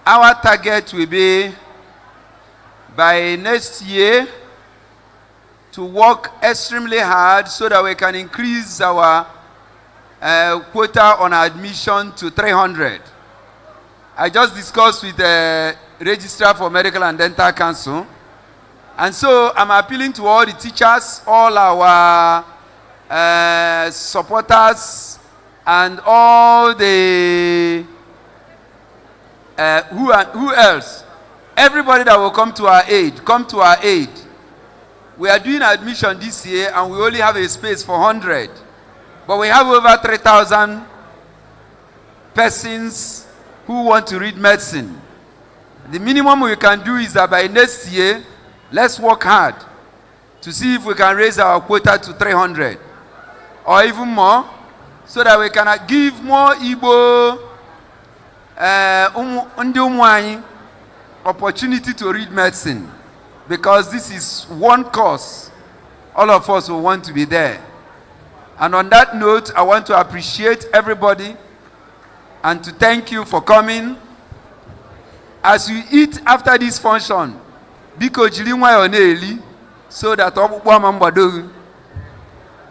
our target will be by next year to work extremely hard so that we can increase our quota on admission to 300. I just discussed with the Registrar for Medical and Dental Council. And so I'm appealing to all the teachers, all our supporters, and all the, who else? Everybody that will come to our aid, come to our aid. We are doing admission this year and we only have a space for 100. But we have over 3,000 persons who want to read medicine. The minimum we can do is that by next year, let's work hard to see if we can raise our quota to 300 or even more, so that we can give more Igbo opportunity to read medicine. Because this is one course, all of us will want to be there. And on that note, I want to appreciate everybody and to thank you for coming. As you eat after this function, so that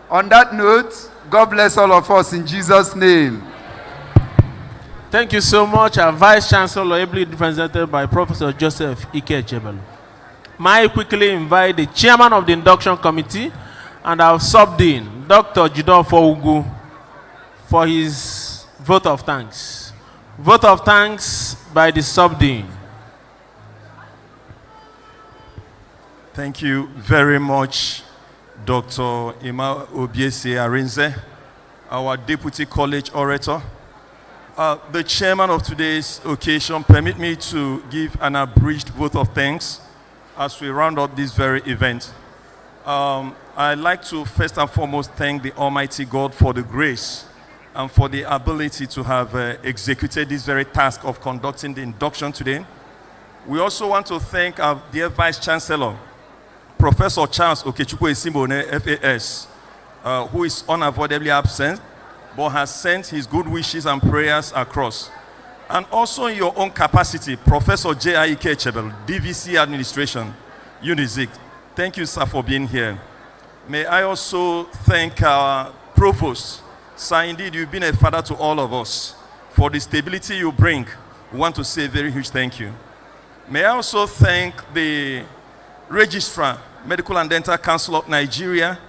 on that note, God bless all of us in Jesus' name. Thank you so much, our Vice Chancellor, ably represented by Professor Joseph Ike Chebelu. May I quickly invite the Chairman of the Induction Committee and our Sub-Dean, Dr. Jidofo Ugu, for his vote of thanks. Vote of thanks by the Sub-Dean. Thank you very much, Dr. Ima Obiese Arinze, our Deputy College Orator. The chairman of today's occasion, permit me to give an abridged vote of thanks as we round up this very event. I'd like to first and foremost thank the Almighty God for the grace and for the ability to have executed this very task of conducting the induction today. We also want to thank our dear Vice Chancellor, Professor Charles Okechukwu Esimbone, FAS, who is unavoidably absent, but has sent his good wishes and prayers across. And also in your own capacity, Professor J.I.K. Chebel, DVC Administration, UNIZIC. Thank you, sir, for being here. May I also thank our Provost. Sir, indeed, you've been a father to all of us. For the stability you bring, we want to say a very huge thank you. May I also thank the Registrar, Medical and Dental Council of Nigeria,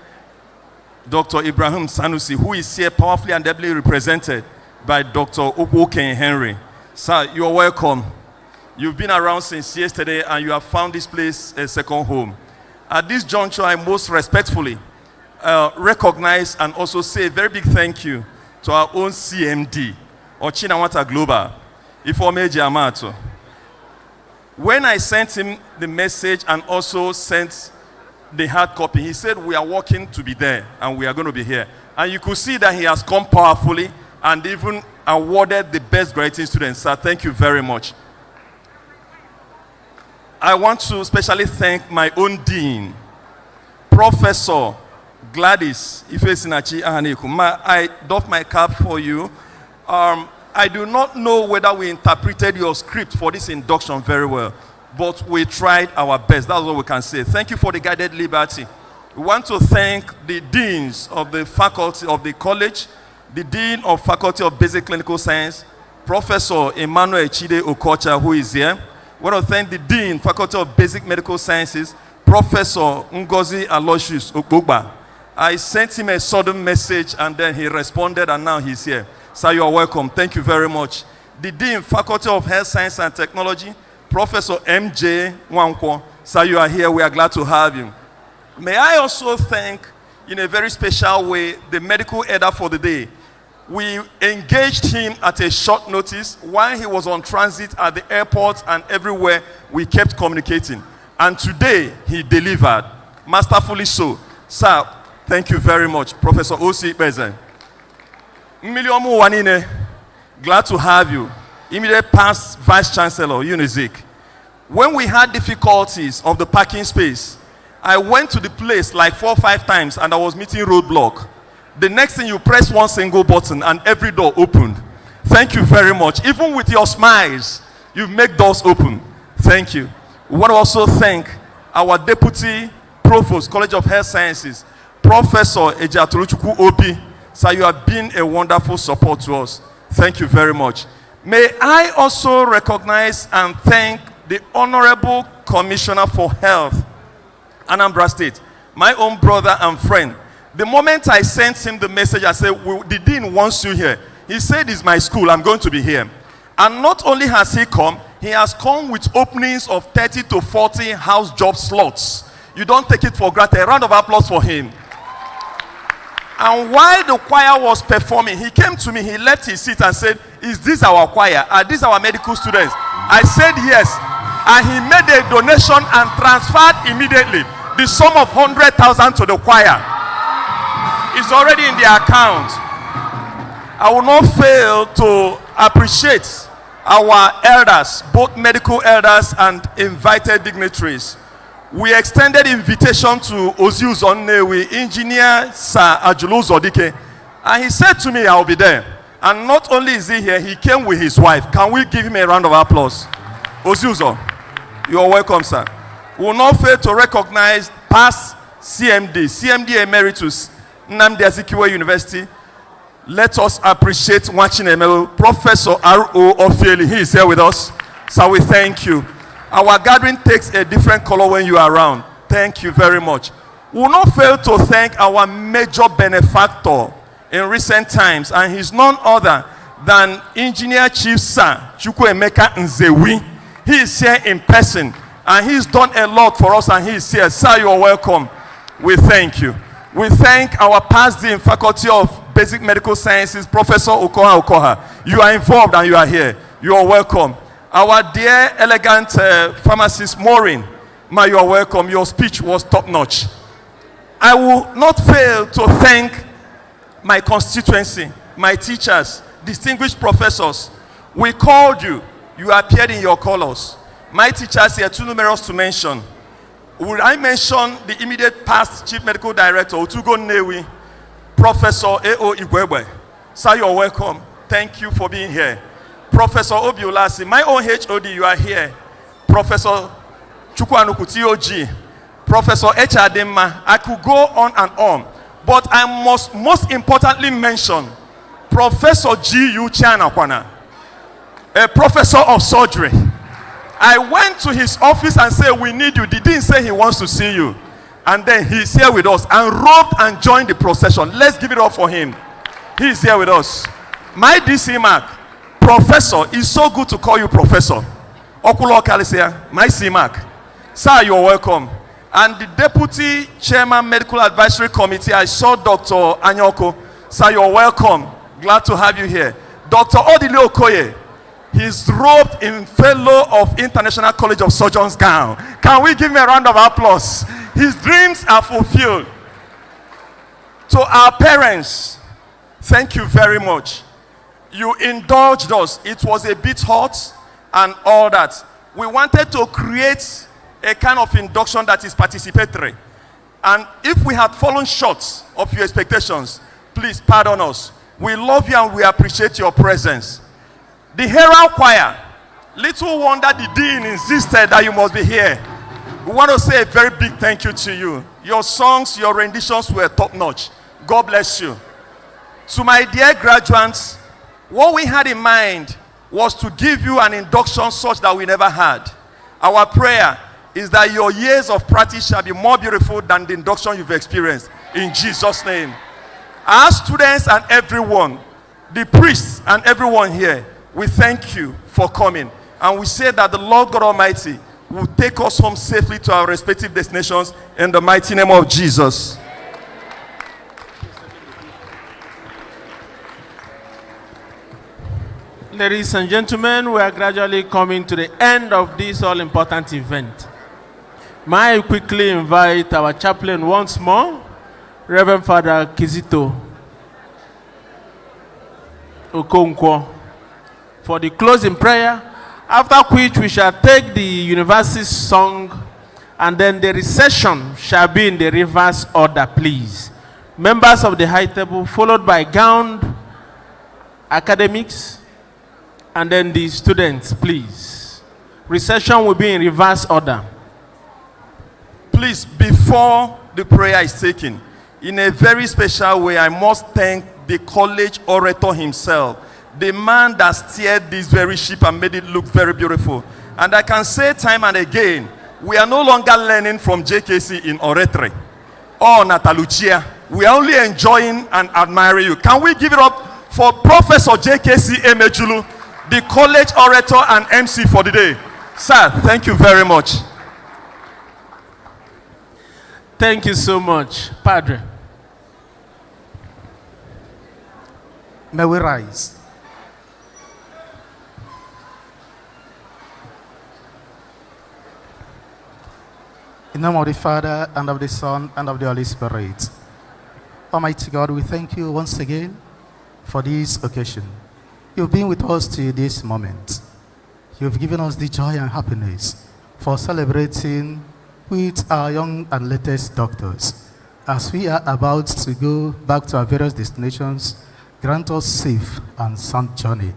Dr. Ibrahim Sanusi, who is here powerfully and ably represented by Dr. Okwoken Henry. Sir, you are welcome. You've been around since yesterday and you have found this place a second home. At this juncture, I most respectfully recognize and also say a very big thank you to our own CMD, Ochinawata Global, Ifeomeji Amato. When I sent him the message and also sent the hard copy, he said we are working to be there and we are going to be here. And you could see that he has come powerfully and even awarded the best graduating students. Sir, thank you very much. I want to especially thank my own dean, Professor Gladys Ifesinachi Ahaneku. I doff my cap for you. I do not know whether we interpreted your script for this induction very well, but we tried our best. That's what we can say. Thank you for the guided liberty. We want to thank the deans of the faculty of the college, the dean of Faculty of Basic Clinical Science, Professor Emmanuel Chide Okocha, who is here. We want to thank the dean, Faculty of Basic Medical Sciences, Professor Ngozi Aloysius Okpogba. I sent him a sudden message and then he responded and now he's here. Sir, you are welcome. Thank you very much. The dean, Faculty of Health Science and Technology, Professor M.J. Nwankwo. Sir, you are here. We are glad to have you. May I also thank, in a very special way, the medical editor for the day. We engaged him at a short notice while he was on transit at the airport and everywhere. We kept communicating. And today, he delivered. Masterfully so. Sir, thank you very much. Professor O.C. Bezen. Mmiliomu Wanine, glad to have you. Immediate past Vice Chancellor, Unizik. When we had difficulties of the parking space, I went to the place like 4 or 5 times and I was meeting roadblock. The next thing, you press one single button and every door opened. Thank you very much. Even with your smiles, you make doors open. Thank you. We want to also thank our Deputy Provost, College of Health Sciences, Professor Ejatoluchukwu Obi. Sir, you have been a wonderful support to us. Thank you very much. May I also recognize and thank the Honorable Commissioner for Health, Anambra State, my own brother and friend. The moment I sent him the message, I said, the dean wants you here. He said, it's my school, I'm going to be here. And not only has he has come with openings of 30 to 40 house job slots. You don't take it for granted. A round of applause for him. And while the choir was performing, he came to me, he left his seat and said, is this our choir? Are these our medical students? I said yes. And he made a donation and transferred immediately the sum of 100,000 to the choir. It's already in the account. I will not fail to appreciate our elders, both medical elders and invited dignitaries. We extended invitation to Ozius Onnewi, engineer Sir Ajulu Zodike, and he said to me, I'll be there. And not only is he here, he came with his wife. Can we give him a round of applause? Oziuso, you are welcome, sir. We will not fail to recognize past CMD Emeritus, Nnamdi Azikiwe University. Let us appreciate watching Emelo, Professor R.O. Ofieli. He is here with us. So we thank you. Our gathering takes a different color when you are around. Thank you very much. We will not fail to thank our major benefactor in recent times, and he's none other than Engineer Chief Sir Chukwuemeka Nzewi. He is here in person, and he's done a lot for us, and he is here. Sir, you are welcome. We thank you. We thank our past dean, Faculty of Basic Medical Sciences, Professor Okoha. You are involved and you are here. You are welcome. Our dear, elegant pharmacist, Maureen, you are welcome. Your speech was top-notch. I will not fail to thank my constituency, my teachers, distinguished professors. We called you. You appeared in your colors. My teachers here, too numerous to mention. Would I mention the immediate past Chief Medical Director, Otugo Nnewi, Professor A.O. Igwegwe. Sir, you're welcome. Thank you for being here. Professor Obiolasi, my own HOD, you are here. Professor Chukwanukuti OG, Professor H. Adema. I could go on and on. But I must most importantly mention Professor G.U. Chanakwana, a professor of surgery. I went to his office and said, we need you. He didn't say he wants to see you. And then he's here with us and robed and joined the procession. Let's give it up for him. He's here with us. My DC Mark, Professor, it's so good to call you Professor. Okulo Kalisia, my CMAC. Sir, you're welcome. And the Deputy Chairman Medical Advisory Committee, I saw Dr. Anyoko. Sir, you're welcome. Glad to have you here. Dr. Odile Okoye, he's robed in Fellow of International College of Surgeons gown. Can we give him a round of applause? His dreams are fulfilled. To our parents, thank you very much. You indulged us. It was a bit hot and all that. We wanted to create a kind of induction that is participatory. And if we had fallen short of your expectations, please pardon us. We love you and we appreciate your presence. The Herald Choir, little wonder the dean insisted that you must be here. We want to say a very big thank you to you. Your songs, your renditions were top-notch. God bless you. To my dear graduates, what we had in mind was to give you an induction such that we never had. Our prayer is that your years of practice shall be more beautiful than the induction you've experienced. In Jesus' name. Our students and everyone, the priests and everyone here, we thank you for coming. And we say that the Lord God Almighty will take us home safely to our respective destinations in the mighty name of Jesus. Ladies and gentlemen, we are gradually coming to the end of this all-important event. May I quickly invite our chaplain once more, Reverend Father Kizito Okonkwo, for the closing prayer, after which we shall take the university song, and then the recession shall be in the reverse order, please. Members of the high table, followed by gowned academics, and then the students, please. Recession will be in reverse order. Please, before the prayer is taken, in a very special way, I must thank the college orator himself, the man that steered this very ship and made it look very beautiful. And I can say time and again, we are no longer learning from JKC in oratory or Natalucia. We are only enjoying and admiring you. Can we give it up for Professor JKC Emejulu, the college orator and MC for the day? Sir, thank you very much. Thank you so much, Padre. May we rise. In the name of the Father, and of the Son, and of the Holy Spirit. Almighty God, we thank you once again for this occasion. You've been with us till this moment. You've given us the joy and happiness for celebrating with our young and latest doctors. As we are about to go back to our various destinations, grant us safe and sound journey.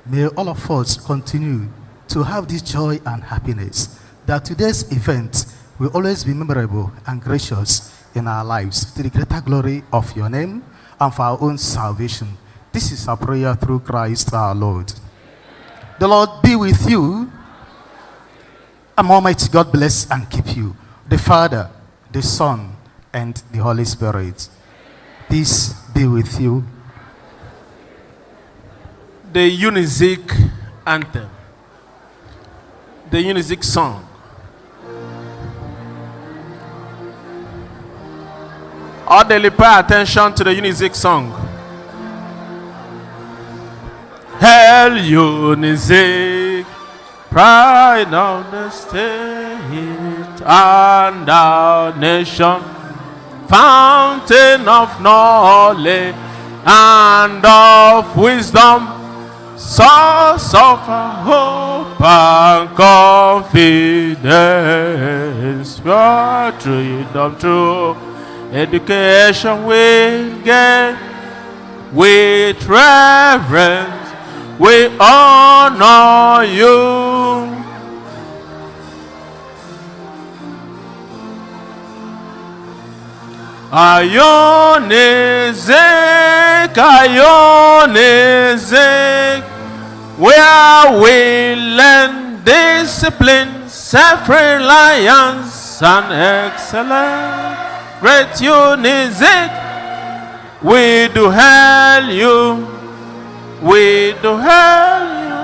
May all of us continue to have this joy and happiness, that today's event will always be memorable and gracious in our lives, to the greater glory of your name and for our own salvation. This is our prayer through Christ our Lord. The Lord be with you, and Almighty God bless and keep you, the Father, the Son, and the Holy Spirit. Peace be with you. The Unizik anthem, the Unizik song. Orderly, pay attention to the Unizik song. Hail Unizik, pride of the state and our nation, fountain of knowledge and of wisdom, source of hope and confidence, pure freedom, true education will get with reverence. We honor you. Ionizik, where we learn discipline, self-reliance, and excellence. Great Unizik, we do hail you. We do hail you.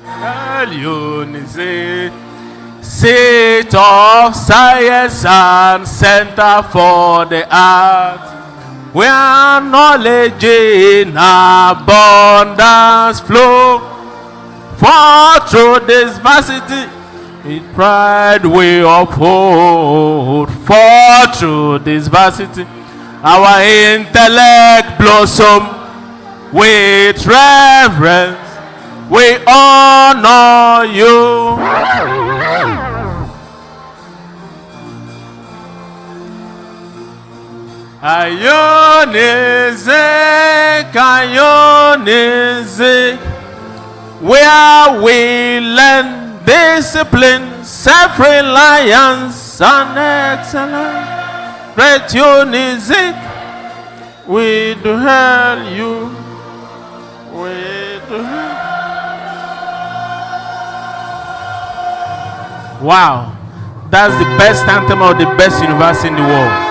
Hail Unizik, seat of science and center for the arts, where knowledge in abundance flow. For through this varsity, with pride we uphold. For through this varsity, our intellect blossom. With reverence, we honor you. Ayonize, Ayonize, where we learn discipline, self-reliance, and excellence. Great music, we do hail you. We do hail. Wow, that's the best anthem of the best university in the world.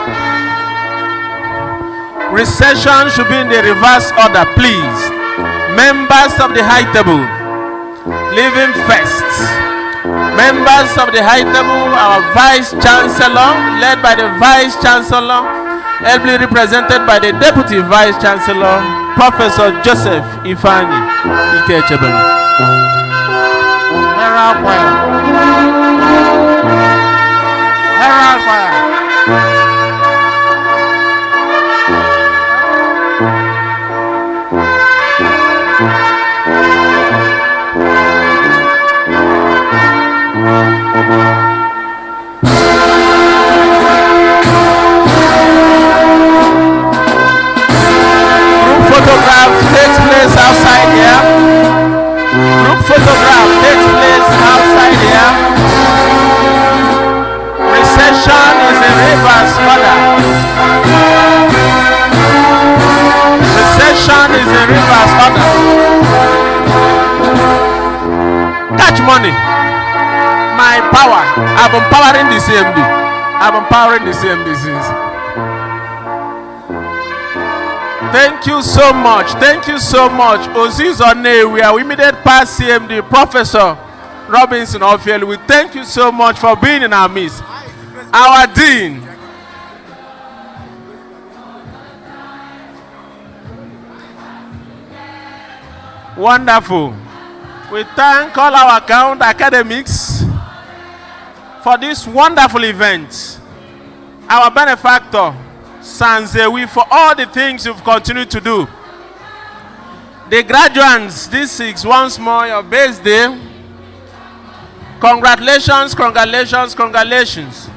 Recession should be in the reverse order, please. Members of the high table, living first. Members of the high table, our Vice Chancellor, led by the Vice Chancellor, ably represented by the Deputy Vice Chancellor, Professor Joseph Ifani Ikechebelu. Herald Choir. Herald Choir. Photograph takes place outside here. Group photograph takes place outside here. Recession is in reverse order. Recession is in reverse order. Catch money. My power. I'm empowering the CMD. I'm empowering the CMD since. Thank you so much. Thank you so much. Oziz One, we are immediate past CMD, Professor Robinson Ofiel. We thank you so much for being in our midst. Our Dean. Wonderful. We thank all our account academics for this wonderful event. Our benefactor, Sanzewi, for all the things you've continued to do. The graduates, this is once more your best day. Congratulations, congratulations, congratulations.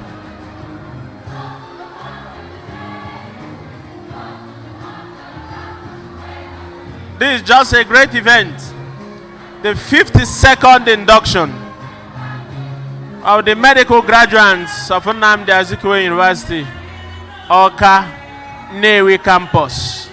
This is just a great event. The 52nd induction of the medical graduates of Nnamdi Azikiwe University, Awka, Nnewi campus.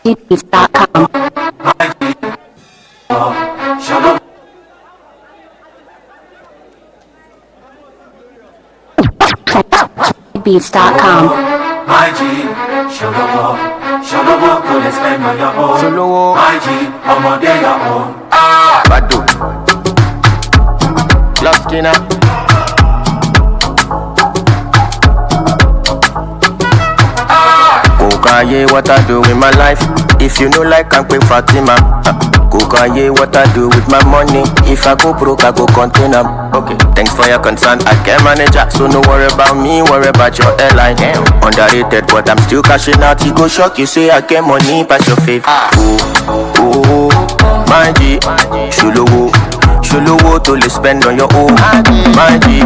Beats.com. Beats.com. My G, Sholowo, go let's spend on your own. Solowo. My G, I'm on your own. Badu. Love Skinner. Kukaye, what I do with my life. If you know like I'm quick Fatima. Kukaye, what I do with my money. If I go broke, I go contain 'em. Okay, thanks for your concern. I can manage it, so no worry about me, worry about your airline. Underrated, but I'm still cashing out. You go shock, you say I get money, pass your faith. Oh, my G, Sholowo to spend on your own. My G.